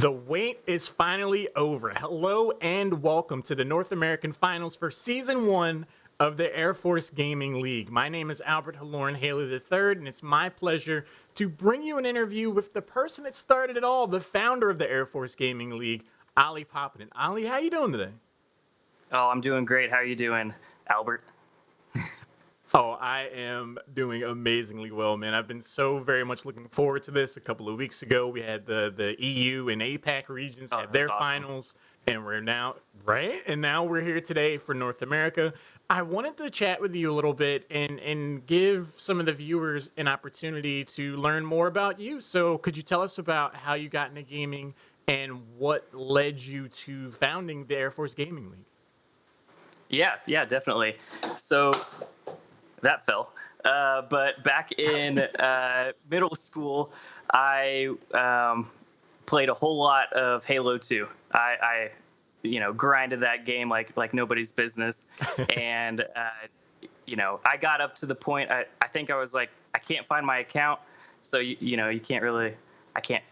The wait is finally over. Hello and welcome to the North American Finals for Season 1 of the Air Force Gaming League. My name is Albert Halloran Haley III, and it's my pleasure to bring you an interview with the person that started it all, the founder of the Air Force Gaming League, Ali Poppin. Ali, how you doing today? Oh, I'm doing great. How are you doing, Albert? Oh, I am doing amazingly well, man. I've been so very much looking forward to this. A couple of weeks ago, we had the EU and APAC regions Oh, have that was their awesome. finals, and we're now right, and now we're here today for North America. I wanted to chat with you a little bit and give some of the viewers an opportunity to learn more about you. So, could you tell us about how you got into gaming and what led you to founding the Air Force Gaming League? Yeah, definitely. So that fell. But back in middle school, I played a whole lot of Halo 2. I grinded that game like nobody's business, and I got up to the point. I think I was like, I can't find my account, so you can't really, I can't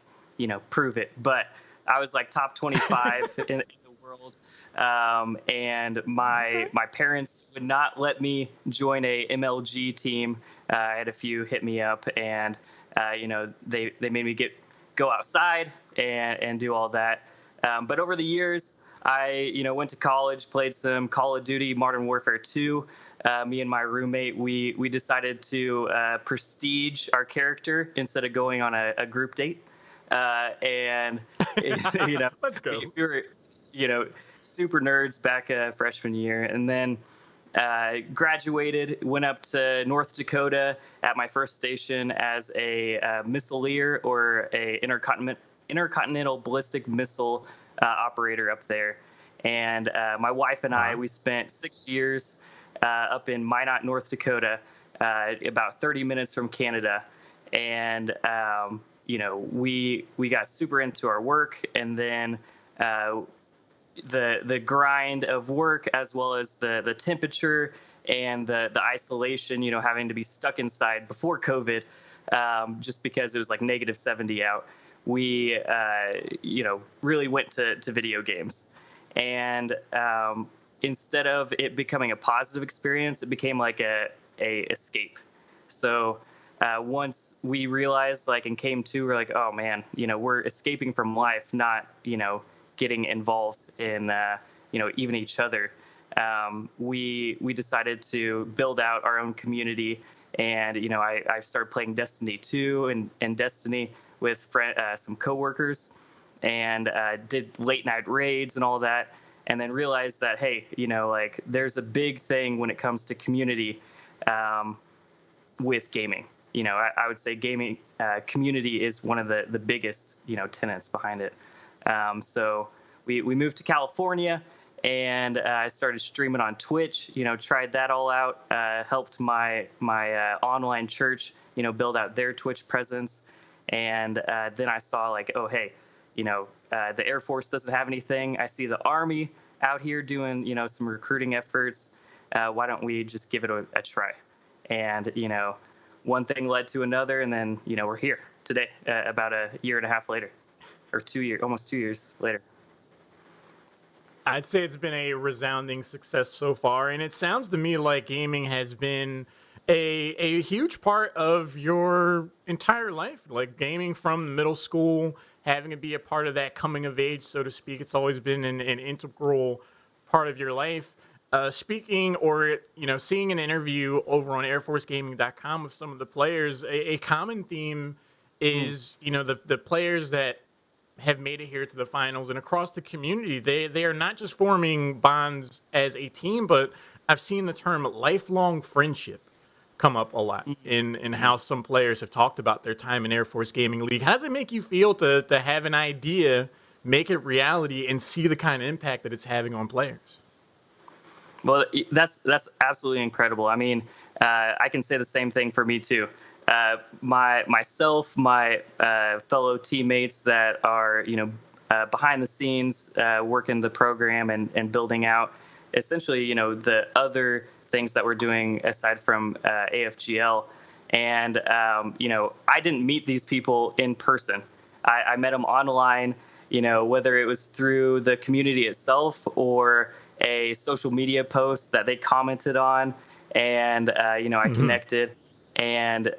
prove it, but I was like top 25 in the world. And my Okay. my parents would not let me join a MLG team. I had a few hit me up, and they made me go outside and do all that. But over the years, I went to college, played some Call of Duty Modern Warfare 2. Me and my roommate, we decided to prestige our character instead of going on a group date. And Let's we go. were you know super nerds back freshman year, and then graduated, went up to North Dakota at my first station as a missileer, or a intercontinental ballistic missile operator up there. And my wife and I, Uh-huh. we spent 6 years up in Minot, North Dakota, about 30 minutes from Canada. And we got super into our work, and then uh, the grind of work, as well as the temperature and the isolation, having to be stuck inside before COVID, just because it was like negative 70 out. We really went to video games, and instead of it becoming a positive experience, it became like a escape. So once we realized, like, and came to, we're like, oh man, we're escaping from life, not getting involved in even each other. We decided to build out our own community, and I started playing Destiny 2 and Destiny with some coworkers, and did late night raids and all that, and then realized that, hey, like, there's a big thing when it comes to community um, with gaming. I would say gaming community is one of the biggest tenets behind it. So we moved to California, and I started streaming on Twitch. Tried that all out. Helped my online church build out their Twitch presence, and then I saw, like, oh hey, the Air Force doesn't have anything. I see the Army out here doing some recruiting efforts. Why don't we just give it a try? And one thing led to another, and then we're here today, about a year and a half later, or 2 years, almost 2 years later. I'd say it's been a resounding success so far, and it sounds to me like gaming has been a huge part of your entire life. Like gaming from middle school, having to be a part of that coming of age, so to speak. It's always been an integral part of your life. Speaking or seeing an interview over on airforcegaming.com with some of the players, a common theme Mm. is the players that have made it here to the finals and across the community. They are not just forming bonds as a team, but I've seen the term lifelong friendship come up a lot in Mm. how some players have talked about their time in Air Force Gaming League. How does it make you feel to have an idea, make it reality, and see the kind of impact that it's having on players? Well, that's absolutely incredible. I mean, I can say the same thing for me too. My fellow teammates that are behind the scenes, working the program and building out essentially the other things that we're doing aside from AFGL. And I didn't meet these people in person. I met them online, whether it was through the community itself or a social media post that they commented on, and I Hmm. connected, and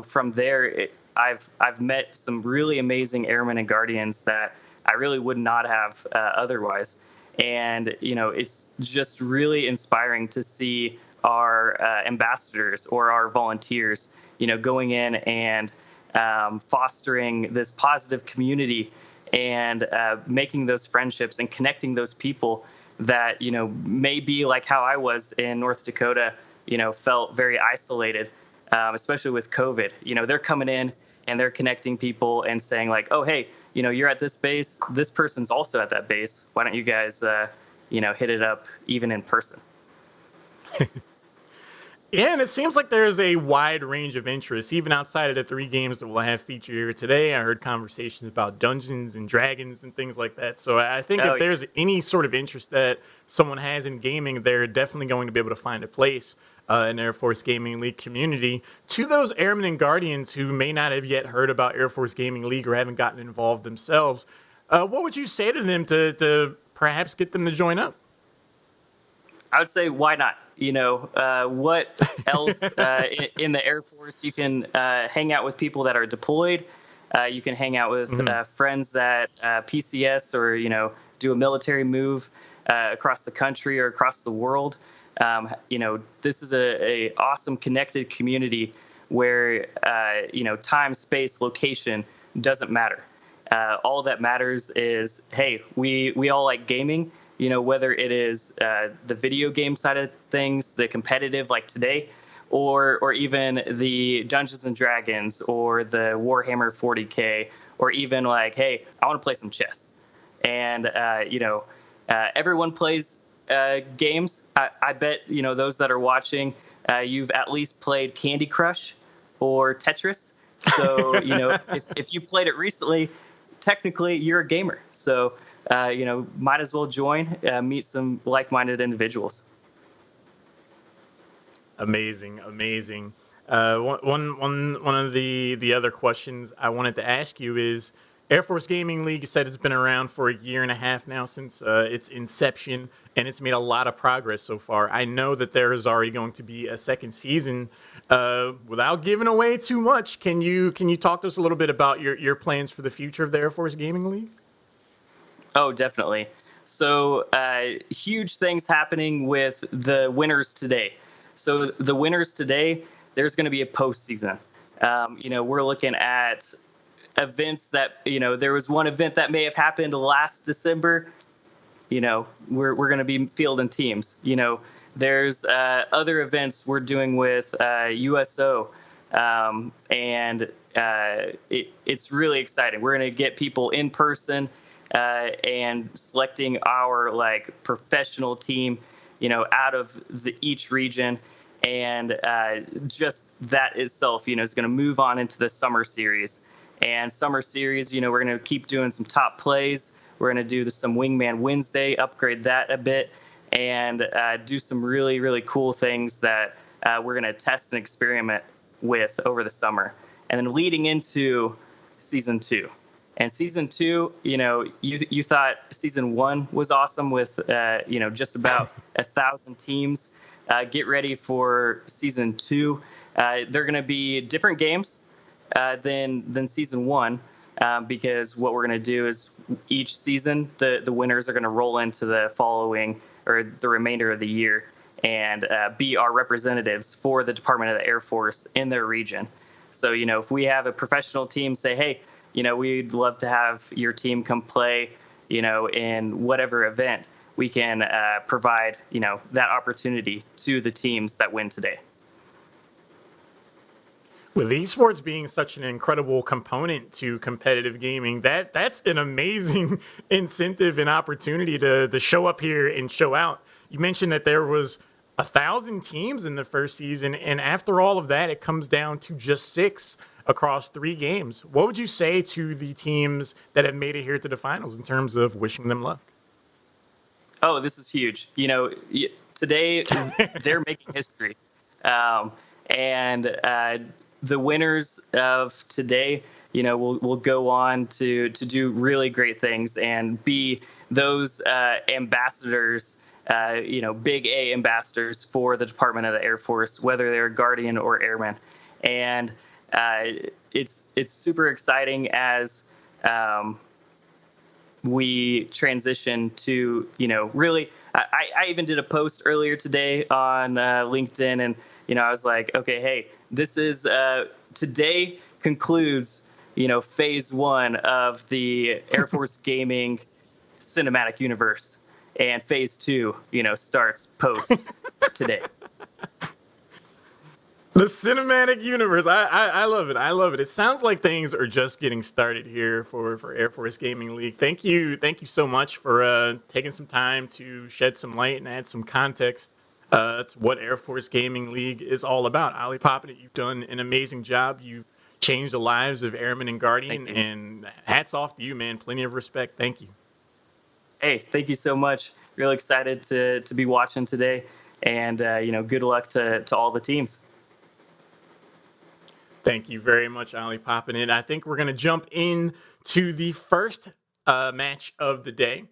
from there, I've met some really amazing airmen and guardians that I really would not have otherwise, and it's just really inspiring to see our ambassadors or our volunteers, going in and fostering this positive community and making those friendships and connecting those people that may be like how I was in North Dakota, felt very isolated, especially with COVID. They're coming in and they're connecting people and saying like, oh hey, you're at this base, this person's also at that base, why don't you guys hit it up even in person. Yeah, and it seems like there's a wide range of interests, even outside of the three games that we'll have featured here today. I heard conversations about Dungeons and Dragons and things like that. So I think Oh if yeah. there's any sort of interest that someone has in gaming, they're definitely going to be able to find a place in Air Force Gaming League community. To those airmen and guardians who may not have yet heard about Air Force Gaming League or haven't gotten involved themselves, what would you say to them to perhaps get them to join up? I would say, why not? What else in the Air Force? You can hang out with people that are deployed. You can hang out with Mhm. friends that PCS or do a military move across the country or across the world. This is a awesome connected community where time, space, location doesn't matter. All that matters is, hey, we all like gaming. Whether it is the video game side of things, the competitive like today, or even the Dungeons and Dragons or the Warhammer 40K, or even like, hey, I want to play some chess. And everyone plays games. I bet those that are watching, you've at least played Candy Crush or Tetris. So if you played it recently, technically you're a gamer. So might as well join, meet some like-minded individuals. Amazing, amazing. One of the other questions I wanted to ask you is Air Force Gaming League. You said it's been around for a year and a half now since its inception, and it's made a lot of progress so far. I know that there is already going to be a second season. Without giving away too much, can you talk to us a little bit about your plans for the future of the Air Force Gaming League? Oh, definitely. So huge things happening with the winners today. So the winners today, there's going to be a postseason. We're looking at events that there was one event that may have happened last December. We're going to be fielding teams. There's other events we're doing with USO, and it's really exciting. We're going to get people in person and selecting our like professional team, out of each region. And just that itself, is going to move on into the summer series. And summer series, we're going to keep doing some top plays. We're going to do some Wingman Wednesday, upgrade that a bit, and do some really, really cool things that we're going to test and experiment with over the summer. And then leading into season 2. And season 2, you thought season 1 was awesome with, just about 1,000 teams. Get ready for season 2. They're going to be different games than season 1, because what we're going to do is each season the winners are going to roll into the following or the remainder of the year and be our representatives for the Department of the Air Force in their region. So if we have a professional team say, hey, we'd love to have your team come play, in whatever event, we can provide, that opportunity to the teams that win today. With esports being such an incredible component to competitive gaming, that's an amazing incentive and opportunity to show up here and show out. You mentioned that there was 1,000 teams in the first season, and after all of that, it comes down to just 6 across 3 games. What would you say to the teams that have made it here to the finals in terms of wishing them luck? Oh, this is huge. Today they're making history. And the winners of today, will go on to do really great things and be those ambassadors, big A ambassadors for the Department of the Air Force, whether they're Guardian or Airman. And it's super exciting as we transition to, really, I even did a post earlier today on LinkedIn, and, I was like, okay, hey, this is today concludes, phase 1 of the Air Force Gaming cinematic universe, and phase 2, starts post today. The cinematic universe. I love it. I love it. It sounds like things are just getting started here for Air Force Gaming League. Thank you so much for taking some time to shed some light and add some context to what Air Force Gaming League is all about. Ali Poppin, you've done an amazing job. You've changed the lives of Airmen and Guardian, and hats off to you, man. Plenty of respect. Thank you. Hey, thank you so much. Real excited to be watching today, and good luck to all the teams. Thank you very much, Ali Poppin. And I think we're going to jump in to the first match of the day.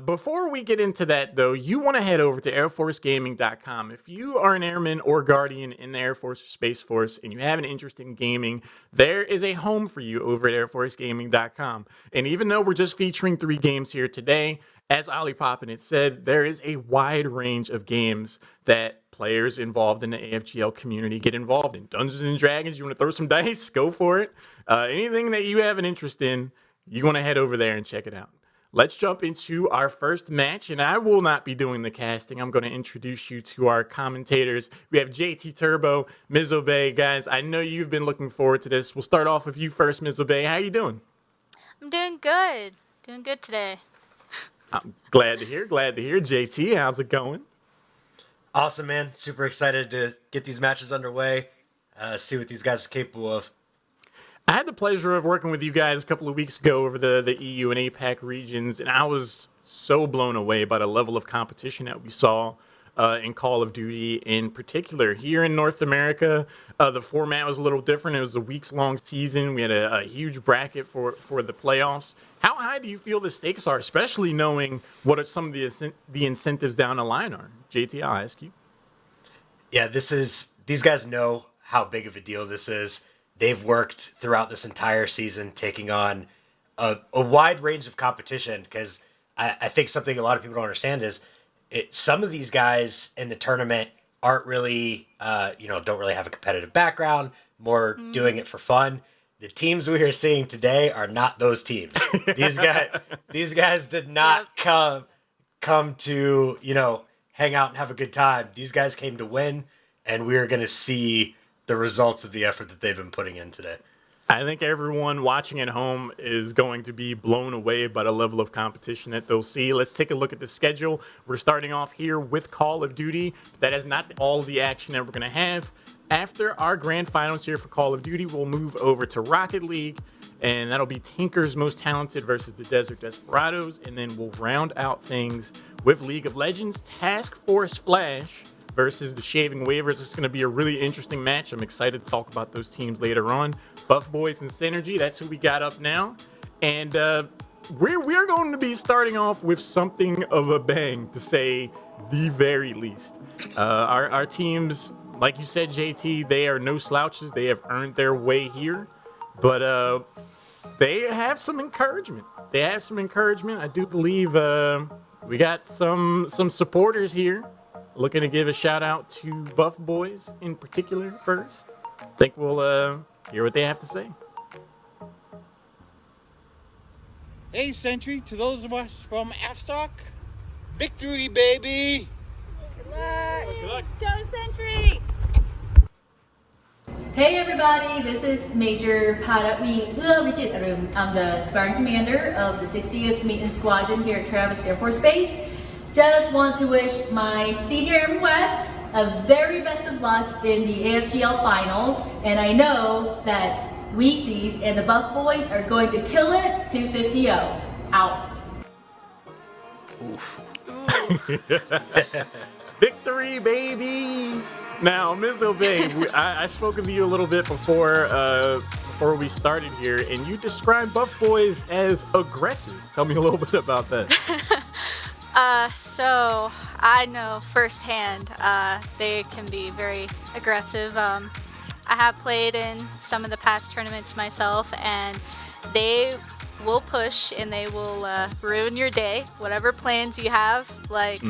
Before we get into that, though, you want to head over to airforcegaming.com. If you are an airman or guardian in the Air Force or Space Force and you have an interest in gaming, there is a home for you over at airforcegaming.com. And even though we're just featuring 3 games here today, as Ali Poppin had said, there is a wide range of games that players involved in the AFGL community get involved in. Dungeons and Dragons, you want to throw some dice? Go for it. Anything that you have an interest in, you want to head over there and check it out. Let's jump into our first match, and I will not be doing the casting. I'm going to introduce you to our commentators. We have JT Turbo, Ms. Obey. Guys, I know you've been looking forward to this. We'll start off with you first, Ms. Obey. How are you doing? I'm doing good. Doing good today. I'm glad to hear. JT, how's it going? Awesome, man. Super excited to get these matches underway, see what these guys are capable of. I had the pleasure of working with you guys a couple of weeks ago over the EU and APAC regions, and I was so blown away by the level of competition that we saw in Call of Duty in particular. Here in North America, the format was a little different. It was a weeks-long season. We had a huge bracket for the playoffs. How high do you feel the stakes are, especially knowing what are some of the incentives down the line are? JT, I'll ask you. Yeah, these guys know how big of a deal this is. They've worked throughout this entire season, taking on a wide range of competition, because I think something a lot of people don't understand is some of these guys in the tournament aren't really, don't really have a competitive background, more doing it for fun. The teams we are seeing today are not those teams. These guys did not come to, hang out and have a good time. These guys came to win, and we are going to see the results of the effort that they've been putting in today. I think everyone watching at home is going to be blown away by the level of competition that they'll see. Let's take a look at the schedule. We're starting off here with Call of Duty. That is not all the action that we're going to have. After our grand finals here for Call of Duty, we'll move over to Rocket League, and that'll be Tinker's Most Talented versus the Desert Desperados, and then we'll round out things with League of Legends Task Force Flash versus the Shaving Waivers. It's going to be a really interesting match. I'm excited to talk about those teams later on. Buff Boys and Synergy, that's who we got up now. And we're going to be starting off with something of a bang, to say the very least. Our teams, like you said, JT, they are no slouches. They have earned their way here. But they have some encouragement. I do believe we got some supporters here. Looking to give a shout out to Buff Boys in particular first. I think we'll hear what they have to say. Hey, Sentry, to those of us from AFSOC, victory, baby! Good luck! Good luck. Go Sentry! Hey everybody, this is Major Paratwi Vijit Arun. I'm the Squadron Commander of the 60th Maintenance Squadron here at Travis Air Force Base. Just want to wish my Senior Airman West a very best of luck in the AFGL Finals, and I know that Weezies and the Buff Boys are going to kill it 250-0. Out. Victory, baby! Now, Ms. Obey, I spoke with you a little bit before we started here, and you described Buff Boys as aggressive. Tell me a little bit about that. So I know firsthand, they can be very aggressive. I have played in some of the past tournaments myself, and they will push and they will ruin your day. Whatever plans you have, like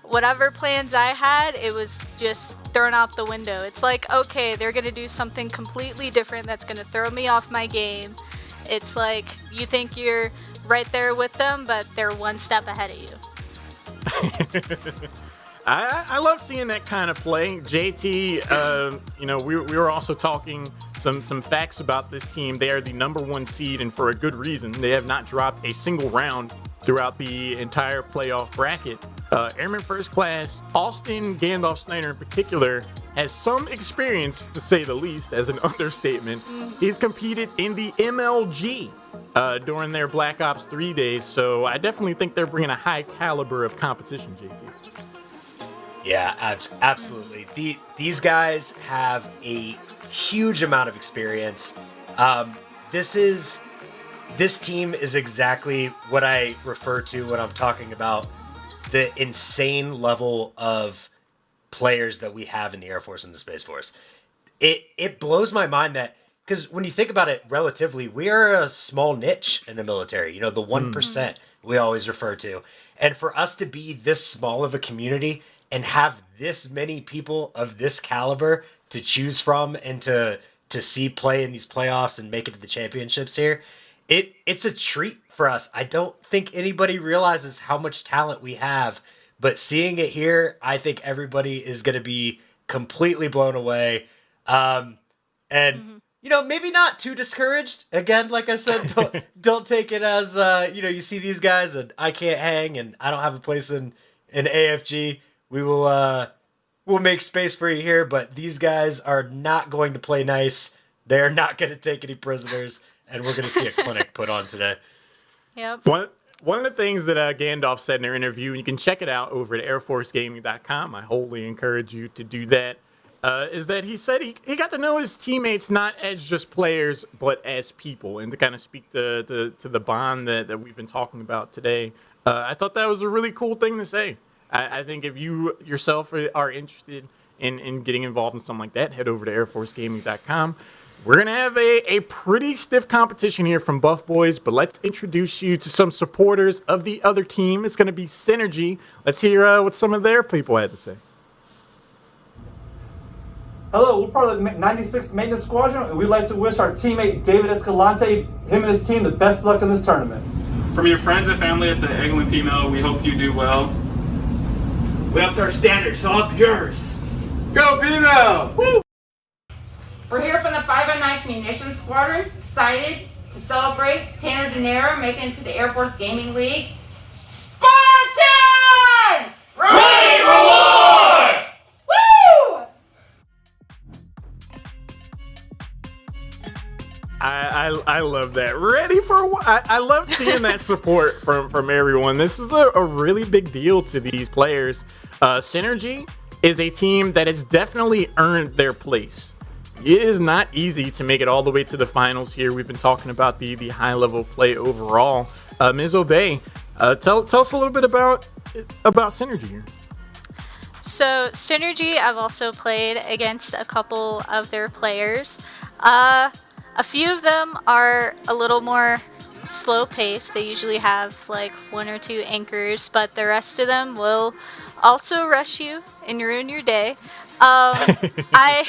whatever plans I had, it was just thrown out the window. It's like, okay, they're gonna do something completely different that's gonna throw me off my game. It's like you think you're right there with them, but they're one step ahead of you. I love seeing that kind of play. JT, we were also talking some facts about this team. They are the #1 seed, and for a good reason. They have not dropped a single round throughout the entire playoff bracket. Airman First Class, Austin Gandalf Snyder in particular, has some experience, to say the least, as an understatement. He's competed in the MLG during their Black Ops 3 days, so I definitely think they're bringing a high caliber of competition, JT. Yeah, absolutely. These guys have a huge amount of experience. This team is exactly what I refer to when I'm talking about the insane level of players that we have in the Air Force and the Space Force. It blows my mind that, because when you think about it relatively, we are a small niche in the military, the 1% we always refer to. And for us to be this small of a community and have this many people of this caliber to choose from and to see play in these playoffs and make it to the championships here, it's a treat for us. I don't think anybody realizes how much talent we have, but seeing it here, I think everybody is going to be completely blown away. Maybe not too discouraged. Again, like I said, don't take it as you see these guys and I can't hang and I don't have a place in AFG. We'll make space for you here, but these guys are not going to play nice. They're not going to take any prisoners, and we're going to see a clinic put on today. Yep. One of the things that Gandalf said in their interview, and you can check it out over at airforcegaming.com, I wholly encourage you to do that, is that he said he got to know his teammates not as just players, but as people, and to kind of speak to the bond that we've been talking about today. I thought that was a really cool thing to say. I think if you yourself are interested in getting involved in something like that, head over to airforcegaming.com. We're going to have a pretty stiff competition here from Buff Boys, but let's introduce you to some supporters of the other team. It's going to be Synergy. Let's hear what some of their people had to say. Hello, we're part of the 96th Maintenance Squadron, and we'd like to wish our teammate David Escalante, him and his team, the best luck in this tournament. From your friends and family at the Eglin Female, we hope you do well. We upped our standards, so up yours. Go female! Woo! We're here from the 509th Munitions Squadron, excited to celebrate Tanner Denera making it to the Air Force Gaming League. Spartans! Ready for war! Woo! I love that. Ready for what? I love seeing that support from everyone. This is a really big deal to these players. Synergy is a team that has definitely earned their place. It is not easy to make it all the way to the finals here. We've been talking about the high level play overall. Ms. Obey, tell us a little bit about Synergy here. So Synergy, I've also played against a couple of their players. A few of them are a little more slow paced. They usually have like 1 or 2 anchors, but the rest of them will also rush you and ruin your day. I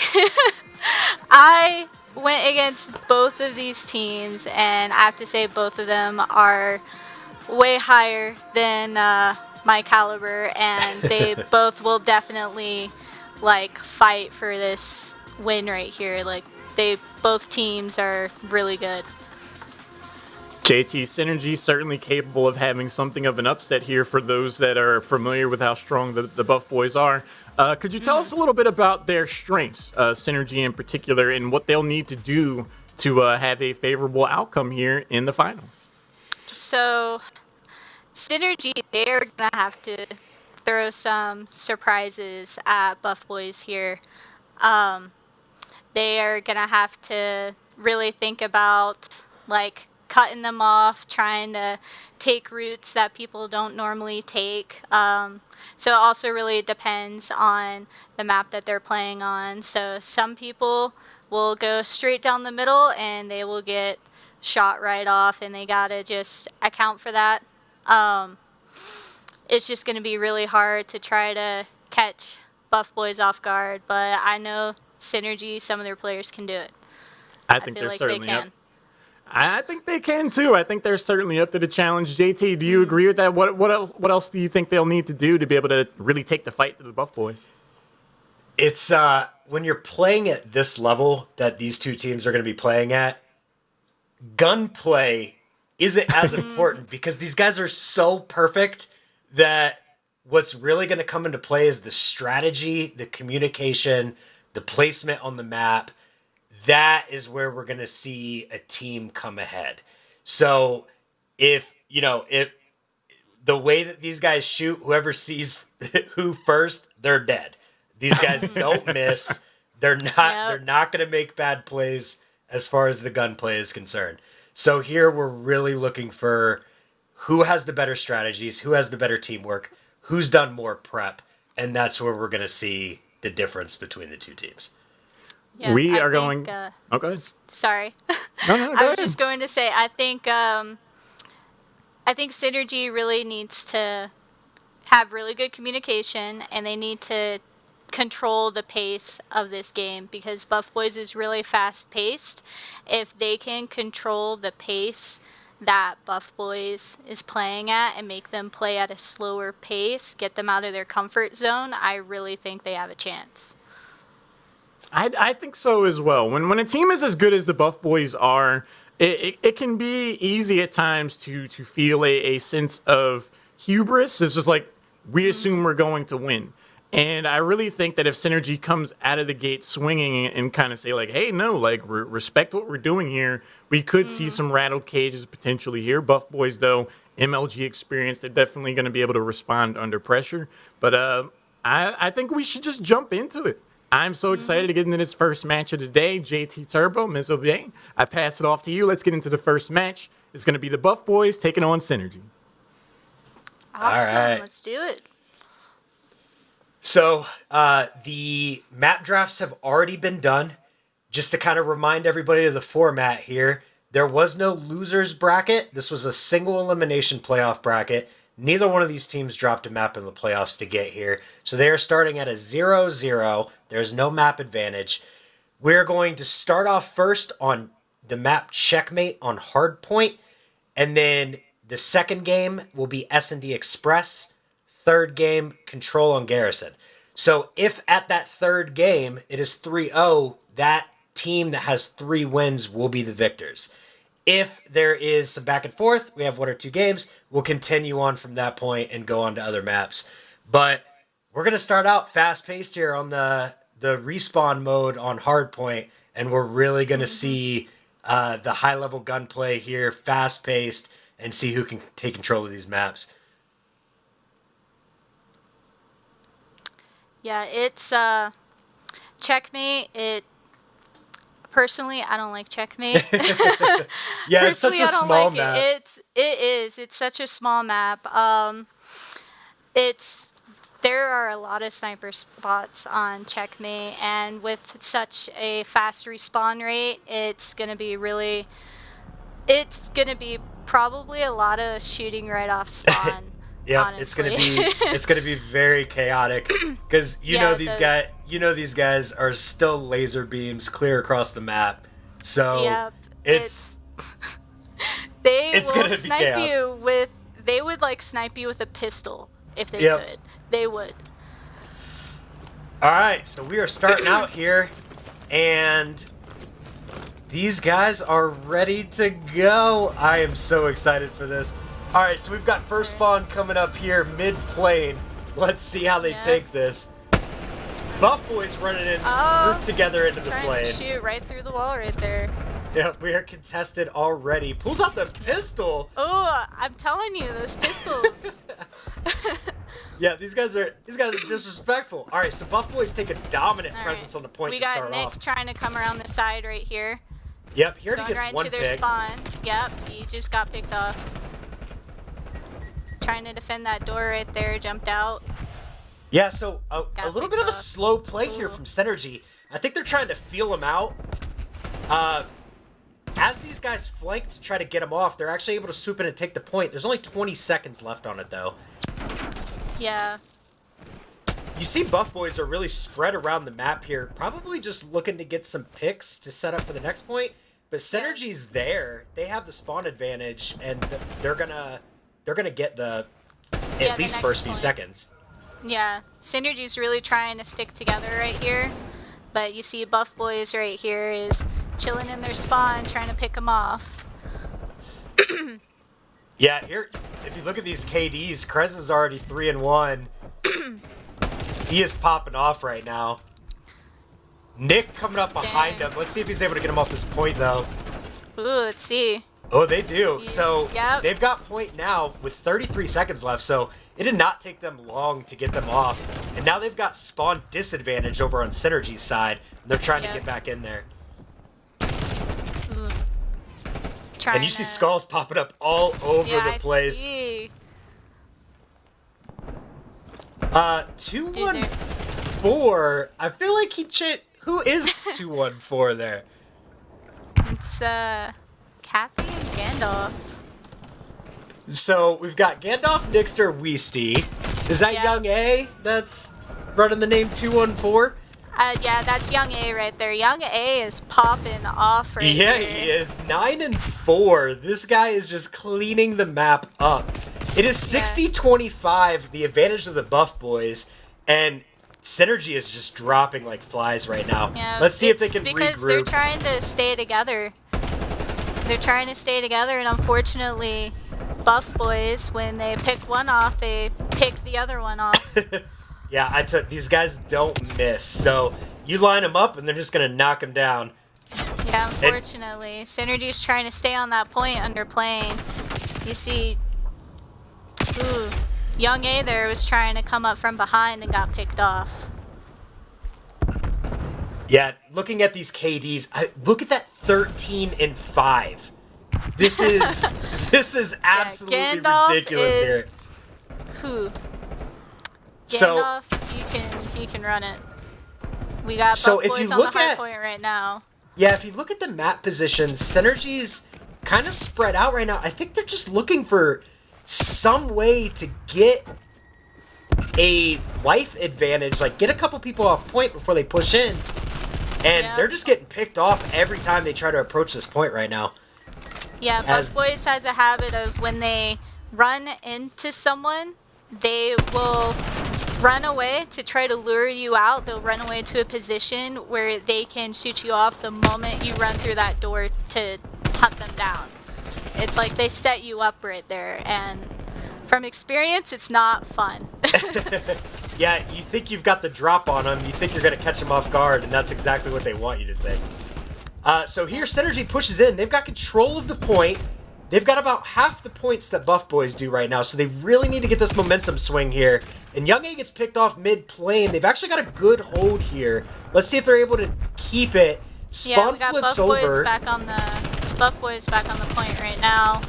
went against both of these teams, and I have to say both of them are way higher than my caliber, and they both will definitely fight for this win right here. Both teams are really good. JT, Synergy certainly capable of having something of an upset here for those that are familiar with how strong the Buff Boys are. Could you tell us a little bit about their strengths, Synergy in particular, and what they'll need to do to have a favorable outcome here in the finals? So, Synergy, they're going to have to throw some surprises at Buff Boys here. They are going to have to really think about, like, cutting them off, trying to take routes that people don't normally take. So it also really depends on the map that they're playing on. So some people will go straight down the middle and they will get shot right off, and they gotta just account for that. It's just gonna be really hard to try to catch Buff Boys off guard, but I know Synergy, some of their players can do it. I think feel they're like certainly they up. can. I think they can too. I think they're certainly up to the challenge. JT, do you agree with that? What else do you think they'll need to do to be able to really take the fight to the Buff Boys? It's when you're playing at this level that these two teams are going to be playing at, gunplay isn't as important because these guys are so perfect that what's really going to come into play is the strategy, the communication, the placement on the map. That is where we're going to see a team come ahead. So if the way that these guys shoot, whoever sees who first, they're dead. These guys don't miss. They're not going to make bad plays as far as the gunplay is concerned. So here we're really looking for who has the better strategies, who has the better teamwork, who's done more prep, and that's where we're going to see the difference between the two teams. Yeah, We I are think, going. Oh, go ahead. Sorry. No, I was ahead. just going to say, I think Synergy really needs to have really good communication, and they need to control the pace of this game because Buff Boys is really fast paced. If they can control the pace that Buff Boys is playing at and make them play at a slower pace, get them out of their comfort zone, I really think they have a chance. I think so as well. When a team is as good as the Buff Boys are, it can be easy at times to feel a sense of hubris. It's just like, we assume we're going to win. And I really think that if Synergy comes out of the gate swinging and kind of say like, hey, no, like respect what we're doing here, we could see some rattled cages potentially here. Buff Boys, though, MLG experience, they're definitely going to be able to respond under pressure. But I think we should just jump into it. I'm so excited to get into this first match of the day. JT Turbo, Ms. Obey, I pass it off to you. Let's get into the first match. It's going to be the Buff Boys taking on Synergy. Awesome. All right. Let's do it. So the map drafts have already been done. Just to kind of remind everybody of the format here, there was no losers bracket. This was a single elimination playoff bracket. Neither one of these teams dropped a map in the playoffs to get here. So they are starting at a 0-0. There's no map advantage. We're going to start off first on the map Checkmate on Hardpoint. And then the second game will be S&D Express. Third game, Control on Garrison. So if at that third game it is 3-0, that team that has 3 wins will be the victors. If there is some back and forth, we have 1 or 2 games, we'll continue on from that point and go on to other maps. But we're going to start out fast-paced here on the respawn mode on Hardpoint, and we're really going to see the high-level gunplay here, fast-paced, and see who can take control of these maps. Yeah, it's Checkmate. Personally, I don't like Checkmate. Yeah, it's such a small map. It's such a small map. There are a lot of sniper spots on Checkmate, and with such a fast respawn rate, it's gonna be probably a lot of shooting right off spawn. Yeah, honestly. it's gonna be very chaotic because these guys are still laser beams clear across the map. So yep, it's they gonna will be snipe chaos. you with. They would like snipe you with a pistol if they Yep. could. They would. All right. So we are starting out here, and these guys are ready to go. I am so excited for this. All right, so we've got first spawn coming up here mid-plane. Let's see how they take this. Buff Boys running in, grouped together into the Trying plane. to shoot right through the wall right there. Yeah, we are contested already. Pulls out the pistol. Oh, I'm telling you, those pistols. Yeah, these guys are disrespectful. All right, so Buff Boys take a dominant presence on the point We to got start Nick off. trying to come around the side right here. Yep, he already Going gets right one into their pick. spawn. Yep, he just got picked off. Trying to defend that door right there, jumped out. Yeah, so a little picked bit of a off. slow play here from Synergy. I think they're trying to feel him out. As these guys flank to try to get him off, they're actually able to swoop in and take the point. There's only 20 seconds left on it, though. Yeah. You see Buff Boys are really spread around the map here, probably just looking to get some picks to set up for the next point. But Synergy's there. They have the spawn advantage, and they're gonna get the at least next first few point. seconds. Yeah, Synergy's really trying to stick together right here, but you see Buff Boys right here is chilling in their spawn, trying to pick them off. Yeah, here, if you look at these KDs, Krez is already 3-1. He is popping off right now. Nick coming up behind him. Let's see if he's able to get him off this point, though. Ooh, let's see. Oh, they do. So yep. they've got point now with 33 seconds left. So it did not take them long to get them off. And now they've got spawn disadvantage over on Synergy's side. And they're trying to get back in there. Ooh. And you see skulls popping up all over the place. I see. 214. I feel like he who is 214 there? It's Cappy and Gandalf. So we've got Gandalf, Nixter, Weasty. Is that Young A that's running the name 214? Yeah, that's Young A right there. Young A is popping off right Yeah, here. he is. 9-4. This guy is just cleaning the map up. It is 60-25, the advantage of the Buff Boys, and Synergy is just dropping like flies right now. Yeah, let's see if they can because regroup. they're trying to stay together. They're trying to stay together, and unfortunately, Buff Boys, when they pick one off, they pick the other one off. Yeah, these guys don't miss. So you line them up, and they're just gonna knock them down. Yeah, unfortunately, Synergy's trying to stay on that point underplaying. You see, Young A there was trying to come up from behind and got picked off. Yeah, looking at these KDs, look at that 13-5. This is absolutely ridiculous here. Who? So Gandalf, he can run it. We got So Buff if Boys you on the look hard at- point right now. Yeah, if you look at the map positions, Synergy's kind of spread out right now. I think they're just looking for some way to get a life advantage, like get a couple people off point before they push in. And they're just getting picked off every time they try to approach this point right now. Yeah, Buff Boys has a habit of when they run into someone, they will run away to try to lure you out. They'll run away to a position where they can shoot you off the moment you run through that door to hunt them down. It's like they set you up right there, and from experience, it's not fun. Yeah, you think you've got the drop on them, you think you're going to catch them off guard, and that's exactly what they want you to think. So here, Synergy pushes in. They've got control of the point. They've got about half the points that Buff Boys do right now, so they really need to get this momentum swing here. And Young A gets picked off mid-plane. They've actually got a good hold here. Let's see if they're able to keep it. Spawn we got flips Buff over. Boys back on the point right now.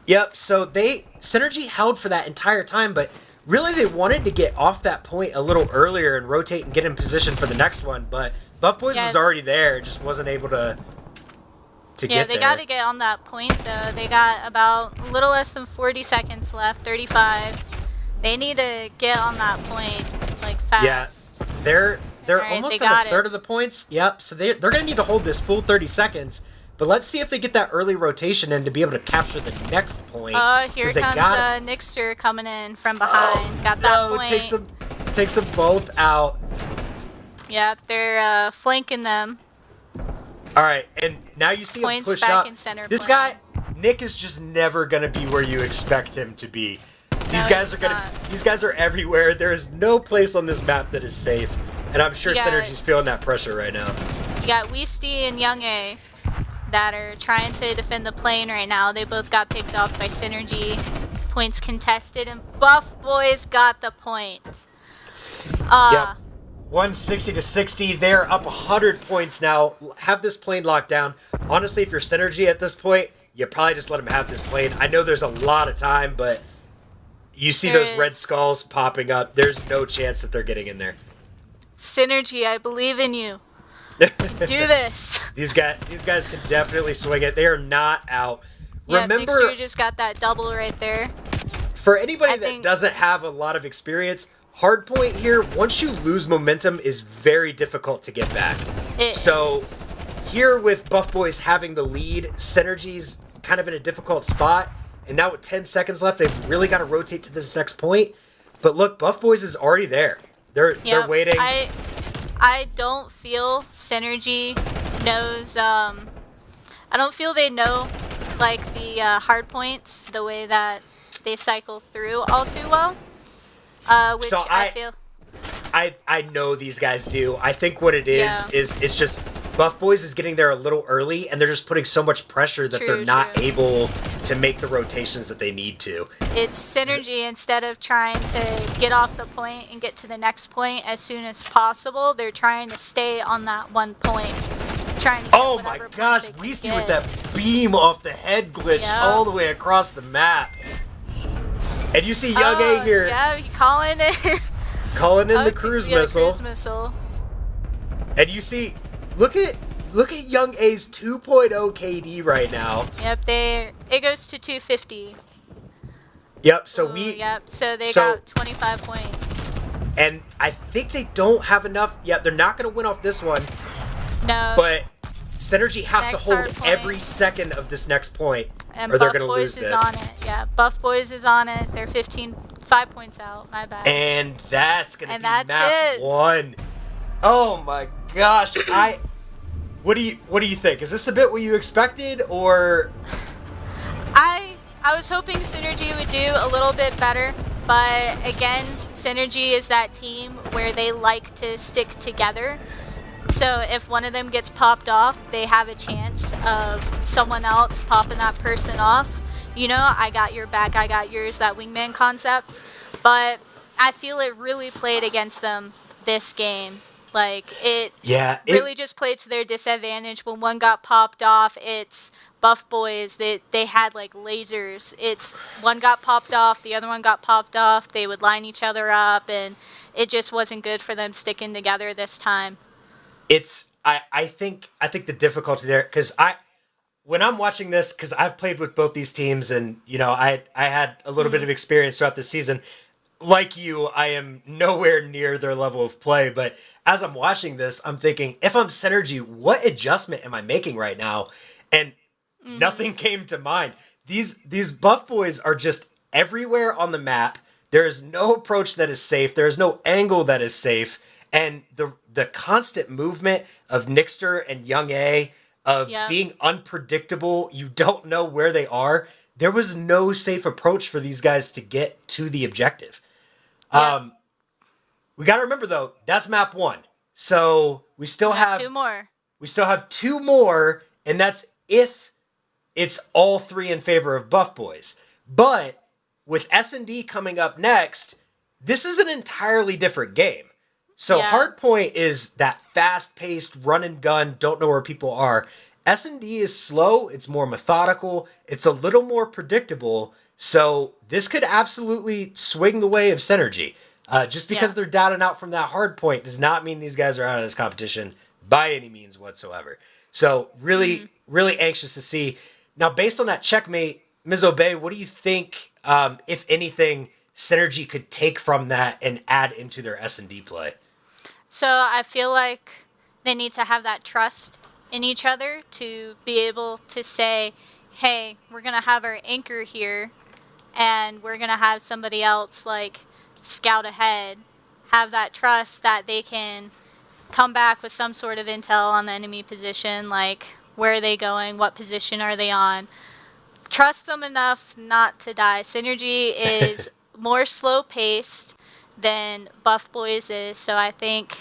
Yep, so Synergy held for that entire time, but really they wanted to get off that point a little earlier and rotate and get in position for the next one, but Buff Boys was already there, just wasn't able to get there. Yeah, they got to get on that point, though. They got about a little less than 40 seconds left, 35. They need to get on that point, like, fast. Yeah, they're Alright, almost they at got a third it. of the points. Yep, so they're going to need to hold this full 30 seconds. But let's see if they get that early rotation in to be able to capture the next point. Here 'cause they comes got it. Nixter coming in from behind. Got that No, point. takes them both out. Yep, they're flanking them. All right, and now you see him Points push back up. in center This plane. guy, Nick, is just never gonna be where you expect him to be. These No, guys he's are these guys are everywhere. There is no place on this map that is safe, and I'm sure Yeah. Synergy's feeling that pressure right now. You got Weasty and Young A that are trying to defend the plane right now. They both got picked off by Synergy. points contested, and Buff Boys got the point. Yep. 160 to 60. They're up 100 points now. Have this plane locked down. Honestly, if you're Synergy at this point, you probably just let them have this plane. I know there's a lot of time, but you see those red skulls popping up. There's no chance that they're getting in there. Synergy, I believe in you. You can do this. These guys can definitely swing it. They are not out. Yeah, Remember, Mixture just got that double right there. For anybody that doesn't have a lot of experience, hardpoint here, once you lose momentum, is very difficult to get back. So here with Buff Boys having the lead, Synergy's kind of in a difficult spot. And now with 10 seconds left, they've really got to rotate to this next point. But look, Buff Boys is already there. They're waiting. I don't feel Synergy knows. I don't feel they know like the hard points the way that they cycle through all too well. Which so I feel. I know these guys do. I think what it is it's just Buff Boys is getting there a little early, and they're just putting so much pressure that they're not able to make the rotations that they need to. It's Synergy, instead of trying to get off the point and get to the next point as soon as possible, they're trying to stay on that one point. Trying to oh my gosh, Reese with that beam off the head glitch all the way across the map. And you see Young A here. Yeah, calling in. Calling in the cruise missile. Cruise missile. And you see, look at Young A's 2.0 KD right now. Yep, it goes to 250. Yep, so so they got 25 points. And I think they don't have enough. Yeah, they're not going to win off this one. No. But Synergy has to hold every second of this next point, and or they're going to lose this. this. Buff Boys is on it. Yeah, Buff Boys is on it. They're 5 points out. My bad. And that's going to be that's map 1. Oh my gosh. What do you think? Is this a bit what you expected, or? I was hoping Synergy would do a little bit better, but again, Synergy is that team where they like to stick together. So if one of them gets popped off, they have a chance of someone else popping that person off. You know, I got your back, I got yours, that wingman concept. But I feel it really played against them this game. Like, it really just played to their disadvantage. When one got popped off, it's Buff Boys. They had, like, lasers. It's one got popped off, the other one got popped off. They would line each other up, and it just wasn't good for them sticking together this time. I think the difficulty there, because when I'm watching this, because I've played with both these teams, and you know I had a little bit of experience throughout the season. Like you, I am nowhere near their level of play, but as I'm watching this, I'm thinking, if I'm Synergy, what adjustment am I making right now? And nothing came to mind. These Buff Boys are just everywhere on the map. There is no approach that is safe. There is no angle that is safe. And the constant movement of Nixter and Young A, of being unpredictable, you don't know where they are. There was no safe approach for these guys to get to the objective. We got to remember, though, that's map 1. So we still have 2 more. We still have 2 more, and that's if it's all 3 in favor of Buff Boys. But with S&D coming up next, this is an entirely different game. So Hardpoint is that fast-paced run and gun, don't know where people are. S&D is slow, it's more methodical, it's a little more predictable, so this could absolutely swing the way of Synergy. Just because they're down and out from that hardpoint does not mean these guys are out of this competition by any means whatsoever. So really, really anxious to see. Now, based on that checkmate, Ms. Obey, what do you think, if anything, Synergy could take from that and add into their S&D play? So I feel like they need to have that trust in each other to be able to say, hey, we're going to have our anchor here and we're going to have somebody else like scout ahead, have that trust that they can come back with some sort of intel on the enemy position, like where are they going, what position are they on. Trust them enough not to die. Synergy is more slow-paced than Buff Boys is, so I think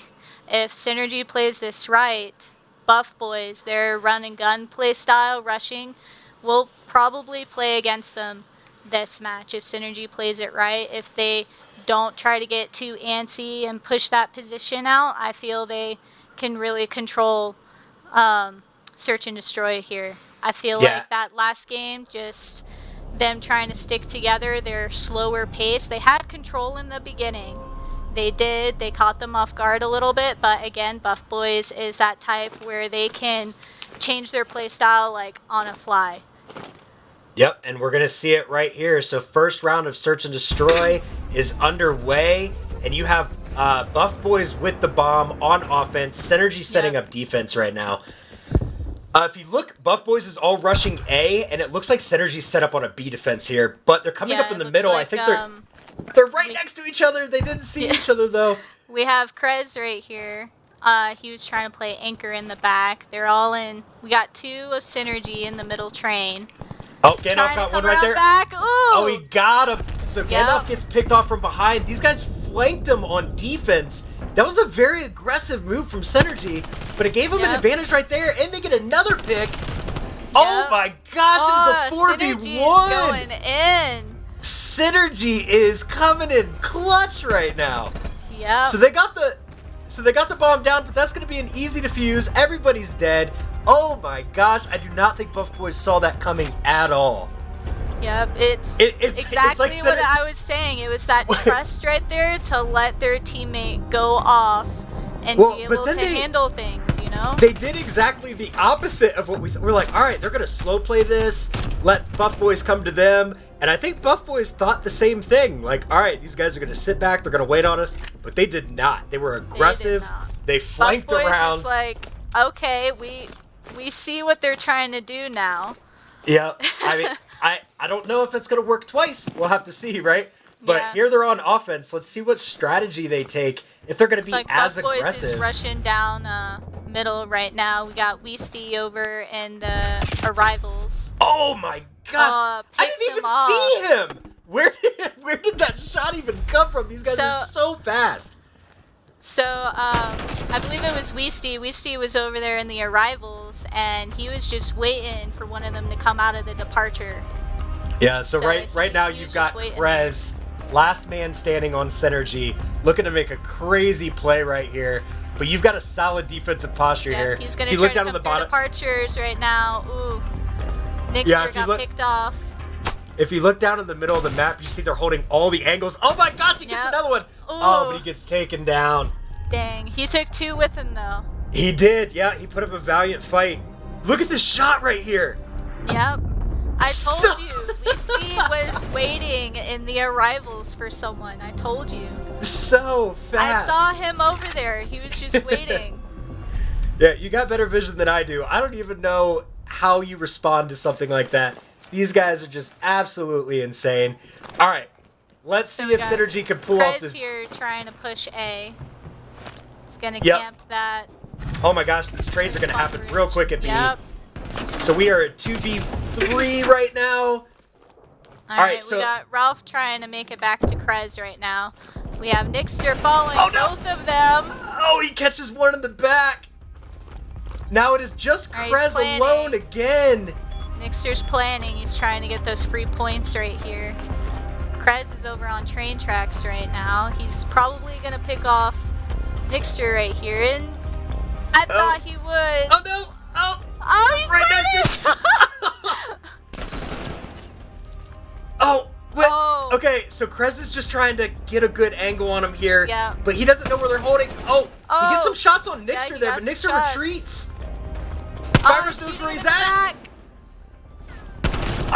if Synergy plays this right, Buff Boys, their run and gun play style, rushing, will probably play against them this match if Synergy plays it right. If they don't try to get too antsy and push that position out, I feel they can really control Search and Destroy here. I feel like that last game, just them trying to stick together, their slower pace. They had control in the beginning. They did. They caught them off guard a little bit, but again, Buff Boys is that type where they can change their play style like on a fly. Yep, and we're going to see it right here. So first round of Search and Destroy is underway, and you have Buff Boys with the bomb on offense, Synergy setting up defense right now. If you look, Buff Boys is all rushing A, and it looks like Synergy's set up on a B defense here, but they're coming up in the middle. Like, I think they're right next to each other. They didn't see each other, though. We have Krez right here. He was trying to play Anchor in the back. They're all in. We got 2 of Synergy in the middle train. Oh, Gandalf got one right there. Back. Ooh. Oh, he got him. So Gandalf gets picked off from behind. These guys flanked him on defense. That was a very aggressive move from Synergy, but it gave him an advantage right there, and they get another pick. Oh my gosh, it was a 4v1. Synergy is going in. Synergy is coming in clutch right now. Yep. So they got the bomb down, but that's going to be an easy defuse. Everybody's dead. Oh my gosh, I do not think Buff Boys saw that coming at all. Yep, it's exactly like what I was saying. It was that trust right there to let their teammate go off and be able to handle things, you know? They did exactly the opposite of what we're like, all right, they're going to slow play this, let Buff Boys come to them. And I think Buff Boys thought the same thing. Like, all right, these guys are going to sit back, they're going to wait on us. But they did not. They were aggressive. They flanked Buff Boys around. is like, okay, we see what they're trying to do now. Yeah, I mean, I don't know if that's going to work twice. We'll have to see, right? But here they're on offense. Let's see what strategy they take, if they're going to be like as Buff aggressive. Boys is rushing down middle right now. We got Weesty over in the Arrivals. Oh my gosh! I didn't even see him! Where did that shot even come from? These guys are so fast. So, I believe it was Weesty. Weesty was over there in the Arrivals, and he was just waiting for one of them to come out of the departure. Yeah, so right now you've got Krez, last man standing on Synergy, looking to make a crazy play right here. But you've got a solid defensive posture here. He's going to try to come through departures right now. Ooh, Nixter got picked off. If you look down in the middle of the map, you see they're holding all the angles. Oh my gosh, he gets another one. Ooh. Oh, but he gets taken down. Dang, he took 2 with him though. He did, yeah. He put up a valiant fight. Look at this shot right here. Yep. I told you, Weesty was waiting in the Arrivals for someone. I told you. So fast. I saw him over there. He was just waiting. Yeah, you got better vision than I do. I don't even know how you respond to something like that. These guys are just absolutely insane. All right, let's see if Synergy can pull off this. Here trying to push A. He's gonna camp that. Oh my gosh, these trades are gonna happen real quick at B. So we are at 2v3 right now. All right, so we got Ralph trying to make it back to Krez right now. We have Nixter following both of them. Oh, he catches one in the back. Now it is just Krez alone again. Nixter's planning. He's trying to get those free points right here. Krez is over on train tracks right now. He's probably going to pick off Nixter right here. And I thought he would. Oh, no. Oh, he's right next to Oh, what? Oh. Okay, so Krez is just trying to get a good angle on him here. Yeah. But he doesn't know where they're holding. Oh, he gets some shots on Nixter there, but Nixter retreats. Virus knows where he's at.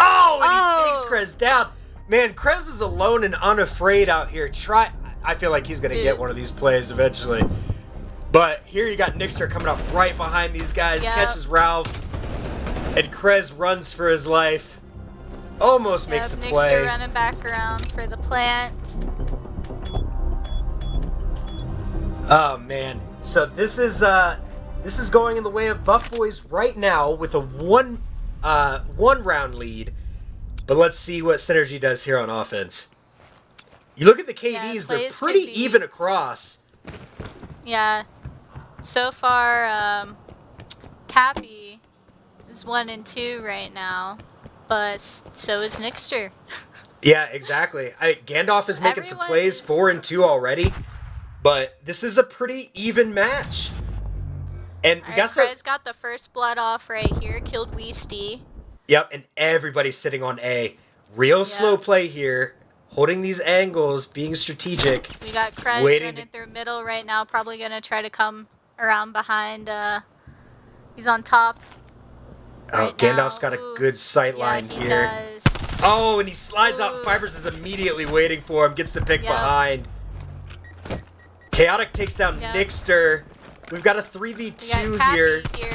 Oh, and he takes Krez down. Man, Krez is alone and unafraid out here. I feel like he's going to get one of these plays eventually. But here you got Nixter coming up right behind these guys, catches Ralph, and Krez runs for his life. Almost makes a play. Nixter running back around for the plant. Oh, man. So this is going in the way of Buff Boys right now with a one round lead. But let's see what Synergy does here on offense. You look at the KDs, they're pretty even across. Yeah. So far, Cappy is 1 and 2 right now. but so is Nixter. Yeah, exactly. Gandalf is making some plays, 4 and 2 already, but this is a pretty even match. And we got Krez got the first blood off right here, killed Weasty. Yep, and everybody's sitting on A. Real slow play here, holding these angles, being strategic. We got Krez running through middle right now, probably gonna try to come around behind. He's on top. Oh, Gandalf's got a good sight line here. Does. Oh, and he slides out. Fibers is immediately waiting for him. Gets the pick behind. Chaotic takes down Nixter. We've got a 3v2 we got here. here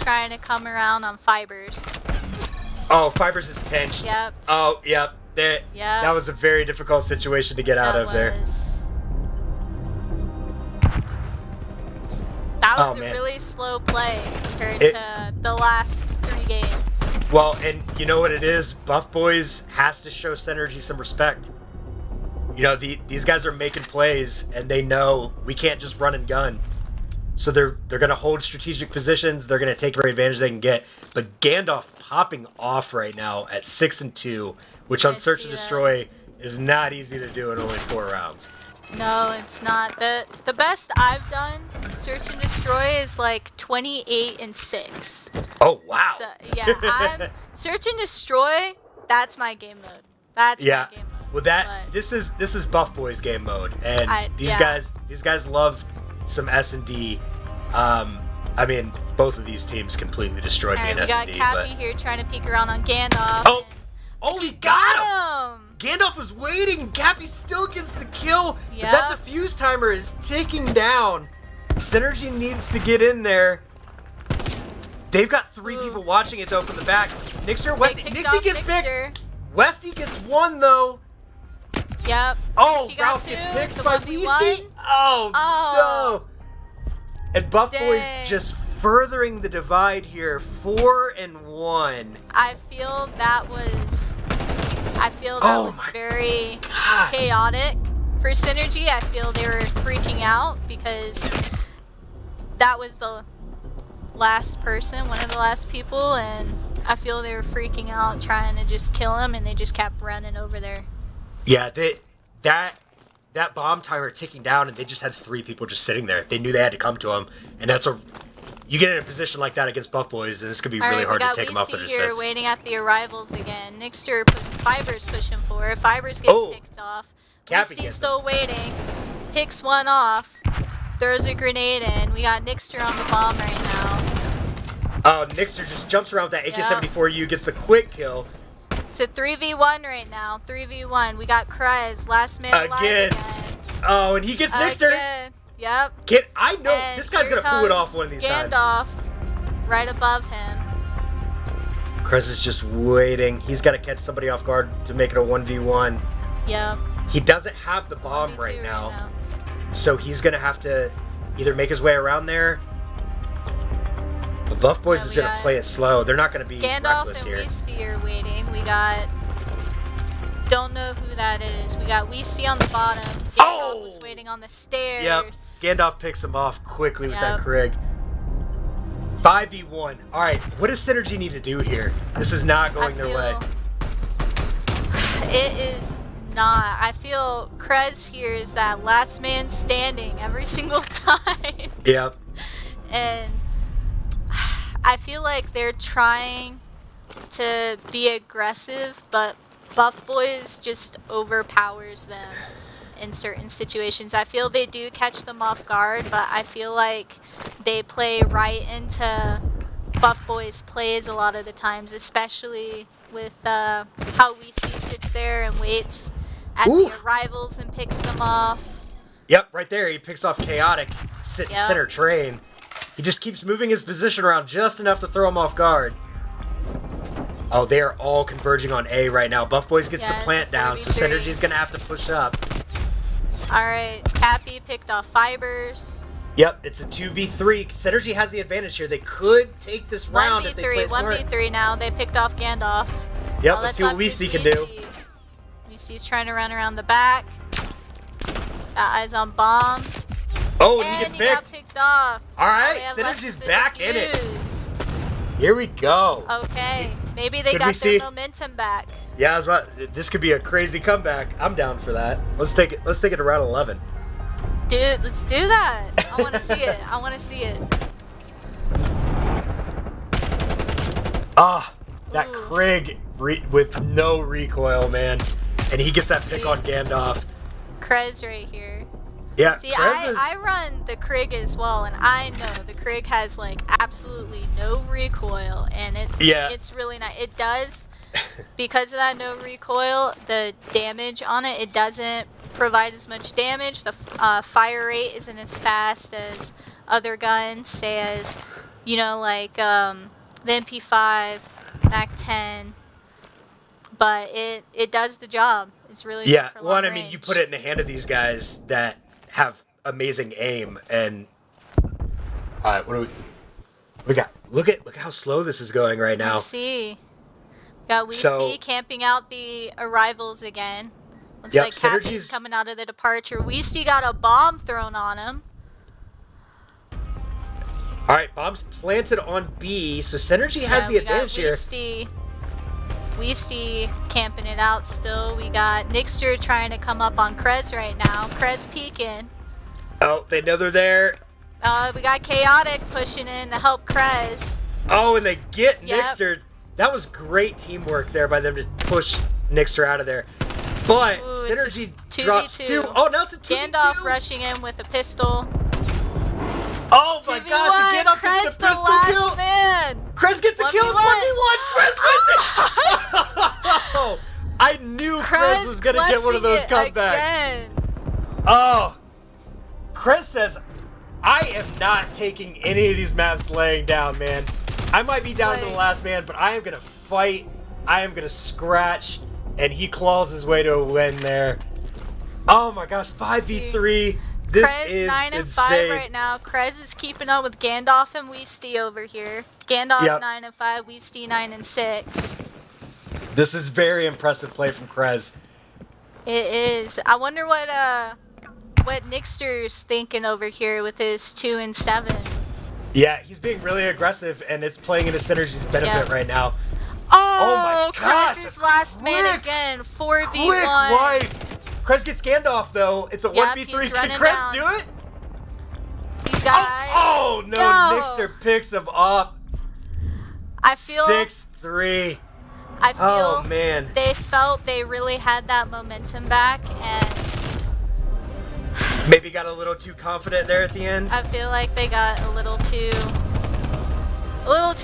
trying to come around on Fibers. Oh, Fibers is pinched. Yep. Oh, yep. That was a very difficult situation to get out of there. That was a really slow play compared to the last 3 games. Well, and you know what it is? Buff Boys has to show Synergy some respect. You know, these guys are making plays, and they know we can't just run and gun. So they're going to hold strategic positions. They're going to take every advantage they can get. But Gandalf popping off right now at 6 and 2, which on Search and Destroy is not easy to do in only 4 rounds. No, it's not. The best I've done Search and Destroy is like 28 and 6. Oh wow! So, yeah, Search and Destroy. That's my game mode. That's my game mode. Well, this is Buff Boys game mode, and these guys love some S&D. I mean, both of these teams completely destroyed me in S&D. We got Cappy here trying to peek around on Gandalf. Oh, he got him! Gandalf was waiting, and Cappy still gets the kill, but that defuse timer is ticking down. Synergy needs to get in there. They've got 3 people watching it, though, from the back. Nixter, Westy. Nixie gets picked. Westy gets 1, though. Yep. Oh, Ralph gets picked by Weasty. Oh, no. And Buff Boys just furthering the divide here, 4 and 1. I feel that was very chaotic for Synergy. I feel they were freaking out because that was the last person, one of the last people, and I feel they were freaking out trying to just kill him, and they just kept running over there. Yeah, that bomb timer ticking down, and they just had 3 people just sitting there. They knew they had to come to him, and you get in a position like that against Buff Boys, and this could be really hard to take them off their defense. Here waiting at the arrivals again. Nixter, Fibers pushing forward. Fibers gets picked off. Weasty's still waiting. Picks one off. Throws a grenade in. We got Nixter on the bomb right now. Oh, Nixter just jumps around with that AK-74U, gets the quick kill. It's a 3v1 right now. 3v1. We got Krez, last man alive again. Oh, and he gets Nixter. Yep. I know and this guy's gonna pull it off one of these times. Gandalf, right above him. Krez is just waiting. He's got to catch somebody off guard to make it a 1v1. Yep. He doesn't have the bomb right now, so he's gonna have to either make his way around there. But Buff Boys is gonna play it slow. They're not gonna be reckless here. Gandalf and Weasty are waiting. We got. Don't know who that is. We got Weasty on the bottom. Gandalf was waiting on the stairs. Yep. Gandalf picks him off quickly with that Krig. 5v1. All right. What does Synergy need to do here? This is not going their way. It is not. I feel Krez here is that last man standing every single time. Yep. And I feel like they're trying to be aggressive, but Buff Boys just overpowers them in certain situations. I feel they do catch them off guard, but I feel like they play right into Buff Boys' plays a lot of the times, especially with how Weasty sits there and waits at the arrivals and picks them off. Yep, right there. He picks off Chaotic, center train. He just keeps moving his position around just enough to throw him off guard. Oh, they are all converging on A right now. Buff Boys gets the plant down, so Synergy's going to have to push up. Alright, Cappy picked off Fibers. Yep, it's a 2v3. Synergy has the advantage here. They could take this round if they play smart. 1v3 now. They picked off Gandalf. Yep, let's see what Weasty can do. Weasty's trying to run around the back. Got eyes on bomb. Oh, and he gets picked. Got picked off. Alright, Synergy's back in it. Here we go. Okay. Maybe they Could we got their see- momentum back. Yeah, this could be a crazy comeback. I'm down for that. Let's take it to round 11. Dude, let's do that. I want to see it. I want to see it. Ah, that Ooh. Krieg with no recoil, man. And he gets that pick on Gandalf. Krez right here. Yeah, See, Krez is... I run the Krieg as well, and I know the Krieg has like absolutely no recoil, and it's really not. It does, because of that no recoil, the damage on it doesn't provide as much damage. The fire rate isn't as fast as other guns, say as, like the MP5, MAC-10, but it does the job. It's really good for long I mean, range. you put it in the hand of these guys that have amazing aim, and what do we got? Look at how slow this is going right now. Let's see. Got Weesty camping out the arrivals again. Looks like Cappy's coming out of the departure. Weesty got a bomb thrown on him. All right, bombs planted on B, so Synergy has the advantage here. Weesty camping it out still. We got Nixter trying to come up on Krez right now. Krez peeking. Oh, they know they're there. We got Chaotic pushing in to help Krez. Oh, and they get Nixter. That was great teamwork there by them to push Nixter out of there. But Synergy drops 2. Oh, now it's a 2v2. Gandalf rushing in with a pistol. Oh my gosh, the Gandalf Krez gets the the pistol last kill. Man. Krez gets a kill. It's 1v1. Krez wins it. I knew Krez was going to get one of those comebacks. Again. Oh. Krez says, I am not taking any of these maps laying down, man. I might be down to the last man, but I am going to fight. I am going to scratch. And he claws his way to a win there. Oh my gosh, 5v3. This Krez is 9 and 5 insane. right now. Krez is keeping up with Gandalf and Weesty over here. Gandalf 9 and 5, Weesty 9 and 6. This is very impressive play from Krez. It is. I wonder what Nixter's thinking over here with his 2 and 7. Yeah, he's being really aggressive, and it's playing into Synergy's benefit right now. Oh, my gosh! Krez is last man again. 4v1. Quick wipe! Krez gets Gandalf, though. It's a 1v3. Can Krez do it? These guys. Oh, no. Nixter picks him up. I feel 6-3. I feel man. They felt they really had that momentum back, and maybe got a little too confident there at the end. I feel like they got a little too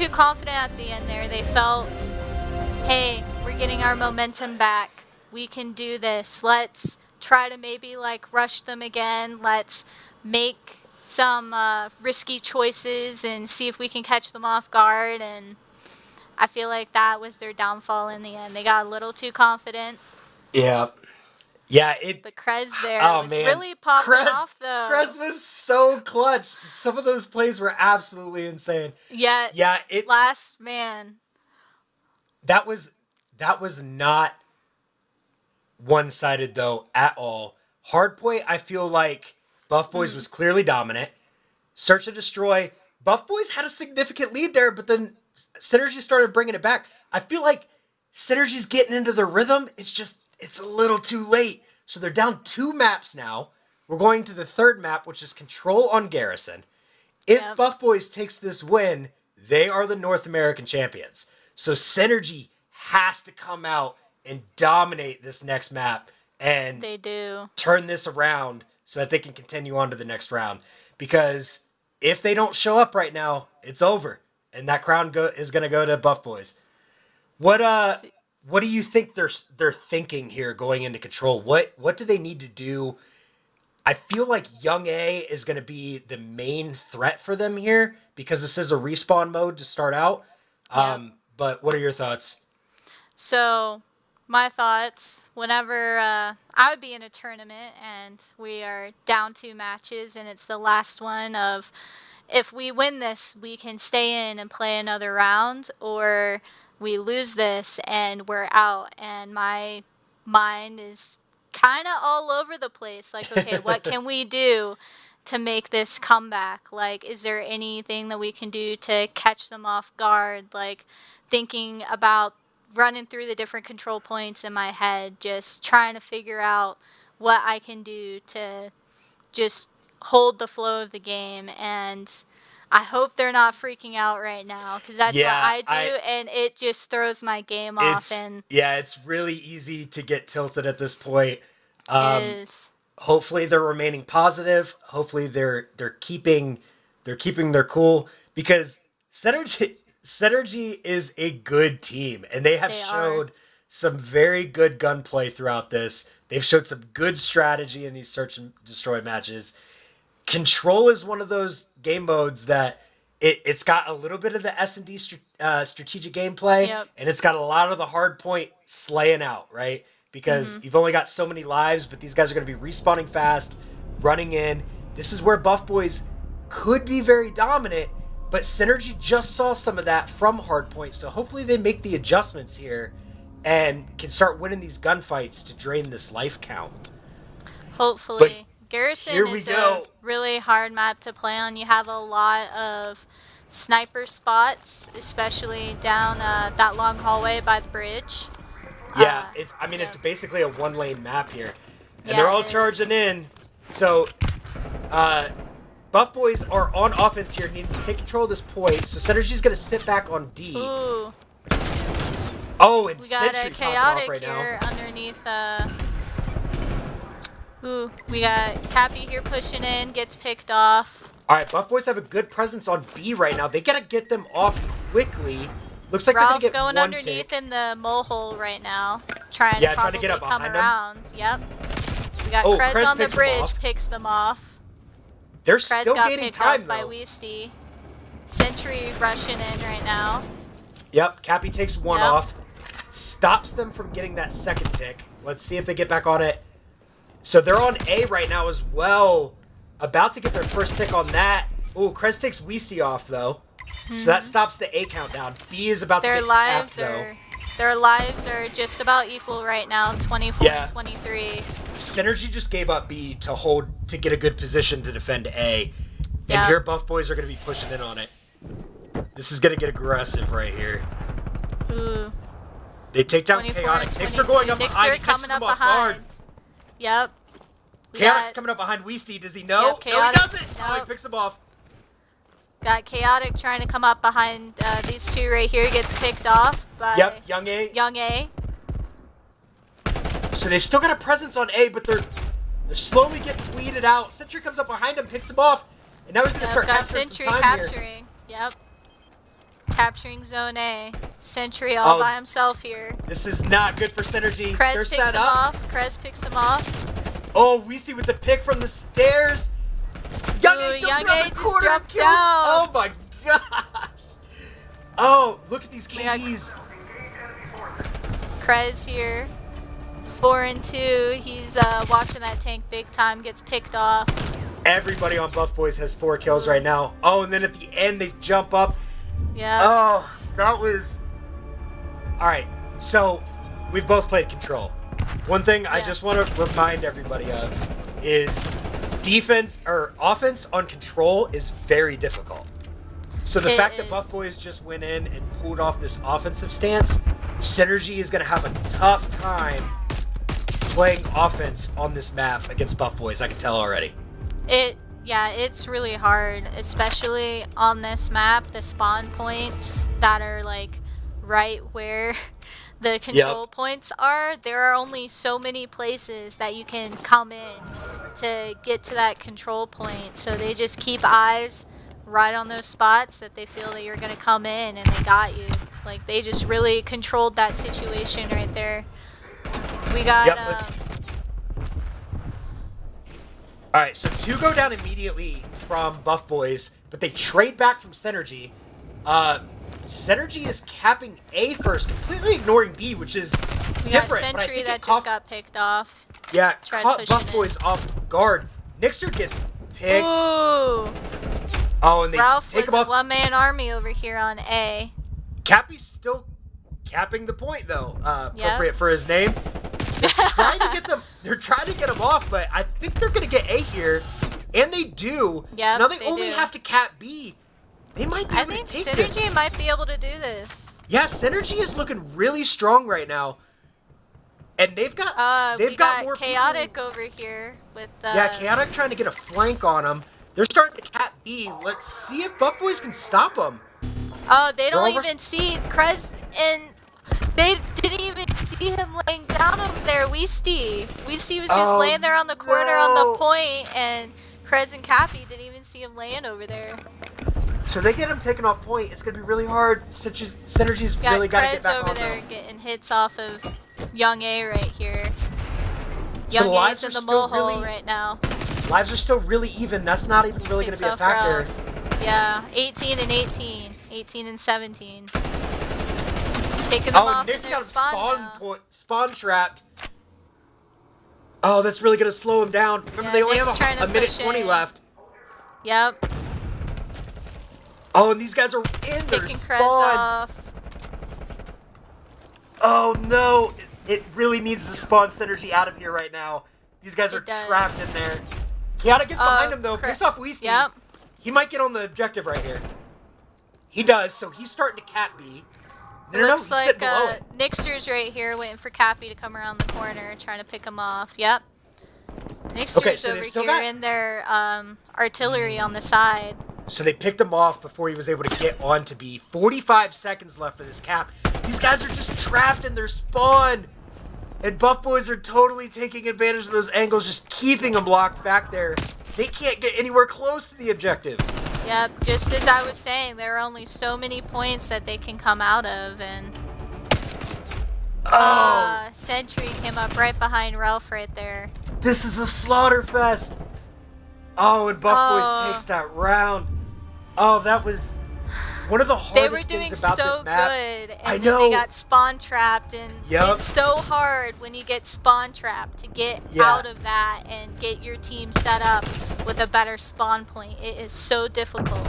confident at the end there. They felt, hey, we're getting our momentum back. We can do this. Let's try to maybe like rush them again. Let's make some risky choices and see if we can catch them off guard. And I feel like that was their downfall in the end. They got a little too confident. Yeah. But Krez there was really popping off though. Krez was so clutch. Some of those plays were absolutely insane. Yeah. Last man. That was not one-sided though at all. Hardpoint, I feel like Buff Boys was clearly dominant. Search and Destroy, Buff Boys had a significant lead there, but then Synergy started bringing it back. I feel like Synergy's getting into the rhythm. It's a little too late. So they're down 2 maps now. We're going to the 3rd map, which is Control on Garrison. If Buff Boys takes this win, they are the North American champions. So Synergy has to come out and dominate this next map and they do turn this around so that they can continue on to the next round. Because if they don't show up right now, it's over. And that crown is going to go to Buff Boys. What do you think they're thinking here going into Control? What do they need to do? I feel like Young A is going to be the main threat for them here because this is a respawn mode to start out. But what are your thoughts? So, my thoughts, whenever I would be in a tournament and we are down 2 matches and it's the last one of, if we win this, we can stay in and play another round, or we lose this and we're out. And my mind is kind of all over the place. Like, okay, what can we do to make this comeback? Like, is there anything that we can do to catch them off guard? Like, thinking about running through the different control points in my head, just trying to figure out what I can do to just hold the flow of the game. And I hope they're not freaking out right now, because that's what I do, and it just throws my game off. And it's really easy to get tilted at this point. it is. Hopefully they're remaining positive. Hopefully they're keeping their cool, because Synergy is a good team, and they showed some very good gunplay throughout this. They've showed some good strategy in these search and destroy matches. Control is one of those game modes that it's got a little bit of the S&D strategic gameplay, and it's got a lot of the hard point slaying out, right? Because you've only got so many lives, but these guys are going to be respawning fast, running in. This is where Buff Boys could be very dominant, but Synergy just saw some of that from Hardpoint, so hopefully they make the adjustments here and can start winning these gunfights to drain this life count. Hopefully. But Garrison is a really hard map to play on. You have a lot of sniper spots, especially down that long hallway by the bridge. Yeah, it's basically a one-lane map here. And they're all charging in. So, Buff Boys are on offense here, needing to take control of this point. So Synergy's going to sit back on D. Ooh. Oh, and we got Sentry a chaotic right here now. underneath. Ooh, we got Cappy here pushing in, gets picked off. All right, Buff Boys have a good presence on B right now. They got to get them off quickly. Looks like Ralph they're going to get one underneath tick. in the mole hole right now, trying to get up come behind around. Yep. We got Oh, Krez Krez on the picks them bridge, off. picks them off. They're Krez still got gaining picked time, off by though. Weasty. Sentry rushing in right now. Yep, Cappy takes one Yep. off. Stops them from getting that second tick. Let's see if they get back on it. So they're on A right now as well. About to get their first tick on that. Ooh, Krez takes Weasty off, though. So that stops the A countdown. B is about to get capped, though. Their lives are just about equal right now, 24 and 23. Synergy just gave up B to get a good position to defend A. And Yep. here Buff Boys are going to be pushing in on it. This is going to get aggressive right here. Ooh. They take down 24 Chaotic. and Nixter going up 22. behind. He Nixter catches coming him up off guard. behind. Yep. Chaotic's coming up behind Weasty. Does he know? Yep, No, he Chaotic's- doesn't. Oh, he nope. picks him off. Got Chaotic trying to come up behind these two right here. Gets picked off by Young A. Young A. So they've still got a presence on A, but they're slowly getting weeded out. Sentry comes up behind him, picks him off, and now he's going to start Got capturing Sentry some time here. capturing. Yep. Capturing Zone A. Sentry all by himself here. This is not good for Synergy. Krez They're picks set him up. off. Krez picks him off. Oh, Weasty with the pick from the stairs. Young A Ooh, jumps Young around A the just corner and jumped kills. down. Oh my gosh. Oh, look at these KDs. Krez here. 4 and 2. He's watching that tank big time. Gets picked off. Everybody on Buff Boys has 4 kills right now. Oh, and then at the end they jump up. Yeah. Oh, that was... Alright, so we've both played Control. One thing I just want to remind everybody of is offense on Control is very difficult. So the fact that Buff Boys just went in and pulled off this offensive stance, Synergy is going to have a tough time playing offense on this map against Buff Boys. I can tell already. It's really hard, especially on this map. The spawn points that are like right where the control points are, there are only so many places that you can come in to get to that control point. So they just keep eyes right on those spots that they feel that you're going to come in, and they got you. Like, they just really controlled that situation right there. We got Alright, so 2 go down immediately from Buff Boys, but they trade back from Synergy. Synergy is capping A first, completely ignoring B, which is we different. got but I Sentry think that it just got picked off. Yeah, Tried caught pushing Buff Boys off guard. Nixter gets picked. Ooh. Oh, and they Ralph take was him off. a one-man army over here on A. Cappy's still capping the point, though. Appropriate for his name. They're trying to get him off, but I think they're gonna get A here. And they do. Yep, so now they they only do. have to cap B. They might be I able think to take this. Synergy might be able to do this. Yeah, Synergy is looking really strong right now. And they've got We got more Chaotic people. over here with Yeah, Chaotic trying to get a flank on them. They're starting to cap B. Let's see if Buff Boys can stop them. Oh, they don't over- even see Krez, and they didn't even see him laying down over there. Weasty was just laying there on the corner on the point, and Krez and Cappy didn't even see him laying over there. So they get him taken off point. It's going to be really hard. Synergy's Got really got to get Krez back over on there them. getting hits off of Young A right here. So Young lives A's in are the still mole hole really- right now. Lives are still really even. That's not even really going to be a Picks off factor. Ralph. Yeah, 18 and 18. 18 and 17. Taking them off Nick's in their got him spawn now. spawn trapped. Oh, that's really going to slow him down. Remember, Yeah, they only Nick's have trying a to minute push 20 in. left. Yep, Oh, and these guys are in their picking Krez spawn. off. Oh, no. It really needs to spawn Synergy out of here right now. These guys are It does. trapped in there. Chaotic gets behind him, though. Picks off Weasty. Yep. He might get on the objective right here. He does, so he's starting to cap B. No, no, no, Looks he's like sitting below it. Nixter's right here waiting for Cappy to come around the corner, trying to pick him off. Yep. Nixter's so they've over still here got- in their artillery on the side. So they picked him off before he was able to get on to B. 45 seconds left for this cap. These guys are just trapped in their spawn. And Buff Boys are totally taking advantage of those angles, just keeping them locked back there. They can't get anywhere close to the objective. Yep, just as I was saying, there are only so many points that they can come out of, and Sentry came up right behind Ralph right there. This is a slaughter fest. Oh, and Buff Boys takes that round. Oh, that was one of the They were hardest doing things about so this map. good, and I then know. they got spawn trapped, and Yup. it's so hard when you get spawn trapped to get Yeah. out of that and get your team set up with a better spawn point. It is so difficult.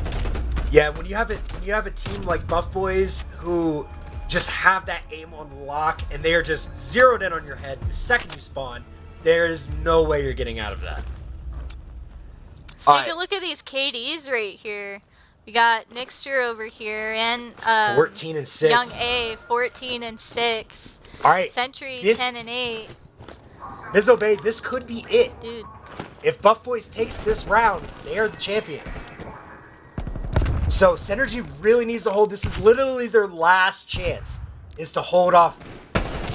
Yeah, when you have a team like Buff Boys who just have that aim on lock and they are just zeroed in on your head the second you spawn, there is no way you're getting out of that. So take Alright. a look at these KDs right here. We got Nixter over here and 14 and 6. Young A 14 and 6. All right, Sentry this- 10 and 8. Mizo Bay, this could be it. Dude. If Buff Boys takes this round, they are the champions. So Synergy really needs to hold. This is literally their last chance, is to hold off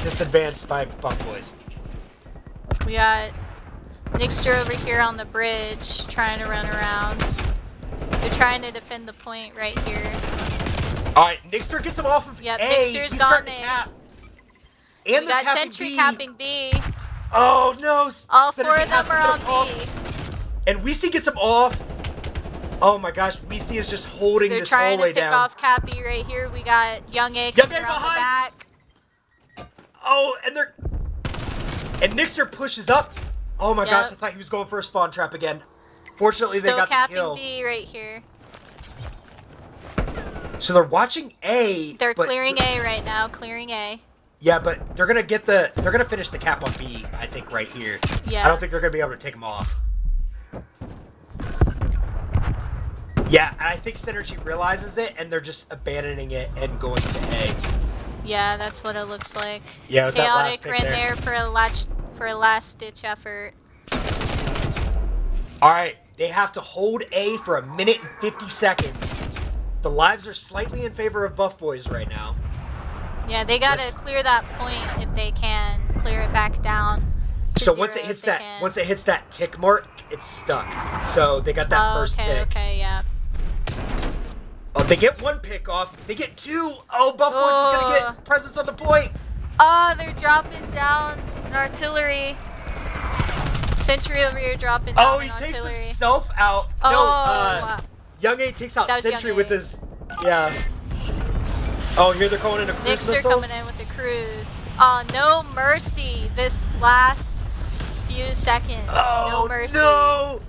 this advance by Buff Boys. We got Nixter over here on the bridge trying to run around. They're trying to defend the point right here. All right, Nixter gets him off of Yep, A. Nixter's He's gone starting to A. cap. We And they're got capping Sentry B. capping B. Oh no! All Synergy 4 of has them to are get on him B. off. And Weasty gets him off. Oh my gosh, Weasty is just holding They're this trying hallway to pick down. off Cappy right here. We got Young A Young coming A around the behind. back. Oh, and Nixter pushes up. Oh my gosh, I Yep. thought he was going for a spawn trap again. Fortunately, Still they got the capping kill. B right here. So they're watching A. They're but clearing A right now. Clearing A. Yeah, but they're gonna finish the cap on B, I think, right here. Yeah. I don't think they're gonna be able to take him off. Yeah, and I think Synergy realizes it, and they're just abandoning it and going to A. Yeah, that's what it looks like. Yeah, with that last Chaotic pick ran there. there for a last ditch effort. All right, they have to hold A for a minute and 50 seconds. The lives are slightly in favor of Buff Boys right now. Yeah, they gotta Let's- clear that point if they can. Clear it back down. to So once it 0 hits if they that, can. once it hits that tick mark, it's stuck. So they got that first okay, tick. okay, yeah. Oh, they get one pick off. They get two. Oh, Buff Boys is gonna Oh. get presence on the point. Oh, they're dropping down an artillery. Sentry over here dropping down Oh, an he takes artillery. himself out. Oh, No, Young A takes out That was Sentry Young with A. his, yeah. Oh, here they're calling in a cruise Nixter missile. coming in with the cruise. Oh, no mercy this last few seconds. Oh, no mercy. no.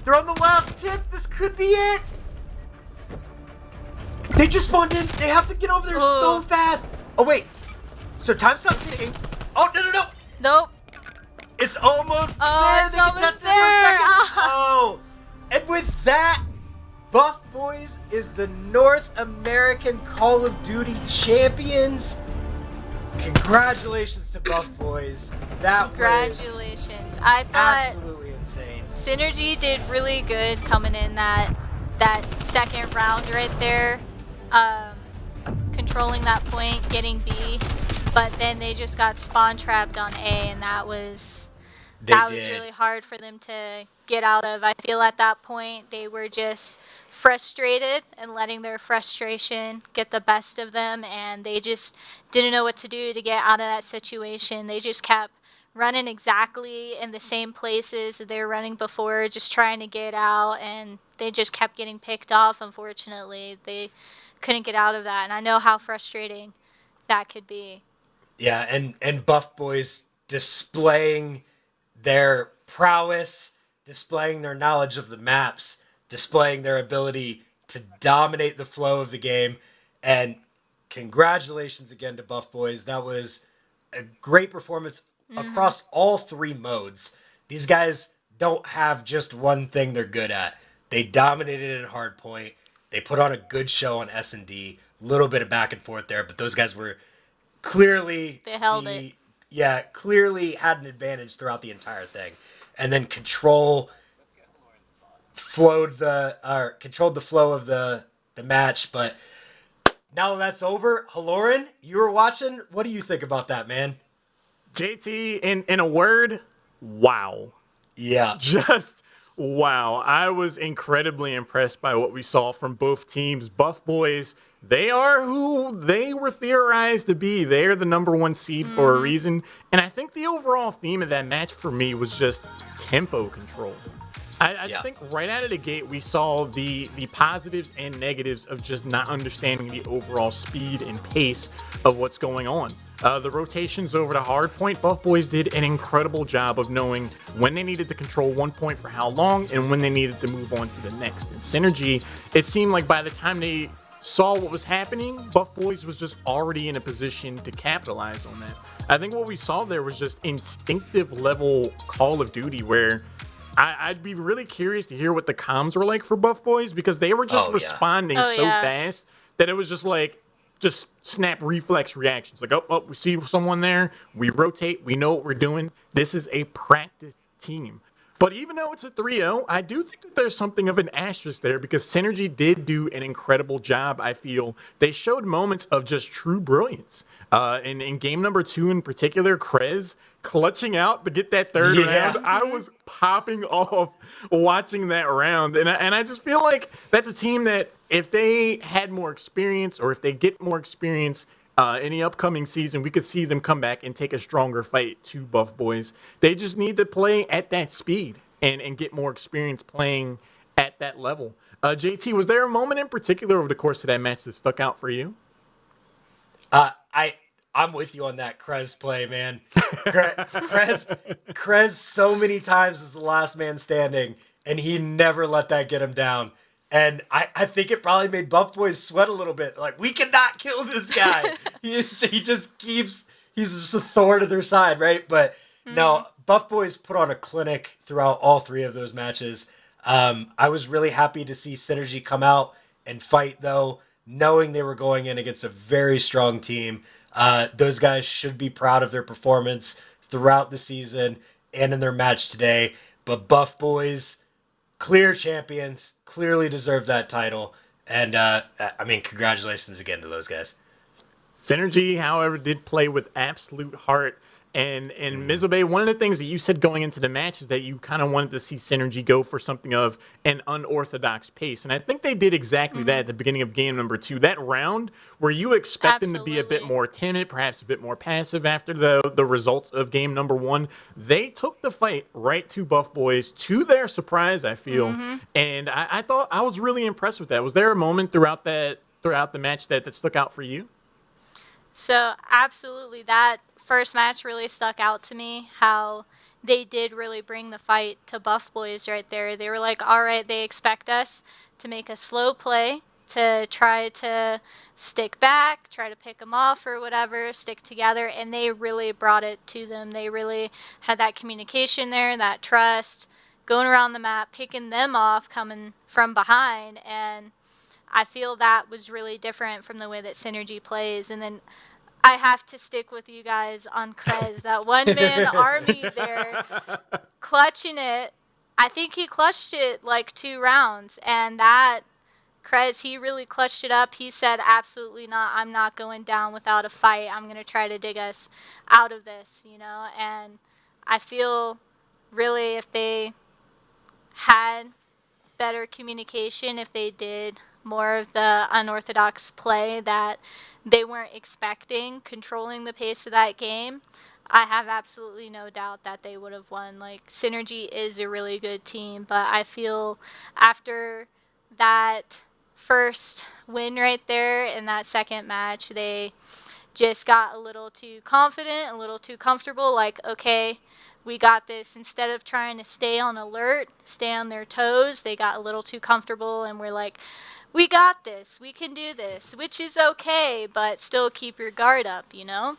They're on the last tick. This could be it. They just spawned in. They have to get over there so Ooh. fast. Oh, wait. So time stops ticking. Oh, no, no, no. Nope. It's almost Oh, there. it's They can almost test it for a there. second. Oh. And with that, Buff Boys is the North American Call of Duty champions. Congratulations to Buff Boys. Congratulations. I thought absolutely insane. Synergy did really good coming in that second round right there, controlling that point, getting B, but then they just got spawn trapped on A, and that was really hard for them to get out of. I feel at that point they were just frustrated and letting their frustration get the best of them, and they just didn't know what to do to get out of that situation. They just kept running exactly in the same places they were running before, just trying to get out, and they just kept getting picked off. Unfortunately, they couldn't get out of that, and I know how frustrating that could be. Yeah, and Buff Boys displaying their prowess, displaying their knowledge of the maps, displaying their ability to dominate the flow of the game. And congratulations again to Buff Boys. That was a great performance across all three modes. These guys don't have just one thing they're good at. They dominated in hardpoint. They put on a good show on S&D. A little bit of back and forth there, but those guys were clearly... They held it. Yeah, clearly had an advantage throughout the entire thing. And then controlled the flow of the match. But now that's over, Haloran, you were watching. What do you think about that, man? JT, in a word, wow. Yeah. Just wow. I was incredibly impressed by what we saw from both teams. Buff Boys, they are who they were theorized to be. They're the number one seed for a reason. And I think the overall theme of that match for me was just tempo control. I just think right out of the gate, we saw the positives and negatives of just not understanding the overall speed and pace of what's going on. The rotations over to hardpoint, Buff Boys did an incredible job of knowing when they needed to control one point for how long and when they needed to move on to the next. And Synergy, it seemed like by the time they saw what was happening, Buff Boys was just already in a position to capitalize on that. I think what we saw there was just instinctive level Call of Duty where I'd be really curious to hear what the comms were like for Buff Boys, because they were just responding so fast that it was just like, just snap reflex reactions. Like, oh, we see someone there. We rotate. We know what we're doing. This is a practice team. But even though it's a 3-0, I do think that there's something of an asterisk there, because Synergy did do an incredible job, I feel. They showed moments of just true brilliance. In game number 2 in particular, Krez clutching out to get that third round. I was popping off watching that round. And I just feel like that's a team that if they had more experience, or if they get more experience in the upcoming season, we could see them come back and take a stronger fight to Buff Boys. They just need to play at that speed and get more experience playing at that level. JT, was there a moment in particular over the course of that match that stuck out for you? I'm with you on that Krez play, man. Krez so many times was the last man standing, and he never let that get him down. And I think it probably made Buff Boys sweat a little bit. Like, we cannot kill this guy. He's just a thorn to their side, right? But no, Buff Boys put on a clinic throughout all three of those matches. I was really happy to see Synergy come out and fight, though, knowing they were going in against a very strong team. Those guys should be proud of their performance throughout the season and in their match today. But Buff Boys, clear champions, clearly deserve that title. And, congratulations again to those guys. Synergy, however, did play with absolute heart. And Mizobe, one of the things that you said going into the match is that you kind of wanted to see Synergy go for something of an unorthodox pace. And I think they did exactly that at the beginning of game number 2. That round where you expect them to be a bit more timid, perhaps a bit more passive after the results of game number 1. They took the fight right to Buff Boys, to their surprise, I feel. And I thought I was really impressed with that. Was there a moment throughout the match that stuck out for you? So absolutely, that first match really stuck out to me, how they did really bring the fight to Buff Boys right there. They were like, all right, they expect us to make a slow play, to try to stick back, try to pick them off or whatever, stick together, and they really brought it to them. They really had that communication there, that trust, going around the map, picking them off, coming from behind, and I feel that was really different from the way that Synergy plays. And then I have to stick with you guys on Krez, that one-man army there, clutching it. I think he clutched it like 2 rounds, and that Krez, he really clutched it up. He said, absolutely not, I'm not going down without a fight. I'm going to try to dig us out of this, you know. And I feel really if they had better communication, if they did more of the unorthodox play that they weren't expecting, controlling the pace of that game, I have absolutely no doubt that they would have won. Like, Synergy is a really good team, but I feel after that first win right there in that second match, they just got a little too confident, a little too comfortable, like, okay, we got this. Instead of trying to stay on alert, stay on their toes, they got a little too comfortable, and we're like, we got this, we can do this, which is okay, but still keep your guard up, you know?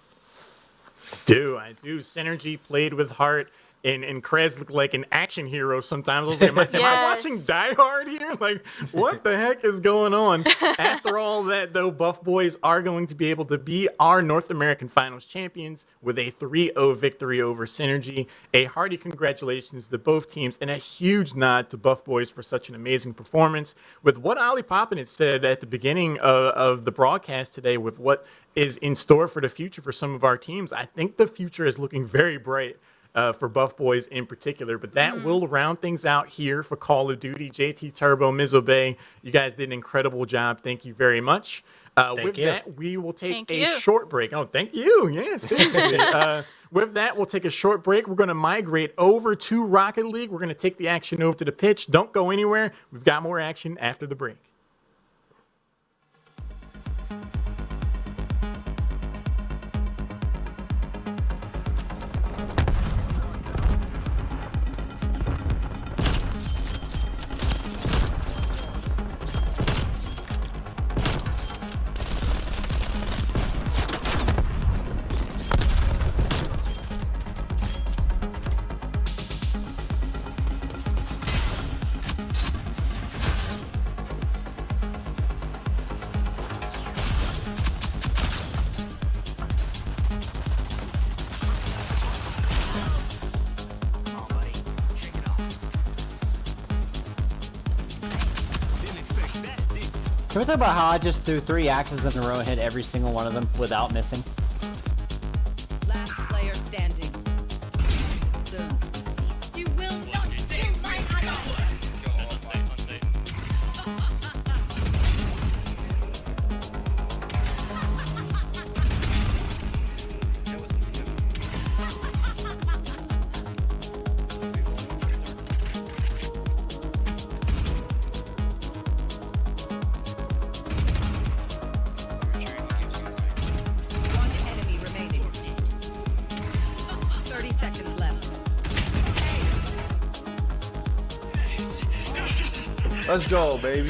I do. Synergy played with heart, and Krez looked like an action hero sometimes. I was like, am I watching Die Hard here? Like, what the heck is going on? After all that, though, Buff Boys are going to be able to be our North American Finals champions with a 3-0 victory over Synergy. A hearty congratulations to both teams, and a huge nod to Buff Boys for such an amazing performance. With what Ollie Poppin had said at the beginning of the broadcast today, with what is in store for the future for some of our teams, I think the future is looking very bright for Buff Boys in particular. But that will round things out here for Call of Duty. JT Turbo, Mizzle Bay, you guys did an incredible job. Thank you very much. With that, we will take a short break. Oh, thank you. Yeah, seriously. With that, we'll take a short break. We're going to migrate over to Rocket League. We're going to take the action over to the pitch. Don't go anywhere. We've got more action after the break. Can we talk about how I just threw 3 axes in a row and hit every single one of them without missing? Last player standing. You will not kill my Let's go, baby.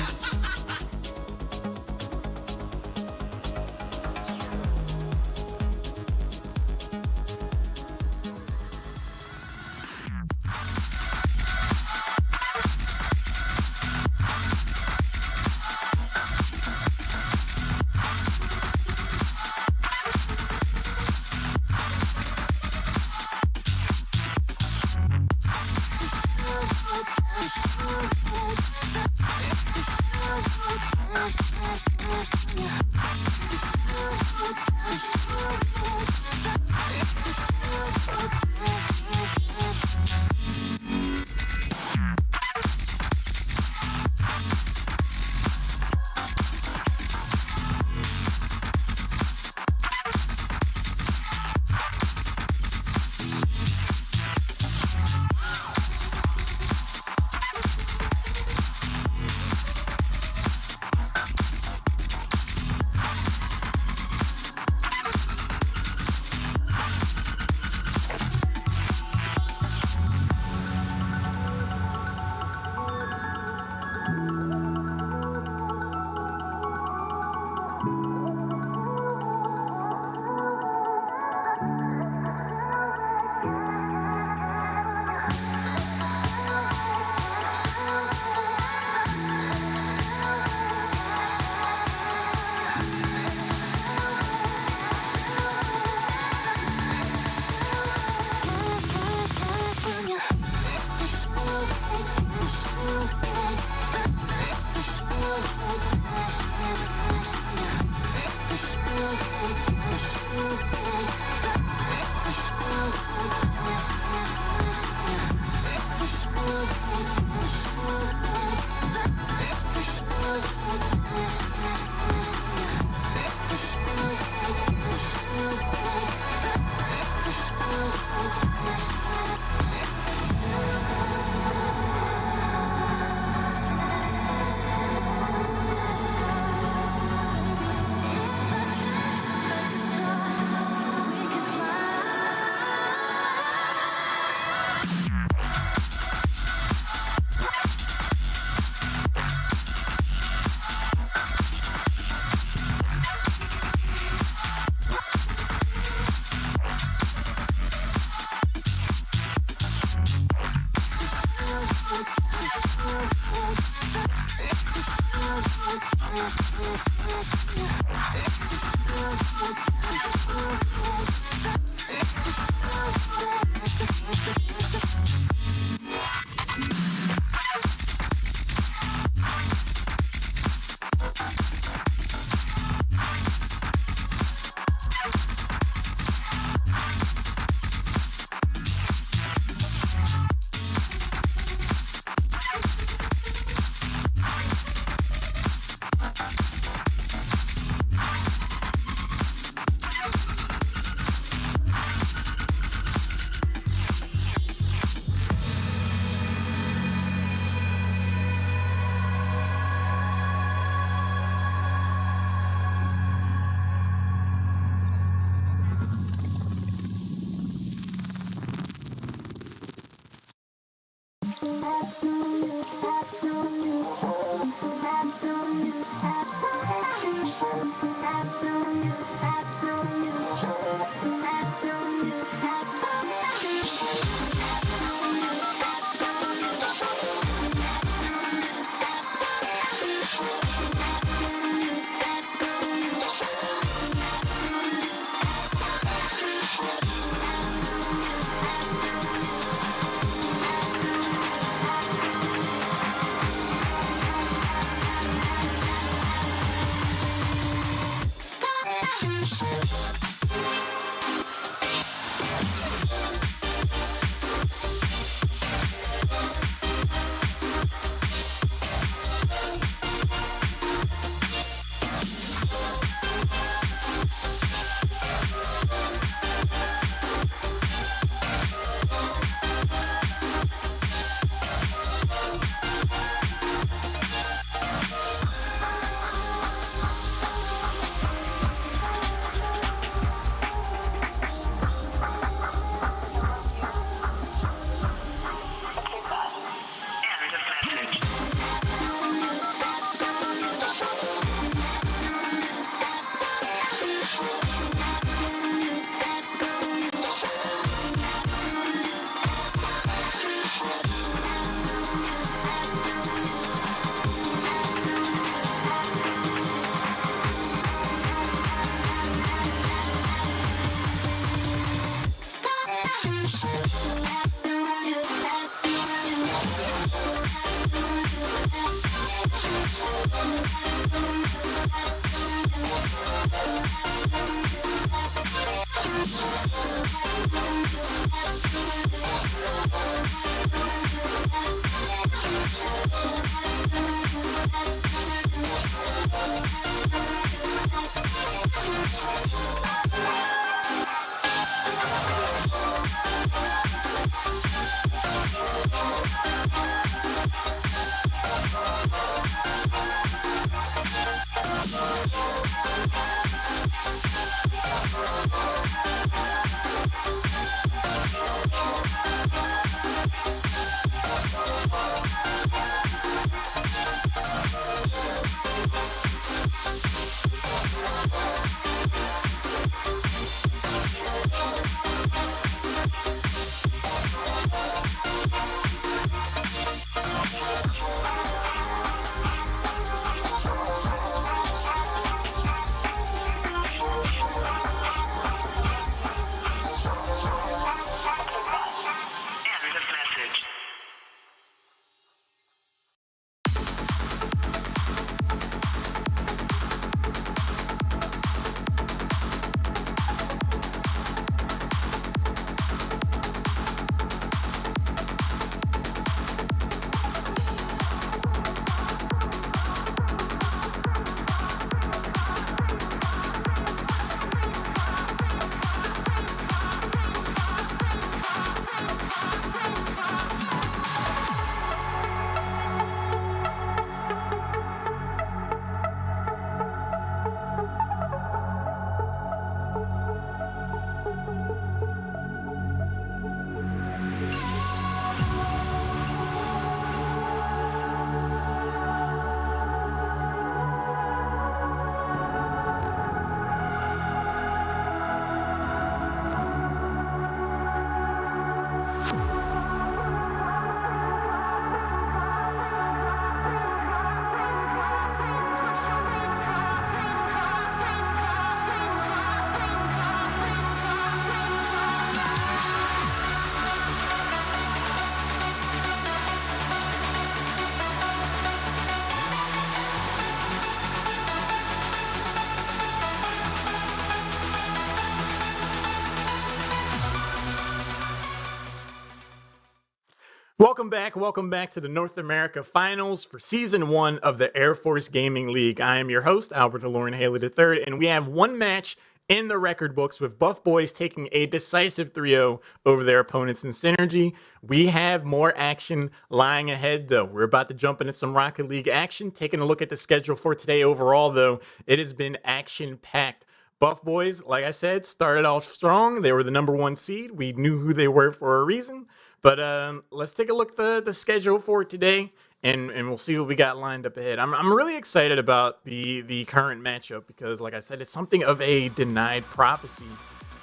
Welcome back to the North America Finals for Season 1 of the Air Force Gaming League. I am your host, Albert DeLorean Haley III, and we have one match in the record books with Buff Boys taking a decisive 3-0 over their opponents in Synergy. We have more action lying ahead, though. We're about to jump into some Rocket League action. Taking a look at the schedule for today overall, though, it has been action-packed. Buff Boys, like I said, started off strong. They were the number 1 seed. We knew who they were for a reason. But let's take a look at the schedule for today, and we'll see what we got lined up ahead. I'm really excited about the current matchup because, like I said, it's something of a denied prophecy.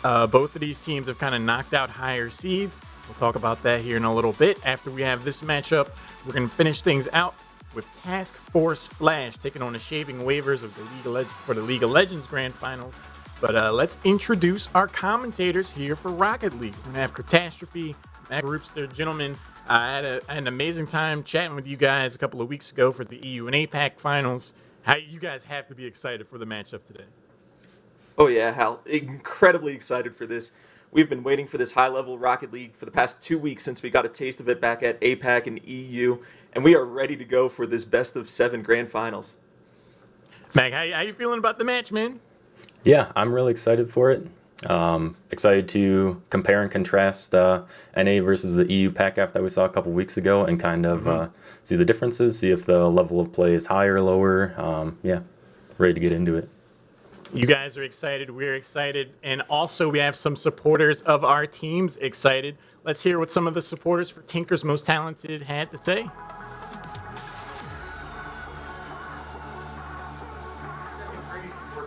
Both of these teams have kind of knocked out higher seeds. We'll talk about that here in a little bit. After we have this matchup, we're going to finish things out with Task Force Flash taking on the Shaving Waivers of the League of Legends Grand Finals. But let's introduce our commentators here for Rocket League. We're going to have Catastrophe, Matt Roopster. Gentlemen, I had an amazing time chatting with you guys a couple of weeks ago for the EU and APAC finals. How you guys have to be excited for the matchup today. Oh yeah, Hal. Incredibly excited for this. We've been waiting for this high-level Rocket League for the past 2 weeks since we got a taste of it back at APAC and EU, and we are ready to go for this best-of-7 grand finals. Mac, how you feeling about the match, man? Yeah, I'm really excited for it. Excited to compare and contrast NA versus the EU PACAF that we saw a couple weeks ago and kind of see the differences, see if the level of play is higher or lower. Yeah, ready to get into it. You guys are excited, we're excited, and also we have some supporters of our teams excited. Let's hear what some of the supporters for Tinker's Most Talented had to say.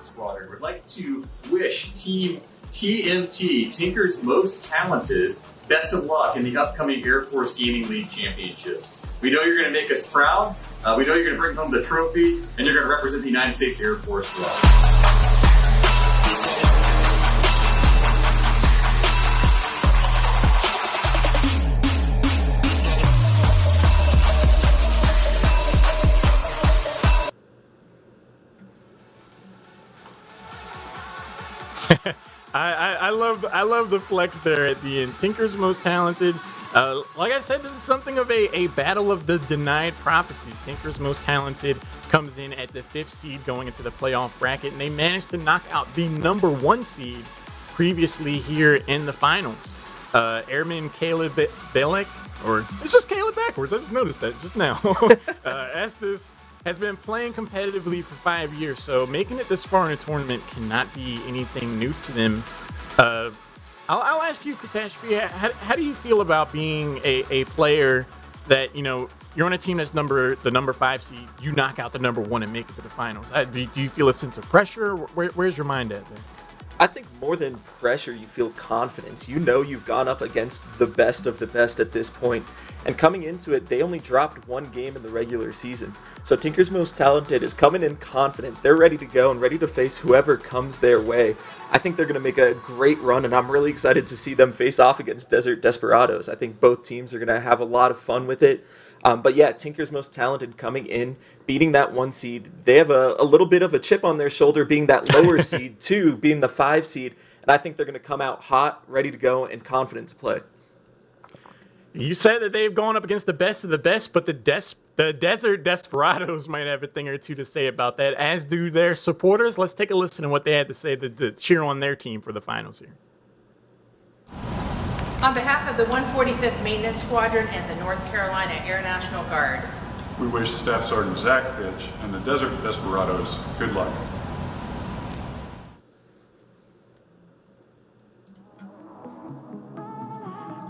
Squadron would like to wish Team TMT, Tinker's Most Talented, best of luck in the upcoming Air Force Gaming League Championships. We know you're going to make us proud, we know you're going to bring home the trophy, and you're going to represent the United States Air Force well. I love the flex there at the end. Tinker's most talented. Like I said, this is something of a battle of the denied prophecies. Tinker's most talented comes in at the 5th seed going into the playoff bracket, and they managed to knock out the number 1 seed previously here in the finals. Airman Caleb Belek, or it's just Caleb backwards. I just noticed that just now. Estes has been playing competitively for 5 years, so making it this far in a tournament cannot be anything new to them. I'll ask you, Catastrophe, how do you feel about being a player that, you're on a team that's the number 5 seed, you knock out the number 1 and make it to the finals? Do you feel a sense of pressure? Where's your mind at there? I think more than pressure, you feel confidence. You know you've gone up against the best of the best at this point. And coming into it, they only dropped 1 game in the regular season. So Tinker's Most Talented is coming in confident. They're ready to go and ready to face whoever comes their way. I think they're going to make a great run, and I'm really excited to see them face off against Desert Desperados. I think both teams are going to have a lot of fun with it. But yeah, Tinker's Most Talented coming in, beating that 1 seed. They have a little bit of a chip on their shoulder being that lower seed too, being the 5 seed. And I think they're going to come out hot, ready to go, and confident to play. You said that they've gone up against the best of the best, but the Desert Desperados might have a thing or two to say about that, as do their supporters. Let's take a listen to what they had to say to cheer on their team for the finals here. On behalf of the 145th Maintenance Squadron and the North Carolina Air National Guard, we wish Staff Sergeant Zach Fitch and the Desert Desperados good luck.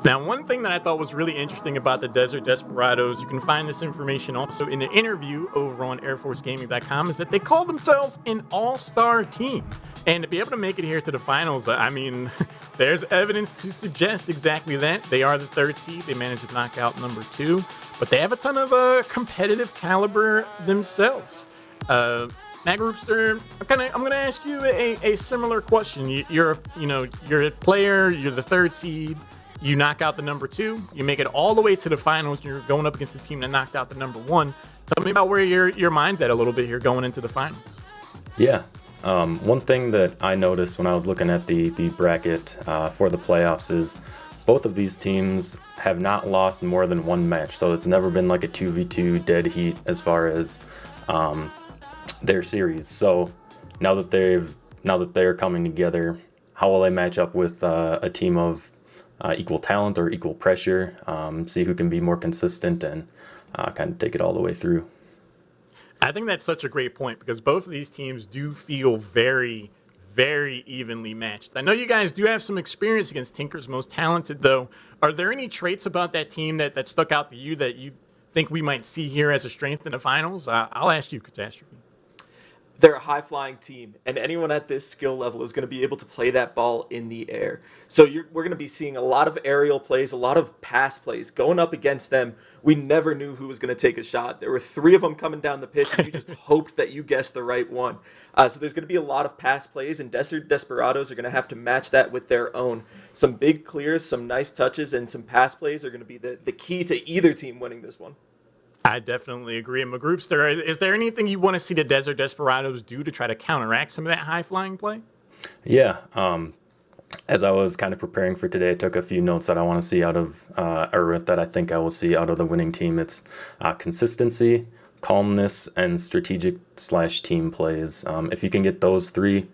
Now, one thing that I thought was really interesting about the Desert Desperados, you can find this information also in an interview over on AirForceGaming.com, is that they call themselves an all-star team. And to be able to make it here to the finals, I mean, there's evidence to suggest exactly that. They are the 3rd seed. They managed to knock out number 2. But they have a ton of competitive caliber themselves. Matt Groupster, I'm going to ask you a similar question. You're a player. You're the 3rd seed. You knock out the number 2. You make it all the way to the finals. You're going up against a team that knocked out the number 1. Tell me about where your mind's at a little bit here going into the finals. Yeah. One thing that I noticed when I was looking at the bracket for the playoffs is both of these teams have not lost more than 1 match. So it's never been like a 2v2 dead heat as far as their series. So now that they're coming together, how will they match up with a team of equal talent or equal pressure? See who can be more consistent and kind of take it all the way through. I think that's such a great point because both of these teams do feel very, very evenly matched. I know you guys do have some experience against Tinker's Most Talented, though. Are there any traits about that team that stuck out to you that you think we might see here as a strength in the finals? I'll ask you, Catastrophe. They're a high-flying team, and anyone at this skill level is going to be able to play that ball in the air. So we're going to be seeing a lot of aerial plays, a lot of pass plays. Going up against them, we never knew who was going to take a shot. There were 3 of them coming down the pitch, and you just hoped that you guessed the right one. So there's going to be a lot of pass plays, and Desert Desperados are going to have to match that with their own. Some big clears, some nice touches, and some pass plays are going to be the key to either team winning this one. I definitely agree. Magroupster, is there anything you want to see the Desert Desperados do to try to counteract some of that high-flying play? Yeah. As I was kind of preparing for today, I took a few notes that I want to see out of, or that I think I will see out of the winning team. It's consistency, calmness, and strategic/team plays. If you can get those 3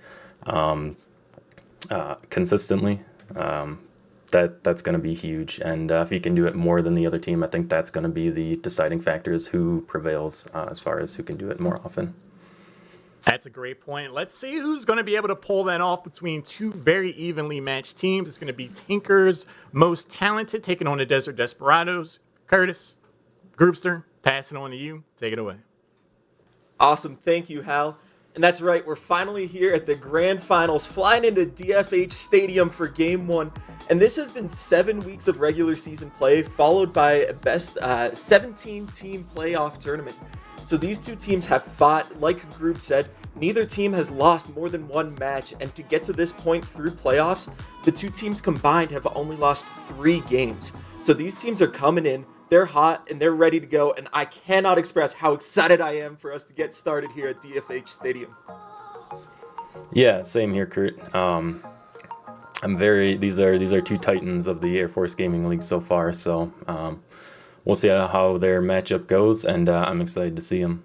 consistently, that's going to be huge. And if you can do it more than the other team, I think that's going to be the deciding factor is who prevails as far as who can do it more often. That's a great point. Let's see who's going to be able to pull that off between 2 very evenly matched teams. It's going to be Tinker's Most Talented taking on the Desert Desperados. Curtis, Groupster, passing on to you. Take it away. Awesome. Thank you, Hal. And that's right, we're finally here at the Grand Finals, flying into DFH Stadium for Game 1. And this has been 7 weeks of regular season play, followed by a best 17-team playoff tournament. So these 2 teams have fought, like Group said, neither team has lost more than 1 match. And to get to this point through playoffs, the 2 teams combined have only lost 3 games. So these teams are coming in. They're hot and they're ready to go, and I cannot express how excited I am for us to get started here at DFH Stadium. Yeah, same here, Kurt. These are two titans of the Air Force Gaming League so far, so we'll see how their matchup goes, and I'm excited to see them.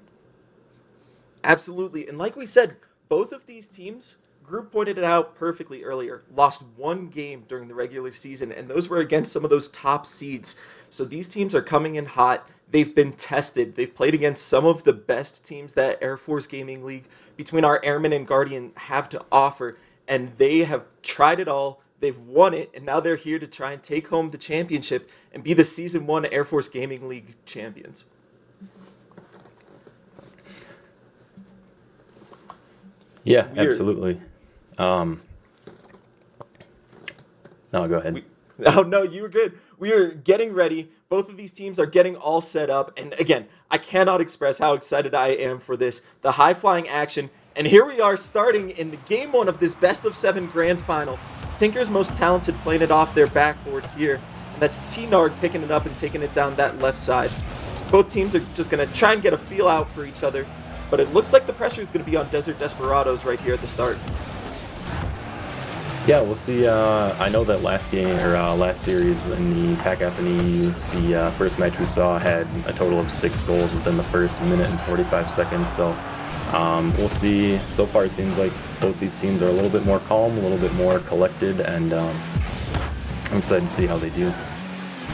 Absolutely. And like we said, both of these teams, Group pointed it out perfectly earlier, lost one game during the regular season, and those were against some of those top seeds. So these teams are coming in hot. They've been tested. They've played against some of the best teams that Air Force Gaming League, between our Airmen and Guardian, have to offer, and they have tried it all. They've won it, and now they're here to try and take home the championship and be the Season 1 Air Force Gaming League champions. Yeah, absolutely. No, go ahead. No, you were good. We are getting ready. Both of these teams are getting all set up. And again, I cannot express how excited I am for this. The high-flying action. And here we are starting in the game 1 of this best-of-7 grand final. Tinker's Most Talented playing it off their backboard here. And that's T-Narg picking it up and taking it down that left side. Both teams are just going to try and get a feel out for each other. But it looks like the pressure is going to be on Desert Desperados right here at the start. Yeah, we'll see. I know that last series in the PACAF and EU, the first match we saw had a total of 6 goals within the first minute and 45 seconds. So we'll see. So far, it seems like both these teams are a little bit more calm, a little bit more collected, and I'm excited to see how they do.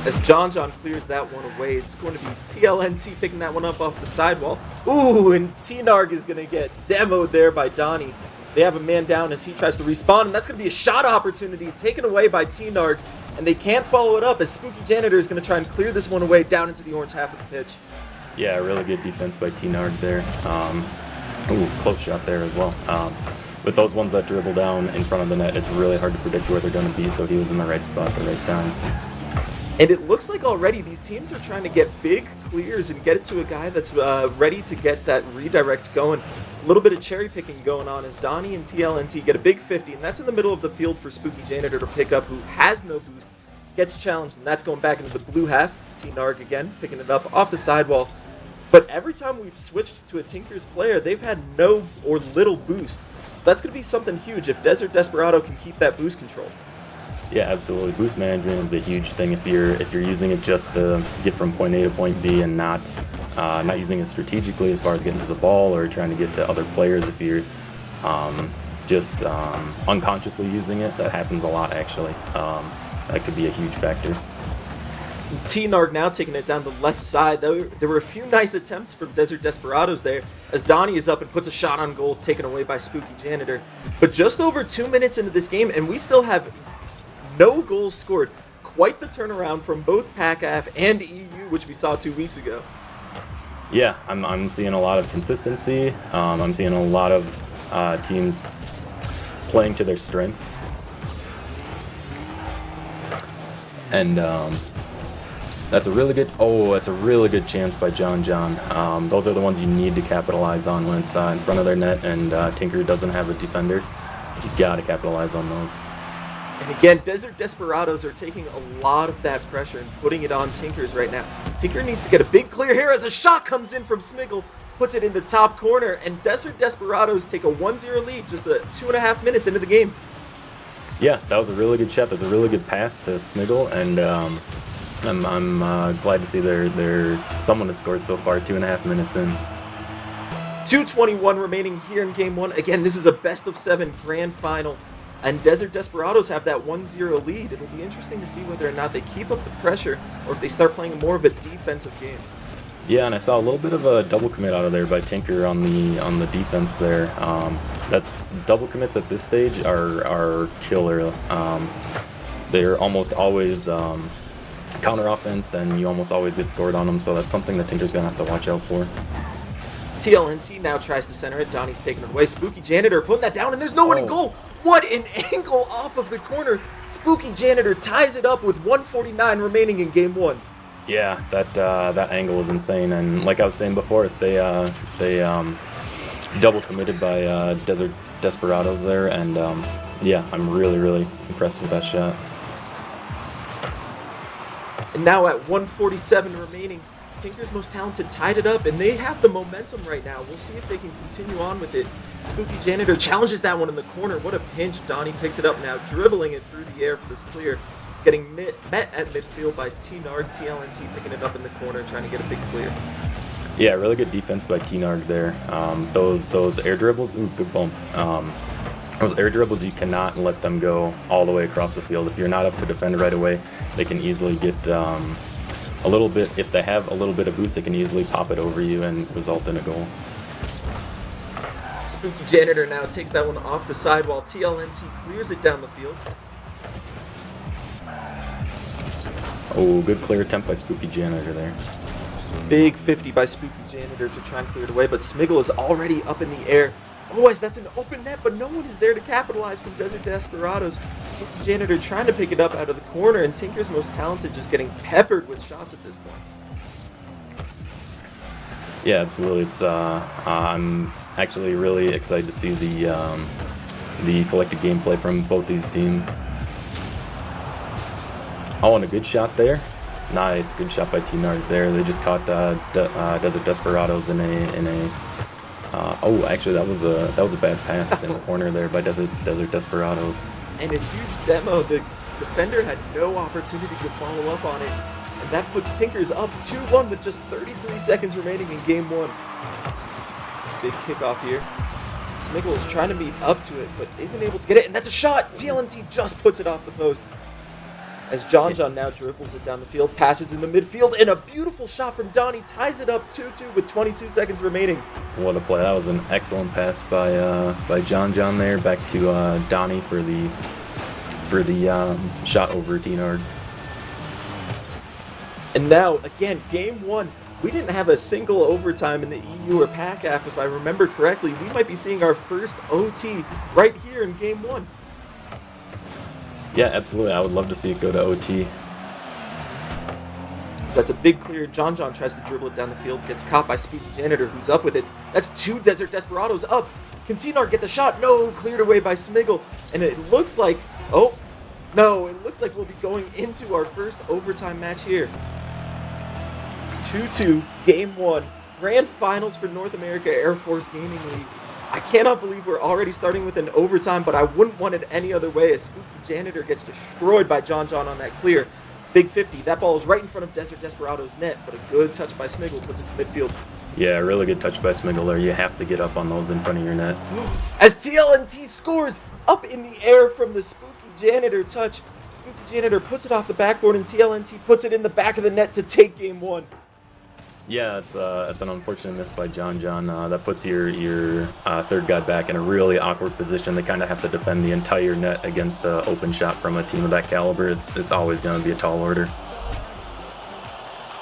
As John clears that one away, it's going to be TLNT picking that one up off the sidewall. Ooh, and T-Narg is going to get demoed there by Donnie. They have a man down as he tries to respawn, and that's going to be a shot opportunity taken away by T-Narg, and they can't follow it up as Spooky Janitor is going to try and clear this one away down into the orange half of the pitch. Yeah, really good defense by T-Narg there. Ooh, close shot there as well. With those ones that dribble down in front of the net, it's really hard to predict where they're going to be, so he was in the right spot at the right time. And it looks like already these teams are trying to get big clears and get it to a guy that's ready to get that redirect going. A little bit of cherry picking going on as Donnie and TLNT get a big 50, and that's in the middle of the field for Spooky Janitor to pick up, who has no boost, gets challenged, and that's going back into the blue half. T-Narg again picking it up off the sidewall. But every time we've switched to a Tinker's player, they've had no or little boost. So that's going to be something huge if Desert Desperado can keep that boost control. Yeah, absolutely. Boost management is a huge thing if you're using it just to get from point A to point B and not using it strategically as far as getting to the ball or trying to get to other players. If you're just unconsciously using it, that happens a lot actually. That could be a huge factor. T-Narg now taking it down the left side. There were a few nice attempts from Desert Desperados there as Donnie is up and puts a shot on goal taken away by Spooky Janitor. But just over 2 minutes into this game, and we still have no goals scored. Quite the turnaround from both PACAF and EU, which we saw 2 weeks ago. Yeah, I'm seeing a lot of consistency. I'm seeing a lot of teams playing to their strengths. And that's a really good chance by John. Those are the ones you need to capitalize on when it's in front of their net, and Tinker doesn't have a defender. You gotta capitalize on those. And again, Desert Desperados are taking a lot of that pressure and putting it on Tinkers right now. Tinker needs to get a big clear here as a shot comes in from Smiggle, puts it in the top corner, and Desert Desperados take a 1-0 lead just 2.5 minutes into the game. Yeah, that was a really good shot. That's a really good pass to Smiggle, and I'm glad to see someone has scored so far 2.5 minutes in. 2:21 remaining here in Game 1. Again, this is a best-of-7 grand final. And Desert Desperados have that 1-0 lead. It'll be interesting to see whether or not they keep up the pressure or if they start playing more of a defensive game. Yeah, and I saw a little bit of a double commit out of there by Tinker on the defense there. That double commits at this stage are killer. They're almost always counter offense, and you almost always get scored on them. So that's something that Tinker's gonna have to watch out for. TLNT now tries to center it. Donnie's taking it away. Spooky Janitor putting that down, and there's no one in goal. What an angle off of the corner. Spooky Janitor ties it up with 1:49 remaining in Game 1. Yeah, that angle is insane, and like I was saying before, they double committed by Desert Desperados there, and yeah, I'm really impressed with that shot. And now at 1:47 remaining, Tinker's Most Talented tied it up, and they have the momentum right now. We'll see if they can continue on with it. Spooky Janitor challenges that one in the corner. What a pinch. Donnie picks it up now, dribbling it through the air for this clear. Getting met at midfield by T-Narg. TLNT picking it up in the corner, trying to get a big clear. Yeah, really good defense by T-Narg there. Those air dribbles, ooh, good bump. Those air dribbles, you cannot let them go all the way across the field. If you're not up to defend right away, they can easily get a little bit, if they have a little bit of boost, they can easily pop it over you and result in a goal. Spooky Janitor now takes that one off the side while TLNT clears it down the field. Oh, good clear attempt by Spooky Janitor there. Big 50 by Spooky Janitor to try and clear it away, but Smiggle is already up in the air. Otherwise, that's an open net, but no one is there to capitalize from Desert Desperados. Spooky Janitor trying to pick it up out of the corner, and Tinker's Most Talented just getting peppered with shots at this point. Yeah, absolutely. It's I'm actually really excited to see the collective gameplay from both these teams. Oh, and a good shot there. Nice, good shot by T-Narg there. They just caught Desert Desperados in a. Oh, actually, that was a bad pass in the corner there by Desert Desperados. And a huge demo. The defender had no opportunity to follow up on it, and that puts Tinkers up 2-1 with just 33 seconds remaining in Game 1. Big kickoff here. Smiggle is trying to meet up to it, but isn't able to get it, and that's a shot! TLNT just puts it off the post. As John now dribbles it down the field, passes in the midfield, and a beautiful shot from Donnie ties it up 2-2 with 22 seconds remaining. What a play. That was an excellent pass by John there back to Donnie for the shot over T-Narg. And now, again, Game 1. We didn't have a single overtime in the EU or PACAF, if I remember correctly. We might be seeing our first OT right here in Game 1. Yeah, absolutely. I would love to see it go to OT. So that's a big clear. John tries to dribble it down the field, gets caught by Spooky Janitor, who's up with it. That's 2 Desert Desperados up. Can T-Narg get the shot? No, cleared away by Smiggle. And it looks like, oh, no, it looks like we'll be going into our first overtime match here. 2-2, Game 1, Grand Finals for North America Air Force Gaming League. I cannot believe we're already starting with an overtime, but I wouldn't want it any other way as Spooky Janitor gets destroyed by John on that clear. Big 50, that ball is right in front of Desert Desperados' net, but a good touch by Smiggle puts it to midfield. Yeah, really good touch by Smiggle there. You have to get up on those in front of your net. As TLNT scores up in the air from the Spooky Janitor touch, Spooky Janitor puts it off the backboard and TLNT puts it in the back of the net to take Game 1. Yeah, it's an unfortunate miss by John. That puts your third guy back in a really awkward position. They kind of have to defend the entire net against an open shot from a team of that caliber. It's always going to be a tall order.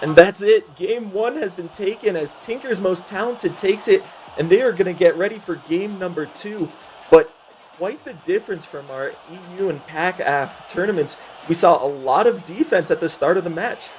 And that's it. Game 1 has been taken as Tinker's Most Talented takes it, and they are going to get ready for game number 2. But quite the difference from our EU and PACAF tournaments. We saw a lot of defense at the start of the match.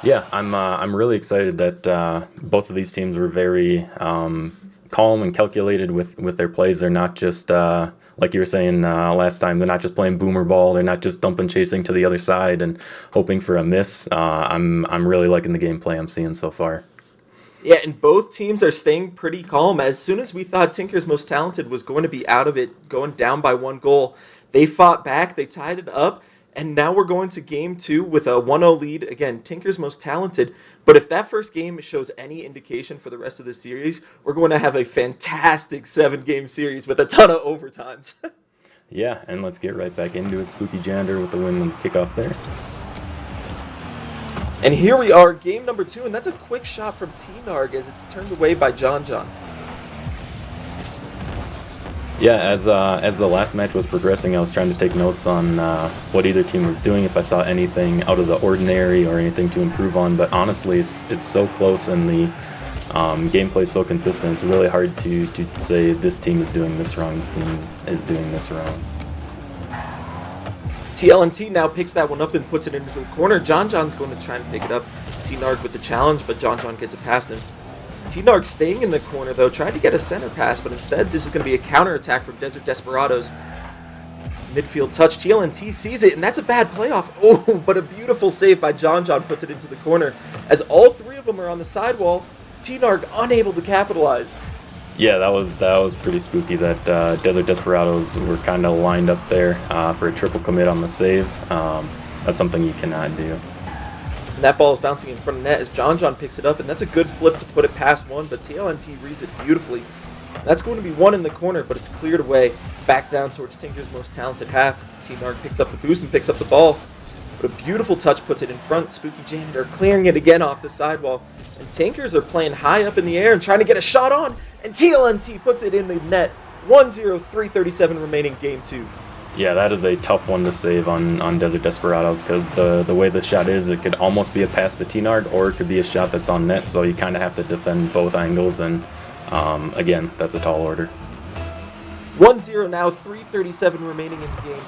Yeah, I'm really excited that both of these teams were very calm and calculated with their plays. They're not just like you were saying last time. They're not just playing boomer ball. They're not just dumping, chasing to the other side and hoping for a miss. I'm really liking the gameplay I'm seeing so far. Yeah, and both teams are staying pretty calm. As soon as we thought Tinker's Most Talented was going to be out of it, going down by 1 goal, they fought back. They tied it up. And now we're going to Game 2 with a 1-0 lead. Again, Tinker's Most Talented. But if that first game shows any indication for the rest of the series, we're going to have a fantastic 7-game series with a ton of overtimes. Yeah, and let's get right back into it. Spooky Janitor with the win and kickoff there. And here we are, game number 2. And that's a quick shot from T-Narg as it's turned away by John. Yeah, as the last match was progressing, I was trying to take notes on what either team was doing, if I saw anything out of the ordinary or anything to improve on. But honestly, it's so close and the gameplay is so consistent. It's really hard to say this team is doing this wrong, this team is doing this wrong. TLNT now picks that one up and puts it into the corner. John's going to try and pick it up. T-Narg with the challenge, but John gets it past him. T-Narg staying in the corner, though, trying to get a center pass, but instead this is going to be a counterattack from Desert Desperados. Midfield touch. TLNT sees it, and that's a bad playoff. Oh, but a beautiful save by John puts it into the corner. As all 3 of them are on the sidewall, T-Narg unable to capitalize. Yeah, that was pretty spooky. That Desert Desperados were kind of lined up there for a triple commit on the save. That's something you cannot do. And that ball is bouncing in front of net as John picks it up, and that's a good flip to put it past one, but TLNT reads it beautifully. That's going to be one in the corner, but it's cleared away, back down towards Tinker's most talented half. T-Narg picks up the boost and picks up the ball, but a beautiful touch puts it in front. Spooky Janitor clearing it again off the sidewall, and Tinkers are playing high up in the air and trying to get a shot on, and TLNT puts it in the net. 1-0, 3:37 remaining, game 2. Yeah, that is a tough one to save on Desert Desperados because the way the shot is, it could almost be a pass to T-Nard or it could be a shot that's on net, so you kind of have to defend both angles, and again, that's a tall order. 1-0 now, 3:37 remaining in the game.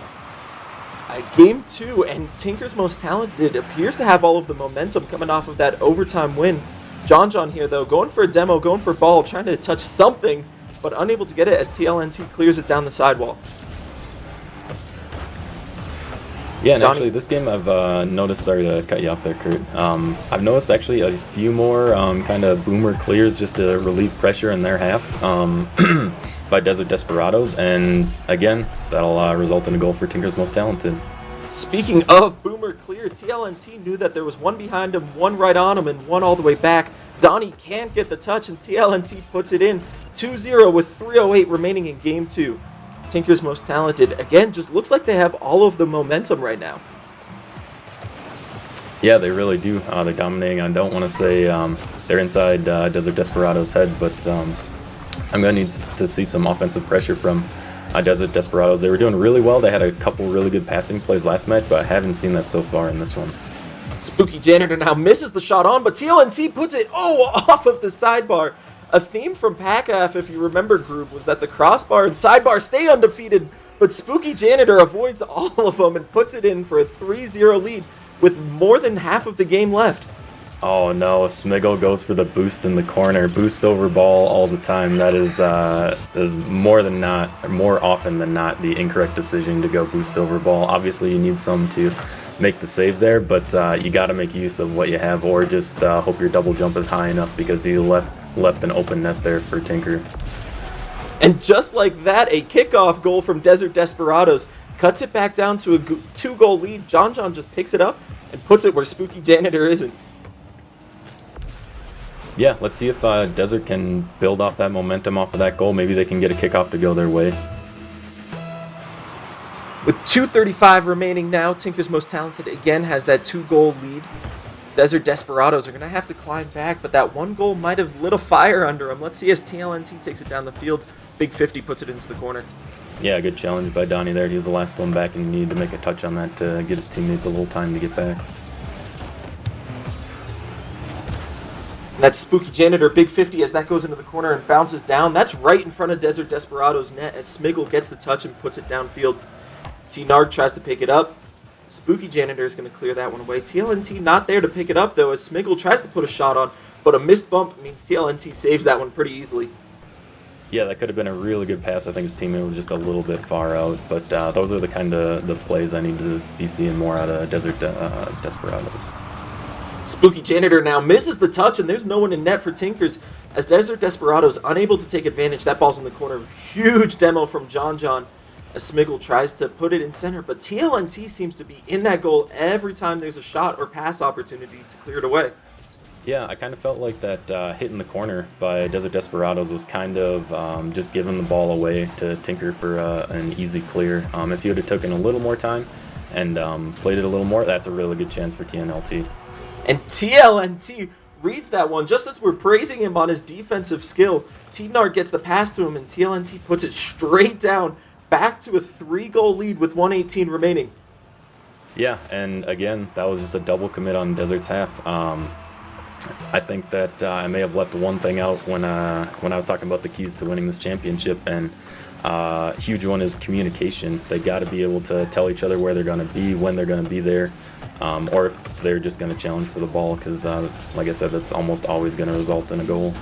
Game 2, and Tinker's most talented appears to have all of the momentum coming off of that overtime win. John here, though, going for a demo, going for a ball, trying to touch something, but unable to get it as TLNT clears it down the sidewall. Yeah, and actually this game I've noticed, sorry to cut you off there, Kurt, I've noticed actually a few more kind of boomer clears just to relieve pressure in their half by Desert Desperados, and again, that'll result in a goal for Tinker's most talented. Speaking of boomer clear, TLNT knew that there was one behind him, one right on him, and one all the way back. Donnie can't get the touch, and TLNT puts it in. 2-0 with 3:08 remaining in game 2. Tinker's most talented, again, just looks like they have all of the momentum right now. Yeah, they really do. They're dominating. I don't want to say they're inside Desert Desperados' head, but I'm going to need to see some offensive pressure from Desert Desperados. They were doing really well. They had a couple really good passing plays last match, but I haven't seen that so far in this one. Spooky Janitor now misses the shot on, but TLNT puts it, off of the sidebar. A theme from PACAF, if you remember, group, was that the crossbar and sidebar stay undefeated, but Spooky Janitor avoids all of them and puts it in for a 3-0 lead with more than half of the game left. Oh no, Smiggle goes for the boost in the corner. Boost over ball all the time. That is more often than not the incorrect decision to go boost over ball. Obviously you need some to make the save there, but you got to make use of what you have, or just hope your double jump is high enough because he left an open net there for Tinker. And just like that, a kickoff goal from Desert Desperados cuts it back down to a 2-goal lead. John just picks it up and puts it where Spooky Janitor isn't. Yeah, let's see if Desert can build off that momentum off of that goal. Maybe they can get a kickoff to go their way. With 2:35 remaining now, Tinker's most talented again has that 2-goal lead. Desert Desperados are going to have to climb back, but that one goal might have lit a fire under them. Let's see as TLNT takes it down the field. Big 50 puts it into the corner. Yeah, good challenge by Donnie there. He was the last one back, and he needed to make a touch on that to get his teammates a little time to get back. That Spooky Janitor, big 50 as that goes into the corner and bounces down. That's right in front of Desert Desperados' net as Smiggle gets the touch and puts it downfield. T-Narg tries to pick it up. Spooky Janitor is going to clear that one away. TLNT not there to pick it up, though, as Smiggle tries to put a shot on, but a missed bump means TLNT saves that one pretty easily. Yeah, that could have been a really good pass. I think his teammate was just a little bit far out, but those are the kind of the plays I need to be seeing more out of Desert Desperados. Spooky Janitor now misses the touch, and there's no one in net for Tinkers as Desert Desperados unable to take advantage. That ball's in the corner. Huge demo from John as Smiggle tries to put it in center, but TLNT seems to be in that goal every time there's a shot or pass opportunity to clear it away. Yeah, I kind of felt like that hit in the corner by Desert Desperados was kind of just giving the ball away to Tinker for an easy clear. If he would have taken a little more time and played it a little more, that's a really good chance for TNLT. And TLNT reads that one just as we're praising him on his defensive skill. T-Narg gets the pass to him, and TLNT puts it straight down, back to a 3-goal lead with 1:18 remaining. Yeah, and again, that was just a double commit on Desert's half. I think that I may have left one thing out when I was talking about the keys to winning this championship, and huge one is communication. They got to be able to tell each other where they're going to be, when they're going to be there, or if they're just going to challenge for the ball, because like I said, that's almost always going to result in a goal.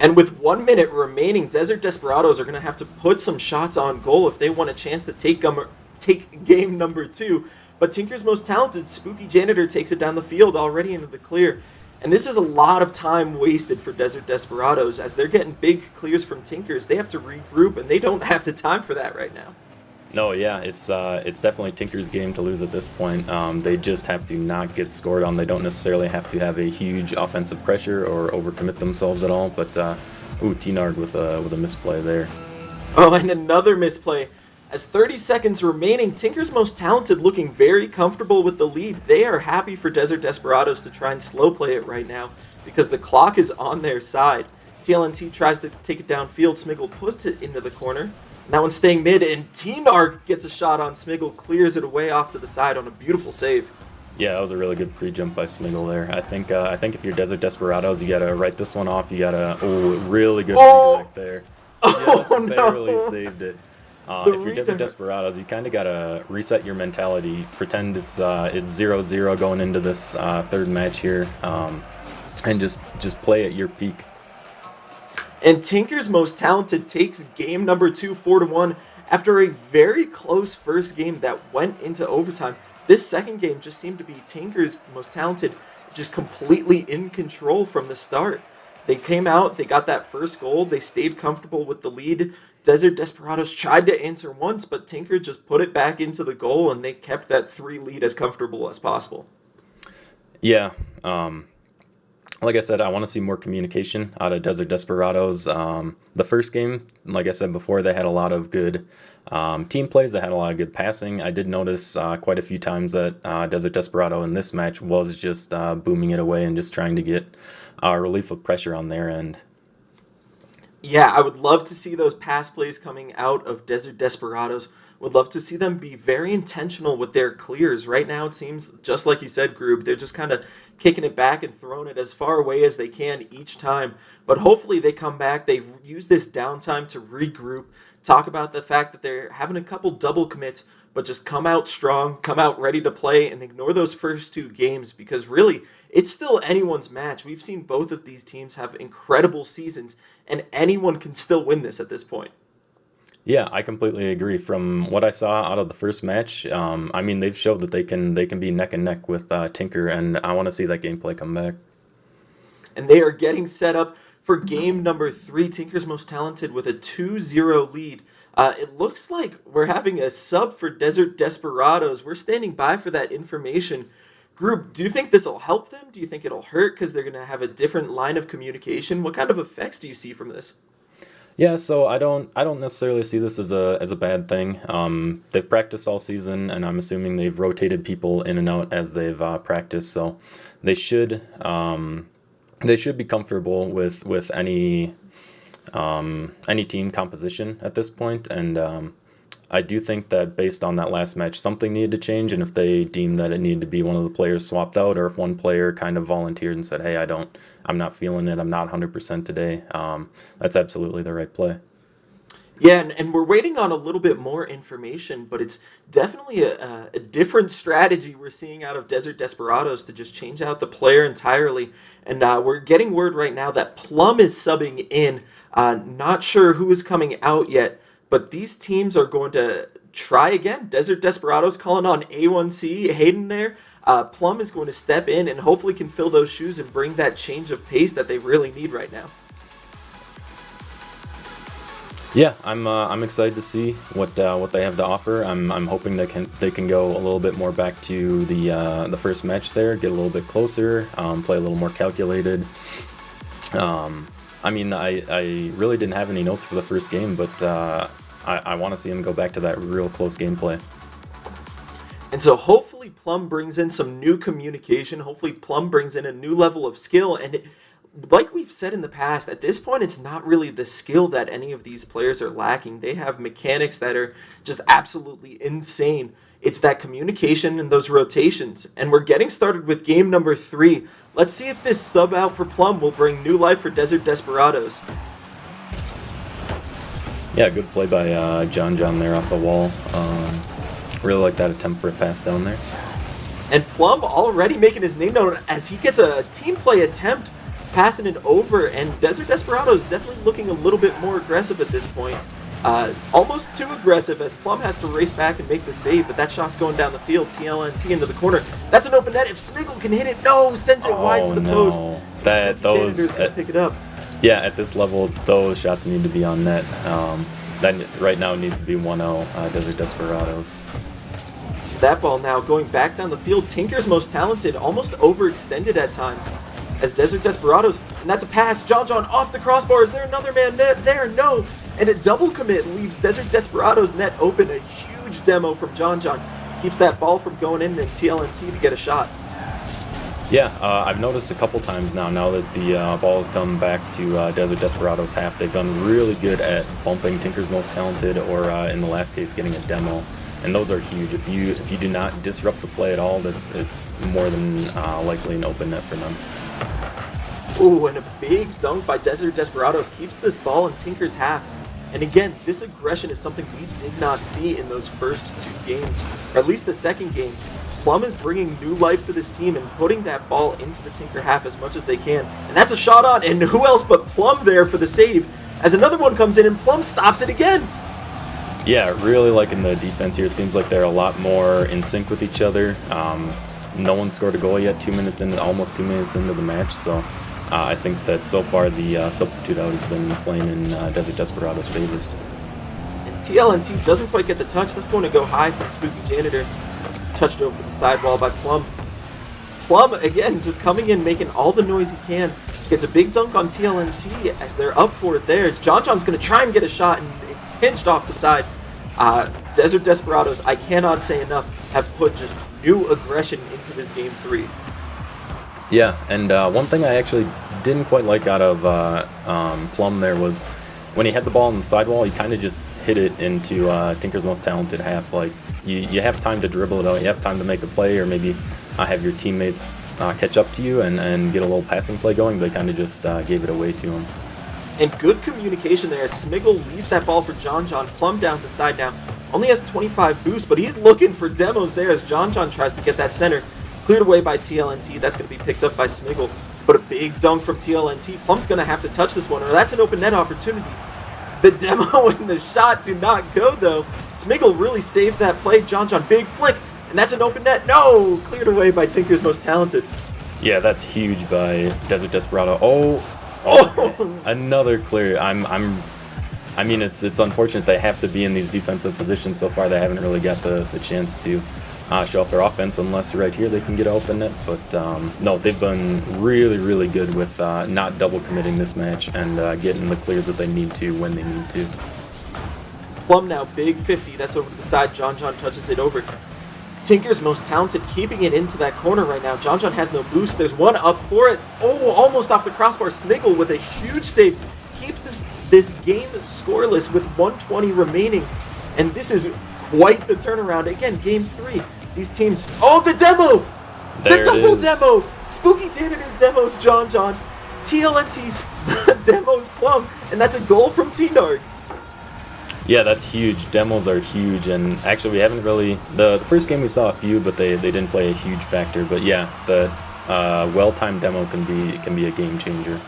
And with 1 minute remaining, Desert Desperados are going to have to put some shots on goal if they want a chance to take game number 2. But Tinker's most talented, Spooky Janitor, takes it down the field already into the clear. And this is a lot of time wasted for Desert Desperados. As they're getting big clears from Tinkers, they have to regroup, and they don't have the time for that right now. No, yeah, it's definitely Tinker's game to lose at this point. They just have to not get scored on. They don't necessarily have to have a huge offensive pressure or overcommit themselves at all. But T-Narg with a misplay there. Oh, and another misplay. As 30 seconds remaining, Tinker's Most Talented looking very comfortable with the lead. They are happy for Desert Desperados to try and slow play it right now because the clock is on their side. TLNT tries to take it downfield. Smiggle puts it into the corner. That one's staying mid, and T-Narg gets a shot on Smiggle, clears it away off to the side on a beautiful save. Yeah, that was a really good pre-jump by Smiggle there. I think if you're Desert Desperados, you gotta write this one off. You gotta really good redirect there. Just barely saved it. If you're Desert Desperados, you kind of gotta reset your mentality. Pretend it's 0-0 going into this third match here, and just play at your peak. And Tinker's Most Talented takes game number 2, 4-1, after a very close first game that went into overtime. This second game just seemed to be Tinker's Most Talented just completely in control from the start. They came out, they got that first goal, they stayed comfortable with the lead. Desert Desperados tried to answer once, but Tinker just put it back into the goal, and they kept that 3 lead as comfortable as possible. Yeah, like I said, I want to see more communication out of Desert Desperados. The first game, like I said before, they had a lot of good team plays. They had a lot of good passing. I did notice quite a few times that Desert Desperado in this match was just booming it away and just trying to get relief of pressure on their end. Yeah, I would love to see those pass plays coming out of Desert Desperados. Would love to see them be very intentional with their clears. Right now, it seems, just like you said, Groob, they're just kind of kicking it back and throwing it as far away as they can each time. But hopefully they come back, they use this downtime to regroup, talk about the fact that they're having a couple double commits, but just come out strong, come out ready to play, and ignore those first 2 games, because really, it's still anyone's match. We've seen both of these teams have incredible seasons, and anyone can still win this at this point. Yeah, I completely agree. From what I saw out of the first match, I mean, they've showed that they can be neck and neck with Tinker, and I want to see that gameplay come back. And they are getting set up for game number 3. Tinker's Most Talented with a 2-0 lead. It looks like we're having a sub for Desert Desperados. We're standing by for that information. Group, do you think this will help them? Do you think it'll hurt because they're going to have a different line of communication? What kind of effects do you see from this? Yeah, so I don't necessarily see this as a bad thing. They've practiced all season, and I'm assuming they've rotated people in and out as they've practiced. So they should be comfortable with any team composition at this point. And I do think that based on that last match, something needed to change. And if they deem that it needed to be one of the players swapped out, or if one player kind of volunteered and said, "Hey, I'm not feeling it. I'm not 100% today," that's absolutely the right play. Yeah, and we're waiting on a little bit more information, but it's definitely a different strategy we're seeing out of Desert Desperados to just change out the player entirely. And we're getting word right now that Plum is subbing in. Not sure who is coming out yet, but these teams are going to try again. Desert Desperados calling on A1C, Hayden there. Plum is going to step in and hopefully can fill those shoes and bring that change of pace that they really need right now. Yeah, I'm excited to see what they have to offer. I'm hoping they can go a little bit more back to the first match there, get a little bit closer, play a little more calculated. I mean, I really didn't have any notes for the first game, but I want to see them go back to that real close gameplay. And so hopefully Plum brings in some new communication. Hopefully Plum brings in a new level of skill. And like we've said in the past, at this point, it's not really the skill that any of these players are lacking. They have mechanics that are just absolutely insane. It's that communication and those rotations. And we're getting started with game number 3. Let's see if this sub out for Plum will bring new life for Desert Desperados. Yeah, good play by John there off the wall. Really like that attempt for a pass down there. And Plum already making his name known as he gets a team play attempt, passing it over. And Desert Desperados definitely looking a little bit more aggressive at this point. Almost too aggressive as Plum has to race back and make the save, but that shot's going down the field. TLNT into the corner. That's an open net. If Smiggle can hit it, no, sends it wide to the post. Janitor's gonna pick it up. Yeah, at this level, those shots need to be on net. That right now needs to be 1-0 Desert Desperados. That ball now going back down the field. Tinker's most talented, almost overextended at times as Desert Desperados, and that's a pass. John off the crossbar. Is there another man there? No. And a double commit leaves Desert Desperados net open. A huge demo from John. Keeps that ball from going in and TLNT to get a shot. Yeah, I've noticed a couple times now that the ball has come back to Desert Desperados half, they've done really good at bumping Tinker's most talented, or in the last case, getting a demo. And those are huge. If you do not disrupt the play at all, it's more than likely an open net for them. Ooh, and a big dunk by Desert Desperados keeps this ball in Tinker's half. And again, this aggression is something we did not see in those first two games, or at least the second game. Plum is bringing new life to this team and putting that ball into the Tinker half as much as they can. And that's a shot on, and who else but Plum there for the save, as another one comes in and Plum stops it again. Yeah, really liking the defense here. It seems like they're a lot more in sync with each other. No one scored a goal yet, almost 2 minutes into the match, so I think that so far the substitute out has been playing in Desert Desperados' favor. And TLNT doesn't quite get the touch. That's going to go high from Spooky Janitor. Touched over the sidewall by Plum. Plum, again, just coming in, making all the noise he can. Gets a big dunk on TLNT as they're up for it there. John's going to try and get a shot, and it's pinched off to the side. Desert Desperados, I cannot say enough, have put just new aggression into this game 3. Yeah, and one thing I actually didn't quite like out of Plum there was when he had the ball on the sidewall, he kind of just hit it into Tinker's most talented half. Like, you have time to dribble it out, you have time to make a play, or maybe have your teammates catch up to you and get a little passing play going. They kind of just gave it away to him. And good communication there. Smiggle leaves that ball for John. Plum down the side now. Only has 25 boost, but he's looking for demos there as John tries to get that center. Cleared away by TLNT. That's going to be picked up by Smiggle. But a big dunk from TLNT. Plum's going to have to touch this one, or that's an open net opportunity. The demo and the shot do not go, though. Smiggle really saved that play. John, big flick, and that's an open net. No! Cleared away by Tinker's most talented. Yeah, that's huge by Desert Desperado. Oh! Another clear. I mean, it's unfortunate they have to be in these defensive positions. So far, they haven't really got the chance to show off their offense, unless right here they can get open net. But no, they've been really, really good with not double committing this match and getting the clears that they need to when they need to. Plum now, big 50. That's over to the side. John touches it over. Tinker's most talented, keeping it into that corner right now. John has no boost. There's one up for it. Oh, almost off the crossbar. Smiggle with a huge save. Keeps this game scoreless with 1:20 remaining. And this is quite the turnaround. Again, game 3. These teams... Oh, the demo! The double demo! Spooky Janitor demos John. TLNT demos Plum. And that's a goal from T-Nard. Yeah, that's huge. Demos are huge, and actually we haven't really... The first game we saw a few, but they didn't play a huge factor. But yeah, the well-timed demo can be a game changer.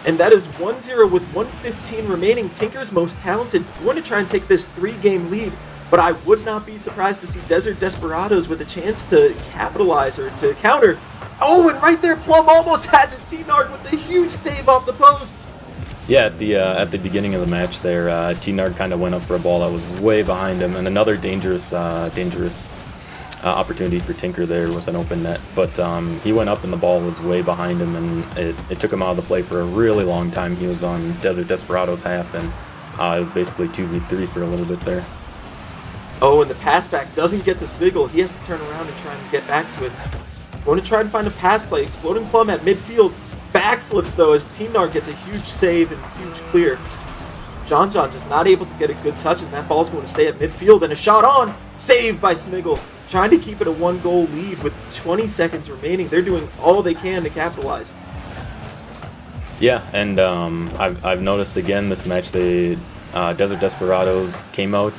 And that is 1-0 with 1:15 remaining. Tinker's most talented going to try and take this 3-game lead, but I would not be surprised to see Desert Desperados with a chance to capitalize or to counter. Oh, and right there, Plum almost has it. T-Nard with a huge save off the post. Yeah, at the beginning of the match there, T-Nard kind of went up for a ball that was way behind him, and another dangerous opportunity for Tinker there with an open net. But he went up and the ball was way behind him, and it took him out of the play for a really long time. He was on Desert Desperados half, and it was basically 2v3 for a little bit there. Oh, and the pass back doesn't get to Smiggle. He has to turn around and try and get back to it. Going to try and find a pass play. Exploding Plum at midfield. Backflips, though, as T-Nard gets a huge save and huge clear. John just not able to get a good touch, and that ball's going to stay at midfield. And a shot on! Saved by Smiggle. Trying to keep it a 1-goal lead with 20 seconds remaining. They're doing all they can to capitalize. Yeah, and I've noticed again this match, Desert Desperados came out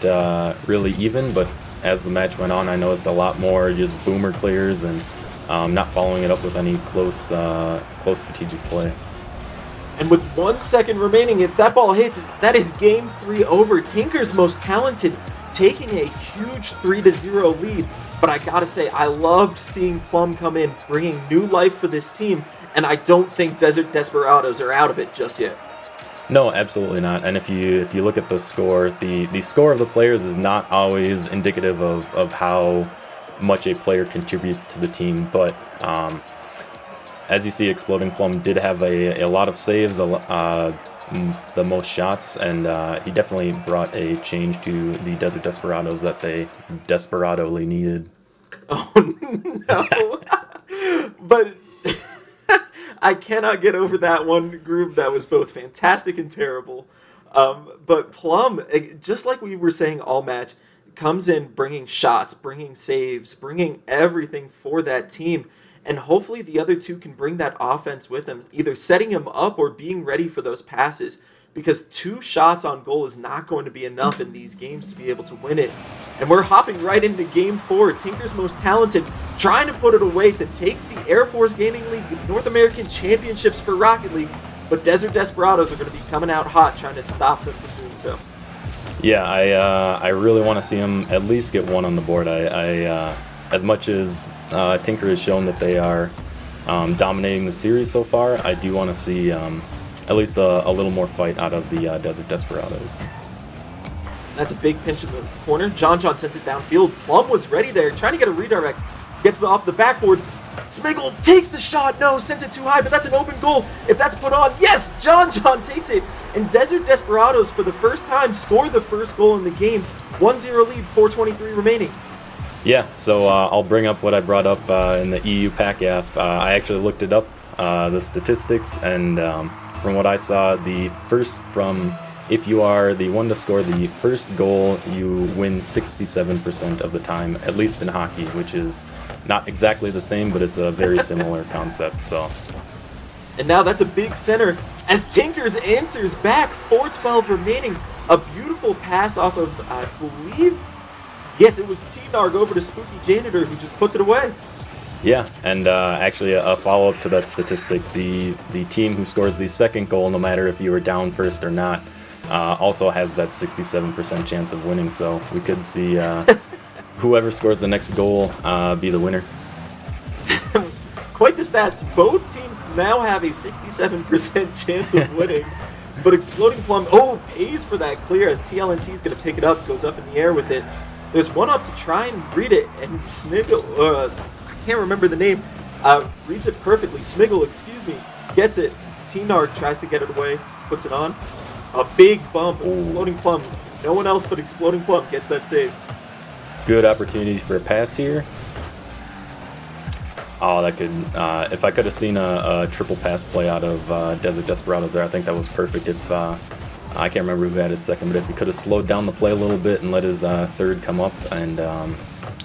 really even, but as the match went on, I noticed a lot more just boomer clears and not following it up with any close strategic play. And with 1 second remaining, if that ball hits, that is game 3 over. Tinker's Most Talented taking a huge 3-0 lead. But I gotta say, I loved seeing Plum come in, bringing new life for this team. And I don't think Desert Desperados are out of it just yet. No, absolutely not. And if you look at the score, the score of the players is not always indicative of how much a player contributes to the team. But as you see, Exploding Plum did have a lot of saves, the most shots, and he definitely brought a change to the Desert Desperados that they desperately needed. Oh, no. But I cannot get over that one group that was both fantastic and terrible. But Plum, just like we were saying all match, comes in bringing shots, bringing saves, bringing everything for that team. And hopefully the other two can bring that offense with them, either setting him up or being ready for those passes. Because 2 shots on goal is not going to be enough in these games to be able to win it. And we're hopping right into Game 4. Tinker's Most Talented trying to put it away to take the Air Force Gaming League North American Championships for Rocket League. But Desert Desperados are going to be coming out hot trying to stop them from doing so. Yeah, I really want to see them at least get one on the board. As much as Tinker has shown that they are dominating the series so far, I do want to see at least a little more fight out of the Desert Desperados. That's a big pinch in the corner. John sends it downfield. Plum was ready there, trying to get a redirect. Gets off the backboard. Smiggle takes the shot. No, sends it too high, but that's an open goal. If that's put on, yes, John takes it. And Desert Desperados, for the first time, score the first goal in the game. 1-0 lead, 4:23 remaining. Yeah, so I'll bring up what I brought up in the EU PACAF. I actually looked it up, the statistics, and from what I saw, if you are the one to score the first goal, you win 67% of the time, at least in hockey, which is not exactly the same, but it's a very similar concept. So. And now that's a big center as Tinkers answers back, 4:12 remaining. A beautiful pass off of, I believe, yes, it was T-Narg over to Spooky Janitor who just puts it away. Yeah, and actually a follow-up to that statistic, the team who scores the second goal, no matter if you are down first or not, also has that 67% chance of winning. So we could see whoever scores the next goal be the winner. Quite the stats. Both teams now have a 67% chance of winning. But Exploding Plum, pays for that clear as TLNT is going to pick it up, goes up in the air with it. There's one up to try and read it, and Sniggle, I can't remember the name, reads it perfectly. Smiggle, gets it. T-Narg tries to get it away, puts it on. A big bump, Exploding Plum. No one else but Exploding Plum gets that save. Good opportunity for a pass here. Oh, that could, if I could have seen a triple pass play out of Desert Desperados there, I think that was perfect. If I can't remember who had it second, but if he could have slowed down the play a little bit and let his third come up and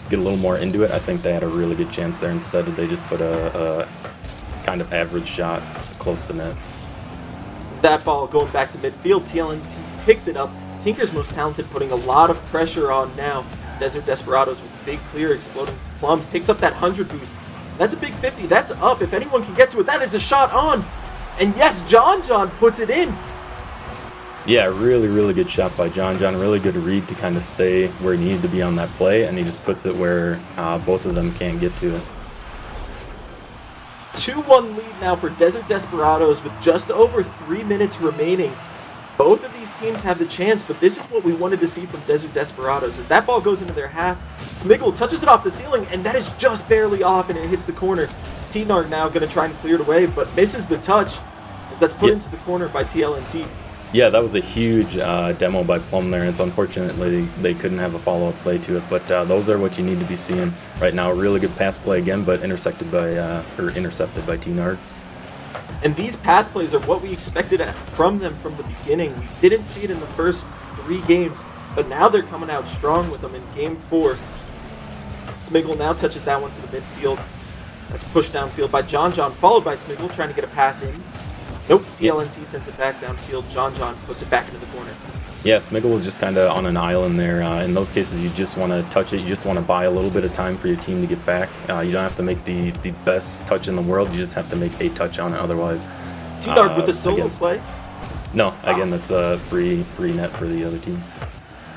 get a little more into it, I think they had a really good chance there. Instead, they just put a kind of average shot close to net. That ball going back to midfield, TLNT picks it up. Tinker's Most Talented putting a lot of pressure on now. Desert Desperados with a big clear, Exploding Plum picks up that 100 boost. That's a big 50. That's up. If anyone can get to it, that is a shot on. And yes, John puts it in. Yeah, really, really good shot by John. Really good read to kind of stay where he needed to be on that play, and he just puts it where both of them can't get to it. 2-1 lead now for Desert Desperados with just over 3 minutes remaining. Both of these teams have the chance, but this is what we wanted to see from Desert Desperados. As that ball goes into their half, Smiggle touches it off the ceiling, and that is just barely off, and it hits the corner. T-Narg now going to try and clear it away, but misses the touch, as that's put into the corner by TLNT. Yeah, that was a huge demo by Plum there, and it's unfortunately they couldn't have a follow-up play to it, but those are what you need to be seeing right now. A really good pass play again, but intercepted by T-Narg. And these pass plays are what we expected from them from the beginning. We didn't see it in the first 3 games, but now they're coming out strong with them in Game 4. Smiggle now touches that one to the midfield. That's pushed downfield by John, followed by Smiggle trying to get a pass in. Nope, TLNT sends it back downfield. John puts it back into the corner. Yeah, Smiggle was just kind of on an island there. In those cases, you just want to touch it. You just want to buy a little bit of time for your team to get back. You don't have to make the best touch in the world. You just have to make a touch on it. Otherwise, T-Nard with the solo again. play. No, again, that's a free net for the other team.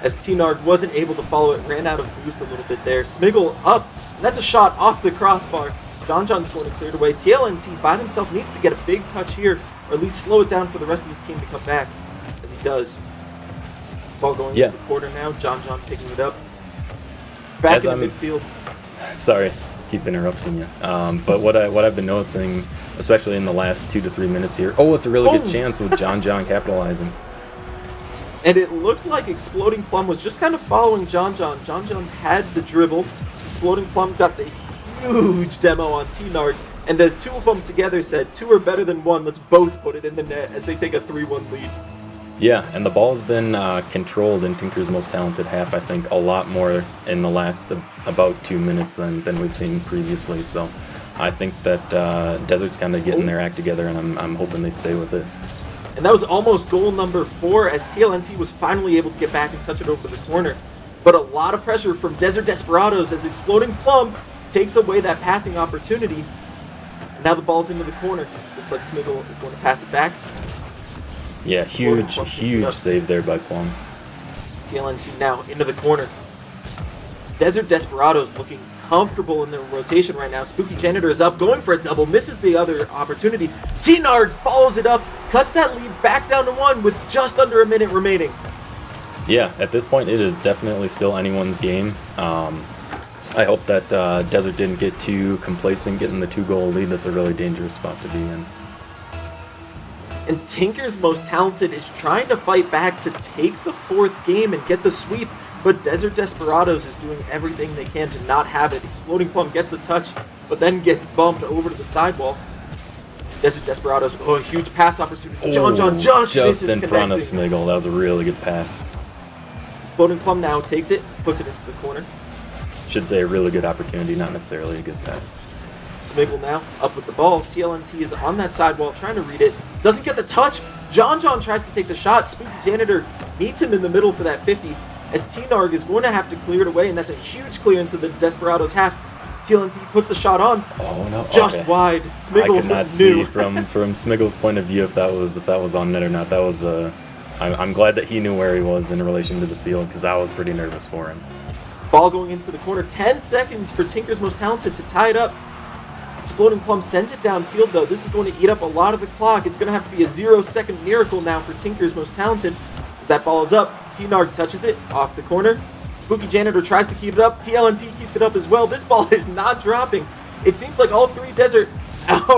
As T-Nard wasn't able to follow it, ran out of boost a little bit there. Smiggle up, and that's a shot off the crossbar. John John's going to clear it away. TLNT by himself needs to get a big touch here, or at least slow it down for the rest of his team to come back, as he does. Ball going into the quarter now. John John picking it up. Back As in the I'm- midfield. Sorry, keep interrupting you. But what I've been noticing, especially in the last 2 to 3 minutes here, it's a really good chance with John John capitalizing. And it looked like Exploding Plum was just kind of following John John. John John had the dribble. Exploding Plum got the huge demo on T-Nard. And the two of them together said, 2 are better than 1. Let's both put it in the net as they take a 3-1 lead. Yeah, and the ball's been controlled in Tinker's Most Talented half, I think, a lot more in the last about 2 minutes than we've seen previously. So I think that Desert's kind of getting their act together, and I'm hoping they stay with it. And that was almost goal number 4 as TLNT was finally able to get back and touch it over to the corner. But a lot of pressure from Desert Desperados as Exploding Plum takes away that passing opportunity. And now the ball's into the corner. Looks like Smiggle is going to pass it back. Yeah, huge save there by Plum. TLNT now into the corner. Desert Desperados looking comfortable in their rotation right now. Spooky Janitor is up, going for a double, misses the other opportunity. T-Nard follows it up, cuts that lead back down to 1 with just under a minute remaining. Yeah, at this point it is definitely still anyone's game. I hope that Desert didn't get too complacent getting the 2-goal lead. That's a really dangerous spot to be in. And Tinker's Most Talented is trying to fight back to take the 4th game and get the sweep, but Desert Desperados is doing everything they can to not have it. Exploding Plum gets the touch, but then gets bumped over to the sidewall. Desert Desperados, a huge pass opportunity. John John just misses in front of connecting. Smiggle. That was a really good pass. Exploding Plum now takes it, puts it into the corner. Should say a really good opportunity, not necessarily a good pass. Smiggle now up with the ball. TLNT is on that sidewall trying to read it. Doesn't get the touch. John John tries to take the shot. Spooky Janitor meets him in the middle for that 50. As T-Narg is going to have to clear it away, and that's a huge clear into the Desperados half. TLNT puts the shot on. Oh no! Just wide. Smiggle I could not see from Smiggle's point of view if that was on net or not. That was I'm glad that he knew where he was in relation to the field, because I was pretty nervous for him. Ball going into the corner. 10 seconds for Tinker's Most Talented to tie it up. Exploding Plum sends it downfield, though. This is going to eat up a lot of the clock. It's going to have to be a 0-second miracle now for Tinker's Most Talented. As that ball is up, T-Narg touches it off the corner. Spooky Janitor tries to keep it up. TLNT keeps it up as well. This ball is not dropping. It seems like all 3 Desert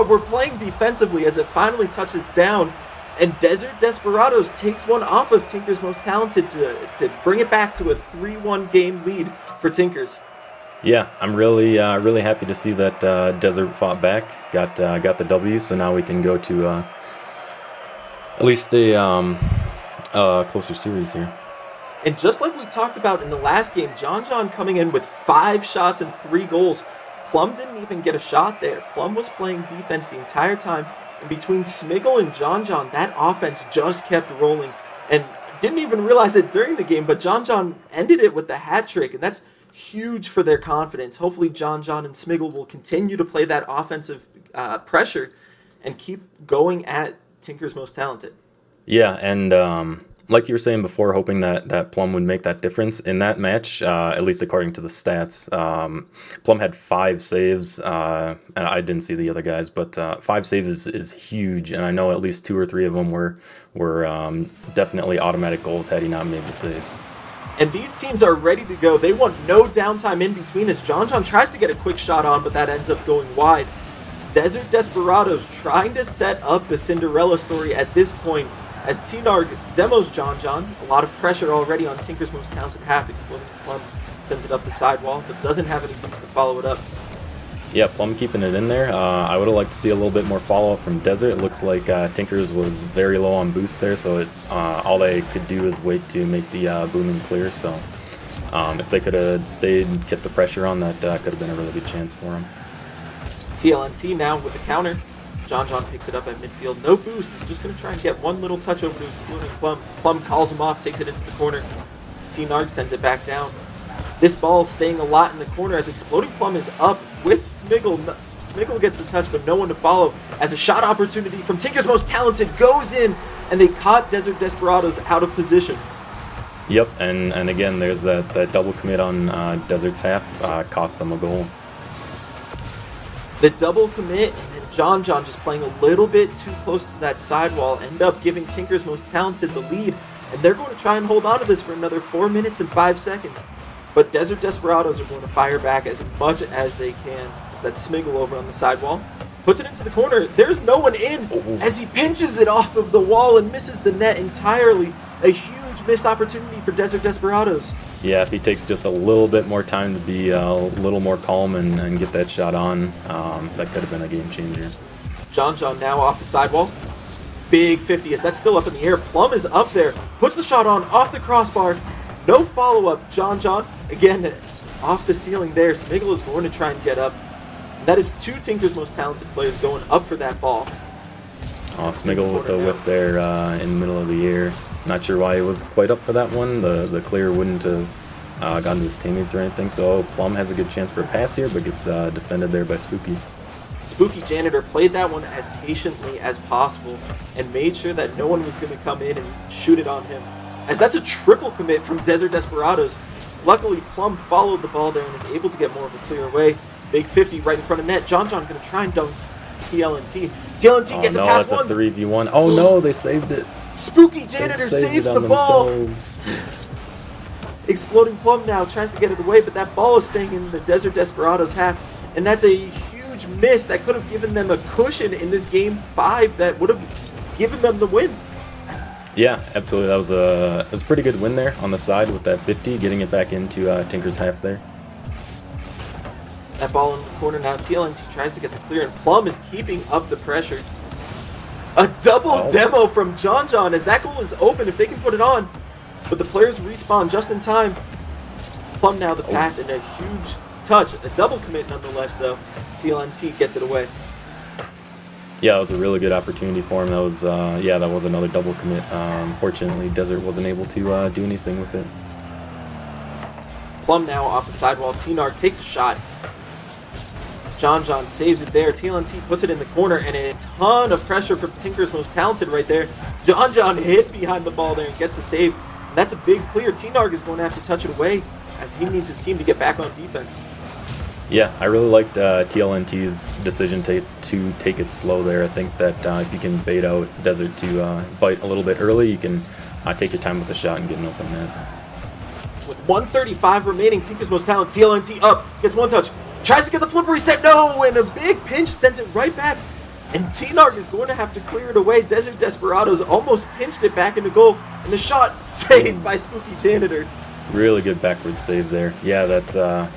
were playing defensively as it finally touches down. And Desert Desperados takes one off of Tinker's Most Talented to bring it back to a 3-1 game lead for Tinkers. Yeah, I'm really happy to see that Desert fought back, got the W, so now we can go to at least a closer series here. And just like we talked about in the last game, John John coming in with 5 shots and 3 goals. Plum didn't even get a shot there. Plum was playing defense the entire time. And between Smiggle and John John, that offense just kept rolling. And didn't even realize it during the game, but John John ended it with the hat trick. And that's huge for their confidence. Hopefully John John and Smiggle will continue to play that offensive pressure and keep going at Tinker's Most Talented. Yeah, and like you were saying before, hoping that Plum would make that difference in that match, at least according to the stats. Plum had 5 saves, and I didn't see the other guys, but 5 saves is huge, and I know at least 2 or 3 of them were definitely automatic goals had he not made the save. And these teams are ready to go. They want no downtime in between as John John tries to get a quick shot on, but that ends up going wide. Desert Desperados trying to set up the Cinderella story at this point as T-Narg demos John John. A lot of pressure already on Tinker's Most Talented half. Exploding Plum sends it up the sidewall, but doesn't have any boost to follow it up. Yeah, Plum keeping it in there. I would have liked to see a little bit more follow-up from Desert. It looks like Tinker's was very low on boost there, so all they could do is wait to make the booming clear. So if they could have stayed and kept the pressure on, that could have been a really good chance for them. TLNT now with the counter. John John picks it up at midfield. No boost. He's just going to try and get one little touch over to Exploding Plum. Plum calls him off, takes it into the corner. T-Narg sends it back down. This ball is staying a lot in the corner as Exploding Plum is up with Smiggle. Smiggle gets the touch, but no one to follow as a shot opportunity from Tinker's Most Talented goes in, and they caught Desert Desperados out of position. Yep, and again, there's that double commit on Desert's half, cost them a goal. The double commit, and then John just playing a little bit too close to that sidewall, end up giving Tinker's Most Talented the lead, and they're going to try and hold on to this for another 4 minutes and 5 seconds. But Desert Desperados are going to fire back as much as they can. As that Smiggle over on the sidewall puts it into the corner. There's no one in as he pinches it off of the wall and misses the net entirely. A huge missed opportunity for Desert Desperados. Yeah, if he takes just a little bit more time to be a little more calm and get that shot on, that could have been a game changer. John now off the sidewall. Big 50 as that's still up in the air. Plum is up there. Puts the shot on off the crossbar. No follow-up. John, again, off the ceiling there. Smiggle is going to try and get up. And that is 2 Tinker's Most Talented players going up for that ball. Oh, Smiggle with the whip there in the middle of the air. Not sure why he was quite up for that one. The clear wouldn't have gotten to his teammates or anything. So Plum has a good chance for a pass here, but gets defended there by Spooky. Spooky Janitor played that one as patiently as possible and made sure that no one was going to come in and shoot it on him. As that's a triple commit from Desert Desperados. Luckily, Plum followed the ball there and is able to get more of a clear away. Big 50 right in front of net. John going to try and dunk TLNT. TLNT gets a pass one. That's a 3v1. Oh no, they saved it. Spooky Janitor saves the ball. Exploding Plum now tries to get it away, but that ball is staying in the Desert Desperados half. And that's a huge miss that could have given them a cushion in this game 5 that would have given them the win. Yeah, absolutely. That was a pretty good win there on the side with that 50, getting it back into Tinker's half there. That ball in the corner now. TLNT tries to get the clear, and Plum is keeping up the pressure. A double demo from John as that goal is open if they can put it on. But the players respawn just in time. Plum now the pass and a huge touch. A double commit nonetheless, though. TLNT gets it away. Yeah, it was a really good opportunity for him. That was, that was another double commit. Unfortunately, Desert wasn't able to do anything with it. Plum now off the sidewall. T-Narc takes a shot. John saves it there. TLNT puts it in the corner, and a ton of pressure from Tinker's Most Talented right there. John hit behind the ball there and gets the save. And that's a big clear. T-Narc is going to have to touch it away as he needs his team to get back on defense. Yeah, I really liked TLNT's decision to take it slow there. I think that if you can bait out Desert to bite a little bit early, you can take your time with the shot and get an open net. With 1:35 remaining, Tinker's Most Talented, TLNT up, gets one touch, tries to get the flip reset, no, and a big pinch sends it right back. And T-Narc is going to have to clear it away. Desert Desperados almost pinched it back into goal, and the shot saved by Spooky Janitor. Really good backward save there. Yeah, that...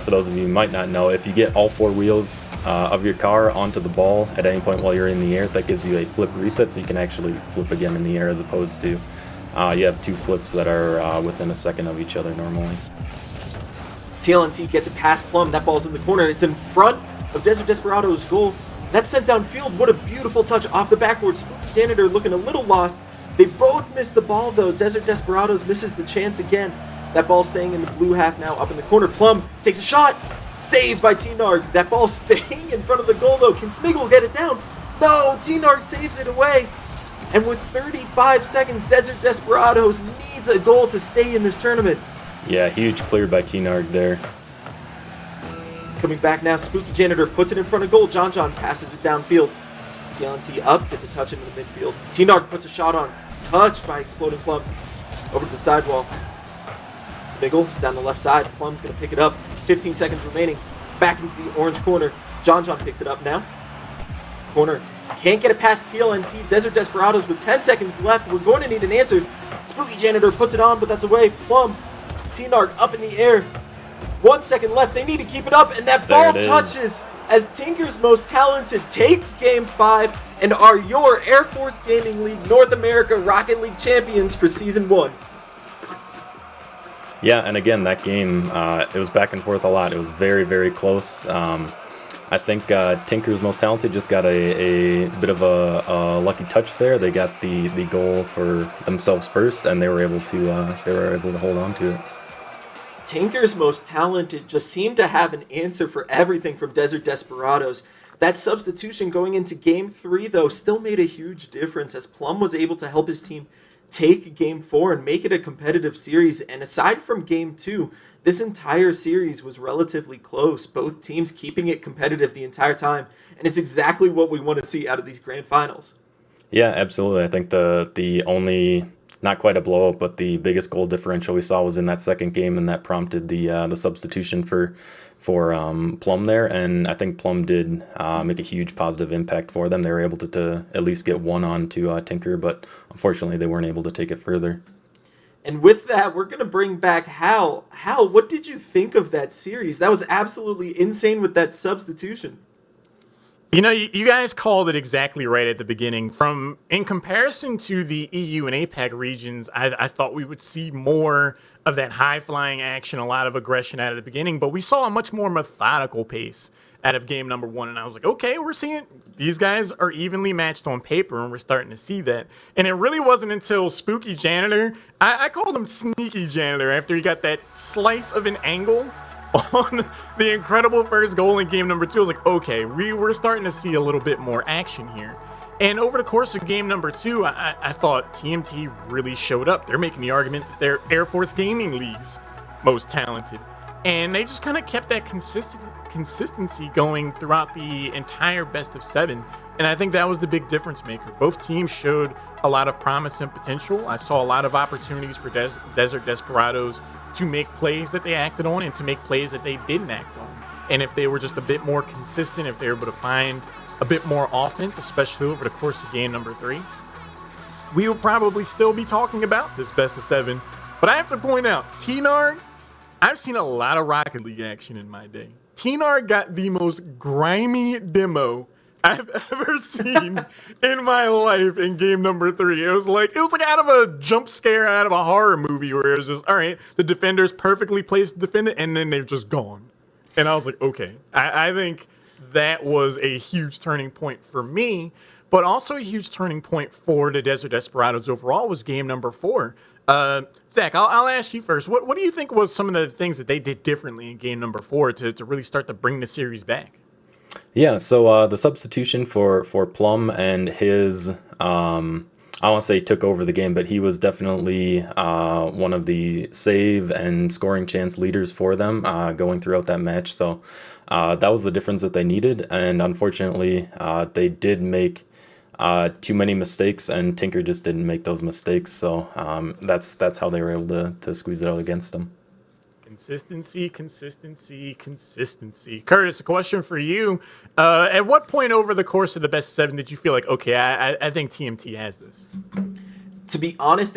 for those of you who might not know, if you get all 4 wheels of your car onto the ball at any point while you're in the air, that gives you a flip reset, so you can actually flip again in the air, as opposed to you have 2 flips that are within a second of each other normally. TLNT gets it past Plum. That ball's in the corner. It's in front of Desert Desperados' goal. That's sent downfield. What a beautiful touch off the backboard. Spooky Janitor looking a little lost. They both miss the ball, though. Desert Desperados misses the chance again. That ball staying in the blue half now, up in the corner. Plum takes a shot. Saved by T-Narc. That ball staying in front of the goal, though. Can Smiggle get it down? No, T-Narc saves it away. And with 35 seconds, Desert Desperados needs a goal to stay in this tournament. Yeah, huge clear by T-Narc there. Coming back now, Spooky Janitor puts it in front of goal. John passes it downfield. TLNT up, gets a touch into the midfield. T-Narc puts a shot on. Touched by Exploding Plum. Over to the sidewall. Smiggle down the left side. Plum's going to pick it up. 15 seconds remaining. Back into the orange corner. John picks it up now. Corner. Can't get it past TLNT. Desert Desperados with 10 seconds left. We're going to need an answer. Spooky Janitor puts it on, but that's away. Plum. T-Narc up in the air. 1 second left. They need to keep it up, and that ball touches as Tinker's Most Talented takes Game 5 and are your Air Force Gaming League North America Rocket League champions for Season 1. Yeah, and again, that game, it was back and forth a lot. It was very, very close. I think Tinker's Most Talented just got a bit of a lucky touch there. They got the goal for themselves first, and they were able to hold on to it. Tinker's Most Talented just seemed to have an answer for everything from Desert Desperados. That substitution going into Game 3, though, still made a huge difference as Plum was able to help his team take Game 4 and make it a competitive series. And aside from Game 2, this entire series was relatively close, both teams keeping it competitive the entire time. And it's exactly what we want to see out of these grand finals. Yeah, absolutely. I think the only, not quite a blowout, but the biggest goal differential we saw was in that second game, and that prompted the substitution for Plum there. And I think Plum did make a huge positive impact for them. They were able to at least get one on to Tinker, but unfortunately they weren't able to take it further. And with that, we're going to bring back Hal. Hal, what did you think of that series? That was absolutely insane with that substitution. You know, you guys called it exactly right at the beginning. In comparison to the EU and APAC regions, I thought we would see more of that high-flying action, a lot of aggression out of the beginning, but we saw a much more methodical pace out of game number 1, and I was like, okay, we're seeing these guys are evenly matched on paper, and we're starting to see that. And it really wasn't until Spooky Janitor, I called him Sneaky Janitor, after he got that slice of an angle on the incredible first goal in game number 2. I was like, okay, we're starting to see a little bit more action here. And over the course of game number 2, I thought TMT really showed up. They're making the argument that they're Air Force Gaming League's most talented. And they just kind of kept that consistency going throughout the entire best of 7. And I think that was the big difference maker. Both teams showed a lot of promise and potential. I saw a lot of opportunities for Desert Desperados to make plays that they acted on and to make plays that they didn't act on. And if they were just a bit more consistent, if they were able to find a bit more offense, especially over the course of game number 3, we will probably still be talking about this best of 7. But I have to point out, T-Nard, I've seen a lot of Rocket League action in my day. T-Nard got the most grimy demo I've ever seen in my life in game number 3. It was like out of a jump scare out of a horror movie where it was just, all right, the defenders perfectly placed the defender, and then they're just gone. And I was like, okay, I think that was a huge turning point for me, but also a huge turning point for the Desert Desperados overall was game number 4. Zach, I'll ask you first. What do you think was some of the things that they did differently in game number 4 to really start to bring the series back? Yeah, so the substitution for Plum and his, I won't say took over the game, but he was definitely one of the save and scoring chance leaders for them going throughout that match. So that was the difference that they needed. And unfortunately, they did make too many mistakes, and Tinker just didn't make those mistakes. So that's how they were able to squeeze it out against them. Consistency. Curtis, a question for you. At what point over the course of the best 7 did you feel like, okay, I think TMT has this? To be honest,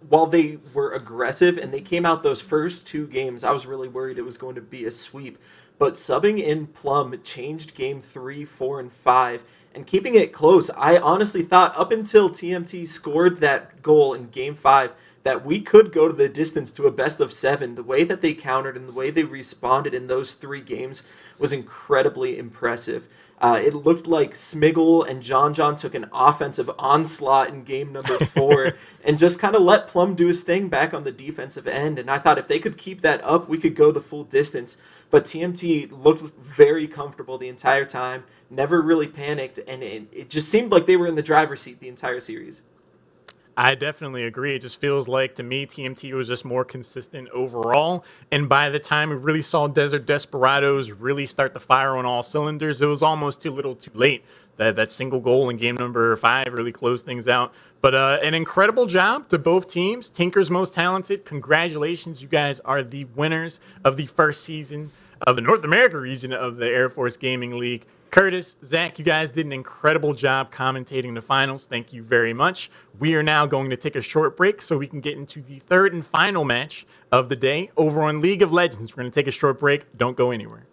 while they were aggressive and they came out those first 2 games, I was really worried it was going to be a sweep. But subbing in Plum changed game 3, 4, and 5. And keeping it close, I honestly thought up until TMT scored that goal in game 5 that we could go to the distance to a best of 7. The way that they countered and the way they responded in those 3 games was incredibly impressive. It looked like Smiggle and John took an offensive onslaught in game number 4 and just kind of let Plum do his thing back on the defensive end. And I thought if they could keep that up, we could go the full distance. But TMT looked very comfortable the entire time, never really panicked, and it just seemed like they were in the driver's seat the entire series. I definitely agree. It just feels like, to me, TMT was just more consistent overall. And by the time we really saw Desert Desperados really start to fire on all cylinders, it was almost too little too late. That single goal in game number 5 really closed things out. But an incredible job to both teams. Tinker's Most Talented, congratulations. You guys are the winners of the first season of the North America region of the Air Force Gaming League. Curtis, Zach, you guys did an incredible job commentating the finals. Thank you very much. We are now going to take a short break so we can get into the 3rd and final match of the day over on League of Legends. We're going to take a short break. Don't go anywhere.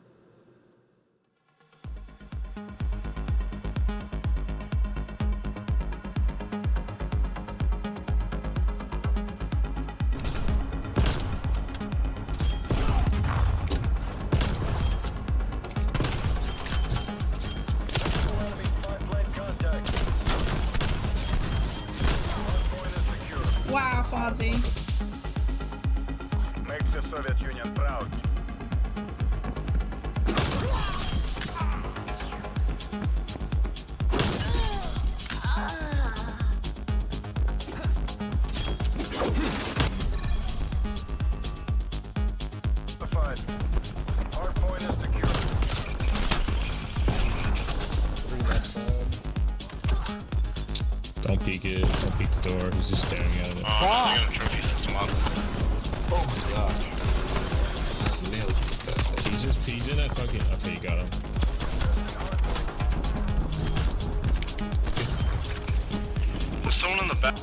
Wow, Fonzie. Make the the Soviet Union proud. Hardpoint is secure. Don't peek it. Don't peek the door. He's just staring at it. I got a trophy system up. Oh my god. Nailed it. He's in that fucking. Okay, you got him. There's someone in the back.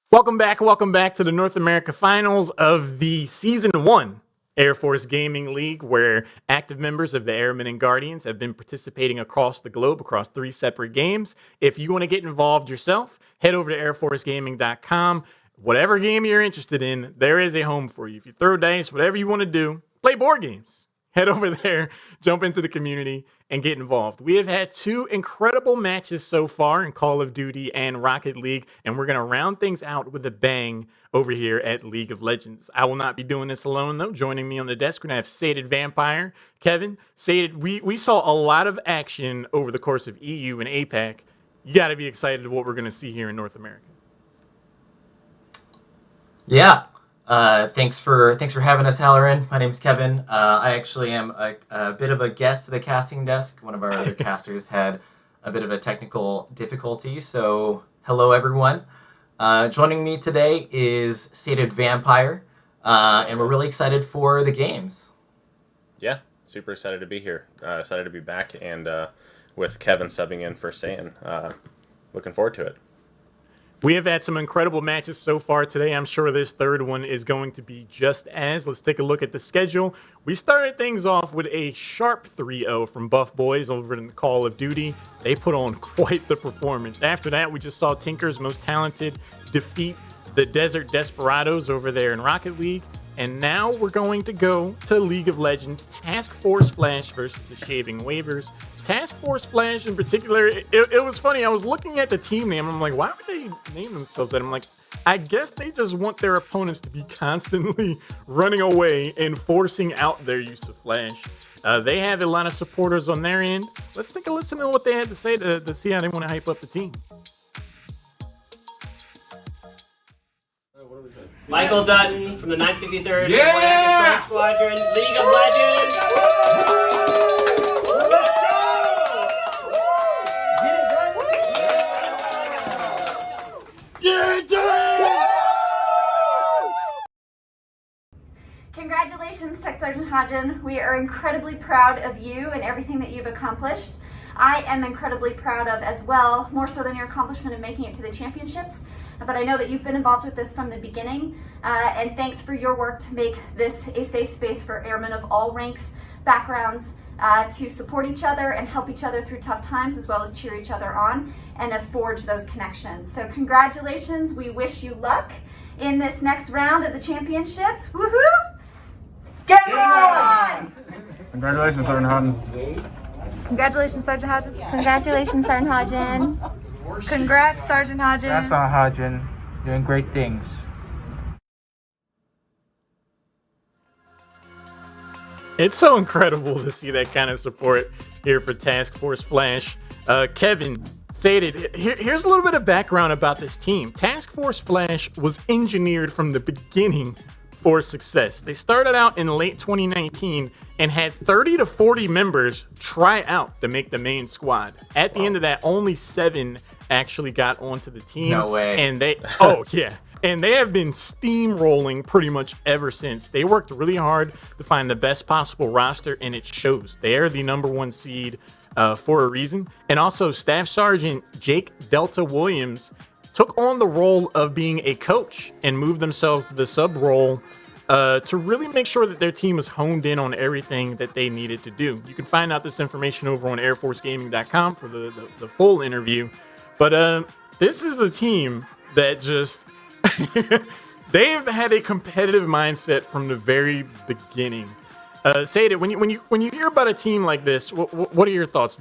Welcome back to the North America Finals of the Season 1 Air Force Gaming League, where active members of the Airmen and Guardians have been participating across the globe, across 3 separate games. If you want to get involved yourself, head over to airforcegaming.com. Whatever game you're interested in, there is a home for you. If you throw dice, whatever you want to do, play board games. Head over there, jump into the community, and get involved. We have had 2 incredible matches so far in Call of Duty and Rocket League, and we're going to round things out with a bang over here at League of Legends. I will not be doing this alone, though. Joining me on the desk, we're going to have Sated Vampire. Kevin, Sated, we saw a lot of action over the course of EU and APAC. You got to be excited of what we're going to see here in North America. Yeah. Thanks for having us, Halloran. My name's Kevin. I actually am a bit of a guest to the casting desk. One of our other casters had a bit of a technical difficulty. So hello everyone. Joining me today is Sated Vampire, and we're really excited for the games. Yeah, super excited to be here. Excited to be back, and with Kevin subbing in for Satan. Looking forward to it. We have had some incredible matches so far today. I'm sure this third one is going to be just as. Let's take a look at the schedule. We started things off with a sharp 3-0 from Buff Boys over in Call of Duty. They put on quite the performance. After that, we just saw Tinker's Most Talented defeat the Desert Desperados over there in Rocket League. And now we're going to go to League of Legends Task Force Flash versus the Shaving Waivers. Task Force Flash in particular, it was funny. I was looking at the team name. I'm like, why would they name themselves that? I'm like, I guess they just want their opponents to be constantly running away and forcing out their use of Flash. They have a lot of supporters on their end. Let's take a listen to what they had to say to see how they want to hype up the team. Michael Dutton from the 963rd Strike Squadron, League of Legends. Congratulations, Tech Sergeant Hodgen. We are incredibly proud of you and everything that you've accomplished. I am incredibly proud of as well, more so than your accomplishment of making it to the championships. But I know that you've been involved with this from the beginning, and thanks for your work to make this a safe space for airmen of all ranks, backgrounds, to support each other and help each other through tough times, as well as cheer each other on and forge those connections. So congratulations. We wish you luck in this next round of the championships. Woohoo! Get on! Congratulations, Sergeant Hodgen. Congratulations, Sergeant Hodgen. Congratulations, Sergeant Hodgen. Congrats, Sergeant Hodgen. Congrats on Hodgen. Doing great things. It's so incredible to see that kind of support here for Task Force Flash. Kevin, Sated, here's a little bit of background about this team. Task Force Flash was engineered from the beginning for success. They started out in late 2019 and had 30 to 40 members try out to make the main squad. At the end of that, only 7 actually got onto the team. No way. And they, and they have been steamrolling pretty much ever since. They worked really hard to find the best possible roster, and it shows. They are the #1 seed for a reason. And also, Staff Sergeant Jake Delta Williams took on the role of being a coach and moved themselves to the sub role to really make sure that their team is honed in on everything that they needed to do. You can find out this information over on airforcegaming.com for the full interview. But this is a team that just they've had a competitive mindset from the very beginning. Say it when you hear about a team like this, what are your thoughts?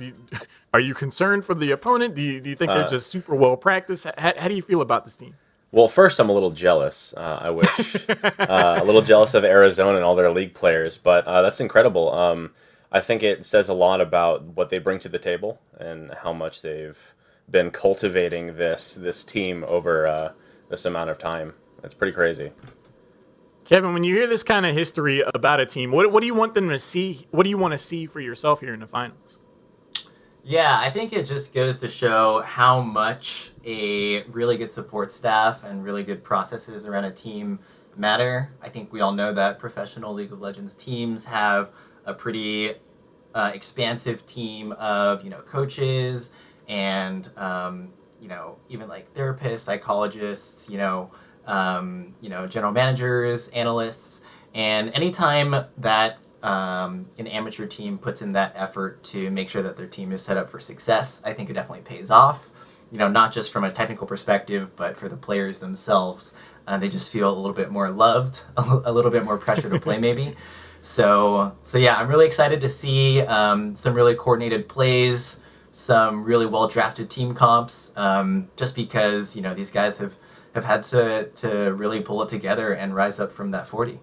Are you concerned for the opponent? Do you think they're just super well practiced? How do you feel about this team? Well, first, I'm a little jealous. I wish a little jealous of Arizona and all their league players, but that's incredible. I think it says a lot about what they bring to the table and how much they've been cultivating this team over this amount of time. It's pretty crazy. Kevin, when you hear this kind of history about a team, what do you want them to see? What do you want to see for yourself here in the finals? Yeah, I think it just goes to show how much a really good support staff and really good processes around a team matter. I think we all know that professional League of Legends teams have a pretty expansive team of, coaches and, even like therapists, psychologists, general managers, analysts. And anytime that an amateur team puts in that effort to make sure that their team is set up for success, I think it definitely pays off. Not just from a technical perspective, but for the players themselves. They just feel a little bit more loved, a little bit more pressure to play maybe. So yeah, I'm really excited to see some really coordinated plays, some really well-drafted team comps, just because, these guys have had to really pull it together and rise up from that 40.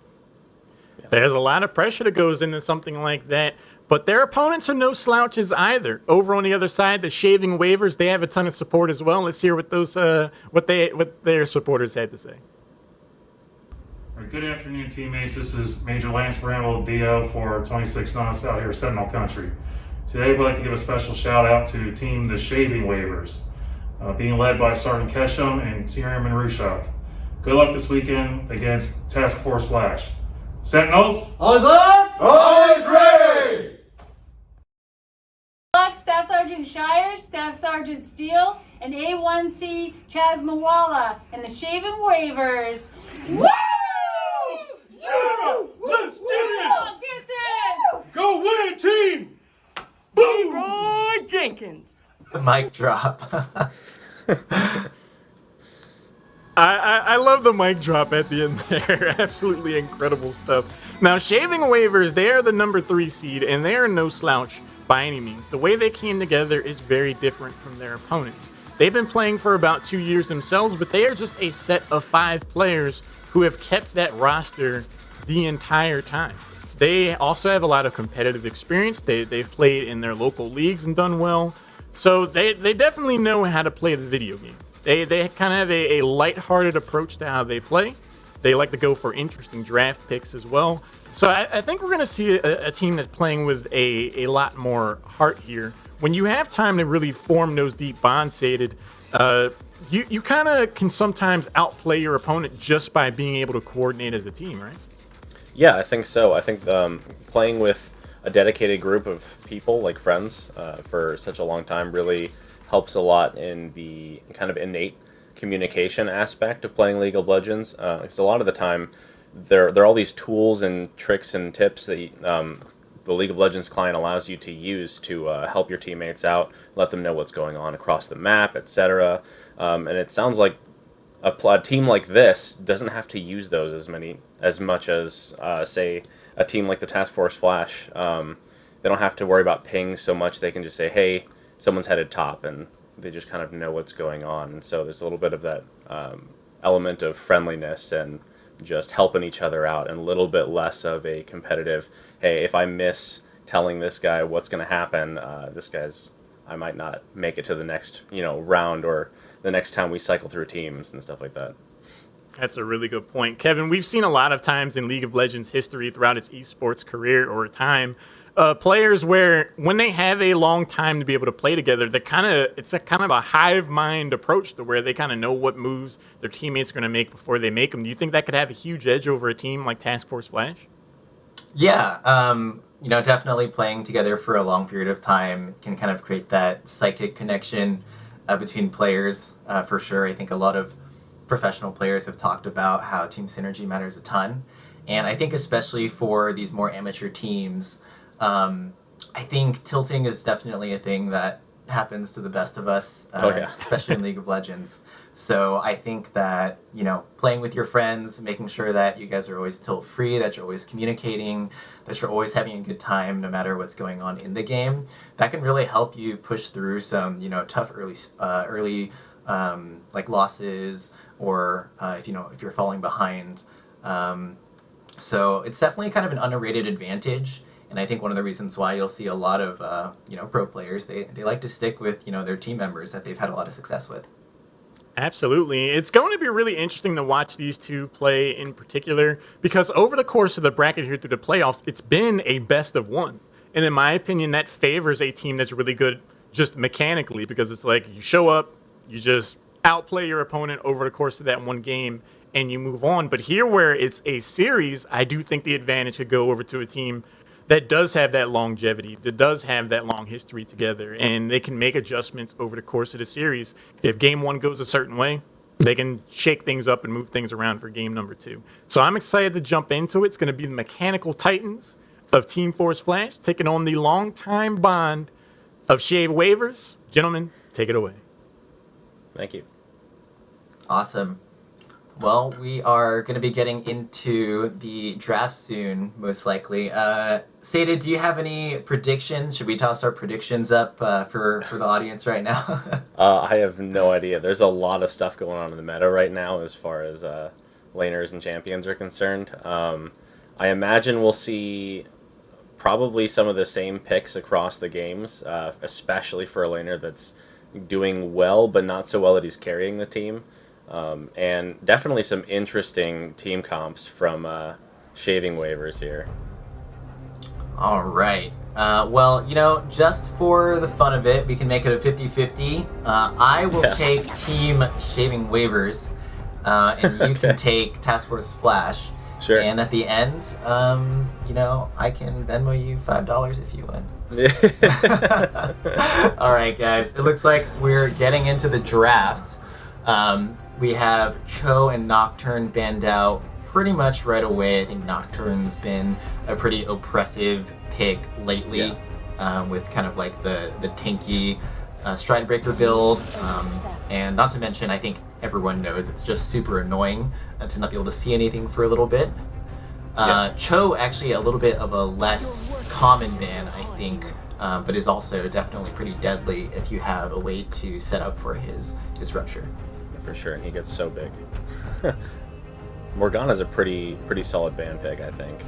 There's a lot of pressure that goes into something like that, but their opponents are no slouches either. Over on the other side, the Shaving Waivers, they have a ton of support as well. Let's hear what what their supporters had to say. Good afternoon, teammates. This is Major Lance Bramble, DO for 26 Knots out here, Seminole Country. Today, we'd like to give a special shout out to Team The Shaving Waivers, being led by Sergeant Kesham and Chairman Rushat. Good luck this weekend against Task Force Flash. Sentinels! Always on! Always ready! Staff Sergeant Shires, Staff Sergeant Steele, and A1C Chaz Mawala, and the Shaving Waivers. Woo! Yeah! Let's get it! Get this! Go win, team! Boom! Roy Jenkins. The mic drop. I love the mic drop at the end there. Absolutely incredible stuff. Now, Shaving Waivers, they are the number 3 seed, and they are no slouch by any means. The way they came together is very different from their opponents. They've been playing for about 2 years themselves, but they are just a set of 5 players who have kept that roster the entire time. They also have a lot of competitive experience. They've played in their local leagues and done well. So they definitely know how to play the video game. They kind of have a lighthearted approach to how they play. They like to go for interesting draft picks as well. So I think we're going to see a team that's playing with a lot more heart here. When you have time to really form those deep bonds, Saded, you kind of can sometimes outplay your opponent just by being able to coordinate as a team, right? Yeah, I think so. I think playing with a dedicated group of people, like friends, for such a long time really helps a lot in the kind of innate communication aspect of playing League of Legends. Because a lot of the time, there are all these tools and tricks and tips that the League of Legends client allows you to use to help your teammates out, let them know what's going on across the map, etc. And it sounds like a team like this doesn't have to use those as much as say a team like the Task Force Flash. They don't have to worry about pings so much. They can just say, hey, someone's headed top, and they just kind of know what's going on. And so there's a little bit of that element of friendliness and just helping each other out, and a little bit less of a competitive, hey, if I miss telling this guy what's going to happen, I might not make it to the next round or the next time we cycle through teams and stuff like that. That's a really good point. Kevin, we've seen a lot of times in League of Legends history throughout its esports career or time, players where when they have a long time to be able to play together, it's a kind of a hive mind approach to where they kind of know what moves their teammates are going to make before they make them. Do you think that could have a huge edge over a team like Task Force Flash? Yeah, definitely playing together for a long period of time can kind of create that psychic connection between players, for sure. I think a lot of professional players have talked about how team synergy matters a ton. And I think especially for these more amateur teams, I think tilting is definitely a thing that happens to the best of us, especially in League of Legends. So I think that, playing with your friends, making sure that you guys are always tilt free, that you're always communicating, that you're always having a good time no matter what's going on in the game, that can really help you push through some, tough early losses, or if you're falling behind. So it's definitely kind of an underrated advantage. And I think one of the reasons why you'll see a lot of pro players, they like to stick with their team members that they've had a lot of success with. Absolutely. It's going to be really interesting to watch these two play in particular, because over the course of the bracket here through the playoffs, it's been a best of one. And in my opinion, that favors a team that's really good just mechanically, because it's like you show up, you just outplay your opponent over the course of that one game, and you move on. But here where it's a series, I do think the advantage could go over to a team that does have that longevity, that does have that long history together, and they can make adjustments over the course of the series. If game one goes a certain way, they can shake things up and move things around for game number 2. So I'm excited to jump into it. It's going to be the Mechanical Titans of Team Force Flash taking on the longtime bond of Shave Waivers. Gentlemen, take it away. Thank you. Awesome. Well, we are going to be getting into the draft soon, most likely. Seda, do you have any predictions? Should we toss our predictions up for the audience right now? I have no idea. There's a lot of stuff going on in the meta right now as far as laners and champions are concerned. I imagine we'll see probably some of the same picks across the games, especially for a laner that's doing well, but not so well that he's carrying the team. And definitely some interesting team comps from Shaving Waivers here. All right. Well, you know, just for the fun of it, we can make it a 50-50. I will take Team Shaving Waivers, and you can take Task Force Flash. Sure. And at the end, you know, I can Venmo you $5 if you win. All right, guys. It looks like we're getting into the draft. We have Cho and Nocturne banned out pretty much right away. I think Nocturne's been a pretty oppressive pick lately, with kind of like the tanky Stride Breaker build. And not to mention, I think everyone knows it's just super annoying to not be able to see anything for a little bit. Cho actually a little bit of a less common ban, I think, but is also definitely pretty deadly if you have a way to set up for his rupture. For sure, and he gets so big. Morgana's a pretty solid ban pick, I think.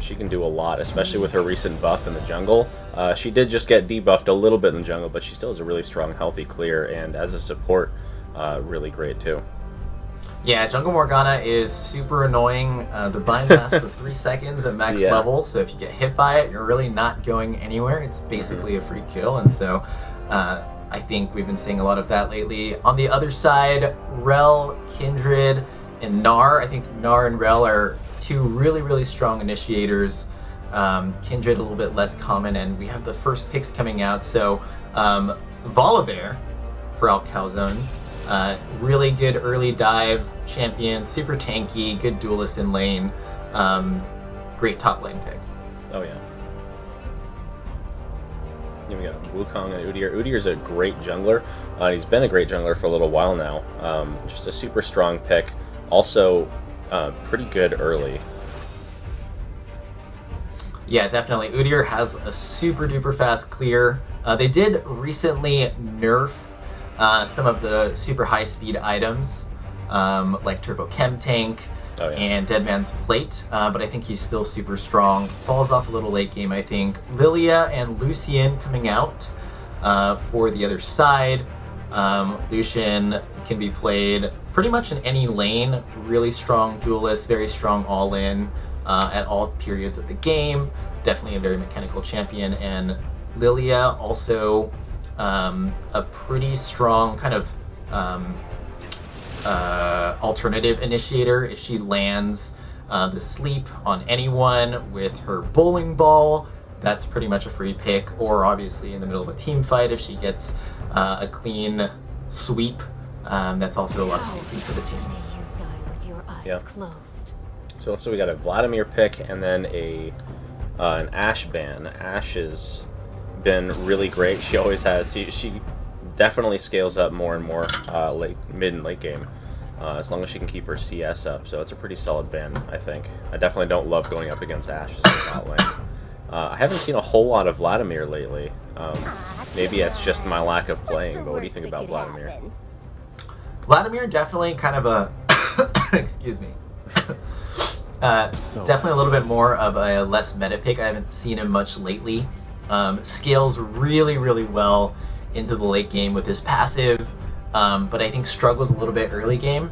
She can do a lot, especially with her recent buff in the jungle. She did just get debuffed a little bit in the jungle, but she still has a really strong, healthy clear, and as a support, really great too. Yeah, Jungle Morgana is super annoying. The bind lasts for 3 seconds at max level, so if you get hit by it, you're really not going anywhere. It's basically a free kill, and so I think we've been seeing a lot of that lately. On the other side, Rel, Kindred, and Gnar. I think Gnar and Rel are two really strong initiators. Kindred a little bit less common, and we have the first picks coming out. So Volibear for Al Calzone. Really good early dive champion, super tanky, good duelist in lane. Great top lane pick. Oh yeah. Then we got Wukong and Udyr. Udyr's a great jungler. He's been a great jungler for a little while now. Just a super strong pick. Also, pretty good early. Yeah, definitely. Udyr has a super duper fast clear. They did recently nerf some of the super high speed items, like Turbo Chem Tank and Dead Man's Plate, but I think he's still super strong. Falls off a little late game, I think. Lilia and Lucian coming out for the other side. Lucian can be played pretty much in any lane. Really strong duelist, very strong all-in at all periods of the game. Definitely a very mechanical champion. And Lilia also a pretty strong kind of alternative initiator. If she lands the sleep on anyone with her bowling ball, that's pretty much a free pick. Or obviously in the middle of a team fight, if she gets a clean sweep, that's also a lot of CC for the team. Yeah. So we got a Vladimir pick and then an Ashe ban. Ashe has been really great. She always has. She definitely scales up more and more mid and late game, as long as she can keep her CS up. So it's a pretty solid ban, I think. I definitely don't love going up against Ashe in the bot lane. I haven't seen a whole lot of Vladimir lately. Maybe it's just my lack of playing, but what do you think about Vladimir? Vladimir definitely kind of a excuse me. Definitely a little bit more of a less meta pick. I haven't seen him much lately. Scales really well into the late game with his passive, but I think struggles a little bit early game.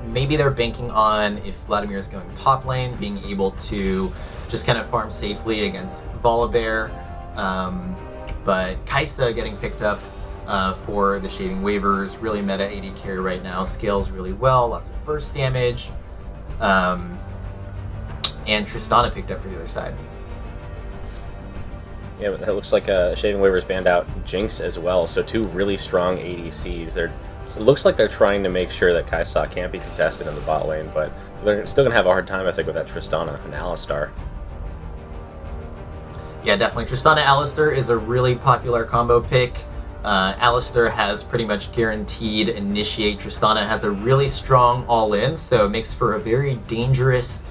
Maybe they're banking on, if Vladimir is going top lane, being able to just kind of farm safely against Volibear. But Kai'Sa getting picked up for the Shaving Waivers, really meta AD carry right now, scales really well, lots of burst damage. And Tristana picked up for the other side. Yeah, but it looks like Shaving Waivers banned out Jinx as well, so two really strong ADCs. It looks like they're trying to make sure that Kai'Sa can't be contested in the bot lane, but they're still going to have a hard time, I think, with that Tristana and Alistar. Yeah, definitely. Tristana Alistar is a really popular combo pick. Alistar has pretty much guaranteed initiate. Tristana has a really strong all-in, so it makes for a very dangerous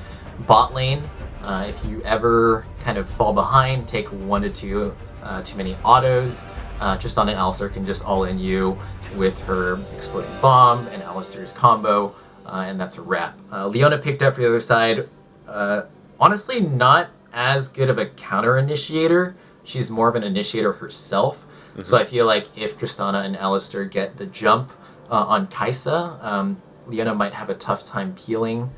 bot lane. If you ever kind of fall behind, take 1 to 2 too many autos, Tristana and Alistar can just all-in you with her exploding bomb and Alistar's combo, and that's a wrap. Leona picked up for the other side. Honestly, not as good of a counter-initiator. She's more of an initiator herself. So I feel like if Tristana and Alistar get the jump on Kai'Sa, Leona might have a tough time peeling.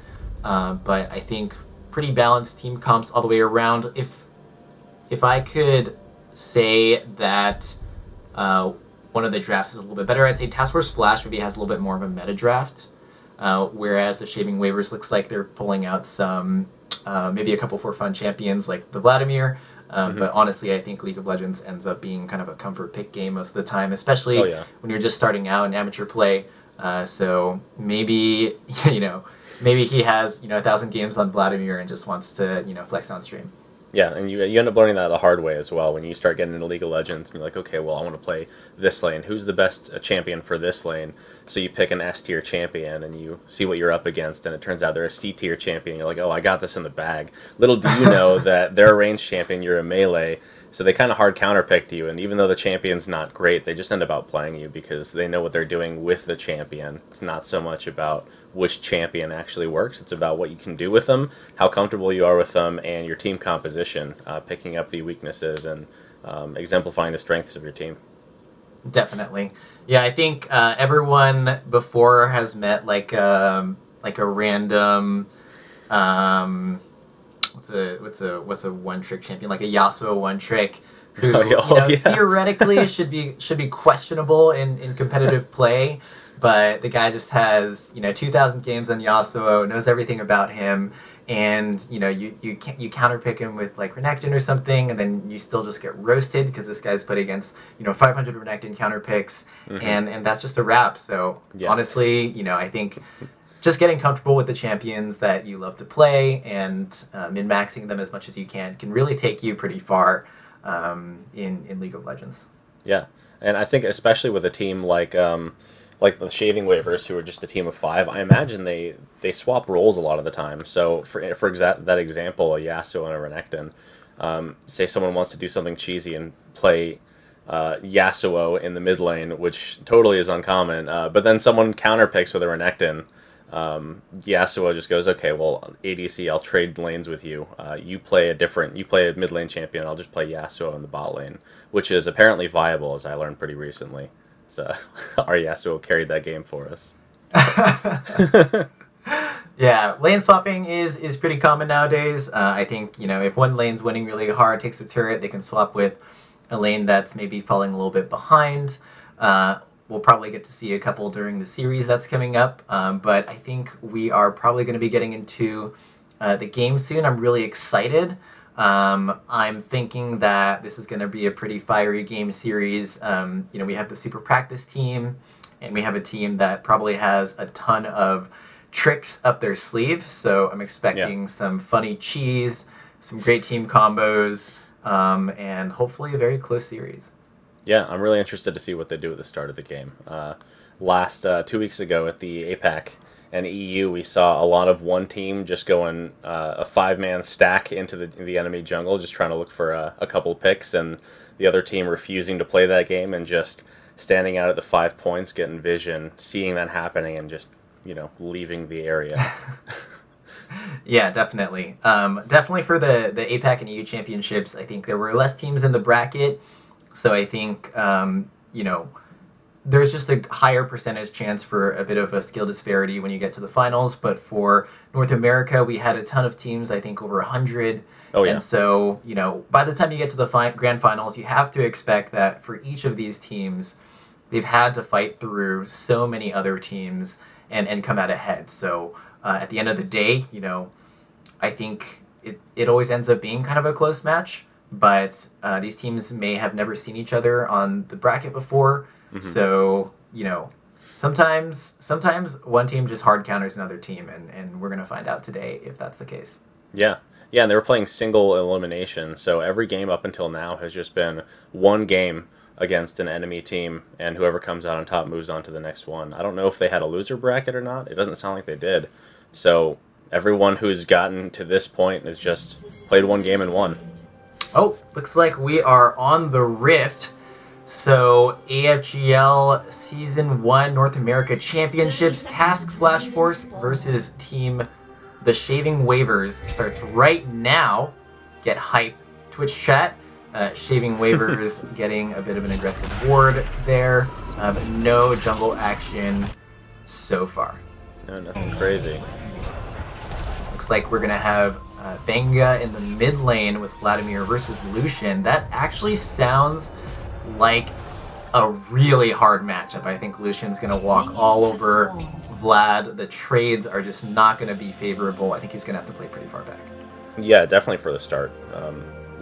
But I think pretty balanced team comps all the way around. If if I could say that one of the drafts is a little bit better, I'd say Task Force Flash maybe has a little bit more of a meta draft, whereas the Shaving Waivers looks like they're pulling out some, maybe a couple for fun champions like the Vladimir. But honestly, I think League of Legends ends up being kind of a comfort pick game most of the time, especially when you're just starting out in amateur play. So maybe, maybe he has, 1,000 games on Vladimir and just wants to, flex on stream. Yeah, and you end up learning that the hard way as well when you start getting into League of Legends and you're like, okay, well, I want to play this lane. Who's the best champion for this lane? So you pick an S tier champion and you see what you're up against, and it turns out they're a C tier champion. You're like, oh, I got this in the bag. Little do you know that they're a ranged champion, you're a melee. So they kind of hard counterpicked you, and even though the champion's not great, they just end up outplaying you because they know what they're doing with the champion. It's not so much about which champion actually works. It's about what you can do with them, how comfortable you are with them, and your team composition, picking up the weaknesses and exemplifying the strengths of your team. Definitely. Yeah, I think everyone before has met like a random what's a one trick champion, like a Yasuo one trick who theoretically should be questionable in competitive play, but the guy just has 2,000 games on Yasuo, knows everything about him, and you counterpick him with like Renekton or something, and then you still just get roasted because this guy's put against 500 Renekton counterpicks, and that's just a wrap. So honestly, I think just getting comfortable with the champions that you love to play and min-maxing them as much as you can really take you pretty far in League of Legends. Yeah, and I think especially with a team like the Shaving Waivers, who are just a team of 5, I imagine they swap roles a lot of the time. So for that example, a Yasuo and a Renekton, say someone wants to do something cheesy and play Yasuo in the mid lane, which totally is uncommon, but then someone counterpicks with a Renekton. Yasuo just goes, okay, well, ADC, I'll trade lanes with you. You play a mid lane champion, I'll just play Yasuo in the bot lane, which is apparently viable, as I learned pretty recently. So our Yasuo carried that game for us. Yeah, lane swapping is pretty common nowadays. I think, if one lane's winning really hard, takes a turret, they can swap with a lane that's maybe falling a little bit behind. We'll probably get to see a couple during the series that's coming up, but I think we are probably going to be getting into the game soon. I'm really excited. I'm thinking that this is going to be a pretty fiery game series. We have the Super Practice team, and we have a team that probably has a ton of tricks up their sleeve, so I'm expecting some funny cheese, some great team combos, and hopefully a very close series. Yeah, I'm really interested to see what they do at the start of the game. Last 2 weeks ago at the APAC and EU, we saw a lot of one team just going a 5-man stack into the enemy jungle, just trying to look for a couple picks, and the other team refusing to play that game and just standing out at the 5 points, getting vision, seeing that happening, and just leaving the area. Yeah, definitely. Definitely for the APAC and EU championships, I think there were less teams in the bracket. So I think, there's just a higher percentage chance for a bit of a skill disparity when you get to the finals. But for North America, we had a ton of teams, I think over 100. Oh, yeah. And so, by the time you get to the grand finals, you have to expect that for each of these teams, they've had to fight through so many other teams and come out ahead. So at the end of the day, I think it always ends up being kind of a close match. But these teams may have never seen each other on the bracket before. So, sometimes one team just hard counters another team, and we're going to find out today if that's the case. Yeah, and they were playing single elimination, so every game up until now has just been one game against an enemy team, and whoever comes out on top moves on to the next one. I don't know if they had a loser bracket or not. It doesn't sound like they did. So everyone who's gotten to this point has just played one game and won. Oh, looks like we are on the Rift. So AFGL Season 1 North America Championships Task Flash Force versus Team The Shaving Waivers starts right now. Get hype, Twitch chat. Shaving Waivers getting a bit of an aggressive ward there, but no jungle action so far. No, nothing crazy. Looks like we're going to have Benga in the mid lane with Vladimir versus Lucian. That actually sounds like a really hard matchup. I think Lucian's going to walk all over Vlad. The trades are just not going to be favorable. I think he's going to have to play pretty far back. Yeah, definitely for the start.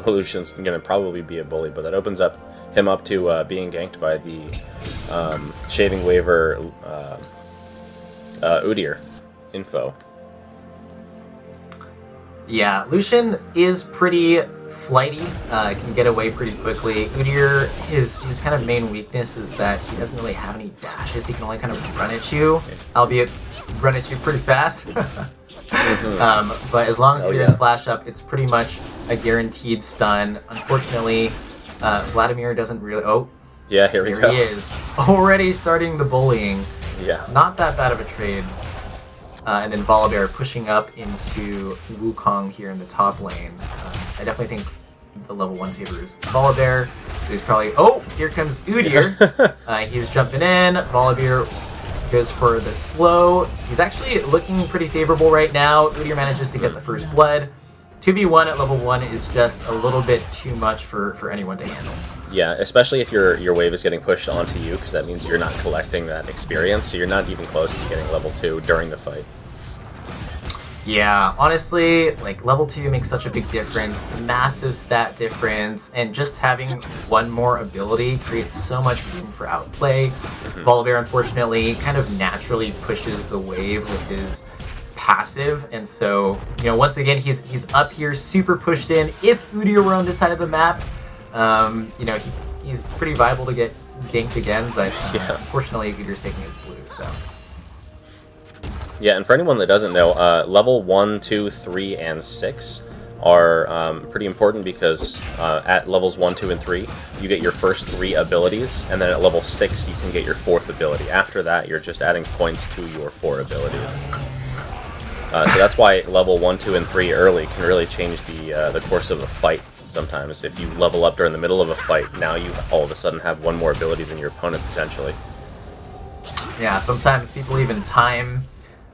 Lucian's going to probably be a bully, but that opens up him up to being ganked by the Shaving Waver Udyr info. Yeah, Lucian is pretty flighty, can get away pretty quickly. Udyr, his kind of main weakness is that he doesn't really have any dashes. He can only kind of run at you, albeit run at you pretty fast. But as long as Udyr's flash up, it's pretty much a guaranteed stun. Unfortunately, Vladimir doesn't really... Oh, yeah, here we go. He is already starting the bullying. Yeah. Not that bad of a trade. And then Volibear pushing up into Wukong here in the top lane. I definitely think the level 1 favors Volibear. He's probably... Oh, here comes Udyr. He's jumping in. Volibear goes for the slow. He's actually looking pretty favorable right now. Udyr manages to get the first blood. 2v1 at level 1 is just a little bit too much for anyone to handle. Yeah, especially if your wave is getting pushed onto you, because that means you're not collecting that experience, so you're not even close to getting level 2 during the fight. Yeah, honestly, like, level 2 makes such a big difference. It's a massive stat difference, and just having one more ability creates so much room for outplay. Volibear, unfortunately, kind of naturally pushes the wave with his passive, and so, you know, once again, he's up here, super pushed in. If Udyr were on this side of the map, you know, he's pretty viable to get ganked again, but unfortunately, Udyr's taking his blue, so... Yeah, and for anyone that doesn't know, level 1, 2, 3, and 6 are pretty important because at levels 1, 2, and 3, you get your first 3 abilities, and then at level 6, you can get your 4th ability. After that, you're just adding points to your 4 abilities. So that's why level 1, 2, and 3 early can really change the course of a fight sometimes. If you level up during the middle of a fight, now you all of a sudden have one more ability than your opponent, potentially. Yeah, sometimes people even time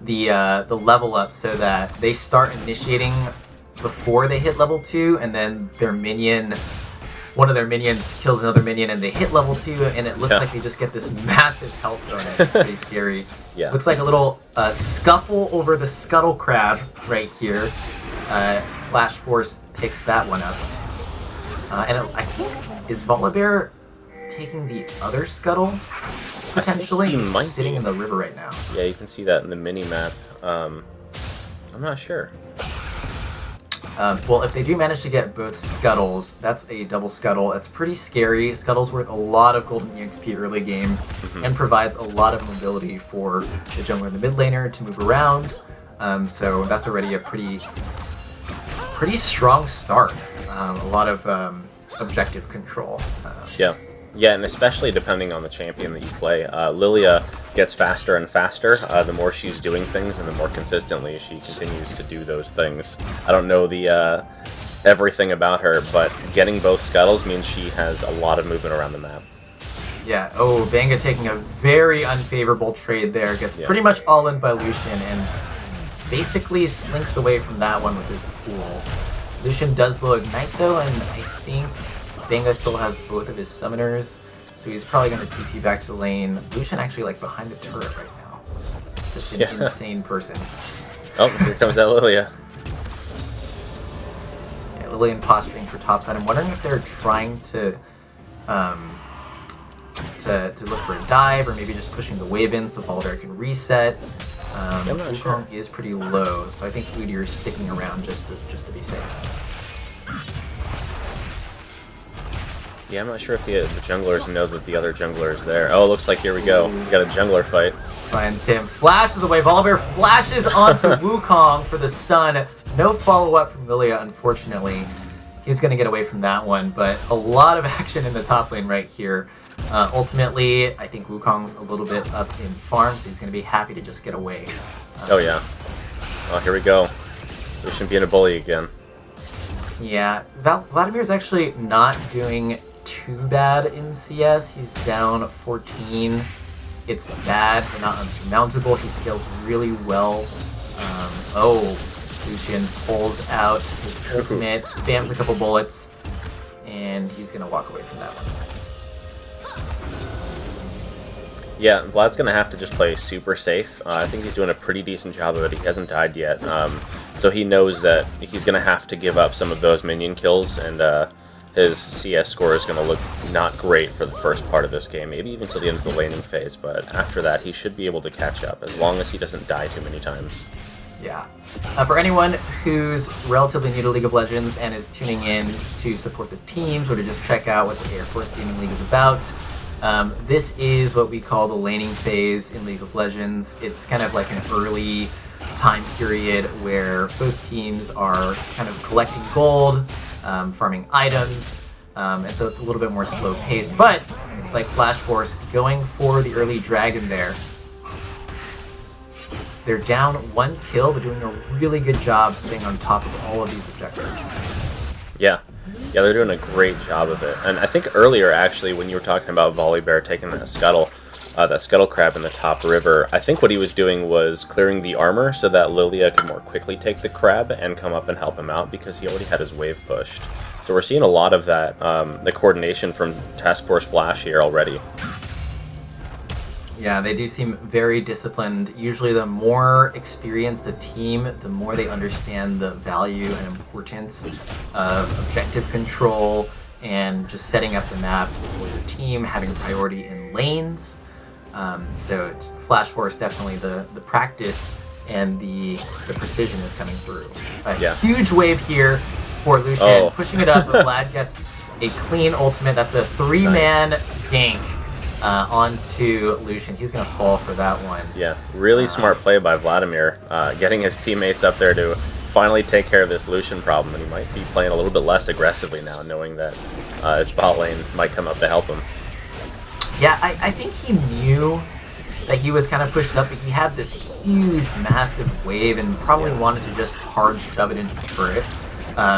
the level up so that they start initiating before they hit level 2, and then one of their minions kills another minion, and they hit level 2, and it looks like they just get this massive health bonus. It's pretty scary. Yeah. Looks like a little scuffle over the Scuttle Crab right here. Flash Force picks that one up. And I think, is Volibear taking the other Scuttle? Potentially, he's sitting in the river right now. Yeah, you can see that in the mini-map. I'm not sure. Well, if they do manage to get both Scuttles, that's a double Scuttle. That's pretty scary. Scuttle's worth a lot of golden EXP early game, and provides a lot of mobility for the jungler and the mid laner to move around. So that's already a pretty strong start. A lot of objective control. Yeah, and especially depending on the champion that you play. Lilia gets faster and faster the more she's doing things and the more consistently she continues to do those things. I don't know the everything about her, but getting both Scuttles means she has a lot of movement around the map. Yeah, oh, Vanga taking a very unfavorable trade there. Gets pretty much all in by Lucian and basically slinks away from that one with his cool. Lucian does blow Ignite though, and I think Vanga still has both of his summoners, so he's probably going to TP back to lane. Lucian actually like behind the turret right now. Just an insane person. Oh, here comes that Lilia. Yeah, Lilian posturing for topside. I'm wondering if they're trying to look for a dive, or maybe just pushing the wave in so Volibear can reset. Wukong is pretty low, so I think Udyr is sticking around just to be safe. Yeah, I'm not sure if the junglers know that the other jungler is there. Oh, looks like here we go. We got a jungler fight. Finds him, flashes away. Volibear flashes onto Wukong for the stun. No follow-up from Lilia, unfortunately. He's going to get away from that one, but a lot of action in the top lane right here. Ultimately, I think Wukong's a little bit up in farm, so he's going to be happy to just get away. Oh, yeah. Oh, here we go. Lucian being a bully again. Yeah, Vladimir's actually not doing too bad in CS. He's down 14. It's bad, but not unsurmountable. He scales really well. Oh, Lucian pulls out his ultimate, spams a couple bullets, and he's going to walk away from that one. Yeah, Vlad's going to have to just play super safe. I think he's doing a pretty decent job of it. He hasn't died yet, so he knows that he's going to have to give up some of those minion kills, and his CS score is going to look not great for the first part of this game, maybe even till the end of the laning phase, but after that he should be able to catch up, as long as he doesn't die too many times. Yeah. For anyone who's relatively new to League of Legends and is tuning in to support the teams or to just check out what the Air Force Gaming League is about, this is what we call the laning phase in League of Legends. It's kind of like an early time period where both teams are kind of collecting gold, farming items, and so it's a little bit more slow paced, but it's like Flash Force going for the early dragon there. They're down 1 kill, but doing a really good job staying on top of all of these objectives. Yeah, they're doing a great job of it. And I think earlier, actually, when you were talking about Volibear taking that scuttle crab in the top river, I think what he was doing was clearing the armor so that Lilia could more quickly take the crab and come up and help him out, because he already had his wave pushed. So we're seeing a lot of that, the coordination from Task Force Flash here already. Yeah, they do seem very disciplined. Usually the more experienced the team, the more they understand the value and importance of objective control and just setting up the map for your team, having priority in lanes. So Flash Force, definitely the practice and the precision is coming through. A huge wave here for Lucian, pushing it up, but Vlad gets a clean ultimate. That's a 3-man gank onto Lucian. He's going to fall for that one. Yeah, really smart play by Vladimir, getting his teammates up there to finally take care of this Lucian problem, and he might be playing a little bit less aggressively now, knowing that his bot lane might come up to help him. Yeah, I think he knew that he was kind of pushed up, but he had this huge, massive wave and probably wanted to just hard shove it into the turret.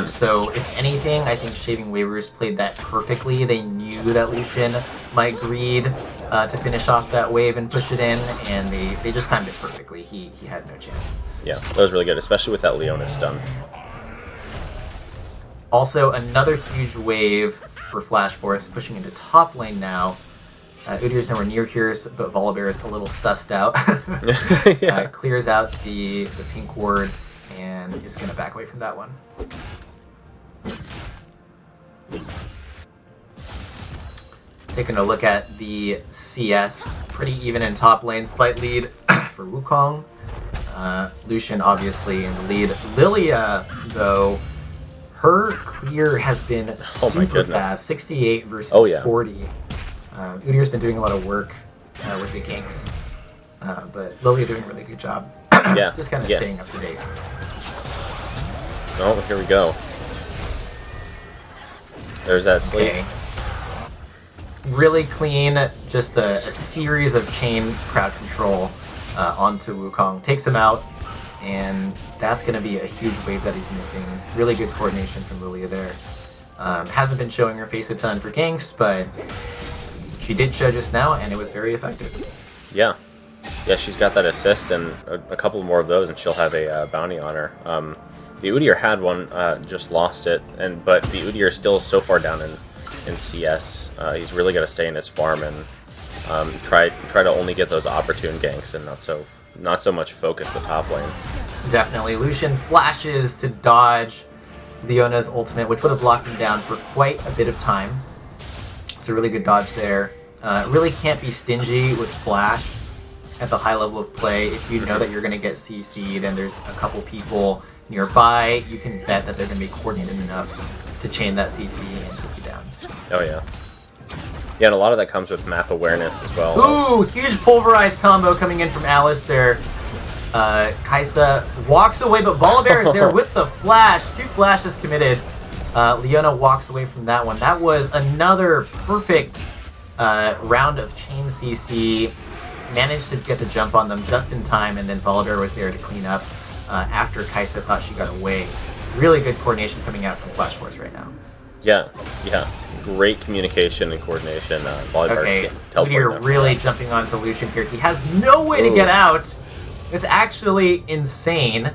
So if anything, I think Shaving Waivers played that perfectly. They knew that Lucian might greed to finish off that wave and push it in, and they just timed it perfectly. He had no chance. Yeah, that was really good, especially with that Leona stun. Also, another huge wave for Flash Force, pushing into top lane now. Udyr's nowhere near here, but Volibear is a little sussed out. Clears out the pink ward and is going to back away from that one. Taking a look at the CS, pretty even in top lane, slight lead for Wukong. Lucian obviously in the lead. Lilia, though, her clear has been super fast, 68 versus 40. Udyr's been doing a lot of work with the ganks, but Lilia doing a really good job. Just kind of staying up to date. Oh, here we go. There's that sleep. Okay. Really clean, just a series of chain crowd control onto Wukong. Takes him out, and that's going to be a huge wave that he's missing. Really good coordination from Lilia there. Hasn't been showing her face a ton for ganks, but she did show just now, and it was very effective. Yeah, she's got that assist and a couple more of those, and she'll have a bounty on her. The Udyr had one, just lost it, but the Udyr is still so far down in CS. He's really got to stay in his farm and try to only get those opportune ganks and not so much focus the top lane. Definitely, Lucian flashes to dodge Leona's ultimate, which would have locked him down for quite a bit of time. So really good dodge there. Really can't be stingy with flash at the high level of play. If you know that you're going to get CC'd and there's a couple people nearby, you can bet that they're going to be coordinated enough to chain that CC and take you down. Oh yeah. Yeah, and a lot of that comes with map awareness as well. Ooh, huge pulverized combo coming in from Alistair. Kaisa walks away, but Volibear is there with the flash. 2 flashes committed. Leona walks away from that one. That was another perfect round of chain CC. Managed to get the jump on them just in time, and then Volibear was there to clean up after Kaisa thought she got away. Really good coordination coming out from Flash Force right now. Yeah. Great communication and coordination. Okay, Udyr really jumping onto Lucian here. He has no way to get out. It's actually insane.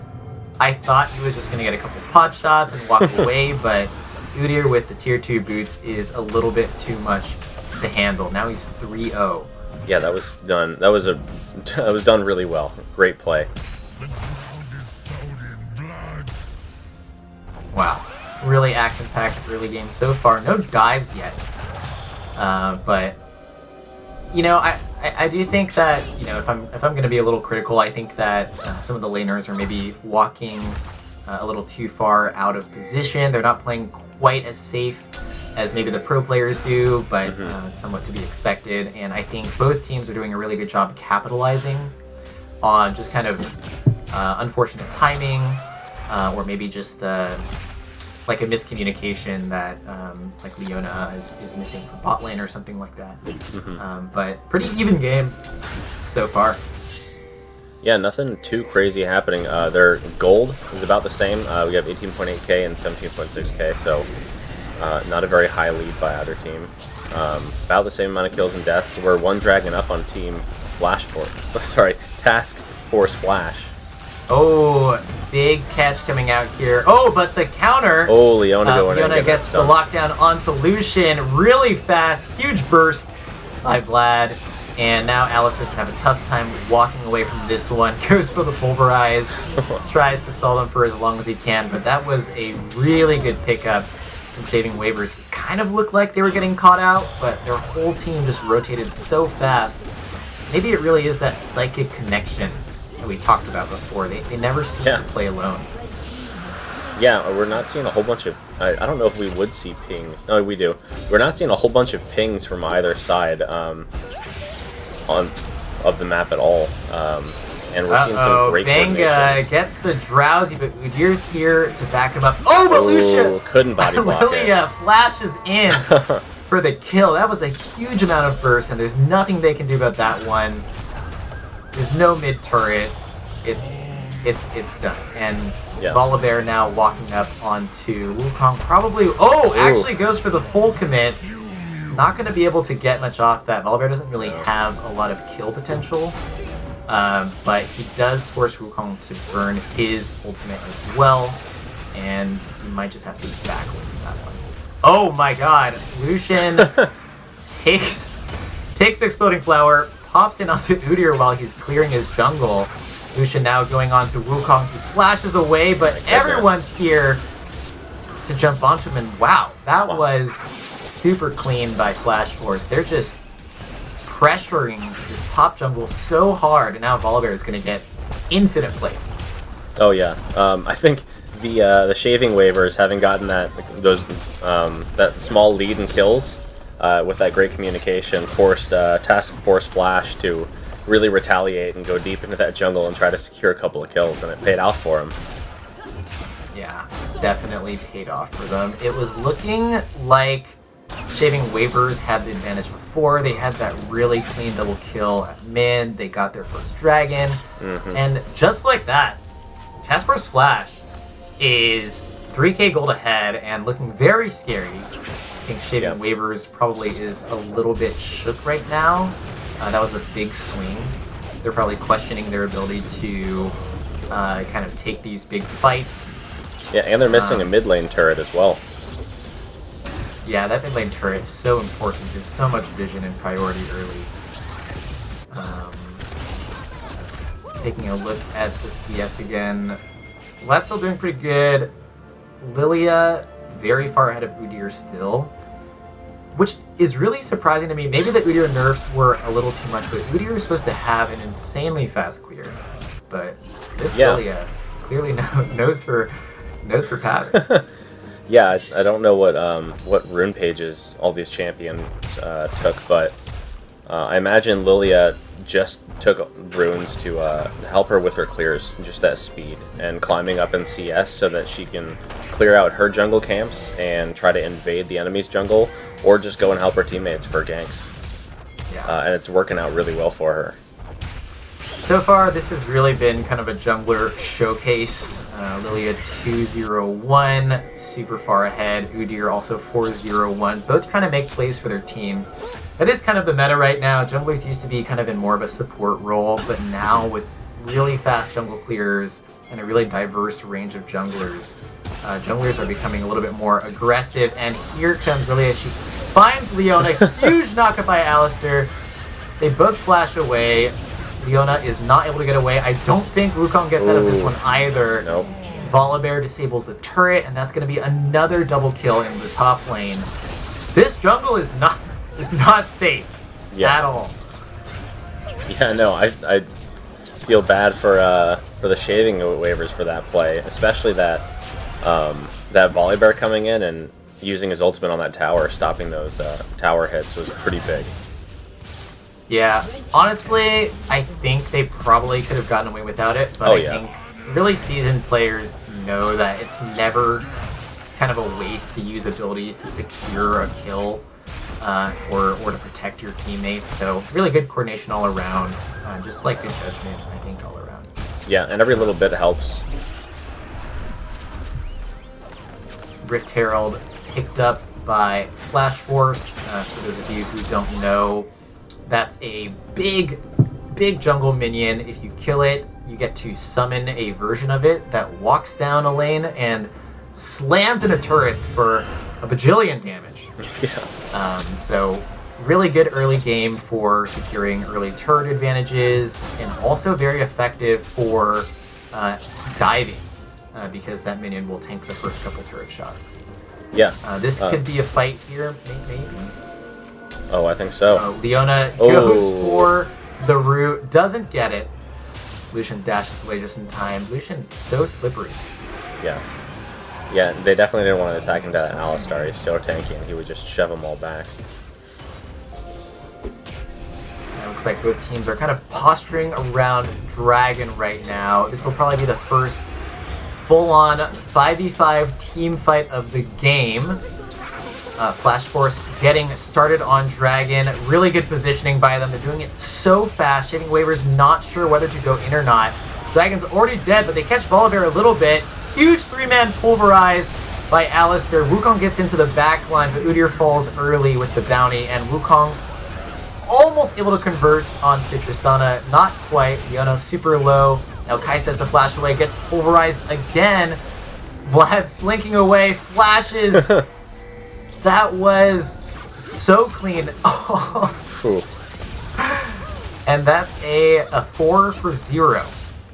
I thought he was just going to get a couple pot shots and walk away, but Udyr with the tier 2 boots is a little bit too much to handle. Now he's 3-0. Yeah, that was done. That was done really well. Great play. Wow. Really action-packed early game so far. No dives yet. But you know, I do think that, you know, if I'm going to be a little critical, I think that some of the laners are maybe walking a little too far out of position. They're not playing quite as safe as maybe the pro players do, but it's somewhat to be expected. And I think both teams are doing a really good job capitalizing on just kind of unfortunate timing, or maybe just like a miscommunication that like Leona is missing from bot lane or something like that. But pretty even game so far. Yeah, nothing too crazy happening. Their gold is about the same. We have 18.8k and 17.6k, so not a very high lead by either team. About the same amount of kills and deaths. We're one dragon up on team Flash Force. Sorry, Task Force Flash. Oh, big catch coming out here. Oh, but the counter. Oh, Leona going in. Leona gets the lockdown on Solution really fast. Huge burst by Vlad. And now Alistair's going to have a tough time walking away from this one. Goes for the pulverize. Tries to stall him for as long as he can. But that was a really good pickup from Shaving Waivers. It kind of looked like they were getting caught out, but their whole team just rotated so fast. Maybe it really is that psychic connection that we talked about before. They never seem to play alone. Yeah, we're not seeing a whole bunch of... I don't know if we would see pings. No, we do. We're not seeing a whole bunch of pings from either side of the map at all. And we're seeing some great Venga gets the drowsy, but Udyr's here to back him up. Oh, but Lucia! Couldn't body block Lilia flashes in for the kill. That was a huge amount of burst, and there's nothing they can do about that one. There's no mid turret. It's done. And Volibear now walking up onto Wukong. Probably. Oh, actually goes for the full commit. Not going to be able to get much off that. Volibear doesn't really have a lot of kill potential. But he does force Wukong to burn his ultimate as well. And he might just have to back away from that one. Oh my god. Lucian takes the Exploding Flower, pops in onto Udyr while he's clearing his jungle. Lucian now going on to Wukong. He flashes away, but everyone's here to jump onto him. And wow, that was super clean by Flash Force. They're just pressuring this top jungle so hard, and now Volibear is going to get infinite plays. Oh yeah, I think the Shaving Waivers, having gotten that small lead in kills with that great communication, forced Task Force Flash to really retaliate and go deep into that jungle and try to secure a couple of kills, and it paid off for him. Yeah, definitely paid off for them. It was looking like Shaving Waivers had the advantage before. They had that really clean double kill at mid. They got their first dragon. And just like that, Task Force Flash is 3k gold ahead and looking very scary. I think Shaving Waivers probably is a little bit shook right now. That was a big swing. They're probably questioning their ability to kind of take these big fights. Yeah, and they're missing a mid lane turret as well. Yeah, that mid lane turret is so important. There's so much vision and priority early. Taking a look at the CS again. Letzel doing pretty good. Lilia very far ahead of Udyr still, which is really surprising to me. Maybe the Udyr nerfs were a little too much, but Udyr is supposed to have an insanely fast clear. But this Lilia clearly knows her pattern. Yeah, I don't know what rune pages all these champions took, but I imagine Lilia just took runes to help her with her clears, just that speed, and climbing up in CS so that she can clear out her jungle camps and try to invade the enemy's jungle, or just go and help her teammates for ganks. Yeah. And it's working out really well for her. So far, this has really been kind of a jungler showcase. Lilia 2-0-1, super far ahead. Udyr also 4-0-1, both trying to make plays for their team. That is kind of the meta right now. Junglers used to be kind of in more of a support role, but now with really fast jungle clears and a really diverse range of junglers. Junglers are becoming a little bit more aggressive, and here comes Lilia. She finds Leona. Huge knockup by Alistair. They both flash away. Leona is not able to get away. I don't think Wukong gets out of this one either. Nope. Volibear disables the turret, and that's going to be another double kill in the top lane. This jungle is not safe at all. Yeah, no, I feel bad for the shaving waivers for that play, especially that that Volibear coming in and using his ultimate on that tower, stopping those tower hits was pretty big. Yeah, honestly, I think they probably could have gotten away without it, but I think really seasoned players know that it's never kind of a waste to use abilities to secure a kill or to protect your teammates. So really good coordination all around, just like good judgment, I think, all around. Yeah, and every little bit helps. Rift Herald picked up by Flash Force. For those of you who don't know, that's a big jungle minion. If you kill it, you get to summon a version of it that walks down a lane and slams into turrets for a bajillion damage. Yeah. So really good early game for securing early turret advantages, and also very effective for diving, because that minion will tank the first couple turret shots. Yeah. This could be a fight here, maybe. Oh, I think so. Leona goes for the root, doesn't get it. Lucian dashes away just in time. Lucian so slippery. Yeah. Yeah, they definitely didn't want to attack into that Alistar. He's so tanky, and he would just shove them all back. It looks like both teams are kind of posturing around Dragon right now. This will probably be the first full-on 5v5 team fight of the game. Flash Force getting started on Dragon. Really good positioning by them. They're doing it so fast. Shaving Waver's not sure whether to go in or not. Dragon's already dead, but they catch Volibear a little bit. Huge three-man pulverized by Alistair. Wukong gets into the back line, but Udyr falls early with the bounty, and Wukong almost able to convert onto Tristana. Not quite. Leona super low. Now Kai says to flash away, gets pulverized again. Vlad slinking away, flashes. That was so clean. And that's a 4 for 0.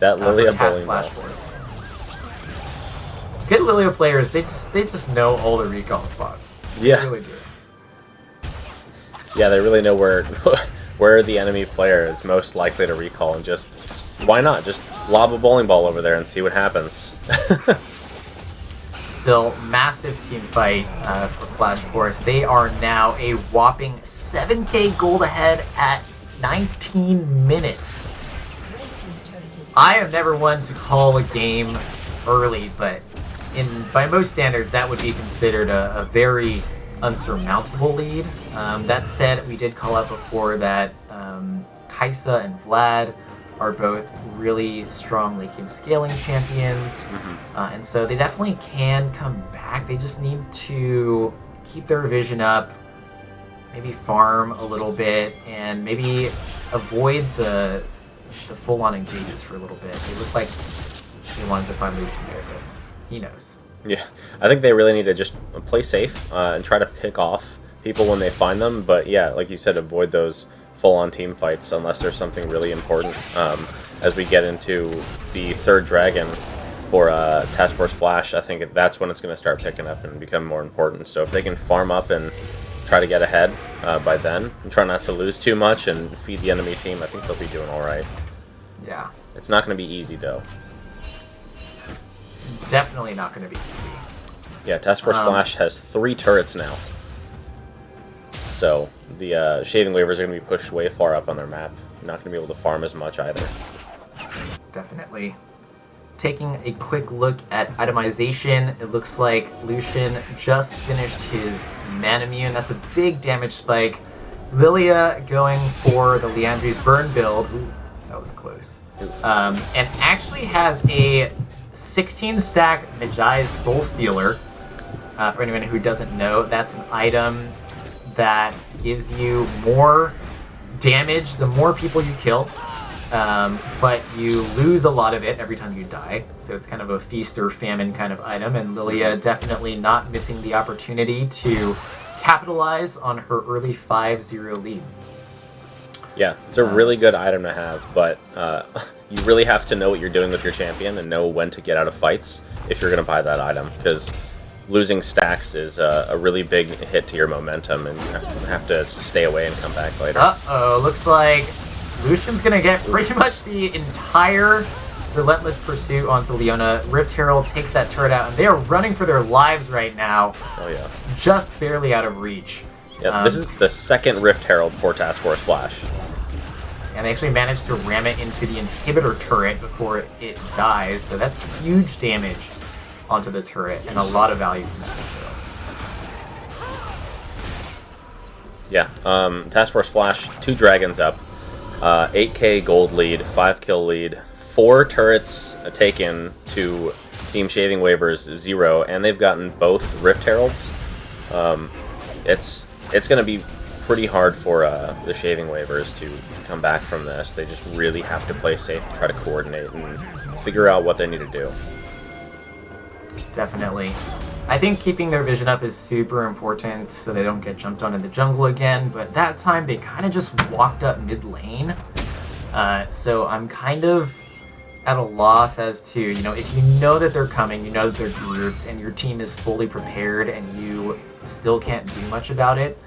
That Lilia bowling ball. Good Lilia players, they just know all the recall spots. Yeah. They really do. Yeah, they really know where the enemy player is most likely to recall, and just why not? Just lob a bowling ball over there and see what happens. Still, massive team fight for Flash Force. They are now a whopping 7k gold ahead at 19 minutes. I am never one to call a game early, but by most standards, that would be considered a very unsurmountable lead. That said, we did call out before that Kaisa and Vlad are both really strong late game scaling champions, and so they definitely can come back. They just need to keep their vision up, maybe farm a little bit, and maybe avoid the full-on engages for a little bit. They look like they wanted to find Lucian there, but he knows. Yeah, I think they really need to just play safe and try to pick off people when they find them, but yeah, like you said, avoid those full-on team fights unless there's something really important. As we get into the third dragon for Task Force Flash, I think that's when it's going to start picking up and become more important. So if they can farm up and try to get ahead by then, and try not to lose too much and feed the enemy team, I think they'll be doing all right. Yeah. It's not going to be easy, though. Definitely not going to be easy. Yeah, Task Force Flash has 3 turrets now. So the Shaving Waivers are going to be pushed way far up on their map. Not going to be able to farm as much either. Definitely. Taking a quick look at itemization, it looks like Lucian just finished his Manamune. That's a big damage spike. Lilia going for the Liandry's Burn build. Ooh, that was close. And actually has a 16-stack Mejai's Soul Stealer. For anyone who doesn't know, that's an item that gives you more damage the more people you kill. but you lose a lot of it every time you die, so it's kind of a feast or famine kind of item, and Lilia definitely not missing the opportunity to capitalize on her early 5-0 lead. Yeah, it's a really good item to have, but you really have to know what you're doing with your champion and know when to get out of fights if you're going to buy that item, because losing stacks is a really big hit to your momentum, and you have to stay away and come back later. Uh-oh, looks like Lucian's gonna get pretty much the entire Relentless Pursuit onto Leona. Rift Herald takes that turret out, and they are running for their lives right now. Oh yeah. Just barely out of reach. Yeah, this is the second Rift Herald for Task Force Flash. And they actually managed to ram it into the inhibitor turret before it dies, so that's huge damage onto the turret, and a lot of value from that turret. Yeah, Task Force Flash, 2 dragons up, 8k gold lead, 5 kill lead, 4 turrets taken to Team Shaving Waivers 0, and they've gotten both Rift Heralds. It's going to be pretty hard for the Shaving Waivers to come back from this. They just really have to play safe, try to coordinate, and figure out what they need to do. Definitely. I think keeping their vision up is super important so they don't get jumped on in the jungle again, but that time they kind of just walked up mid lane. So I'm kind of at a loss as to, you know, if you know that they're coming, you know that they're grouped, and your team is fully prepared and you still can't do much about it,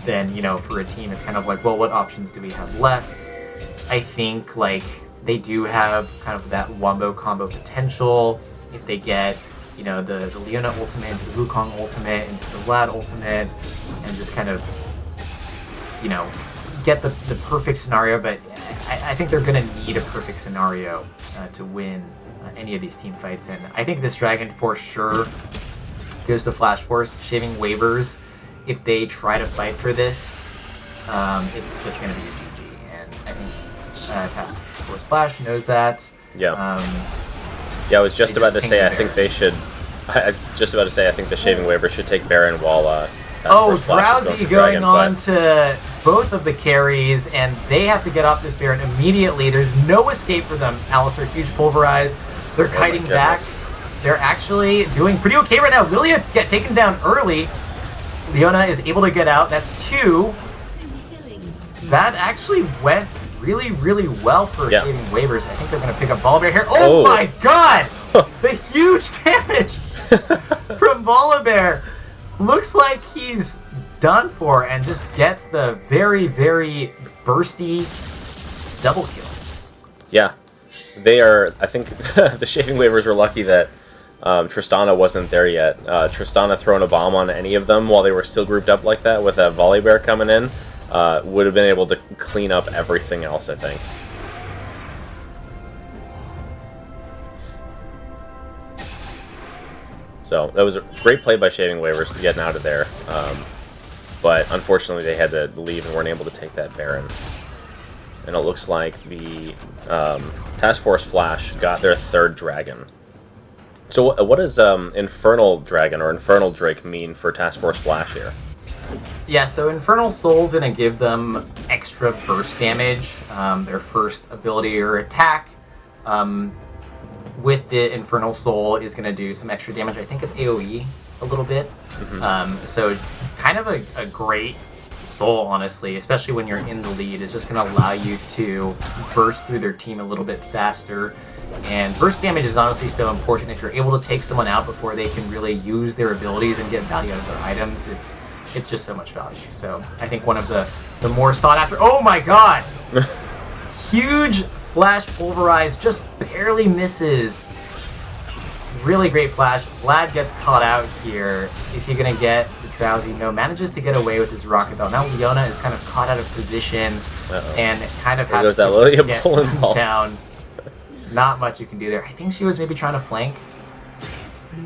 then, you know, for a team it's kind of like, well, what options do we have left? I think, like, they do have kind of that wombo combo potential if they get, you know, the Leona ultimate, the Wukong ultimate, into the Vlad ultimate, and just kind of, you know, get the perfect scenario. But I think they're going to need a perfect scenario to win any of these team fights. And I think this dragon for sure goes to Flash Force. Shaving Waivers, if they try to fight for this, it's just going to be a GG. And I think Task Force Flash knows that. Yeah. Yeah, I was just about to say I think they should. I think the Shaving Waivers should take Baron while. Drowsy going on to both of the carries, and they have to get off this Baron immediately. There's no escape for them. Alistair, huge pulverize. They're kiting back. They're actually doing pretty okay right now. Lilia get taken down early. Leona is able to get out. That's 2. That actually went really, really well for Shaving Waivers. I think they're going to pick up Volibear here. Oh my god! The huge damage from Volibear. Looks like he's done for, and just gets the very, very bursty double kill. Yeah. They are, I think, the Shaving Waivers were lucky that Tristana wasn't there yet. Tristana throwing a bomb on any of them while they were still grouped up like that with a Volibear coming in would have been able to clean up everything else, I think. So that was a great play by Shaving Waivers to getting out of there. But unfortunately they had to leave and weren't able to take that Baron. And it looks like the Task Force Flash got their 3rd dragon. So what does Infernal Dragon or Infernal Drake mean for Task Force Flash here? Yeah, so Infernal Soul's going to give them extra burst damage, their first ability or attack. With the Infernal Soul is going to do some extra damage. I think it's AoE a little bit. So kind of a great soul, honestly, especially when you're in the lead. It's just going to allow you to burst through their team a little bit faster. And burst damage is honestly so important. If you're able to take someone out before they can really use their abilities and get value out of their items, it's just so much value. So I think one of the more sought after. Oh my god! Huge flash pulverize, just barely misses. Really great flash. Vlad gets caught out here. Is he going to get the Drowsy? No, manages to get away with his Rocket Bell. Now Leona is kind of caught out of position and kind of has to get down. Not much you can do there. I think she was maybe trying to flank.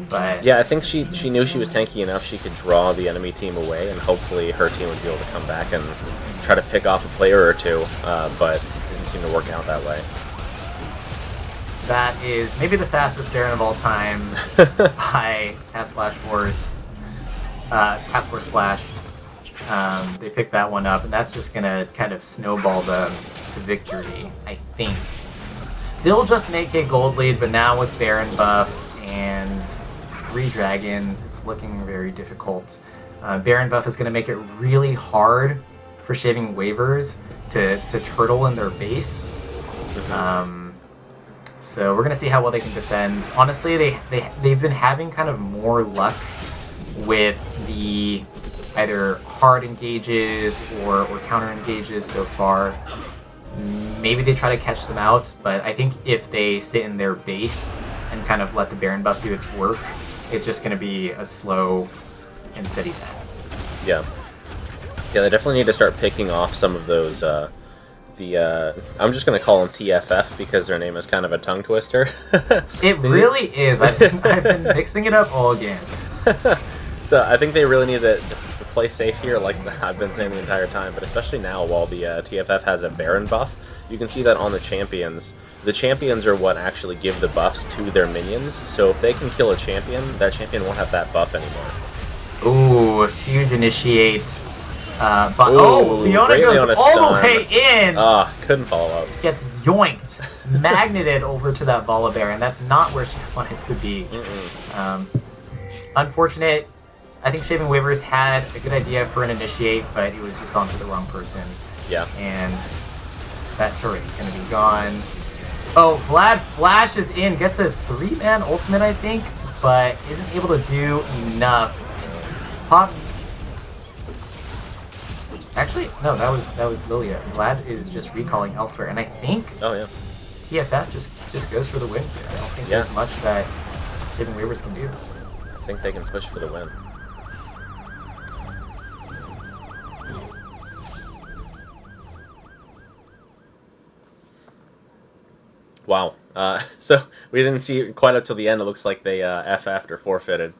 But yeah, I think she knew she was tanky enough she could draw the enemy team away, and hopefully her team would be able to come back and try to pick off a player or two, but it didn't seem to work out that way. That is maybe the fastest Baron of all time by Task Force Flash. They picked that one up, and that's just going to kind of snowball them to victory, I think. Still just an 8k gold lead, but now with Baron buff and 3 dragons, it's looking very difficult. Baron buff is going to make it really hard for Shaving Waivers to turtle in their base. So we're going to see how well they can defend. Honestly, they've been having kind of more luck with the either hard engages or counter engages so far. Maybe they try to catch them out, but I think if they sit in their base and kind of let the Baron buff do its work, it's just going to be a slow and steady death. Yeah. Yeah, they definitely need to start picking off some of those, I'm just going to call them TFF because their name is kind of a tongue twister. It really is. I've been mixing it up all game. So I think they really need to play safe here, like I've been saying the entire time, but especially now while the TFF has a Baron buff. You can see that on the champions. The champions are what actually give the buffs to their minions, so if they can kill a champion, that champion won't have that buff anymore. Ooh, huge initiate. Leona goes all the way in! Couldn't follow up. Gets yoinked, magneted over to that Volibear, and that's not where she wanted to be. Unfortunate. I think Shaving Waivers had a good idea for an initiate, but it was just onto the wrong person. Yeah. And that turret's going to be gone. Oh, Vlad flashes in, gets a 3-man ultimate, I think, but isn't able to do enough. Pops. Actually, no, that was Lilia. Vlad is just recalling elsewhere, and I think TFF just goes for the win here. I don't think there's much that Shaving Waivers can do. I think they can push for the win. Wow. So we didn't see quite up till the end. It looks like they FF'd or forfeited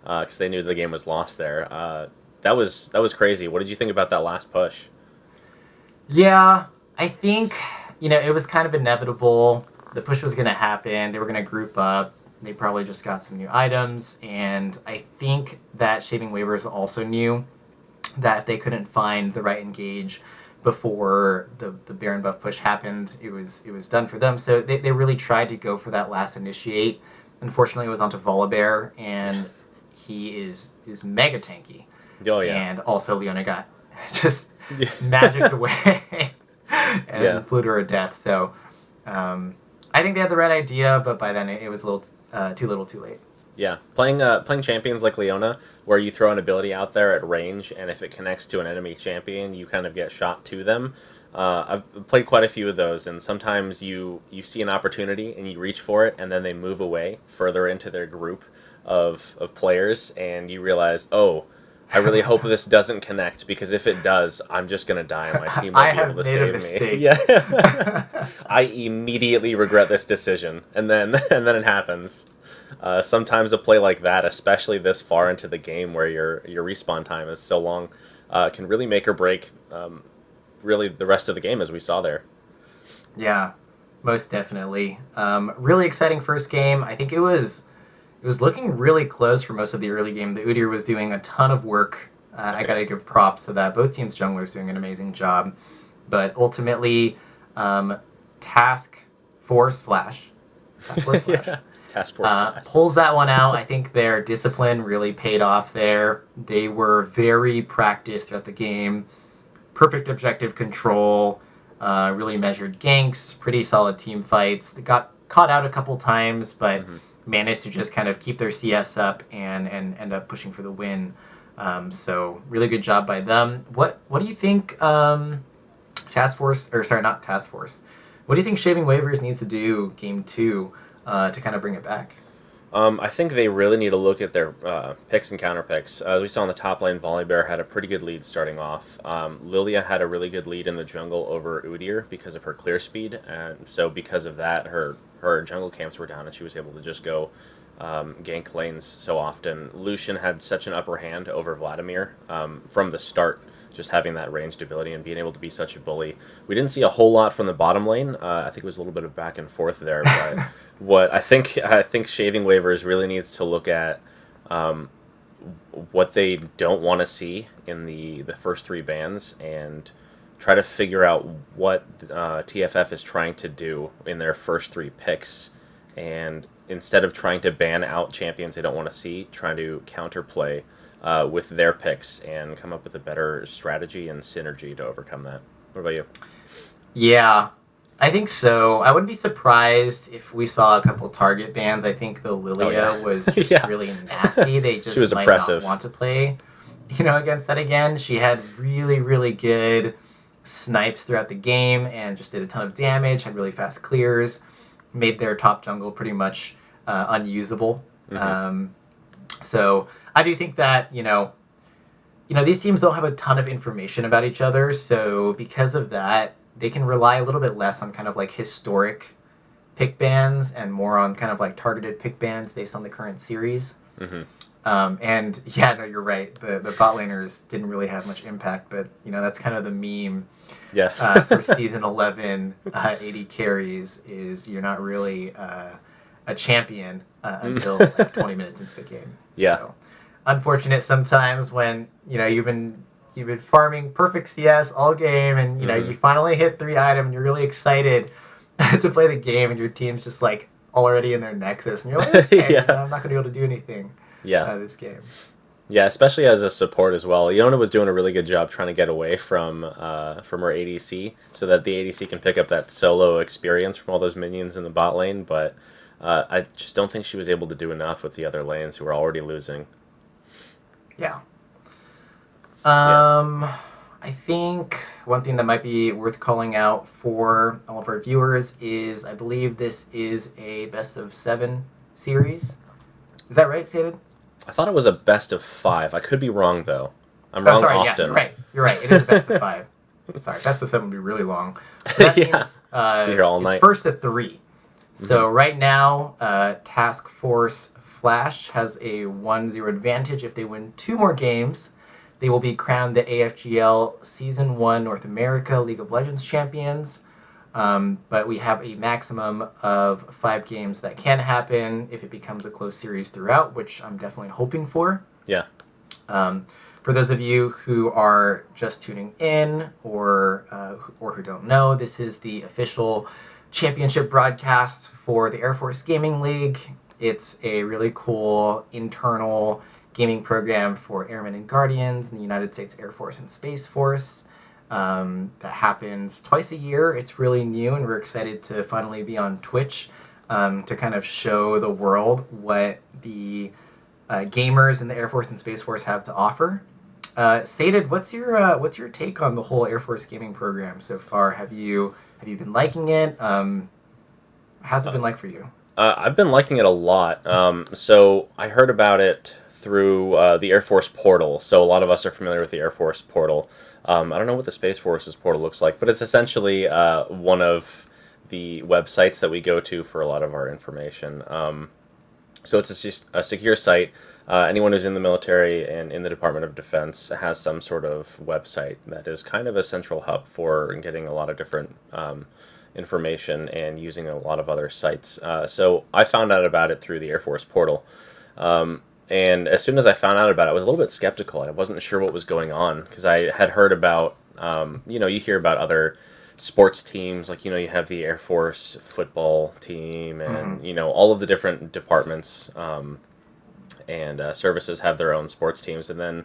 because they knew the game was lost there. That was crazy. What did you think about that last push? Yeah, I think, it was kind of inevitable. The push was going to happen. They were going to group up. They probably just got some new items. And I think that Shaving Waivers also knew that if they couldn't find the right engage before the Baron buff push happened, it was done for them. So they really tried to go for that last initiate. Unfortunately, it was onto Volibear, and he is mega tanky. Oh, yeah. And also Leona got just magicked away and flew to her death. So I think they had the right idea, but by then it was a little too little too late. Yeah, playing champions like Leona, where you throw an ability out there at range, and if it connects to an enemy champion, you kind of get shot to them. I've played quite a few of those, and sometimes you see an opportunity and you reach for it, and then they move away further into their group of players, and you realize, oh, I really hope this doesn't connect, because if it does, I'm just going to die and my team won't be able to save me. Yeah. I immediately regret this decision, and then it happens. Sometimes a play like that, especially this far into the game where your respawn time is so long, can really make or break really the rest of the game, as we saw there. Yeah, most definitely. Really exciting first game. I think it was looking really close for most of the early game. The Udyr was doing a ton of work. I got to give props to that. Both teams' junglers doing an amazing job. But ultimately, Task Force Flash. Task Force Flash. Pulls that one out. I think their discipline really paid off there. They were very practiced throughout the game. Perfect objective control. Really measured ganks. Pretty solid team fights. They got caught out a couple times, but managed to just kind of keep their CS up and end up pushing for the win. So really good job by them. What do you think Task Force, or sorry, not Task Force. What do you think Shaving Waivers needs to do game 2 to kind of bring it back? I think they really need to look at their picks and counter picks. As we saw in the top lane, Volibear had a pretty good lead starting off. Lilia had a really good lead in the jungle over Udyr because of her clear speed, and so because of that, her jungle camps were down and she was able to just go gank lanes so often. Lucian had such an upper hand over Vladimir from the start, just having that ranged ability and being able to be such a bully. We didn't see a whole lot from the bottom lane. I think it was a little bit of back and forth there, but what I think Shaving Waivers really needs to look at what they don't want to see in the first three bans and try to figure out what TFF is trying to do in their first three picks, and instead of trying to ban out champions they don't want to see, trying to counterplay with their picks and come up with a better strategy and synergy to overcome that. What about you? Yeah, I think so. I wouldn't be surprised if we saw a couple target bans. I think the Lilia was just really nasty. They just She was might oppressive. not want to play, against that again. She had really, really good snipes throughout the game and just did a ton of damage, had really fast clears, made their top jungle pretty much unusable. So I do think that, these teams don't have a ton of information about each other, so because of that, they can rely a little bit less on kind of like historic pick bans and more on kind of like targeted pick bans based on the current series. And yeah, no, you're right. The bot laners didn't really have much impact, but that's kind of the meme. Yeah. For season 11, 80 carries is you're not really a champion until like 20 minutes into the game. Yeah. So, unfortunate sometimes when you've been farming perfect CS all game, and you finally hit 3 items and you're really excited to play the game, and your team's just like already in their nexus, and you're like, okay, I'm not gonna be able to do anything. This game. Yeah, especially as a support as well. Iona was doing a really good job trying to get away from her ADC so that the ADC can pick up that solo experience from all those minions in the bot lane, but I just don't think she was able to do enough with the other lanes who were already losing. Yeah. I think one thing that might be worth calling out for all of our viewers is I believe this is a best of 7 series. Is that right, Sated? I thought it was a best of 5. I could be wrong though. I'm wrong often. Yeah, you're right. It is a best of 5. Sorry, best of 7 would be really long. So that means, be here all night. It's first to 3. So right now, Task Force Flash has a 1-0 advantage. If they win 2 more games, they will be crowned the AFGL Season 1 North America League of Legends champions. But we have a maximum of 5 games that can happen if it becomes a close series throughout, which I'm definitely hoping for. Yeah. For those of you who are just tuning in or who don't know, this is the official championship broadcast for the Air Force Gaming League. It's a really cool internal gaming program for airmen and guardians in the United States Air Force and Space Force. That happens twice a year. It's really new, and we're excited to finally be on Twitch to kind of show the world what the gamers in the Air Force and Space Force have to offer. Sated, what's your take on the whole Air Force gaming program so far? Have you been liking it? How's it been like for you? I've been liking it a lot. So I heard about it through the Air Force portal. So a lot of us are familiar with the Air Force portal. I don't know what the Space Force's portal looks like, but it's essentially one of the websites that we go to for a lot of our information. So it's a secure site. Anyone who's in the military and in the Department of Defense has some sort of website that is kind of a central hub for getting a lot of different information and using a lot of other sites. So I found out about it through the Air Force portal. And as soon as I found out about it, I was a little bit skeptical. I wasn't sure what was going on because I had heard about, you hear about other sports teams, like, you have the Air Force football team and, all of the different departments and services have their own sports teams. And then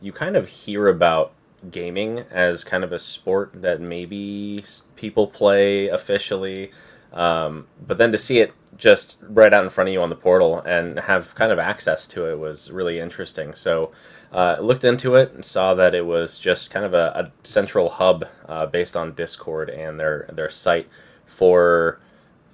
you kind of hear about gaming as kind of a sport that maybe people play officially. But then to see it just right out in front of you on the portal and have kind of access to it was really interesting. So looked into it and saw that it was just kind of a central hub based on Discord and their site for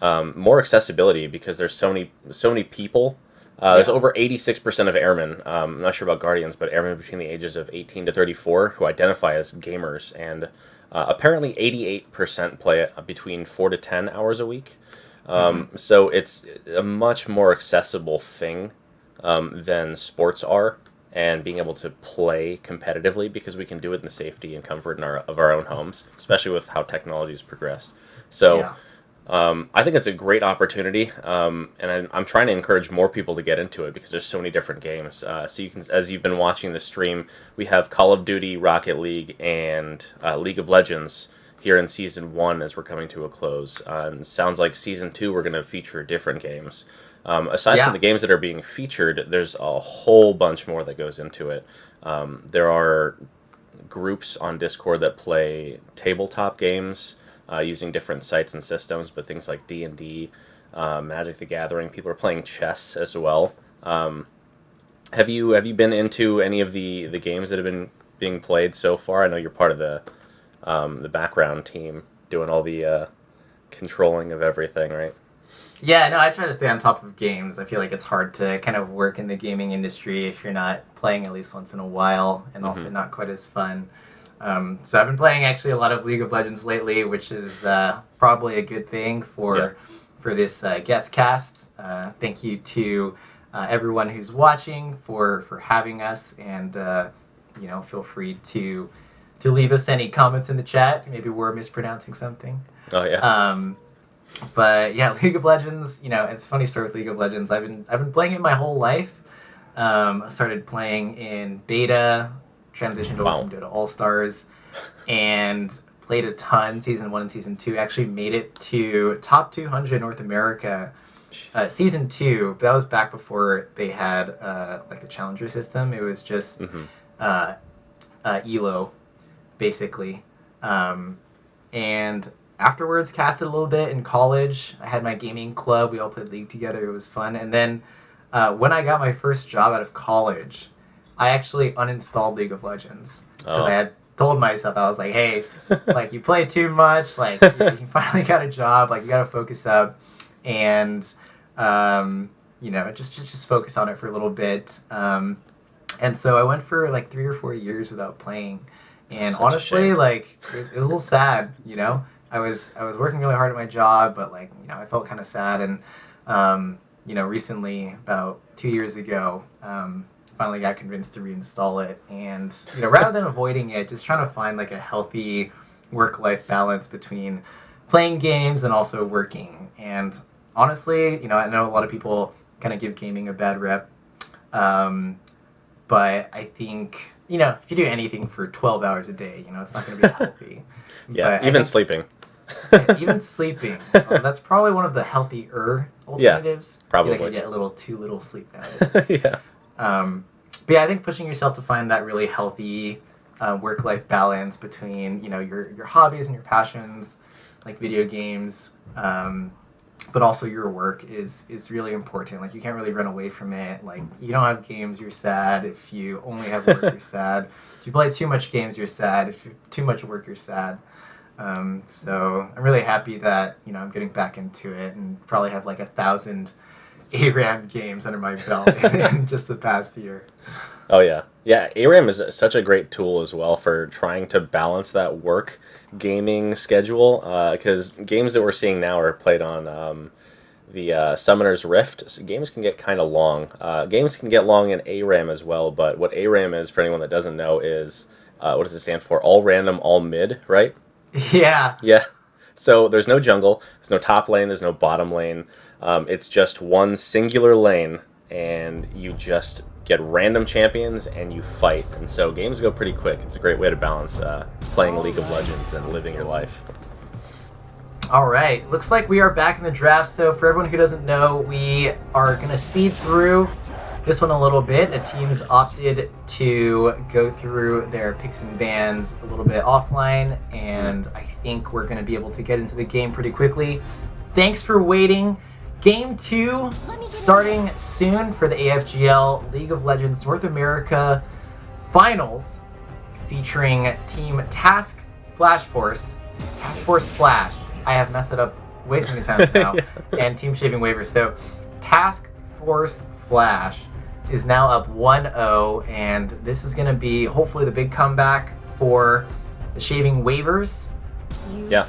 more accessibility because there's so many people. There's over 86% of airmen, I'm not sure about Guardians, but airmen between the ages of 18 to 34 who identify as gamers, and apparently 88% play between 4 to 10 hours a week. So it's a much more accessible thing than sports are, and being able to play competitively because we can do it in the safety and comfort of our own homes, especially with how technology has progressed. So I think it's a great opportunity, and I'm trying to encourage more people to get into it because there's so many different games. So you can, as you've been watching the stream, we have Call of Duty, Rocket League, and League of Legends here in Season 1 as we're coming to a close. And sounds like Season 2 we're going to feature different games. Aside from the games that are being featured, there's a whole bunch more that goes into it. There are groups on Discord that play tabletop games, using different sites and systems, but things like D&D, Magic the Gathering. People are playing chess as well. Have you been into any of the games that have been being played so far? I know you're part of the background team doing all the controlling of everything, right? Yeah, no, I try to stay on top of games. I feel like it's hard to kind of work in the gaming industry if you're not playing at least once in a while, and also not quite as fun. So I've been playing actually a lot of League of Legends lately, which is probably a good thing for this guest cast. Thank you to everyone who's watching for having us, and feel free to leave us any comments in the chat. Maybe we're mispronouncing something. Oh yeah. But yeah, League of Legends. It's a funny story with League of Legends. I've been playing it my whole life. I started playing in beta, transitioned over from Dota All-Stars, and played a ton. Season 1 and Season 2 actually made it to top 200 North America. Season 2, that was back before they had like the Challenger system. It was just ELO, basically. And afterwards, casted a little bit in college. I had my gaming club. We all played League together. It was fun. And then when I got my first job out of college, I actually uninstalled League of Legends because I had told myself, I was like, hey, like, you play too much, like, you finally got a job, like, you got to focus up, and just focus on it for a little bit. And so I went for like 3 or 4 years without playing, and honestly, like, it was a little sad. I was working really hard at my job, but like, I felt kind of sad, and recently, about 2 years ago, finally got convinced to reinstall it, and rather than avoiding it, just trying to find like a healthy work-life balance between playing games and also working. And honestly, I know a lot of people kind of give gaming a bad rep, but I think if you do anything for 12 hours a day, it's not going to be healthy. Yeah, even sleeping. Even sleeping. That's probably one of the healthier alternatives. Yeah, probably. I feel like I get too little sleep nowadays. Yeah. But yeah, I think pushing yourself to find that really healthy work-life balance between your hobbies and your passions, like video games, but also your work is really important. Like, you can't really run away from it. Like, you don't have games, you're sad. If you only have work, you're sad. If you play too much games, you're sad. If you too much work, you're sad. So I'm really happy that I'm getting back into it, and probably have like 1,000 ARAM games under my belt in just the past year. Oh yeah, ARAM is such a great tool as well for trying to balance that work gaming schedule, because games that we're seeing now are played on the Summoner's Rift. So games can get kind of long. Games can get long in ARAM as well, but what ARAM is, for anyone that doesn't know, is what does it stand for? All random, all mid, right? Yeah. Yeah. So there's no jungle, there's no top lane, there's no bottom lane. It's just one singular lane, and you just get random champions and you fight. And so games go pretty quick. It's a great way to balance playing League of Legends and living your life. All right, looks like we are back in the draft. So for everyone who doesn't know, we are going to speed through this one a little bit. The teams opted to go through their picks and bans a little bit offline, and I think we're going to be able to get into the game pretty quickly. Thanks for waiting. Game 2 starting soon for the AFGL League of Legends North America Finals, featuring Team Task Force Flash. I have messed it up way too many times now. And Team Shaving Waivers. So Task Force Flash is now up 1-0, and this is going to be hopefully the big comeback for the Shaving Waivers. Yeah.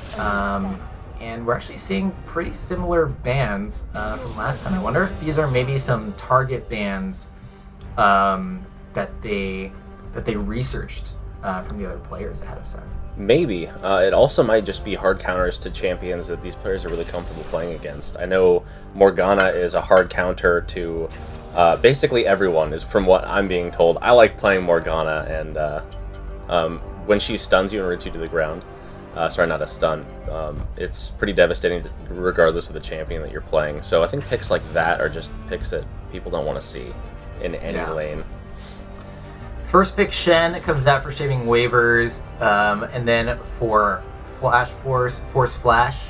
And we're actually seeing pretty similar bans from last time. I wonder if these are maybe some target bans that they researched from the other players ahead of time. Maybe. It also might just be hard counters to champions that these players are really comfortable playing against. I know Morgana is a hard counter to basically everyone, is from what I'm being told. I like playing Morgana, and when she stuns you and roots you to the ground, sorry, not a stun, it's pretty devastating regardless of the champion that you're playing. So I think picks like that are just picks that people don't want to see in any lane. First pick Shen comes out for Shaving Waivers, and then for Force Flash,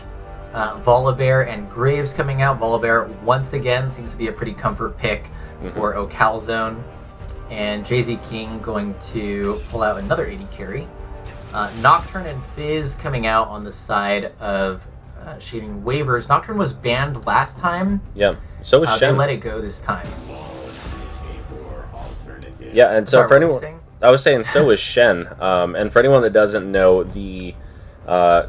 Volibear and Graves coming out. Volibear once again seems to be a pretty comfort pick for Ocalzone, and JZ King going to pull out another 80 carry. Nocturne and Fizz coming out on the side of Shaving Waivers. Nocturne was banned last time. Yeah, so was Shen. They let it go this time. Yeah, and so Sorry, for what were you anyone, saying? I was saying so is Shen. And for anyone that doesn't know, the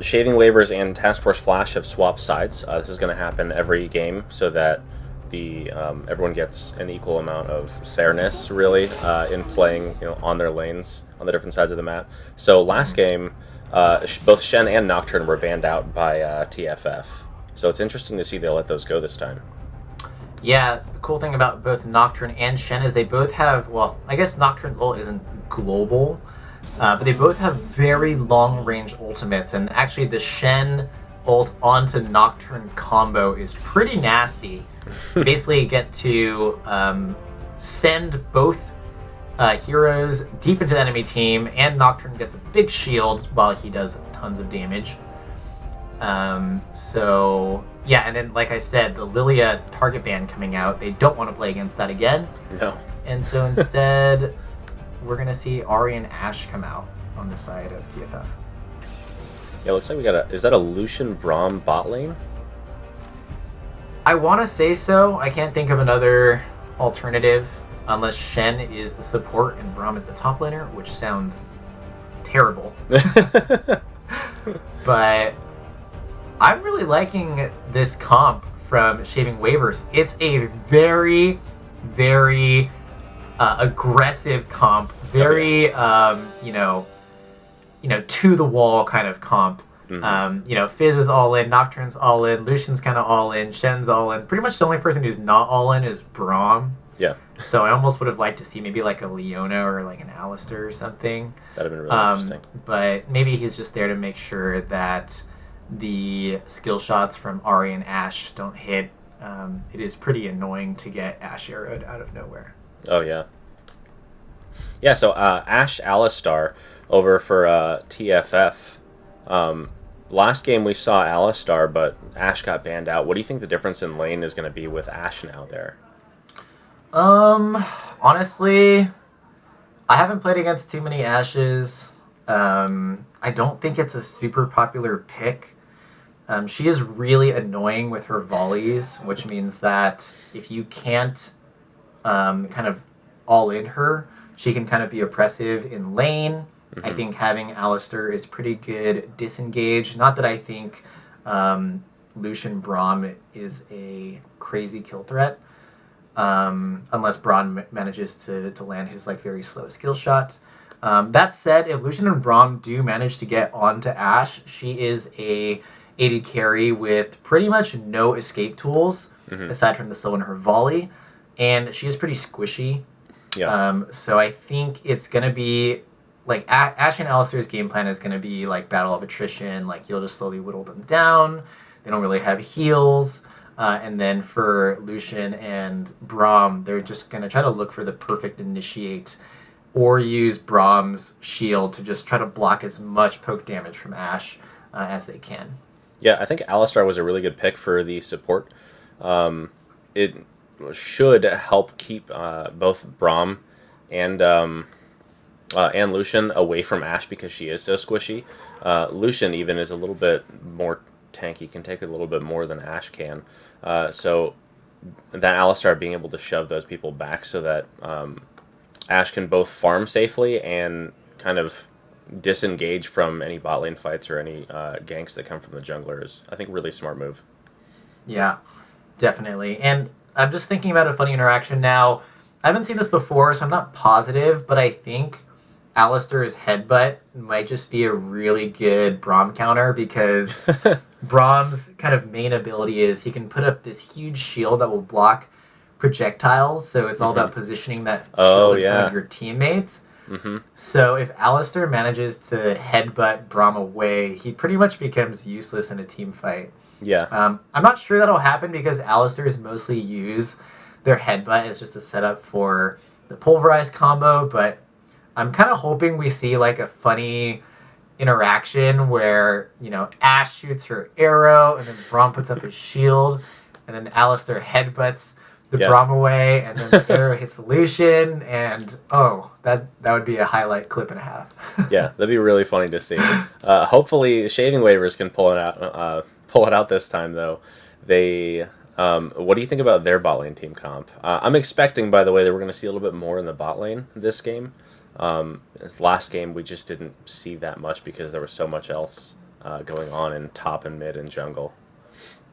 Shaving Waivers and Task Force Flash have swapped sides. This is going to happen every game so that the everyone gets an equal amount of fairness, really, in playing on their lanes on the different sides of the map. So last game, both Shen and Nocturne were banned out by TFF. So it's interesting to see they let those go this time. Yeah, the cool thing about both Nocturne and Shen is they both have, well, I guess Nocturne's ult isn't global, but they both have very long-range ultimates, and actually the Shen ult onto Nocturne combo is pretty nasty. Basically, you get to send both heroes deep into the enemy team, and Nocturne gets a big shield while he does tons of damage. So yeah, and then like I said, the Lilia target ban coming out, they don't want to play against that again. No. And so instead, we're gonna see Ahri and Ashe come out on the side of TFF. Yeah, looks like we got is that a Lucian Braum bot lane? I want to say so. I can't think of another alternative unless Shen is the support and Braum is the top laner, which sounds terrible. But I'm really liking this comp from Shaving Waivers. It's a very, very aggressive comp. Very, to the wall kind of comp. Fizz is all in, Nocturne's all in, Lucian's kind of all in, Shen's all in. Pretty much the only person who's not all in is Braum. Yeah. So I almost would have liked to see maybe like a Leona or like an Alistair or something. That'd have been really interesting. But maybe he's just there to make sure that the skill shots from Ahri and Ashe don't hit. It is pretty annoying to get Ashe arrowed out of nowhere. Oh, yeah. Yeah, so Ashe Alistar over for TFF. Last game we saw Alistar, but Ashe got banned out. What do you think the difference in lane is going to be with Ashe now there? Honestly, I haven't played against too many Ashes. I don't think it's a super popular pick. She is really annoying with her volleys, which means that if you can't kind of all in her, she can kind of be oppressive in lane. I think having Alistair is pretty good disengage. Not that I think Lucian Braum is a crazy kill threat, unless Braum manages to land his like very slow skill shots. That said, if Lucian and Braum do manage to get onto Ashe, she is a 80 carry with pretty much no escape tools aside from the slow in her volley, and she is pretty squishy. Yeah. So I think it's gonna be like Ashe and Alistair's game plan is gonna be like battle of attrition. Like you'll just slowly whittle them down. They don't really have heals. And then for Lucian and Braum, they're just going to try to look for the perfect initiate or use Braum's shield to just try to block as much poke damage from Ashe as they can. Yeah, I think Alistar was a really good pick for the support. It should help keep both Braum and Lucian away from Ashe because she is so squishy. Lucian even is a little bit more tanky, can take a little bit more than Ashe can. So that Alistar being able to shove those people back so that Ashe can both farm safely and kind of disengage from any bot lane fights or any ganks that come from the junglers. I think really smart move. Yeah, definitely. And I'm just thinking about a funny interaction now. I haven't seen this before, so I'm not positive, but I think Alistair's headbutt might just be a really good Braum counter because Braum's kind of main ability is he can put up this huge shield that will block projectiles, so it's all about positioning that shield in front of your teammates. So if Alistair manages to headbutt Braum away, he pretty much becomes useless in a team fight. Yeah. I'm not sure that'll happen because Alistairs mostly use their headbutt as just a setup for the pulverized combo, but I'm kind of hoping we see like a funny interaction where, you know, Ashe shoots her arrow and then Braum puts up his shield and then Alistair headbutts the Braum away and then the arrow hits Lucian and that would be a highlight clip and a half. Yeah, that'd be really funny to see. Hopefully Shaving Waivers can pull it out this time though. They what do you think about their bot lane team comp? I'm expecting, by the way, that we're going to see a little bit more in the bot lane this game. This last game we just didn't see that much because there was so much else going on in top and mid and jungle.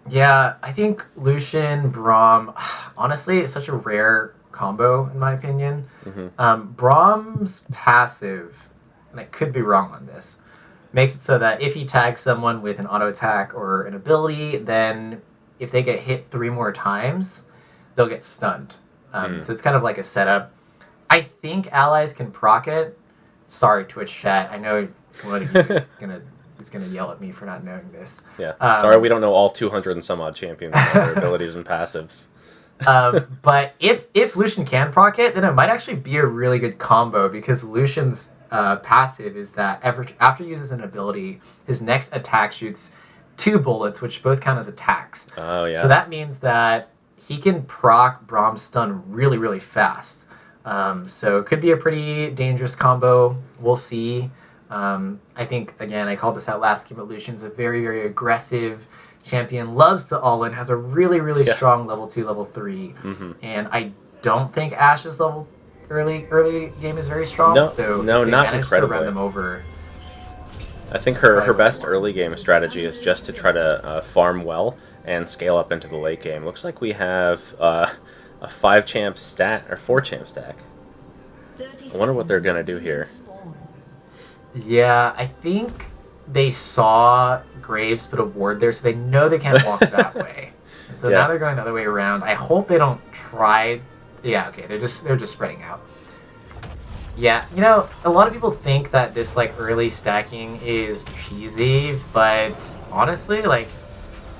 Yeah, I think Lucian, Braum, honestly, it's such a rare combo in my opinion. Braum's passive, and I could be wrong on this, makes it so that if he tags someone with an auto attack or an ability, then if they get hit 3 more times, they'll get stunned. So it's kind of like a setup. I think allies can proc it. Sorry, Twitch chat. I know one of you is gonna yell at me for not knowing this. Yeah. Sorry, we don't know all 200 and some odd champions and their abilities and passives. But if Lucian can proc it, then it might actually be a really good combo because Lucian's passive is that after he uses an ability, his next attack shoots 2 bullets, which both count as attacks. Oh, yeah. So that means that he can proc Braum's stun really, really fast. So it could be a pretty dangerous combo. We'll see. I think, again, I called this out last game, but Lucian's a very, very aggressive champion, loves to all-in, has a really, really strong level 2, level 3. And I don't think Ashe's early game is very strong. No, so no, they not managed incredibly. to run them over. I think her best early game strategy is just to try to farm well and scale up into the late game. Looks like we have a 5-champ stat or 4-champ stack. I wonder what they're gonna do here. Yeah, I think they saw Graves put a ward there, so they know they can't walk that way. And so now they're going the other way around. I hope they don't try. Yeah, okay, they're just spreading out. Yeah, you know, a lot of people think that this like early stacking is cheesy, but honestly, like,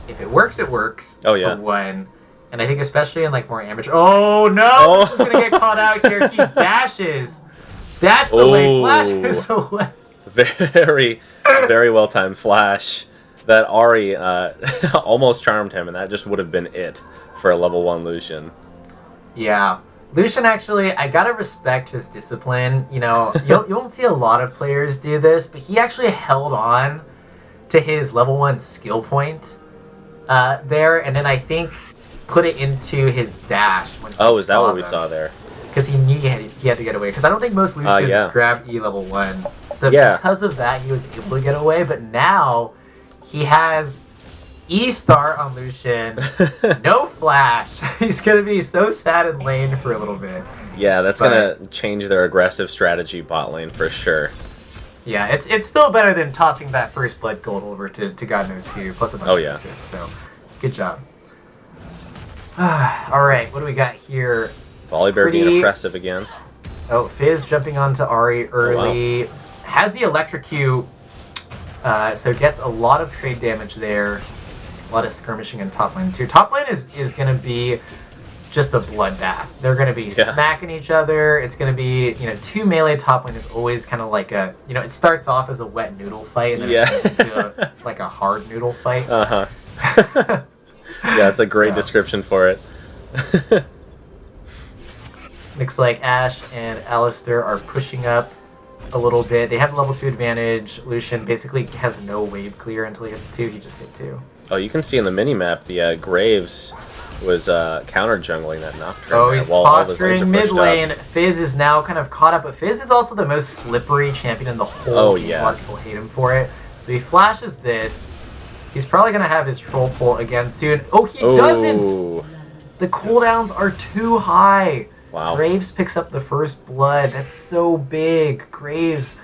if it works, it works. Oh yeah. For one. And I think especially in like more amateur. Oh no! He's gonna get caught out here. He dashes. Dash the lane. Flashes away. Very, very well timed flash. That Ahri almost charmed him, and that just would have been it for a level 1 Lucian. Yeah. Lucian, actually, I gotta respect his discipline. You know, you won't see a lot of players do this, but he actually held on to his level 1 skill point there, and then I think put it into his dash. When he is that what we saw there? Because he knew he had to get away. Because I don't think most Lucians grab E level 1. So because of that, he was able to get away. But now he has E star on Lucian, no flash. He's gonna be so sad in lane for a little bit. Yeah, that's gonna change their aggressive strategy bot lane for sure. Yeah, it's still better than tossing that first blood gold over to God knows who, plus a bunch of assists. So, good job. All right, what do we got here? Volibear being oppressive again. Oh, Fizz jumping onto Ahri early. Oh, wow. Has the electrocute, so gets a lot of trade damage there. A lot of skirmishing in top lane too. Top lane is going to be just a bloodbath. They're going to be smacking each other. It's going to be, 2 melee top lane is always kind of like a, it starts off as a wet noodle fight and then it turns into like a hard noodle fight. Yeah, that's a great description for it. Looks like Ashe and Alistair are pushing up a little bit. They have level 2 advantage. Lucian basically has no wave clear until he hits 2. He just hit 2. Oh, you can see in the minimap the Graves was counter jungling that Nocturne. Oh, he's posturing mid lane. Fizz is now kind of caught up, but Fizz is also the most slippery champion in the whole game. A lot of people hate him for it. So he flashes this. He's probably going to have his troll pull again soon. Oh, he doesn't! The cooldowns are too high. Wow. Graves picks up the first blood. That's so big. Graves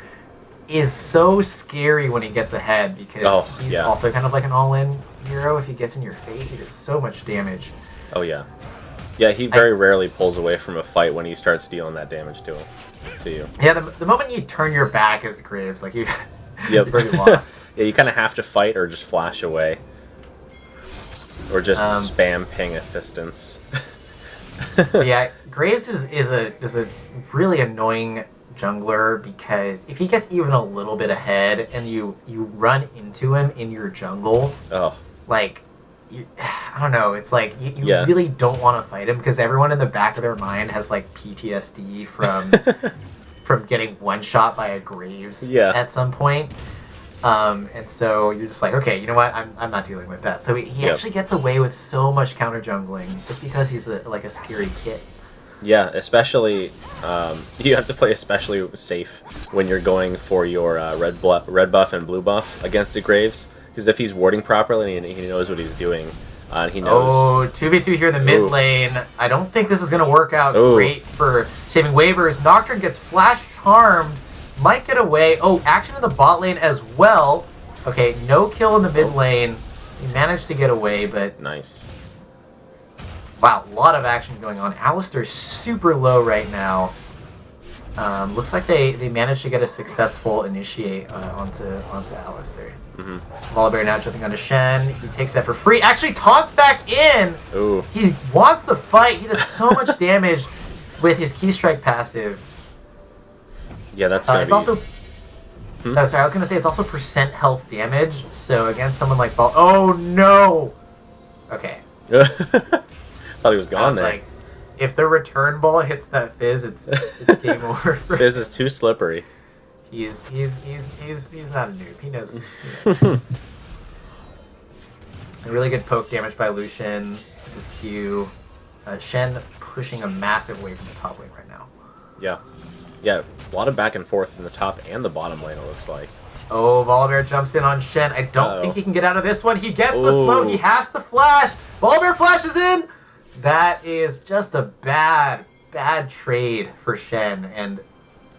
is so scary when he gets ahead because he's also kind of like an all-in hero. If he gets in your face, he does so much damage. Oh yeah. Yeah, he very rarely pulls away from a fight when he starts dealing that damage to you. Yeah, the moment you turn your back as Graves, like you've already lost. Yeah, you kind of have to fight or just flash away. Or just spam ping assistance. Yeah, Graves is a really annoying jungler because if he gets even a little bit ahead and you run into him in your jungle, like, I don't know, it's like you really don't want to fight him because everyone in the back of their mind has like PTSD from getting one shot by a Graves at some point. And so you're just like, okay, you know what? I'm not dealing with that. So he actually gets away with so much counter jungling just because he's like a scary kid. Yeah, especially you have to play especially safe when you're going for your red buff and blue buff against a Graves, because if he's warding properly and he knows what he's doing, he knows. Oh, 2v2 here in the mid lane. I don't think this is going to work out great for Shaving Waivers. Nocturne gets flash charmed. Might get away. Oh, action in the bot lane as well. Okay, no kill in the mid lane. He managed to get away, but... Nice. Wow, a lot of action going on. Alistar's super low right now. Looks like they managed to get a successful initiate onto Alistar. Volibear now jumping onto Shen. He takes that for free. Actually taunts back in! Ooh. He wants the fight. He does so much damage with his key strike passive. Yeah, that's it's also... Oh, sorry, I was going to say it's also percent health damage, so against someone like Ball... Oh, no! Okay. Thought he was gone there. Like, if the return ball hits that Fizz, it's game over. Fizz is too slippery. He's not a noob. He knows. A really good poke damage by Lucian. His Q. Shen pushing a massive wave from the top lane right now. Yeah. Yeah, a lot of back and forth in the top and the bottom lane, it looks like. Oh, Volibear jumps in on Shen. I don't think he can get out of this one. He gets the slow. He has the flash. Volibear flashes in. That is just a bad trade for Shen. And,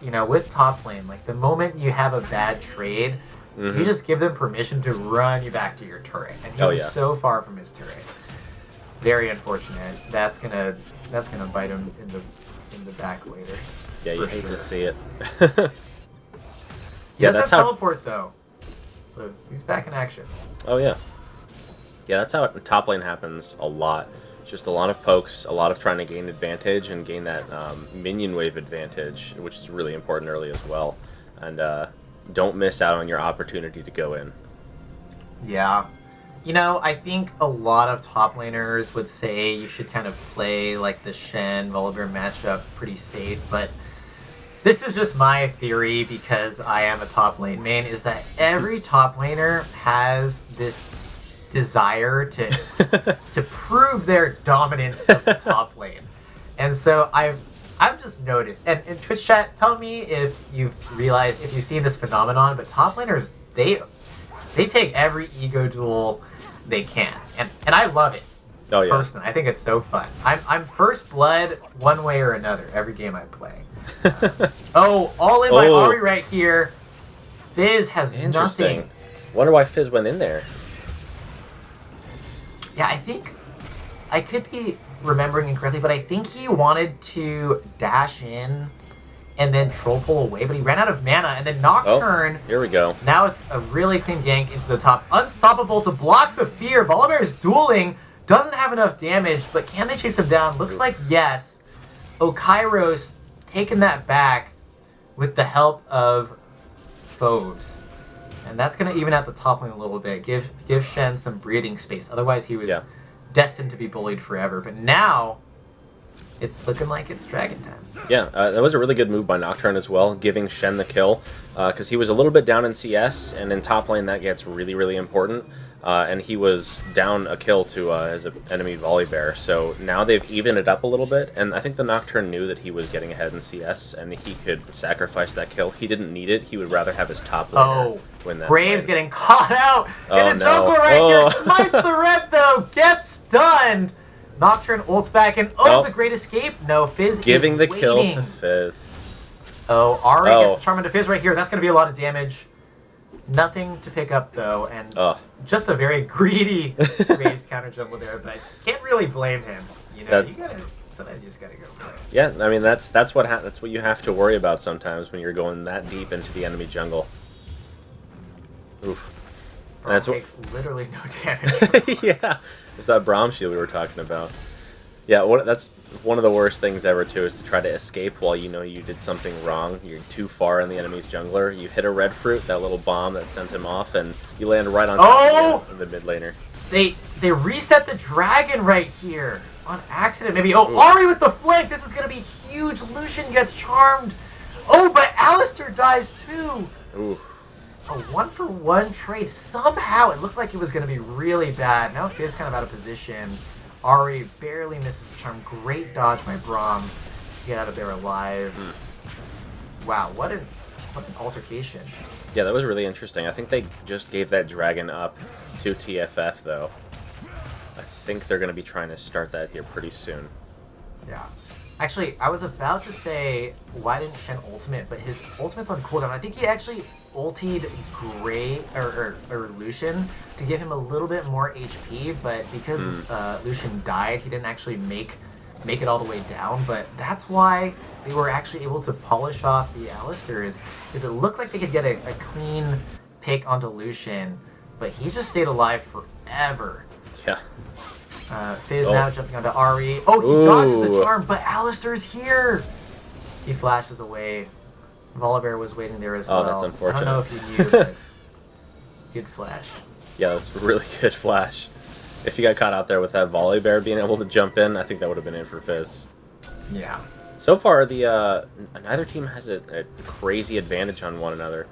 you know, with top lane, like, the moment you have a bad trade, you just give them permission to run you back to your turret. And he was so far from his turret. Very unfortunate. That's gonna bite him in the back later. Yeah, you hate to see it. He does have teleport though, so he's back in action. Oh yeah. Yeah, that's how top lane happens a lot. Just a lot of pokes, a lot of trying to gain advantage and gain that minion wave advantage, which is really important early as well. And don't miss out on your opportunity to go in. Yeah. You know, I think a lot of top laners would say you should kind of play like the Shen Volibear matchup pretty safe, but this is just my theory because I am a top lane main, is that every top laner has this desire to prove their dominance of the top lane. And so I've just noticed, and in Twitch chat, tell me if you've realized, if you've seen this phenomenon, but top laners, they take every ego duel they can. And I love it. Oh yeah. Personally, I think it's so fun. I'm first blood one way or another every game I play. All in by Ari right here. Fizz has nothing. Wonder why Fizz went in there. Yeah, I think I could be remembering incorrectly, but I think he wanted to dash in and then troll pull away, but he ran out of mana, and then Nocturne. Here we go. Now with a really clean gank into the top. Unstoppable to block the fear. Volibear's dueling. Doesn't have enough damage, but can they chase him down? Looks like yes. Okairos taking that back with the help of Phobes. And that's going to even out the top lane a little bit. Give Shen some breathing space. Otherwise he was destined to be bullied forever. But now it's looking like it's Dragon time. Yeah, that was a really good move by Nocturne as well, giving Shen the kill, because he was a little bit down in CS, and in top lane that gets really, really important. And he was down a kill to his enemy Volibear, so now they've evened it up a little bit, and I think the Nocturne knew that he was getting ahead in CS, and he could sacrifice that kill. He didn't need it, he would rather have his top laner win that Graves fight. getting caught out in the jungle right here, smites the red though, gets stunned. Nocturne ults back, and the Great Escape. No, Fizz Giving is the kill waiting. to Fizz. Oh, Ari gets the charm into Fizz right here. That's going to be a lot of damage. Nothing to pick up, though, and just a very greedy Graves counter jumble there, but can't really blame him. You know, sometimes you just gotta go play. Yeah, I mean, that's what you have to worry about sometimes when you're going that deep into the enemy jungle. Oof. Braum takes literally no damage. Yeah, it's that Braum shield we were talking about. Yeah, that's one of the worst things ever, too, is to try to escape while you know you did something wrong. You're too far in the enemy's jungler. You hit a red fruit, that little bomb that sent him off, and you land right on top of the mid laner. They reset the dragon right here on accident. Maybe. Oh, Ari with the flick. This is going to be huge. Lucian gets charmed. Oh, but Alistair dies, too. Ooh. A 1-for-1 trade. Somehow it looked like it was going to be really bad. Now Fizz kind of out of position. Ari barely misses the charm. Great dodge by Braum. Get out of there alive. Wow, what an altercation. Yeah, that was really interesting. I think they just gave that dragon up to TFF, though. I think they're going to be trying to start that here pretty soon. Yeah. Actually, I was about to say, why didn't Shen ultimate? But his ultimate's on cooldown. I think he actually ultied or Lucian to give him a little bit more HP, but because Lucian died, he didn't actually make it all the way down. But that's why they were actually able to polish off the Alistair, is it looked like they could get a clean pick onto Lucian, but he just stayed alive forever. Yeah. Fizz now jumping onto Ari. Oh, he dodges the charm, but Alistair's here! He flashes away. Volibear was waiting there as well. Oh, that's unfortunate. I don't know if he knew, but good flash. Yeah, that was a really good flash. If he got caught out there with that Volibear being able to jump in, I think that would have been it for Fizz. Yeah. So far, neither team has a crazy advantage on one another.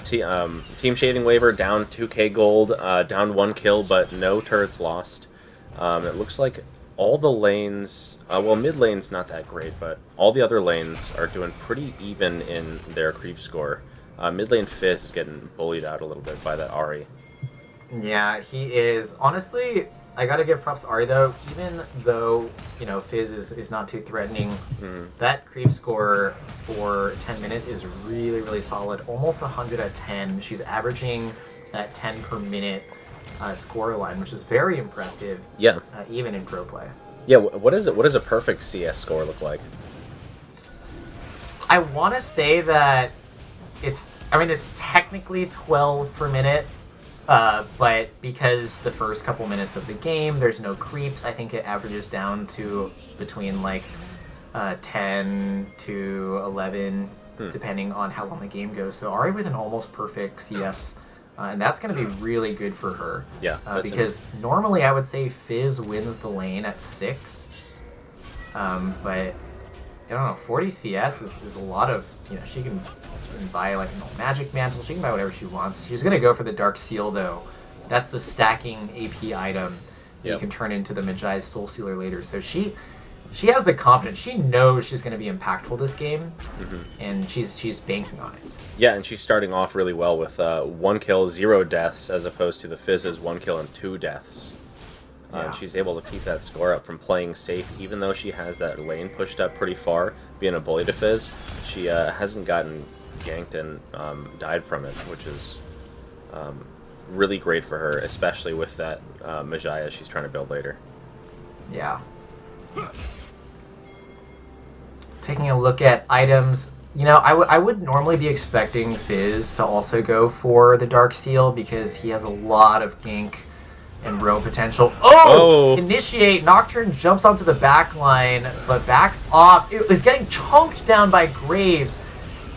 Team Shaving Waver down 2k gold, down 1 kill, but no turrets lost. It looks like all the lanes, well, mid lane's not that great, but all the other lanes are doing pretty even in their creep score. Mid lane Fizz is getting bullied out a little bit by that Ari. Yeah, he is. Honestly, I gotta give props to Ari, though. Even though, you know, Fizz is not too threatening, that creep score for 10 minutes is really, really solid. Almost 100 at 10. She's averaging that 10 per minute score line, which is very impressive. Yeah. Even in pro play. Yeah. What is it? What does a perfect CS score look like? I want to say that it's technically 12 per minute, but because the first couple minutes of the game, there's no creeps, I think it averages down to between like 10 to 11, depending on how long the game goes. So Ari with an almost perfect CS. And that's going to be really good for her. Yeah. Because normally I would say Fizz wins the lane at 6. But, I don't know, 40 CS is a lot of, you know, she can buy like a magic mantle, she can buy whatever she wants. She's going to go for the Dark Seal, though. That's the stacking AP item that you can turn into the Mejai's Soul Sealer later. So she has the confidence. She knows she's going to be impactful this game, and she's banking on it. Yeah, and she's starting off really well with 1 kill, 0 deaths, as opposed to the Fizz's 1 kill and 2 deaths. She's able to keep that score up from playing safe, even though she has that lane pushed up pretty far, being a bully to Fizz. She hasn't gotten ganked and died from it, which is really great for her, especially with that Mejai she's trying to build later. Yeah. Taking a look at items, you know, I would normally be expecting Fizz to also go for the Dark Seal because he has a lot of gank and row potential. Oh! Initiate! Nocturne jumps onto the back line, but backs off. It is getting chunked down by Graves.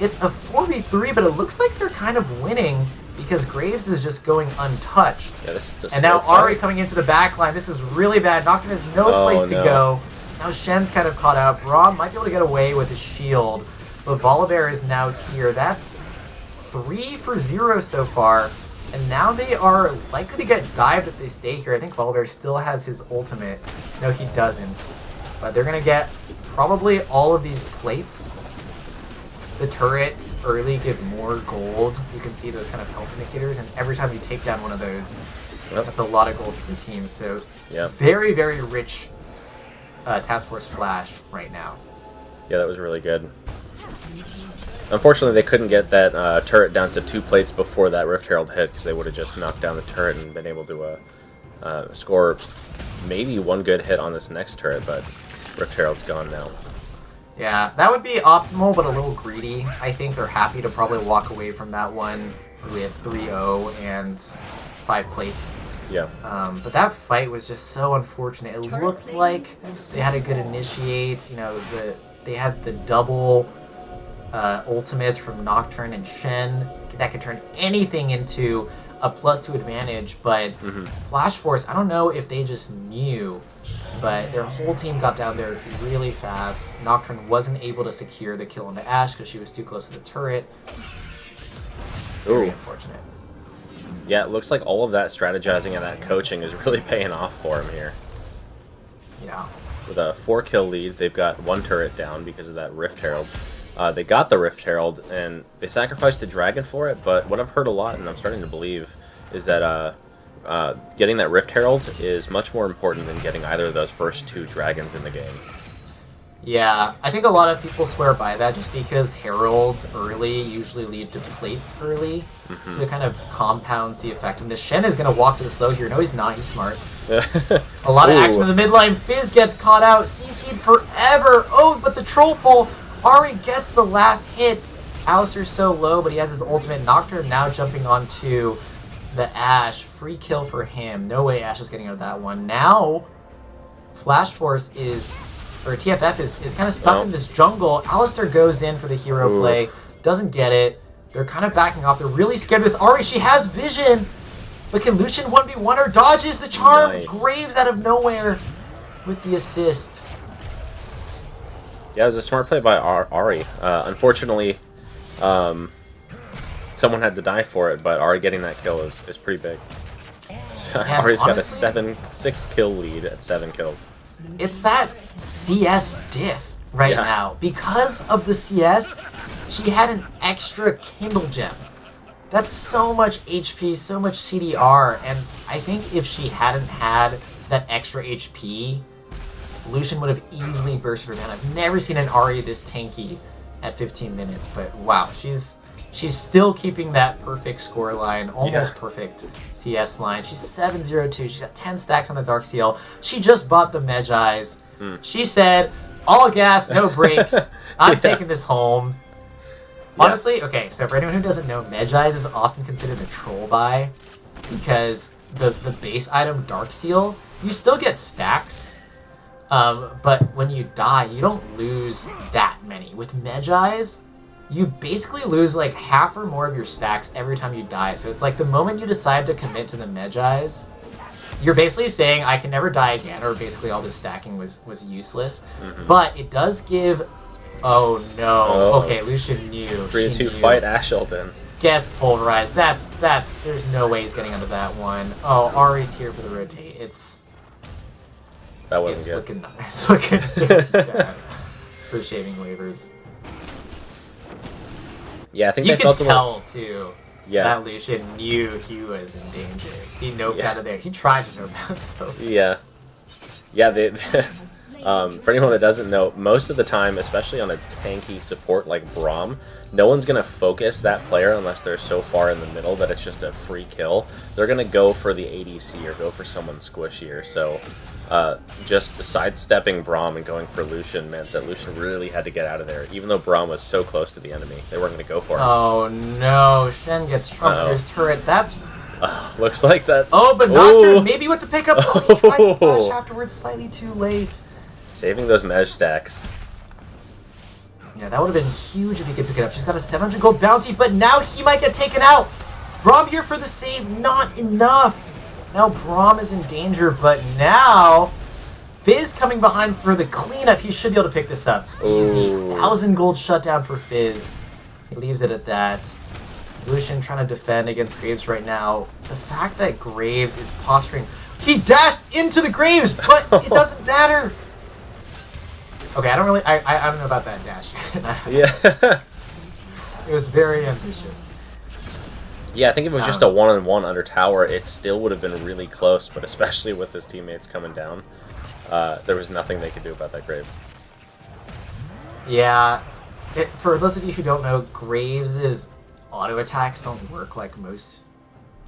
It's a 4v3, but it looks like they're kind of winning because Graves is just going untouched. Yeah, this is a and now slow fight. Ari coming into the back line. This is really bad. Nocturne has no place to go. Now Shen's kind of caught out. Braum might be able to get away with his shield, but Volibear is now here. That's 3 for 0 so far, and now they are likely to get dived if they stay here. I think Volibear still has his ultimate. No, he doesn't. But they're going to get probably all of these plates. The turrets early give more gold. You can see those kind of health indicators, and every time you take down one of those, that's a lot of gold for the team. So very, very rich Task Force Flash right now. Yeah, that was really good. Unfortunately, they couldn't get that turret down to 2 plates before that Rift Herald hit, because they would have just knocked down the turret and been able to score maybe 1 good hit on this next turret, but Rift Herald's gone now. Yeah, that would be optimal, but a little greedy. I think they're happy to probably walk away from that one with 3-0 and 5 plates. Yeah. But that fight was just so unfortunate. It looked like they had a good initiate. You know, they had the double ultimates from Nocturne and Shen that could turn anything into a +2 advantage. But Flash Force, I don't know if they just knew, but their whole team got down there really fast. Nocturne wasn't able to secure the kill on the Ashe because she was too close to the turret. Very unfortunate. Yeah, it looks like all of that strategizing and that coaching is really paying off for him here. Yeah. With a 4-kill lead, they've got 1 turret down because of that Rift Herald. They got the Rift Herald, and they sacrificed a dragon for it, but what I've heard a lot, and I'm starting to believe, is that getting that Rift Herald is much more important than getting either of those first 2 dragons in the game. Yeah, I think a lot of people swear by that just because heralds early usually lead to plates early, so it kind of compounds the effectiveness. Shen is going to walk to the slow here. No, he's not. He's smart. A lot of action in the midline. Fizz gets caught out. CC'd forever. Oh, but the troll pull. Ari gets the last hit. Alistair's so low, but he has his ultimate. Nocturne now jumping onto the Ashe. Free kill for him. No way Ashe is getting out of that one. Now, Flash Force is... or TFF is kind of stuck in this jungle. Alistair goes in for the hero play, doesn't get it. They're kind of backing off. They're really scared of this. Ari, she has vision, but can Lucian 1v1 her? Dodges the charm. Nice. Graves out of nowhere with the assist. Yeah, it was a smart play by Ari. Unfortunately, someone had to die for it, but Ari getting that kill is pretty big. So Yeah, Ari's got a honestly- 6-kill lead at 7 kills. It's that CS diff right now. Because of the CS, she had an extra Kindle gem. That's so much HP, so much CDR, and I think if she hadn't had that extra HP, Lucian would have easily bursted her down. I've never seen an Ahri this tanky at 15 minutes, but wow, she's still keeping that perfect score line, almost perfect CS line. She's 7-0-2. She's got 10 stacks on the Dark Seal. She just bought the Medjais. She said, all gas, no brakes. I'm taking this home. Honestly, okay, so for anyone who doesn't know, Medjais is often considered a troll buy because the base item Dark Seal, you still get stacks, but when you die, you don't lose that many. With Medjais, you basically lose like half or more of your stacks every time you die. So it's like the moment you decide to commit to the Medjais, you're basically saying I can never die again, or basically all this stacking was useless. But it does give... Oh no. Okay, Lucian knew. 3-2 fight Ashelton. Gets pulverized. That's there's no way he's getting under that one. Oh, Ari's here for the rotate. That wasn't good. It's looking very bad for shaving waivers. Yeah, I think you they felt could a little... tell too. Yeah. That Lucian knew he was in danger. He noped out of there. He tried to nope out so. Yeah. Yeah, they for anyone that doesn't know, most of the time, especially on a tanky support like Braum, no one's going to focus that player unless they're so far in the middle that it's just a free kill. They're going to go for the ADC or go for someone squishier. So just sidestepping Braum and going for Lucian meant that Lucian really had to get out of there, even though Braum was so close to the enemy. They weren't going to go for him. Oh no, Shen gets trumped for his turret. That's... looks like that. Oh, but Nocturne maybe with the pickup. Oh, he tried to flash afterwards, slightly too late. Saving those Mej stacks. Yeah, that would have been huge if he could pick it up. She's got a 700 gold bounty, but now he might get taken out. Braum here for the save, not enough. Now Braum is in danger, but now Fizz coming behind for the cleanup. He should be able to pick this up. Easy. 1,000 gold shutdown for Fizz. He leaves it at that. Lucian trying to defend against Graves right now. The fact that Graves is posturing... He dashed into the Graves, but it doesn't matter. Okay, I don't know about that dash. Yeah. It was very ambitious. Yeah, I think if it was just a one-on-one under tower, it still would have been really close, but especially with his teammates coming down. there was nothing they could do about that Graves. Yeah. For those of you who don't know, Graves' auto attacks don't work like most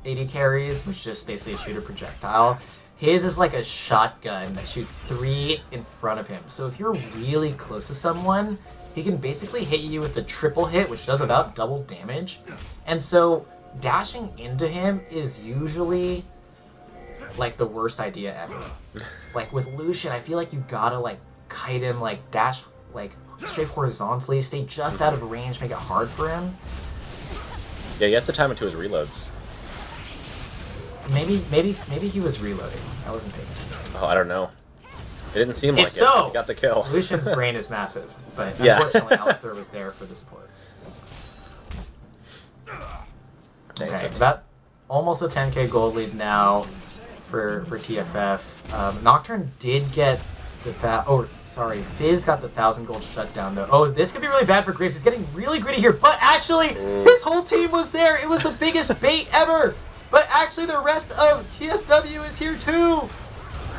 AD carries, which just basically shoot a projectile. His is like a shotgun that shoots 3 in front of him. So if you're really close to someone, he can basically hit you with a triple hit, which does about double damage. And so dashing into him is usually like the worst idea ever. Like with Lucian, I feel like you gotta like kite him, like dash like straight horizontally, stay just out of range, make it hard for him. Yeah, you have to time it to his reloads. Maybe he was reloading. I wasn't paying attention. Oh, I don't know. It didn't seem like If it. 'Cause so, he got the kill. Lucian's brain is massive, but Yeah. unfortunately, Alistair was there for the support. Okay, about almost a 10k gold lead now for TFF. Nocturne did get the Fizz got the 1,000 gold shutdown though. Oh, this could be really bad for Graves. He's getting really greedy here, but actually, his whole team was there. It was the biggest bait ever. But actually, the rest of TSW is here too.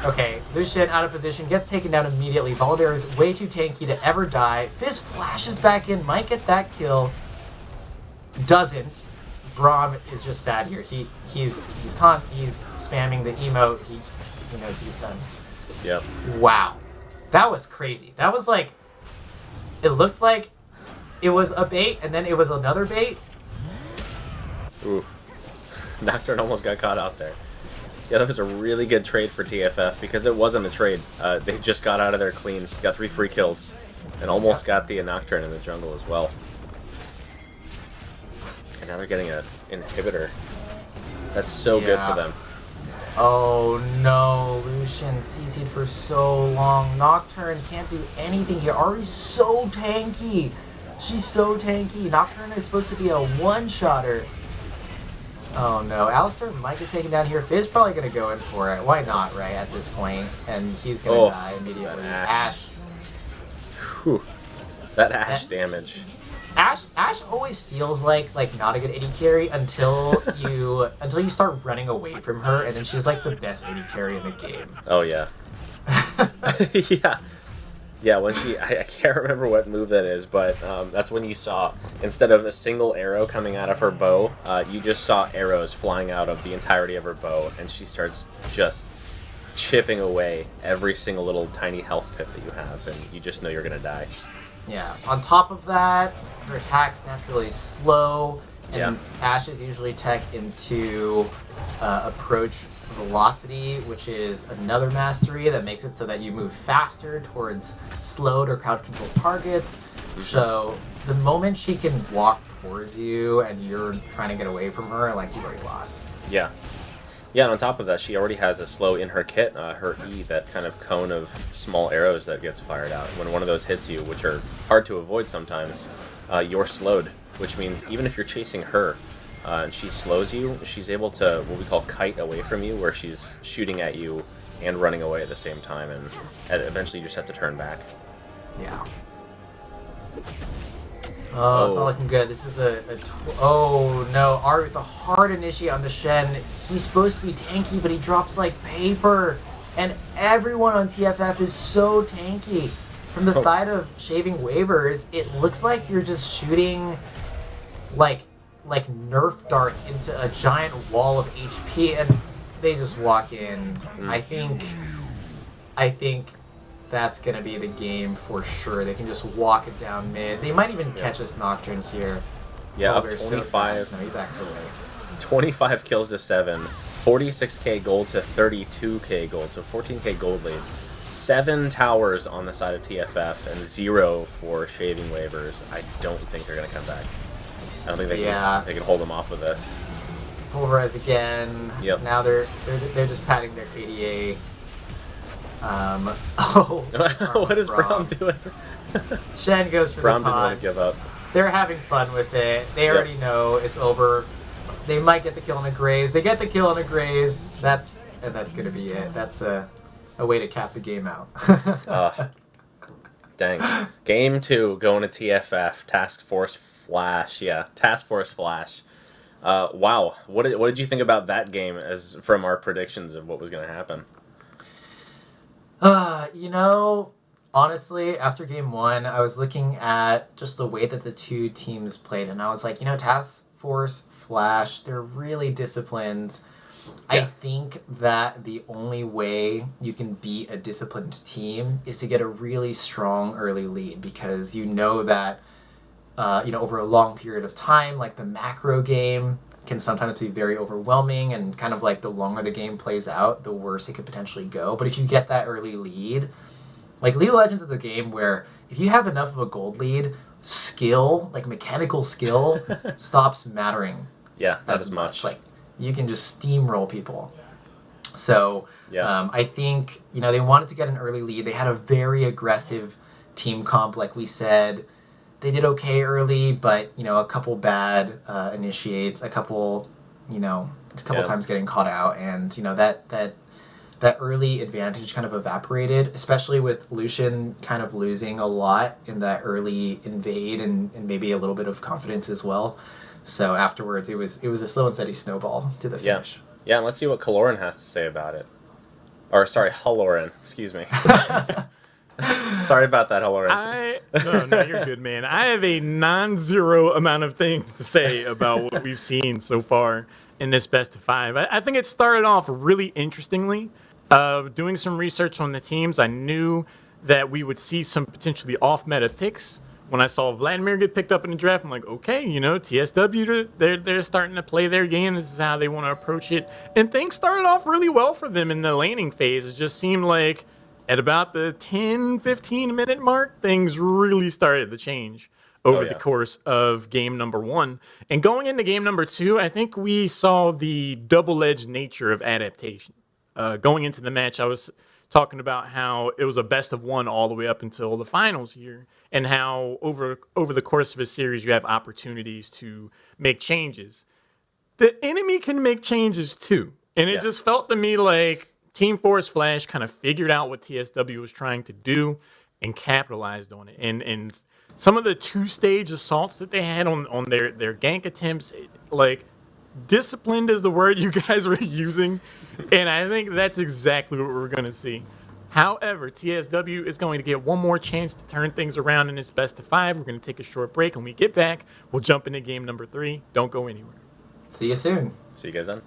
Okay, Lucian out of position, gets taken down immediately. Volibear is way too tanky to ever die. Fizz flashes back in, might get that kill. Doesn't. Braum is just sad here. He's spamming the emote. He knows he's done. Yep. Wow. That was crazy. That was like, it looked like it was a bait and then it was another bait. Ooh. Nocturne almost got caught out there. Yeah, that was a really good trade for TFF because it wasn't a trade. They just got out of there clean, got 3 free kills, and almost got the Nocturne in the jungle as well. And now they're getting an inhibitor. That's so good for them. Oh no, Lucian CC'd for so long. Nocturne can't do anything here. Ari's so tanky. She's so tanky. Nocturne is supposed to be a one-shotter. Oh no, Alistair might get taken down here. Fizz probably gonna go in for it. Why not, right, at this point? And he's gonna die immediately. Ash. Whew. That Ash damage. Ash always feels like not a good AD carry until you start running away from her, and then she's like the best AD carry in the game. Oh yeah. Yeah. Yeah, when I can't remember what move that is, but that's when you saw, instead of a single arrow coming out of her bow, you just saw arrows flying out of the entirety of her bow, and she starts just chipping away every single little tiny health pip that you have, and you just know you're going to die. Yeah, on top of that, her attack's naturally slow, and Ash is usually tech into approach velocity, which is another mastery that makes it so that you move faster towards slowed or crowd controlled targets. So the moment she can walk towards you and you're trying to get away from her, like, you've already lost. Yeah. Yeah, and on top of that, she already has a slow in her kit, her E, that kind of cone of small arrows that gets fired out. When one of those hits you, which are hard to avoid sometimes, you're slowed, which means even if you're chasing her, and she slows you, she's able to, what we call, kite away from you, where she's shooting at you and running away at the same time, and eventually you just have to turn back. Yeah. Oh, it's not looking good. This is oh no, Ari with a hard initiate on the Shen. He's supposed to be tanky, but he drops like paper. And everyone on TFF is so tanky. From the side of Shaving Waivers, it looks like you're just shooting like Nerf darts into a giant wall of HP, and they just walk in. I think that's gonna be the game for sure. They can just walk it down mid. They might even catch us Nocturne here. Yeah, up 25. No, he backs away. 25 kills to 7, 46k gold to 32k gold, so 14k gold lead. 7 towers on the side of TFF and 0 for Shaving Waivers. I don't think they're gonna come back. I don't think they can hold them off with this. Pulverize again. Yep. Now they're just padding their KDA. What is Braum doing? Shen goes for Braum the didn't want to give up. They're having fun with it. They already know it's over. They might get the kill on a Graves. They get the kill on a Graves. That's gonna be it. That's a way to cap the game out. Dang. Game 2 going to TFF. Task Force Flash. Yeah, Task Force Flash. Wow. What did you think about that game as from our predictions of what was going to happen? You know, honestly, after game one, I was looking at just the way that the two teams played, and I was like, you know, Task Force, Flash, they're really disciplined. I think that the only way you can beat a disciplined team is to get a really strong early lead, because you know that, over a long period of time, like the macro game can sometimes be very overwhelming, and kind of like the longer the game plays out, the worse it could potentially go. But if you get that early lead, like League of Legends is a game where if you have enough of a gold lead, skill, like mechanical skill, stops mattering. Yeah, not as much. Like you can just steamroll people. So I think they wanted to get an early lead. They had a very aggressive team comp, like we said. They did okay early, but a couple bad initiates, a couple times getting caught out, and that early advantage kind of evaporated, especially with Lucian kind of losing a lot in that early invade and maybe a little bit of confidence as well. So afterwards, it was a slow and steady snowball to the finish. Yeah, and let's see what Kaloran has to say about it. Or sorry, Haloran, excuse me. Sorry about that, Haloran. No, you're good, man. I have a non-zero amount of things to say about what we've seen so far in this best of 5. I think it started off really interestingly. Doing some research on the teams, I knew that we would see some potentially off-meta picks. When I saw Vladimir get picked up in the draft, I'm like, okay, TSW, they're starting to play their game. This is how they want to approach it. And things started off really well for them in the laning phase. It just seemed like at about the 10, 15-minute mark, things really started to change over the course of game number 1. And going into game number 2, I think we saw the double-edged nature of adaptation. Going into the match, I was talking about how it was a best of 1 all the way up until the finals here, and how over the course of a series you have opportunities to make changes. The enemy can make changes too, and it just felt to me like Team Force Flash kind of figured out what TSW was trying to do and capitalized on it. And some of the 2-stage assaults that they had on their gank attempts, like disciplined is the word you guys were using. And I think that's exactly what we're going to see. However, TSW is going to get one more chance to turn things around in this best of 5. We're going to take a short break. When we get back, we'll jump into game number 3. Don't go anywhere. See you soon. See you guys then.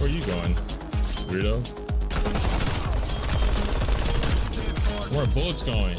Where are you going, weirdo? Where are bullets going?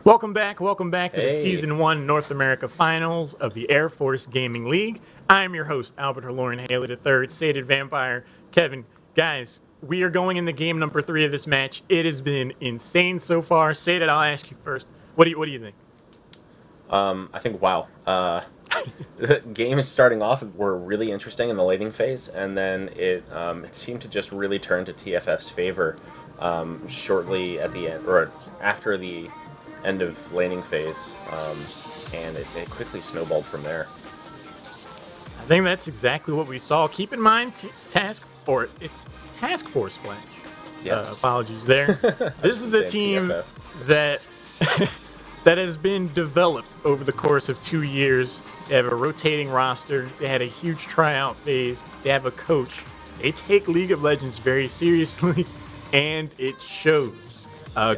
Welcome back to the Hey. Season 1 North America Finals of the Air Force Gaming League. I'm your host, Albert Lauren Haley III, Sated Vampire. Kevin, guys, we are going into game number 3 of this match. It has been insane so far. Sated, I'll ask you first. What do you think? I think, wow. The game is starting off, were really interesting in the laning phase, and then it seemed to just really turn to TFF's favor shortly at the end, or after the end of laning phase, and it quickly snowballed from there. I think that's exactly what we saw. Keep in mind, it's Task Force Flash. Yeah. Apologies there. This is a team that that has been developed over the course of 2 years. They have a rotating roster. They had a huge tryout phase. They have a coach. They take League of Legends very seriously, and it shows.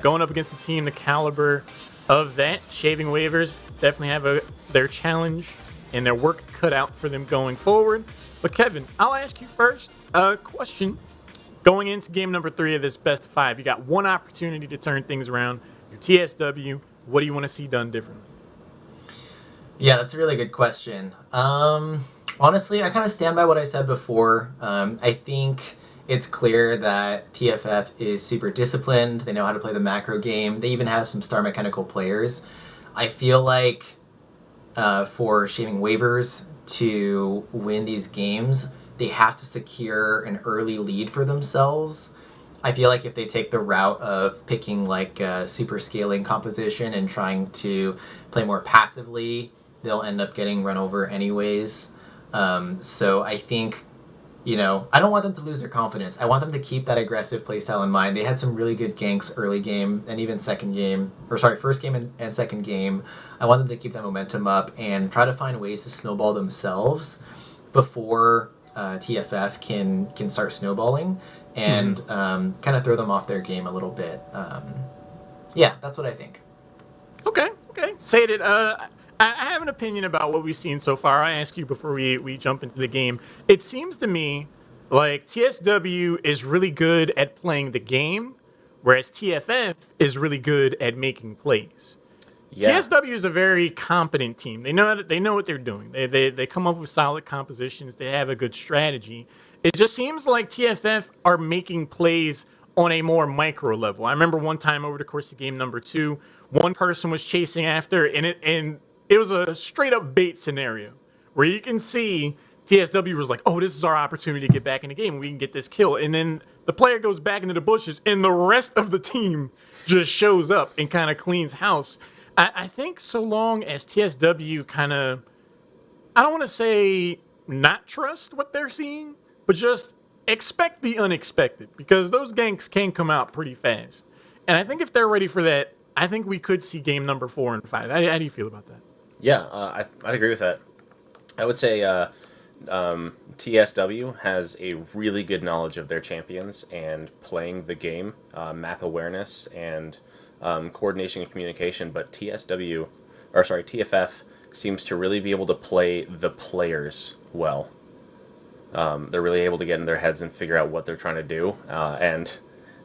Going up against a team the caliber of that, Shaving Waivers definitely have their challenge and their work cut out for them going forward. But Kevin, I'll ask you first a question. Going into game number 3 of this best of 5, you got one opportunity to turn things around. Your TSW, what do you want to see done differently? Yeah, that's a really good question. Honestly, I kind of stand by what I said before. I think it's clear that TFF is super disciplined. They know how to play the macro game. They even have some star mechanical players. I feel like for Shaving Waivers to win these games, they have to secure an early lead for themselves. I feel like if they take the route of picking like super scaling composition and trying to play more passively, they'll end up getting run over anyways. So I think, I don't want them to lose their confidence. I want them to keep that aggressive playstyle in mind. They had some really good ganks early game and even first game and second game. I want them to keep that momentum up and try to find ways to snowball themselves before TFF can start snowballing and kind of throw them off their game a little bit. Yeah, that's what I think. Okay. Sated, I have an opinion about what we've seen so far. I ask you before we jump into the game. It seems to me like TSW is really good at playing the game, whereas TFF is really good at making plays. Yeah. TSW is a very competent team. They know what they're doing. They come up with solid compositions. They have a good strategy. It just seems like TFF are making plays on a more micro level. I remember one time over the course of game number 2, one person was chasing after, and it was a straight up bait scenario where you can see TSW was like, oh, this is our opportunity to get back in the game. We can get this kill. And then the player goes back into the bushes and the rest of the team just shows up and kind of cleans house. I think so long as TSW kind of, I don't want to say not trust what they're seeing, but just expect the unexpected, because those ganks can come out pretty fast. And I think if they're ready for that, I think we could see game number 4 and 5. How do you feel about that? Yeah, I'd agree with that. I would say TSW has a really good knowledge of their champions and playing the game, map awareness, and coordination and communication. But TFF seems to really be able to play the players well. They're really able to get in their heads and figure out what they're trying to do, and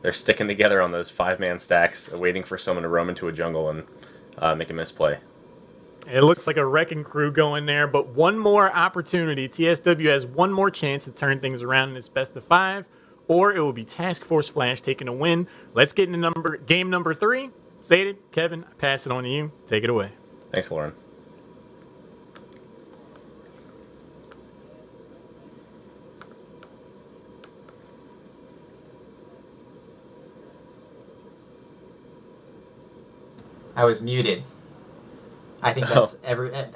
they're sticking together on those 5-man stacks, waiting for someone to roam into a jungle and make a misplay. It looks like a wrecking crew going there, but one more opportunity. TSW has one more chance to turn things around in this best of 5, or it will be Task Force Flash taking a win. Let's get into game number 3. Sated, Kevin, I pass it on to you. Take it away. Thanks, Lauren. I was muted. I think that's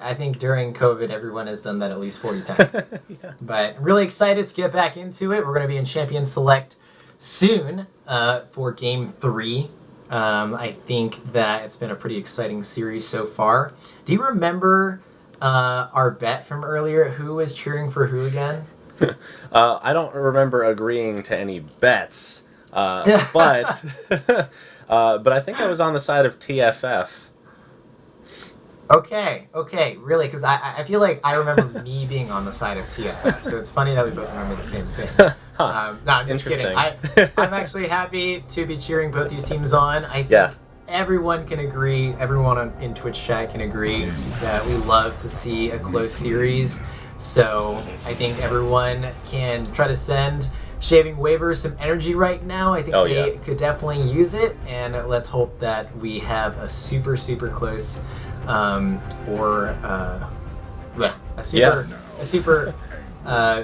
I think during COVID, everyone has done that at least 40 times. Yeah. But I'm really excited to get back into it. We're going to be in Champion Select soon for Game 3. I think that it's been a pretty exciting series so far. Do you remember our bet from earlier? Who was cheering for who again? I don't remember agreeing to any bets, but but I think I was on the side of TFF. Okay, really, because I feel like I remember me being on the side of TFF, so it's funny that we both remember the same thing. No, I'm just kidding. I'm actually happy to be cheering both these teams on. I think everyone can agree, everyone in Twitch chat can agree that we love to see a close series. So I think everyone can try to send Shaving Waivers some energy right now. I think they could definitely use it, and let's hope that we have a super close, a super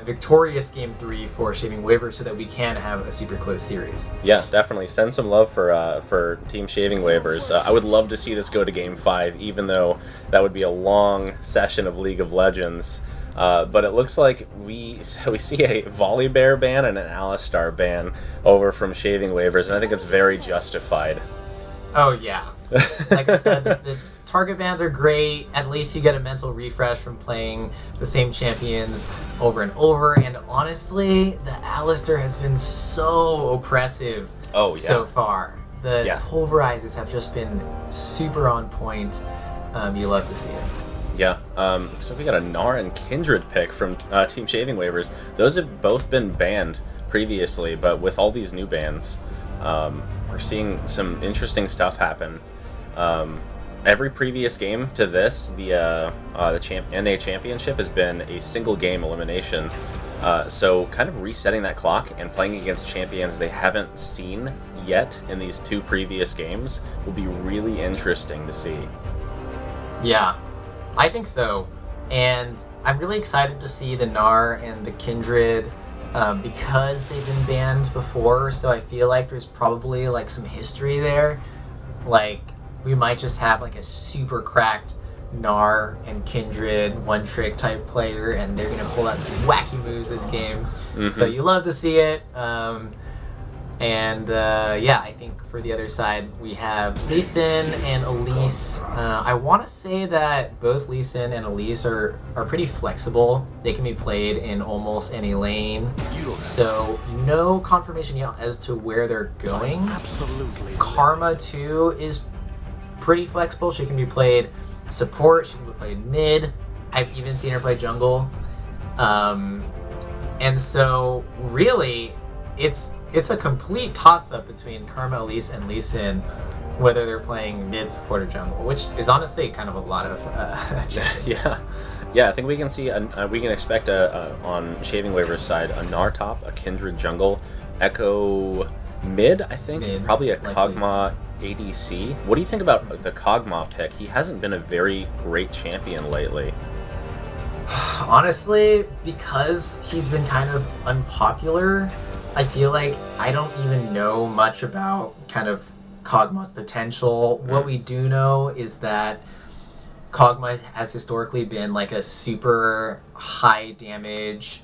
victorious Game 3 for Shaving Waivers, so that we can have a super close series. Yeah, definitely. Send some love for Team Shaving Waivers. I would love to see this go to Game 5, even though that would be a long session of League of Legends. But it looks like we see a Volley Bear ban and an Alistar ban over from Shaving Waivers, and I think it's very justified. Oh yeah. Like I said, the target bans are great. At least you get a mental refresh from playing the same champions over and over. And honestly, the Alistar has been so oppressive so far. The pulverizes have just been super on point. You love to see it. Yeah, so we got a Gnar and Kindred pick from Team Shaving Waivers. Those have both been banned previously, but with all these new bans, we're seeing some interesting stuff happen. Every previous game to this, the NA Championship has been a single game elimination. So kind of resetting that clock and playing against champions they haven't seen yet in these two previous games will be really interesting to see. Yeah. I think so, and I'm really excited to see the Gnar and the Kindred because they've been banned before, so I feel like there's probably like some history there. Like, we might just have like a super cracked Gnar and Kindred one-trick type player, and they're gonna pull out some wacky moves this game. So you love to see it. Yeah, I think for the other side, we have Lee Sin and Elise. I want to say that both Lee Sin and Elise are pretty flexible. They can be played in almost any lane. So no confirmation yet as to where they're going. Absolutely. Karma, too, is pretty flexible. She can be played support. She can be played mid. I've even seen her play jungle. And so, really, it's a complete toss-up between Karma, Elise, and Lee Sin, whether they're playing mid, support, or jungle, which is honestly kind of a lot of Yeah, I think we can see we can expect on Shaving Waivers side a Gnar top, a Kindred jungle, Echo mid, I think, probably a Kog'Maw ADC. What do you think about the Kog'Maw pick? He hasn't been a very great champion lately. Honestly, because he's been kind of unpopular, I feel like I don't even know much about kind of Kog'Maw's potential. What we do know is that Kog'Maw has historically been like a super high damage,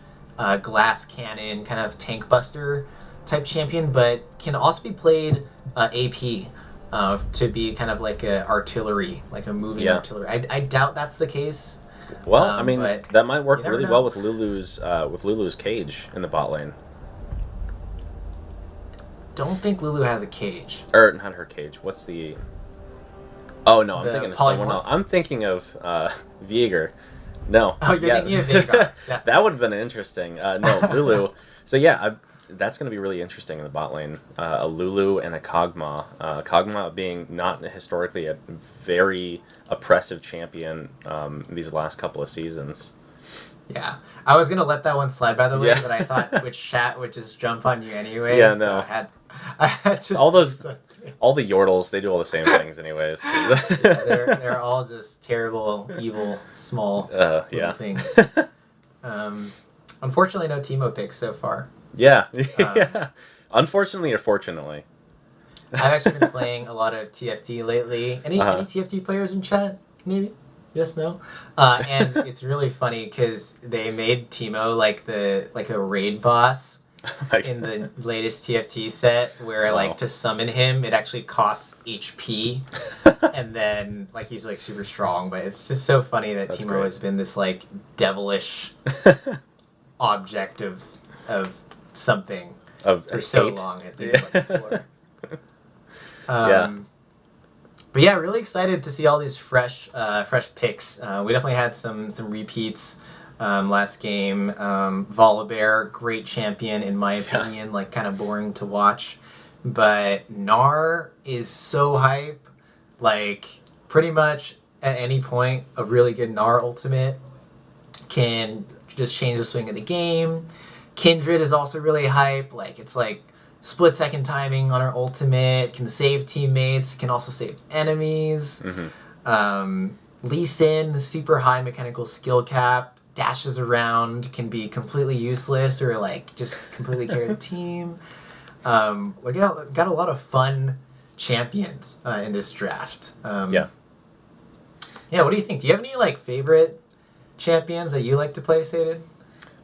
glass cannon, kind of tank buster type champion, but can also be played AP to be kind of like a artillery, like a moving artillery. I doubt that's the case. Well, I mean, that might work really well with with Lulu's cage in the bot lane. Don't think Lulu has a cage. Or not her cage. What's the? Oh no, I'm thinking of someone polymorph. else. I'm thinking of Veigar. No. Oh, you're thinking of Veigar. Yeah. That would have been interesting. No, Lulu. So yeah, that's going to be really interesting in the bot lane. A Lulu and a Kog'Maw. Kog'Maw being not historically a very oppressive champion these last couple of seasons. Yeah, I was gonna let that one slide, by the way, but I thought Twitch chat would just jump on you anyway. Yeah, so no. I had just all the Yordles, they do all the same things, anyways. they're all just terrible, evil, small little things. Unfortunately, no Teemo picks so far. Yeah, Unfortunately or fortunately. I've actually been playing a lot of TFT lately. Any TFT players in chat? Maybe. Yes, no, and it's really funny because they made Teemo like a raid boss in the latest TFT set, where like to summon him, it actually costs HP, and then like he's like super strong. But it's just so funny that Teemo has been this like devilish object of something for so long. I think. But yeah, really excited to see all these fresh picks. We definitely had some repeats last game. Volibear, great champion in my opinion, like kind of boring to watch but Gnar is so hype. Like, pretty much at any point, a really good Gnar ultimate can just change the swing of the game. Kindred is also really hype. Like, it's like split-second timing on her ultimate, can save teammates, can also save enemies. Lee Sin, super high mechanical skill cap, dashes around, can be completely useless or like just completely carry the team. We got a lot of fun champions in this draft. Yeah, what do you think? Do you have any like favorite champions that you like to play, Sated?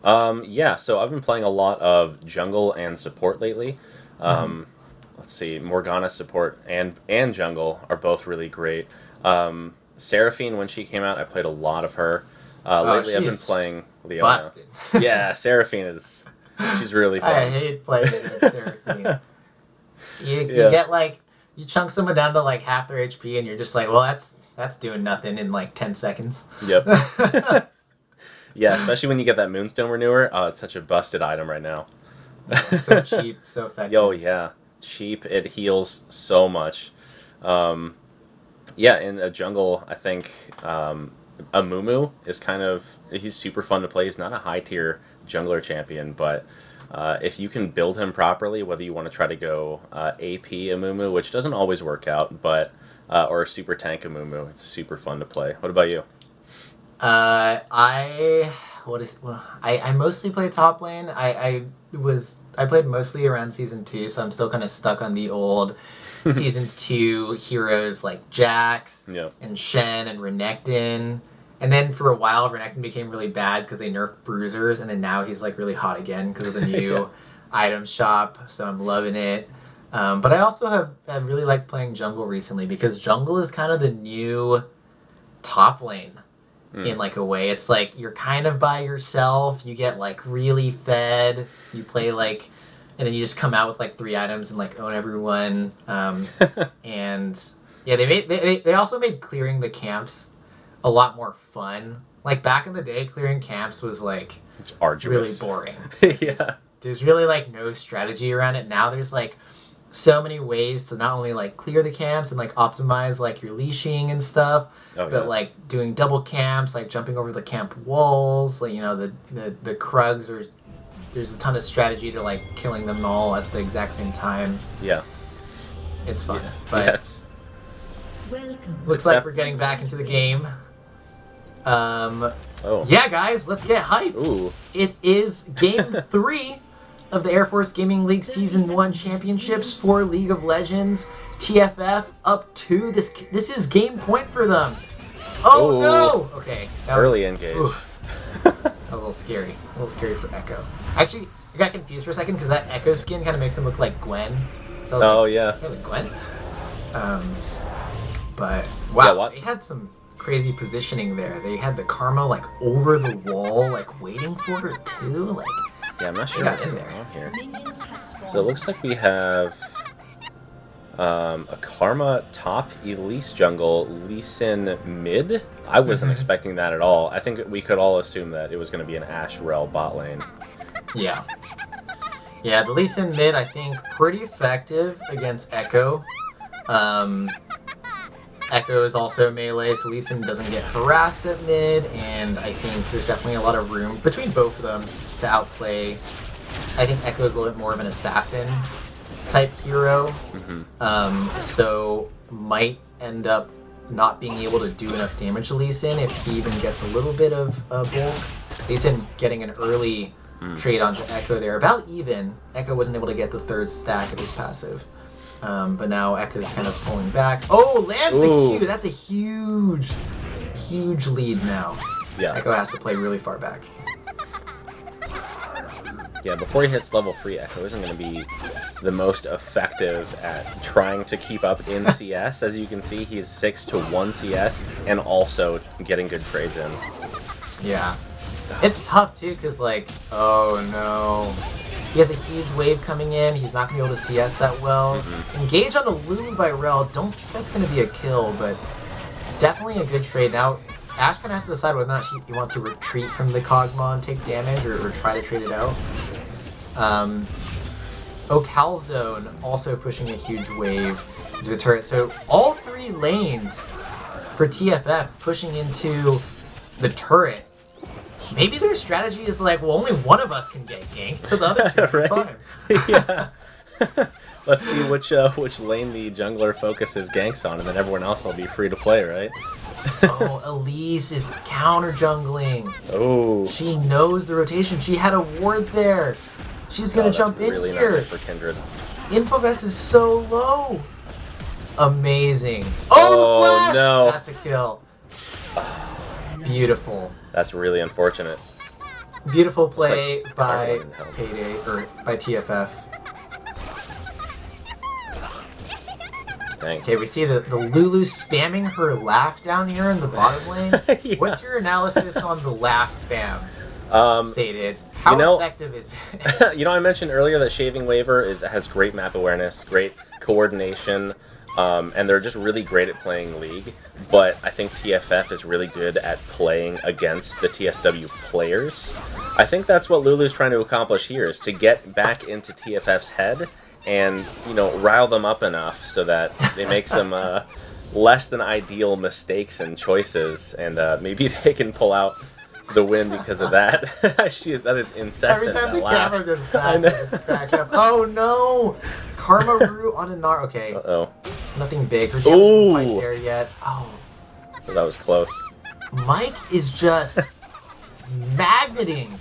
Yeah, so I've been playing a lot of jungle and support lately. Let's see, Morgana support and jungle are both really great. Seraphine, when she came out, I played a lot of her. Lately, I've been playing Leona. Busted. Yeah, Seraphine she's really fun. I hate playing against Seraphine. You get like, you chunk someone down to like half their HP and you're just like, well, that's doing nothing in like 10 seconds. Yep. Yeah, especially when you get that Moonstone Renewer. Oh, it's such a busted item right now. So cheap, so effective. Yo, yeah. Cheap. It heals so much. Yeah, in a jungle, I think Amumu is he's super fun to play. He's not a high-tier jungler champion, but if you can build him properly, whether you want to try to go AP Amumu, which doesn't always work out, but or super tank Amumu, it's super fun to play. What about you? I mostly play top lane. I played mostly around season 2, so I'm still kind of stuck on the old season 2 heroes like Jax and Shen and Renekton. And then for a while, Renekton became really bad because they nerfed bruisers, and then now he's like really hot again because of the new item shop. So I'm loving it. But I also have really liked playing jungle recently because jungle is kind of the new top lane. In like a way, it's like you're kind of by yourself, you get like really fed, you play like, and then you just come out with like 3 items and like own everyone. And yeah, they also made clearing the camps a lot more fun. Like back in the day, clearing camps was like arduous, really boring. Yeah, there's really like no strategy around it. Now there's like so many ways to not only like clear the camps and like optimize like your leashing and stuff, but like doing double camps, like jumping over the camp walls, like, you know, the Krugs, or there's a ton of strategy to like killing them all at the exact same time. Yeah, it's fun. But Welcome. Looks like we're getting back into the game. Yeah, guys, let's get hype. It is game 3 of the Air Force Gaming League Season 1 Championships for League of Legends. TFF up 2. This is game point for them. Oh no! Okay. Early engage. A little scary. A little scary for Echo. Actually, I got confused for a second because that Echo skin kind of makes him look like Gwen. So I was like, really, Gwen? But wow, they had some crazy positioning there. They had the Karma like over the wall, like waiting for her too. Like, yeah, I'm not sure what's going on here. So it looks like we have a Karma top, Elise jungle, Lee Sin mid. I wasn't expecting that at all. I think we could all assume that it was going to be an Ashe Rel bot lane. Yeah. Yeah, the Lee Sin mid, I think, pretty effective against Echo. Echo is also melee, so Lee Sin doesn't get harassed at mid, and I think there's definitely a lot of room between both of them to outplay. I think Echo is a little bit more of an assassin type hero, so might end up not being able to do enough damage to Lee Sin if he even gets a little bit of bulk. Lee Sin getting an early trade onto Echo there, about even. Echo wasn't able to get the 3rd stack of his passive. But now Echo's kind of pulling back. Oh, lands the Q! That's a huge, huge lead now. Yeah. Echo has to play really far back. Yeah, before he hits level 3, Echo isn't going to be the most effective at trying to keep up in CS. As you can see, he's 6 to 1 CS and also getting good trades in. Yeah. It's tough too, because like, oh no. He has a huge wave coming in, he's not going to be able to CS that well. Engage on a Lulu by Rel, don't think that's going to be a kill, but definitely a good trade. Now, Ashe kind of has to decide whether or not he wants to retreat from the Kog'Maw and take damage, or try to trade it out. Oh, Calzone also pushing a huge wave into the turret. So all 3 lanes for TFF pushing into the turret. Maybe their strategy is like, well, only one of us can get ganked, so the other 2 are fine. Yeah. Let's see which lane the jungler focuses ganks on, and then everyone else will be free to play, right? Oh, Elise is counter jungling. Oh. She knows the rotation. She had a ward there. She's gonna jump in really here. Not good for Kindred. Infovest is so low. Amazing. Oh, flash! No. That's a kill. Beautiful. That's really unfortunate. Beautiful play like by Payday, or by TFF. Dang. Okay, we see the Lulu spamming her laugh down here in the bottom lane. Yeah. What's your analysis on the laugh spam? Sated. How effective is it? I mentioned earlier that Shaving Waver has great map awareness, great coordination, and they're just really great at playing League. But I think TFF is really good at playing against the TSW players. I think that's what Lulu's trying to accomplish here, is to get back into TFF's head and, rile them up enough so that they make some less than ideal mistakes and choices, and maybe they can pull out the win because of that. That is incessant. Every time the laugh. camera goes back up. Oh no! Karma Rue on a Gnar. Okay. Uh-oh. Nothing big. Her camera isn't quite there yet. Oh. That was close. Mike is just magneting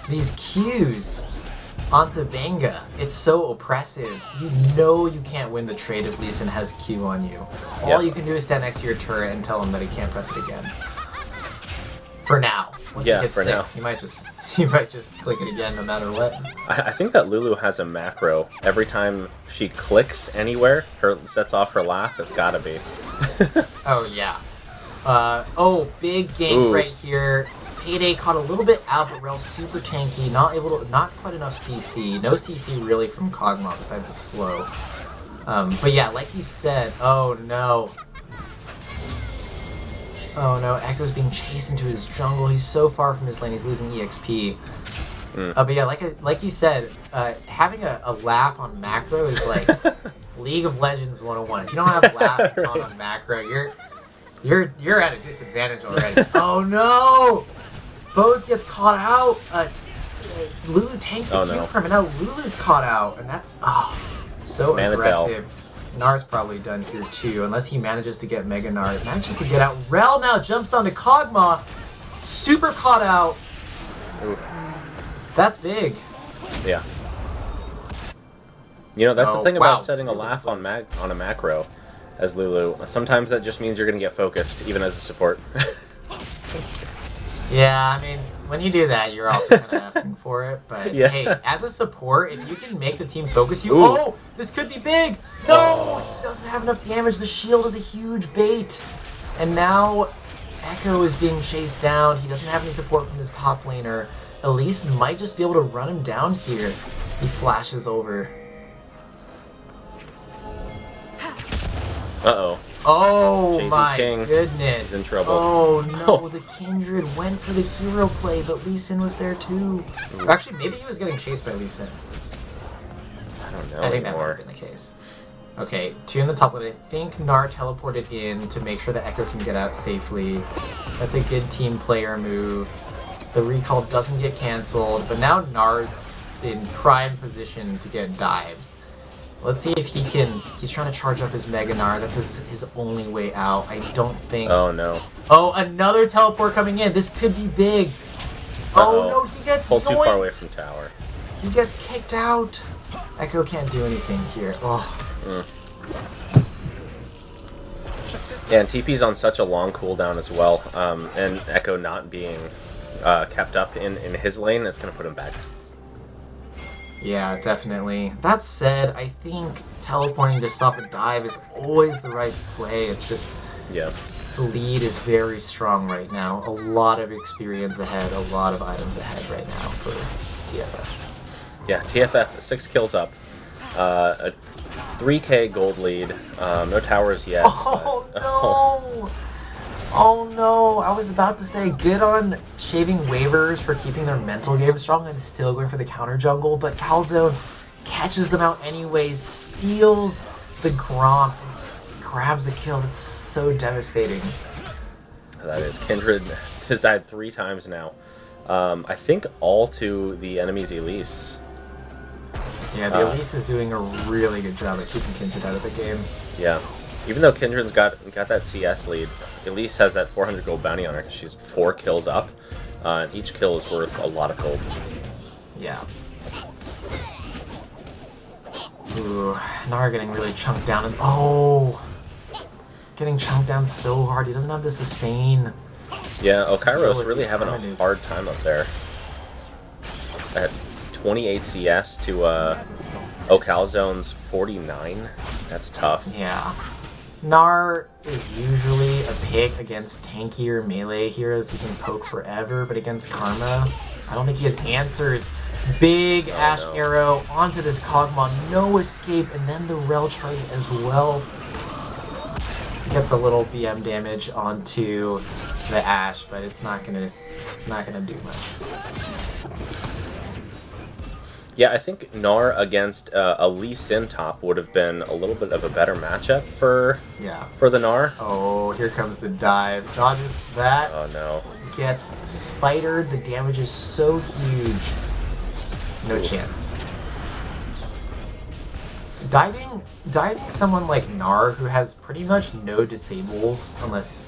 these Qs onto Venga. It's so oppressive. You know you can't win the trade if Lee Sin has Q on you. All you can do is stand next to your turret and tell him that he can't press it again. For now. Once he hits for 6, now. He might just click it again no matter what. I think that Lulu has a macro. Every time she clicks anywhere, sets off her laugh. It's gotta be. Oh yeah. Big gank right here. Payday caught a little bit out, but Rel's super tanky. Not quite enough CC. No CC really from Kog'Maw besides the slow. But yeah, like you said. Oh no. Oh no, Echo's being chased into his jungle. He's so far from his lane, he's losing EXP. But yeah, like you said, having a laugh on macro is like League of Legends 101. If you don't have laugh on macro, you're at a disadvantage already. Oh no! Bose gets caught out. Lulu takes a Q from him, and now Lulu's caught out, and that's so aggressive. Gnar's probably done here too, unless he manages to get Mega Gnar. Manages to get out. Rel now jumps onto Kog'Maw. Super caught out. Ooh. That's big. Yeah. That's the thing about setting a laugh on a macro as Lulu. Sometimes that just means you're going to get focused, even as a support. Yeah, I mean, when you do that, you're also kind of asking for it. But hey, as a support, if you can make the team focus you... Ooh. Oh, this could be big! No! He doesn't have enough damage. The shield is a huge bait. And now Echo is being chased down. He doesn't have any support from his top laner. Elise might just be able to run him down here. He flashes over. Uh-oh. Oh Chasing my King. goodness. He's in trouble. Oh no, the Kindred went for the hero play, but Lee Sin was there too. Or actually, maybe he was getting chased by Lee Sin. I don't know I think that might anymore. have been the case. Okay, 2 in the top lane. I think Gnar teleported in to make sure that Echo can get out safely. That's a good team player move. The recall doesn't get cancelled, but now Gnar's in prime position to get dived. Let's see if he can... He's trying to charge up his Mega Gnar. That's his only way out. I don't think... Oh, no. Oh, another teleport coming in. This could be big. Oh, no, he gets Pulled too yoinked. far away from tower. He gets kicked out. Echo can't do anything here. Oh. Yeah, and TP's on such a long cooldown as well, and Echo not being kept up in his lane, it's going to put him back. Yeah, definitely. That said, I think teleporting to stop a dive is always the right play. It's just... Yeah. The lead is very strong right now. A lot of experience ahead, a lot of items ahead right now for TFF. Yeah, TFF, 6 kills up. A 3k gold lead. No towers yet. Oh, no! Oh no, I was about to say good on Shaving Waivers for keeping their mental game strong and still going for the counter jungle, but Calzone catches them out anyways, steals the Gromp, and grabs a kill. That's so devastating. That is. Kindred has died 3 times now. I think all to the enemy's Elise. Yeah, the Elise is doing a really good job at keeping Kindred out of the game. Yeah. Even though Kindred's got that CS lead, Elise has that 400 gold bounty on her because she's 4 kills up. And each kill is worth a lot of gold. Yeah. Ooh, Gnar getting really chunked down. And oh! Getting chunked down so hard. He doesn't have the sustain. Yeah, Okairo's really having a hard time up there. At 28 CS to Ocalzone's 49. That's tough. Yeah. Gnar is usually a pick against tankier melee heroes. He can poke forever, but against Karma, I don't think he has answers. Big Ash Arrow onto this Kog'Maw, no escape, and then the Rel charge as well. Gets a little BM damage onto the Ash, but it's not gonna do much. Yeah, I think Gnar against a Lee Sin top would have been a little bit of a better matchup for the Gnar. Oh, here comes the dive. Dodges that. Oh no. Gets spidered. The damage is so huge. No chance. Diving someone like Gnar, who has pretty much no disables unless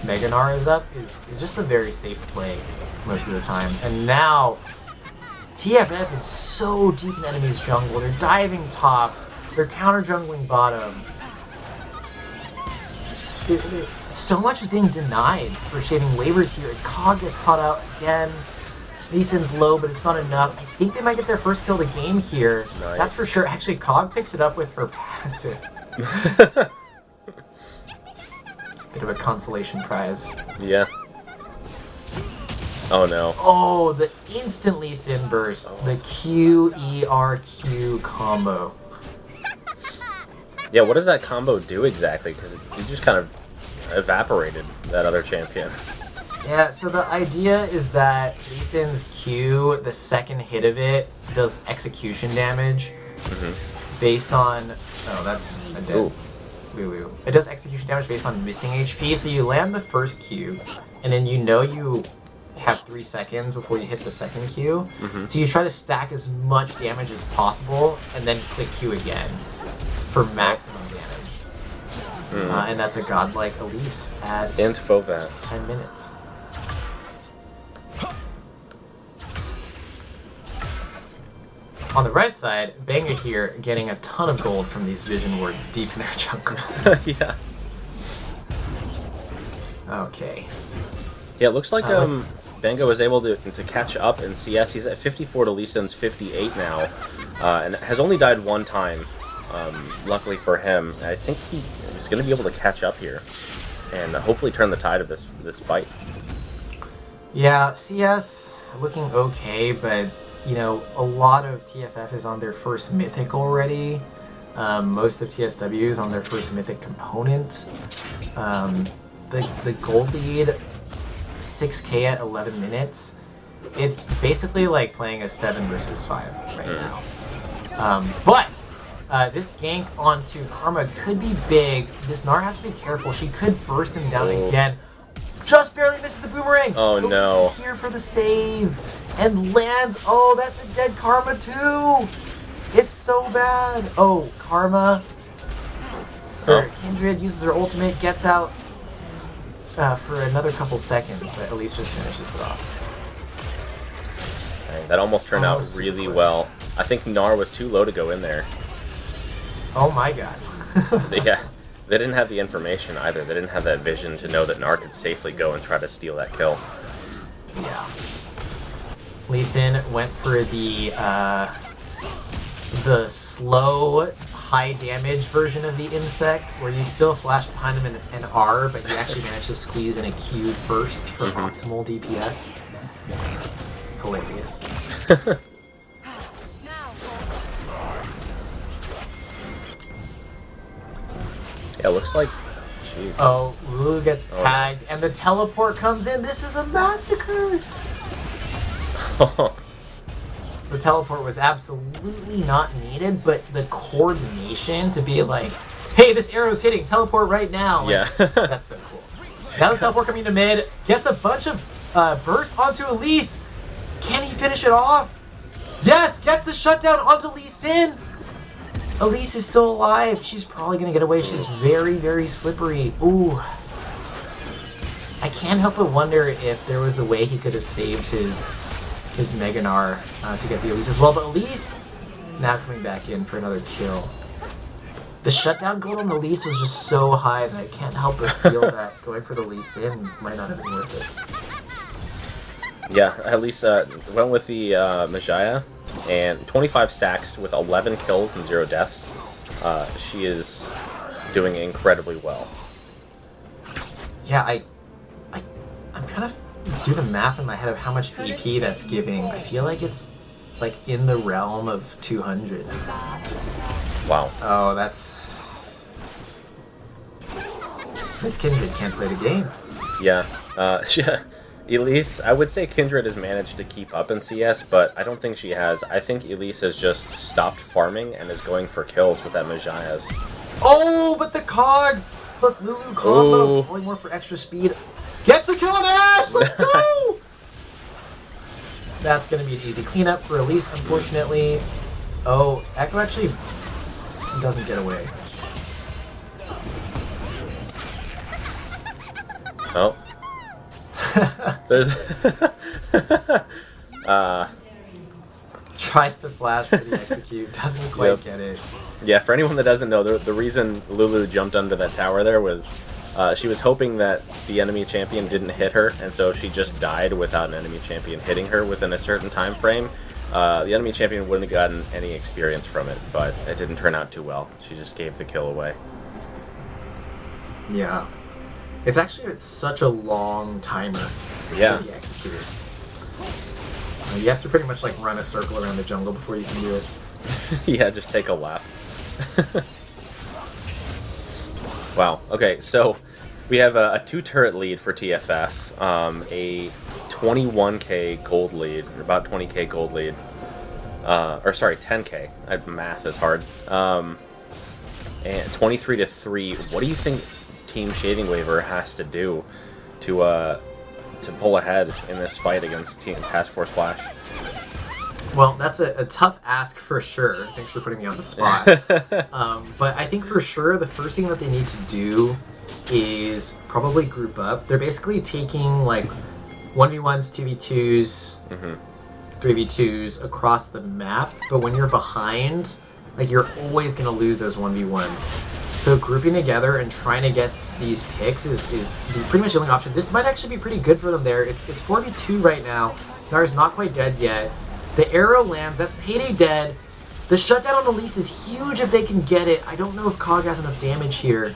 Mega Gnar is up, is just a very safe play most of the time. And now TFF is so deep in enemy's jungle. They're diving top. They're counter jungling bottom. So much is being denied for shaving waivers here. Cog gets caught out again. Lee Sin's low, but it's not enough. I think they might get their first kill of the game here. Nice. That's for sure. Actually, Cog picks it up with her passive. Bit of a consolation prize. Yeah. Oh no. Oh, the instant Lee Sin burst. The Q-E-R-Q combo. Yeah, what does that combo do exactly? Because he just kind of evaporated that other champion. Yeah, so the idea is that Lee Sin's Q, the second hit of it, does execution damage based on... Oh, that's a dead woo-woo. It does execution damage based on missing HP, so you land the first Q, and then you know you have 3 seconds before you hit the second Q. So you try to stack as much damage as possible, and then click Q again for maximum damage. And that's a godlike Elise at 10 minutes. On the right side, Benga here getting a ton of gold from these vision wards deep in their jungle. Yeah. Okay. Yeah, it looks like Benga was able to catch up in CS. He's at 54 to Lee Sin's 58 now, and has only died 1 time. Luckily for him, I think he's going to be able to catch up here, and hopefully turn the tide of this fight. Yeah, CS looking okay, but you know, a lot of TFF is on their first mythic already. Most of TSW is on their first mythic component. The gold lead, 6k at 11 minutes. It's basically like playing a 7 versus 5 right now. But this gank onto Karma could be big. This Gnar has to be careful. She could burst him down again. Just barely misses the boomerang. Oh no. Is here for the save. And lands. Oh, that's a dead Karma too. It's so bad. Oh, Karma. Kindred uses her ultimate, gets out for another couple seconds, but Elise just finishes it off. Dang, that almost turned out really well. I think Gnar was too low to go in there. Oh my god. Yeah, they didn't have the information either. They didn't have that vision to know that Gnar could safely go and try to steal that kill. Yeah. Lee Sin went for the slow, high damage version of the insect, where you still flash behind him in an R, but you actually manage to squeeze in a Q first for optimal DPS. Hilarious. Yeah, it looks like... Jeez. Oh, Lulu gets tagged, and the teleport comes in. This is a massacre! the teleport was absolutely not needed, but the coordination to be like, hey, this arrow's hitting, teleport right now. Like, Yeah. That's so cool. Now the teleport coming to mid, gets a bunch of bursts onto Elise. Can he finish it off? Yes, gets the shutdown onto Lee Sin. Elise is still alive. She's probably going to get away. She's very, very slippery. Ooh. I can't help but wonder if there was a way he could have saved his Meganar to get the Elise as well. But Elise now coming back in for another kill. The shutdown gold on the Elise was just so high that I can't help but feel that going for the Lee Sin might not have been worth it. Yeah, at least went with the Majaya, and 25 stacks with 11 kills and 0 deaths. She is doing incredibly well. Yeah, I'm trying to do the math in my head of how much AP that's giving. I feel like it's like in the realm of 200. Wow. Oh, that's... Miss Kindred can't play the game. Yeah. Elise, I would say Kindred has managed to keep up in CS, but I don't think she has. I think Elise has just stopped farming and is going for kills with that Majaya's. Oh, but the Cog plus Lulu combo, Ooh. pulling more for extra speed. Gets the kill on Ash! Let's go! That's going to be an easy cleanup for Elise, unfortunately. Oh, Echo actually doesn't get away. Oh. There's... Tries to flash for the execute, doesn't quite get it. Yeah, for anyone that doesn't know, the reason Lulu jumped under that tower there was she was hoping that the enemy champion didn't hit her, and so she just died without an enemy champion hitting her within a certain time frame. The enemy champion wouldn't have gotten any experience from it, but it didn't turn out too well. She just gave the kill away. Yeah. It's such a long timer. Yeah. For the executor. You have to pretty much like run a circle around the jungle before you can do it. Yeah, just take a lap. Wow. Okay, so we have a 2-turret lead for TFF, a 21k gold lead, or about 20k gold lead. Or sorry, 10k. Math is hard. And 23-3. What do you think Team Shaving Waver has to do to pull ahead in this fight against Team Task Force Flash? Well, that's a tough ask for sure. Thanks for putting me on the spot. But I think for sure the first thing that they need to do is probably group up. They're basically taking like 1v1s, 2v2s, 3v2s across the map. But when you're behind, like you're always going to lose those 1v1s. So grouping together and trying to get these picks is pretty much the only option. This might actually be pretty good for them there. It's 4v2 right now. Nara's not quite dead yet. The arrow lands, that's Payday dead. The shutdown on Elise is huge if they can get it. I don't know if Cog has enough damage here.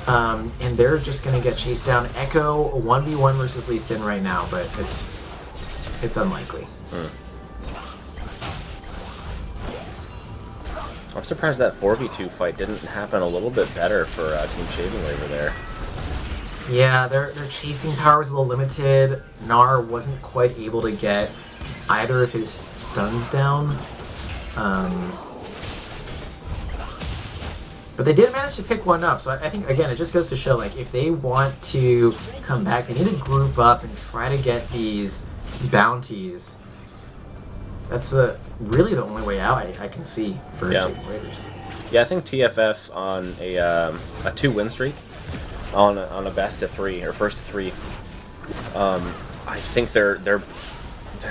And they're just going to get chased down. Echo 1v1 versus Lee Sin right now, but it's unlikely. I'm surprised that 4v2 fight didn't happen a little bit better for Team Shaving Waver there. Yeah, their chasing power was a little limited. Nar wasn't quite able to get either of his stuns down. But they did manage to pick one up, so I think, again, it just goes to show, like, if they want to come back, they need to group up and try to get these bounties. That's really the only way out I can see for Shaving Waivers. Yeah, I think TFF on a 2-win streak, on a best of 3 or first of 3. I think they're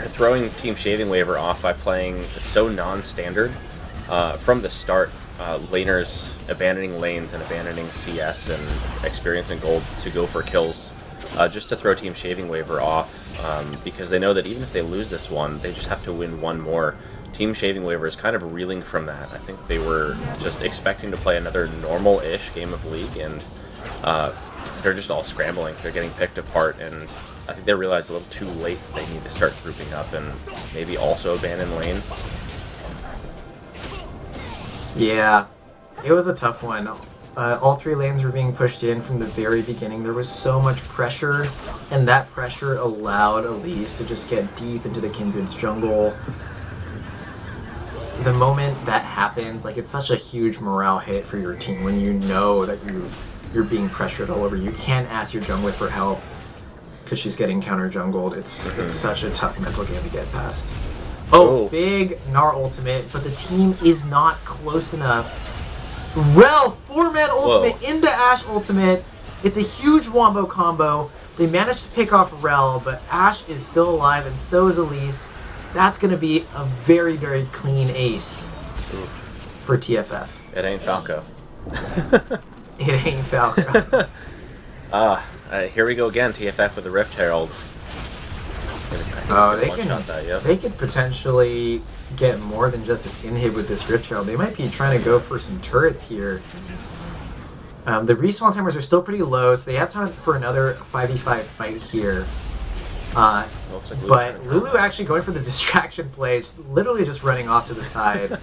throwing Team Shaving Waver off by playing so non-standard from the start. Laners abandoning lanes and abandoning CS and experience and gold to go for kills, just to throw Team Shaving Waver off, because they know that even if they lose this one, they just have to win one more. Team Shaving Waver is kind of reeling from that. I think they were just expecting to play another normal-ish game of League, and they're just all scrambling. They're getting picked apart, and I think they realized a little too late that they need to start grouping up and maybe also abandon lane. Yeah, it was a tough one. All 3 lanes were being pushed in from the very beginning. There was so much pressure, and that pressure allowed Elise to just get deep into the Kindred's jungle. The moment that happens, like, it's such a huge morale hit for your team when you know that you're being pressured all over. You can't ask your jungler for help because she's getting counter jungled. It's such a tough mental game to get past. Oh, big Gnar ultimate, but the team is not close enough. Rel, 4-man ultimate into Ashe ultimate. It's a huge wombo combo. They managed to pick off Rel, but Ashe is still alive, and so is Elise. That's going to be a very, very clean ace for TFF. It ain't Falco. It ain't Falco. Here we go again. TFF with the Rift Herald. They could potentially get more than just this inhib with this Rift Herald. They might be trying to go for some turrets here. The respawn timers are still pretty low, so they have time for another 5v5 fight here. But Lulu actually going for the distraction play, literally just running off to the side.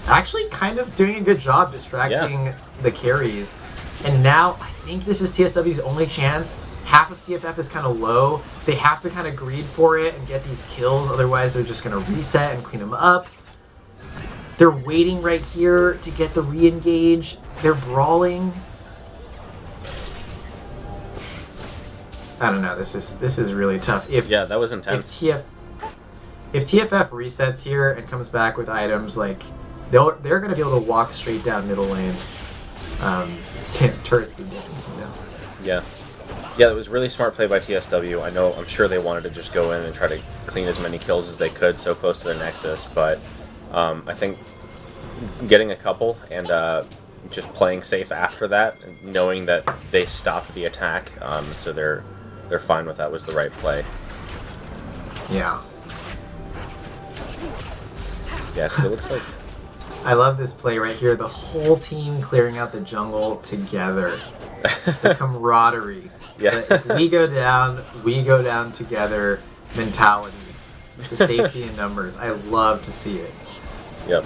Actually kind of doing a good job distracting the carries. And now I think this is TSW's only chance. Half of TFF is kind of low. They have to kind of greed for it and get these kills, otherwise they're just going to reset and clean them up. They're waiting right here to get the re-engage. They're brawling. I don't know. This is really tough. That was intense. If TFF resets here and comes back with items, like they're going to be able to walk straight down middle lane. Turrets get games, you know. Yeah, it was really smart play by TSW. I'm sure they wanted to just go in and try to clean as many kills as they could so close to the Nexus, but I think getting a couple and just playing safe after that, knowing that they stopped the attack, so they're fine with that, was the right play. Yeah. Yeah, because it looks like... I love this play right here. The whole team clearing out the jungle together. The camaraderie. Yeah. If we go down together mentality. The safety in numbers. I love to see it. Yep.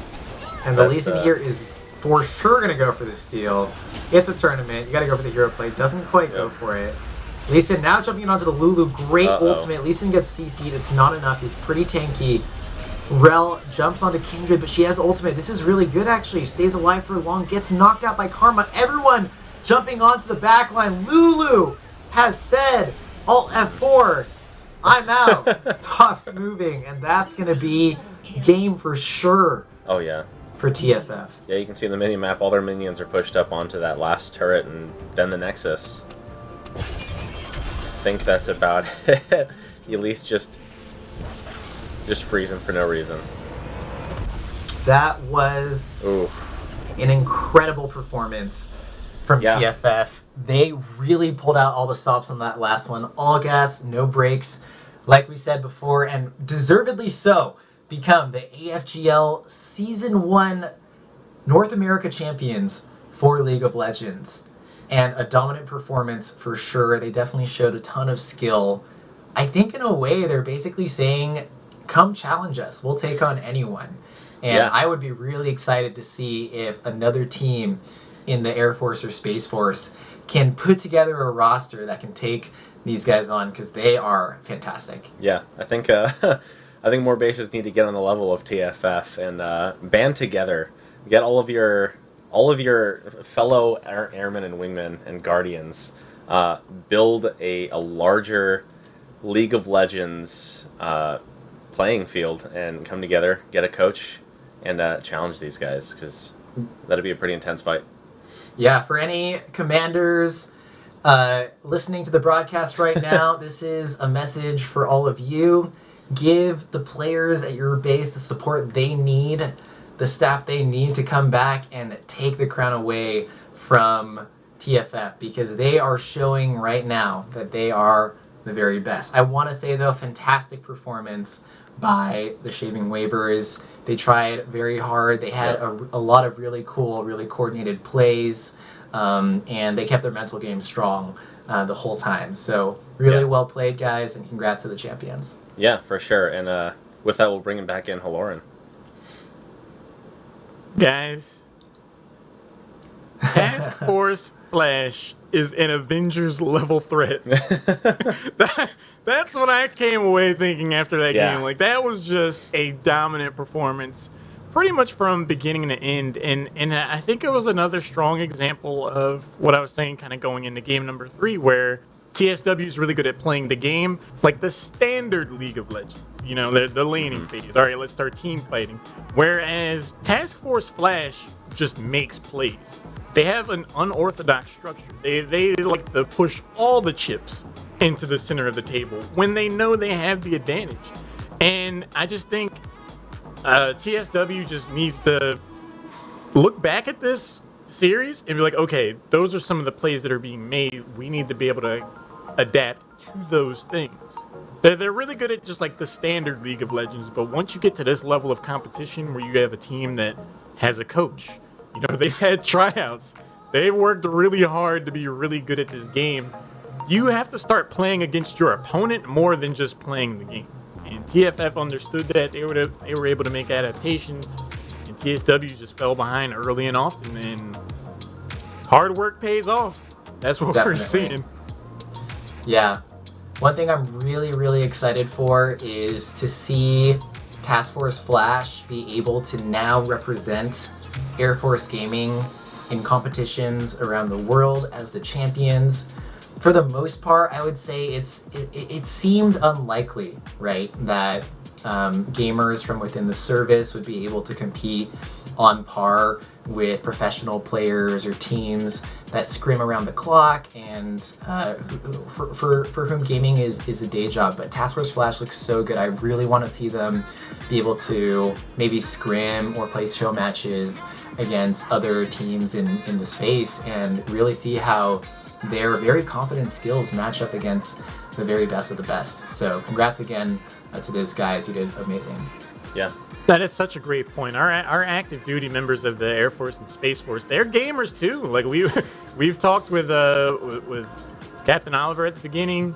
And the Lee Sin here is for sure going to go for the steal. It's a tournament. You got to go for the hero play. Doesn't quite go for it. Lee Sin now jumping onto the Lulu. Great ultimate. Lee Sin gets CC'd. It's not enough. He's pretty tanky. Rel jumps onto Kindred, but she has ultimate. This is really good, actually. Stays alive for long. Gets knocked out by Karma. Everyone jumping onto the back line. Lulu has said, Alt F4, I'm out. Stops moving, and that's going to be game for sure. Oh, yeah. For TFF. Yeah, you can see in the mini-map, all their minions are pushed up onto that last turret, and then the Nexus. I think that's about it. Elise just freezing for no reason. That was an incredible performance from TFF. They really pulled out all the stops on that last one. All gas, no brakes, like we said before, and deservedly so. Become the AFGL Season 1 North America champions for League of Legends. And a dominant performance for sure. They definitely showed a ton of skill. I think in a way they're basically saying, come challenge us. We'll take on anyone. And I would be really excited to see if another team in the Air Force or Space Force can put together a roster that can take these guys on, because they are fantastic. Yeah, I think more bases need to get on the level of TFF and band together. Get all of your fellow airmen and wingmen and guardians. Build a larger League of Legends playing field and come together, get a coach, and challenge these guys, because that'd be a pretty intense fight. Yeah, for any commanders listening to the broadcast right now, this is a message for all of you. Give the players at your base the support they need, the staff they need to come back and take the crown away from TFF, because they are showing right now that they are the very best. I want to say, though, fantastic performance by the Shaving Waivers. They tried very hard. They had a lot of really cool, really coordinated plays, and they kept their mental game strong the whole time. So really well played, guys, and congrats to the champions. Yeah, for sure. And with that, we'll bring him back in, Haloran. Guys, Task Force Flash is an Avengers level threat. That's what I came away thinking after that game. Like, that was just a dominant performance, pretty much from beginning to end. And I think it was another strong example of what I was saying, kind of going into game number 3, where TSW is really good at playing the game like the standard League of Legends. You know, the laning phase. All right, let's start team fighting. Whereas Task Force Flash just makes plays. They have an unorthodox structure. They like to push all the chips into the center of the table when they know they have the advantage. And I just think TSW just needs to look back at this series and be like, okay, those are some of the plays that are being made. We need to be able to adapt to those things. They're really good at just like the standard League of Legends, but once you get to this level of competition where you have a team that has a coach, you know, they had tryouts, they worked really hard to be really good at this game. You have to start playing against your opponent more than just playing the game. And TFF understood that. They were able to make adaptations, and TSW just fell behind early and often, and hard work pays off. That's what we're seeing. Yeah. One thing I'm really, really excited for is to see Task Force Flash be able to now represent Air Force Gaming in competitions around the world as the champions. For the most part, I would say it seemed unlikely, right, that gamers from within the service would be able to compete on par with professional players or teams that scrim around the clock and for whom gaming is a day job. But Task Force Flash looks so good. I really want to see them be able to maybe scrim or play show matches against other teams in the space and really see how their very confident skills match up against the very best of the best. So congrats again to those guys. You did amazing. Yeah. That is such a great point. Our active duty members of the Air Force and Space Force, they're gamers too. Like we've talked with Captain Oliver at the beginning.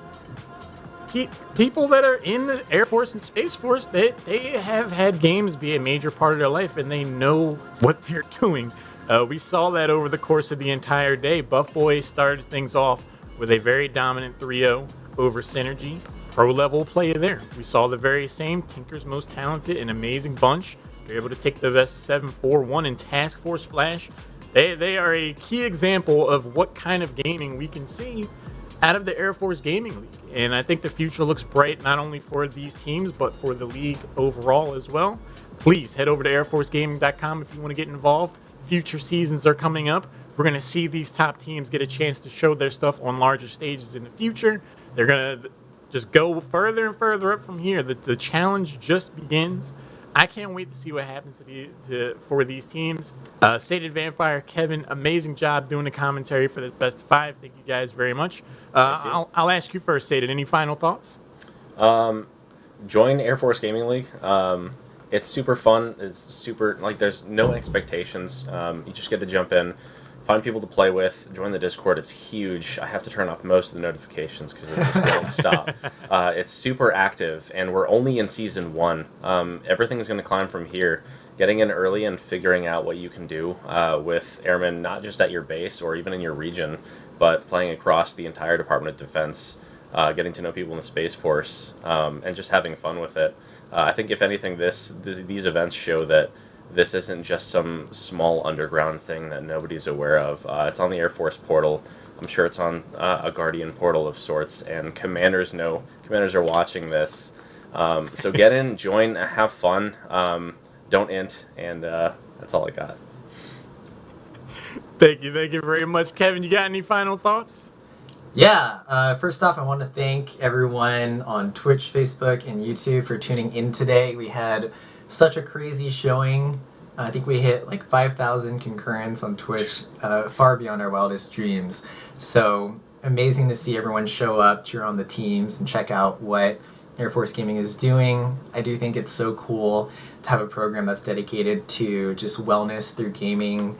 People that are in the Air Force and Space Force, they have had games be a major part of their life, and they know what they're doing. We saw that over the course of the entire day. Buff Boy started things off with a very dominant 3-0 over Synergy. Pro-level play there. We saw the very same Tinker's Most Talented, an amazing bunch. They're able to take the best 7-4-1 in Task Force Flash. They are a key example of what kind of gaming we can see out of the Air Force Gaming League. And I think the future looks bright not only for these teams, but for the league overall as well. Please head over to airforcegaming.com if you want to get involved. Future seasons are coming up. We're going to see these top teams get a chance to show their stuff on larger stages in the future. They're going to just go further and further up from here. The challenge just begins. I can't wait to see what happens for these teams. Sated Vampire, Kevin, amazing job doing the commentary for this best of 5. Thank you guys very much. I'll ask you first, Sated. Any final thoughts? Join Air Force Gaming League. It's super fun. It's super, like, there's no expectations. You just get to jump in, find people to play with, join the Discord. It's huge. I have to turn off most of the notifications because it just won't stop. It's super active, and we're only in Season 1. Everything's going to climb from here. Getting in early and figuring out what you can do with airmen, not just at your base or even in your region, but playing across the entire Department of Defense, getting to know people in the Space Force, and just having fun with it. I think, if anything, these events show that this isn't just some small underground thing that nobody's aware of. It's on the Air Force portal. I'm sure it's on a Guardian portal of sorts, and commanders know. Commanders are watching this. So get in, join, have fun. Don't int, and that's all I got. Thank you very much. Kevin, you got any final thoughts? Yeah, first off, I want to thank everyone on Twitch, Facebook, and YouTube for tuning in today. We had such a crazy showing. I think we hit like 5,000 concurrents on Twitch, far beyond our wildest dreams. So amazing to see everyone show up, cheer on the teams, and check out what Air Force Gaming is doing. I do think it's so cool to have a program that's dedicated to just wellness through gaming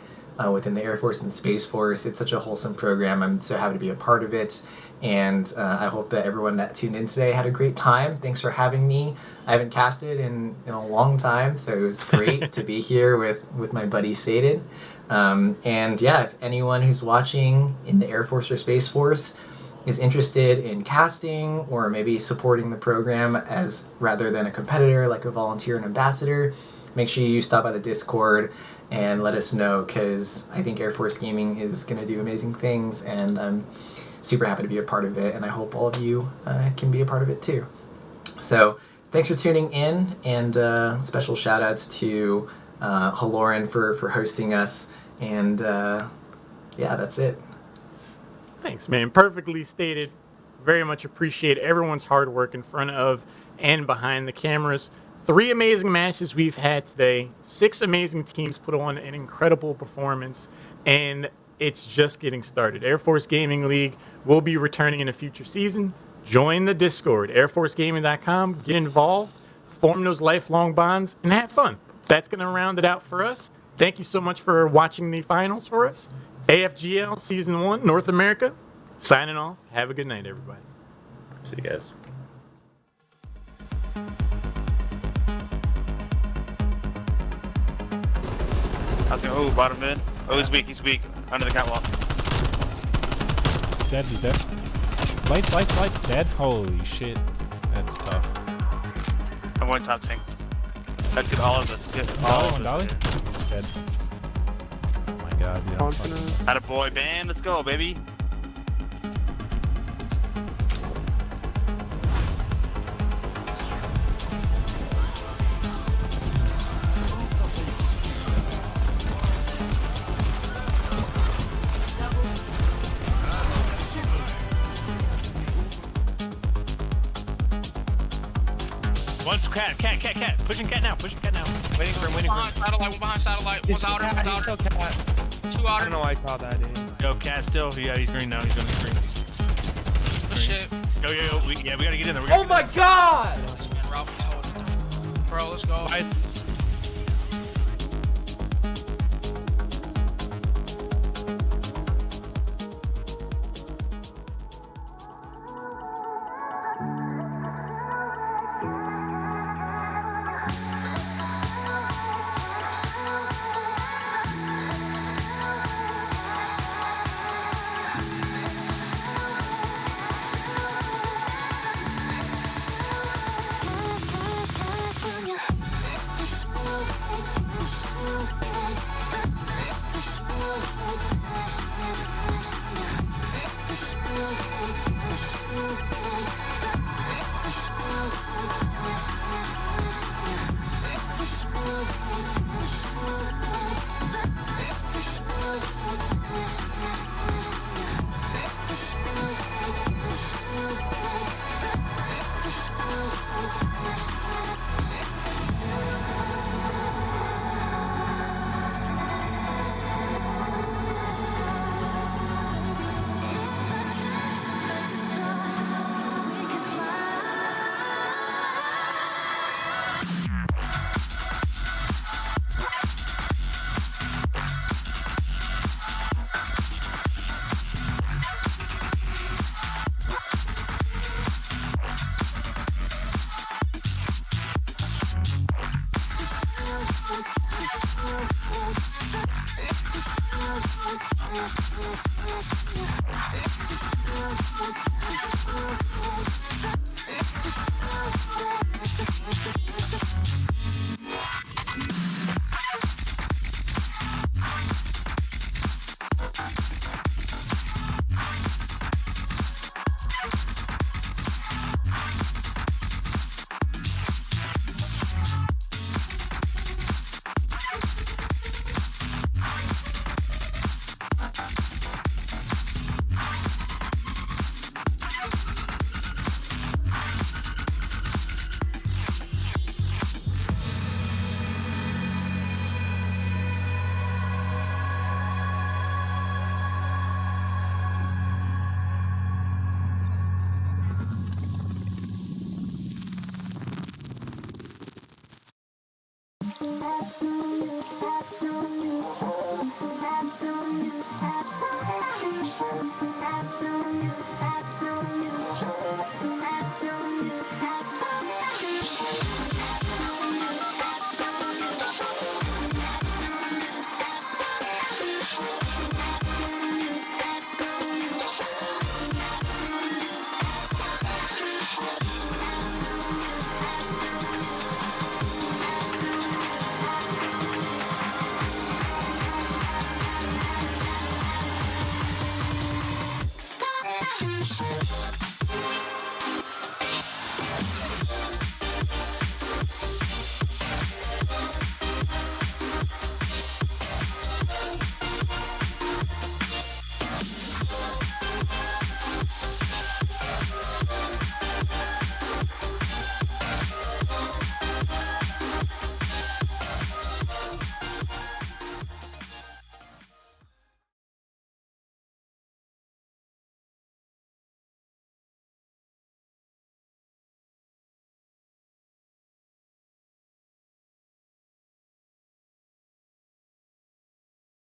within the Air Force and Space Force. It's such a wholesome program. I'm so happy to be a part of it. And I hope that everyone that tuned in today had a great time. Thanks for having me. I haven't casted in a long time, so it was great to be here with my buddy Saded. And yeah, if anyone who's watching in the Air Force or Space Force is interested in casting or maybe supporting the program as rather than a competitor, like a volunteer and ambassador, make sure you stop by the Discord and let us know, because I think Air Force Gaming is going to do amazing things, and I'm super happy to be a part of it, and I hope all of you can be a part of it too. So thanks for tuning in, and special shout outs to Haloran for hosting us, and yeah, that's it. Thanks, man. Perfectly stated. Very much appreciate everyone's hard work in front of and behind the cameras. 3 amazing matches we've had today. 6 amazing teams put on an incredible performance, and it's just getting started. Air Force Gaming League will be returning in a future season. Join the Discord, airforcegaming.com. Get involved, form those lifelong bonds, and have fun. That's going to round it out for us. Thank you so much for watching the finals for us. AFGL Season 1, North America, signing off. Have a good night, everybody. See you guys. Oh, bottom mid. Oh, he's weak. He's weak. Under the catwalk. Dead, he's dead. Lights, dead. Holy shit. That's tough. I'm going top tank. Let's get all of this. Let's get all of Dolly? this. Dead. Oh my god, yeah. Atta boy, band. Let's go, baby. One cat. Pushing cat now. Waiting for him. One behind satellite. One's outer. Two outer. I don't know why I called that in. Yo, cat still. Yeah, he's green now. He's gonna be green. Good shit. Yo. We gotta get in there. Oh my god! Bro, let's go.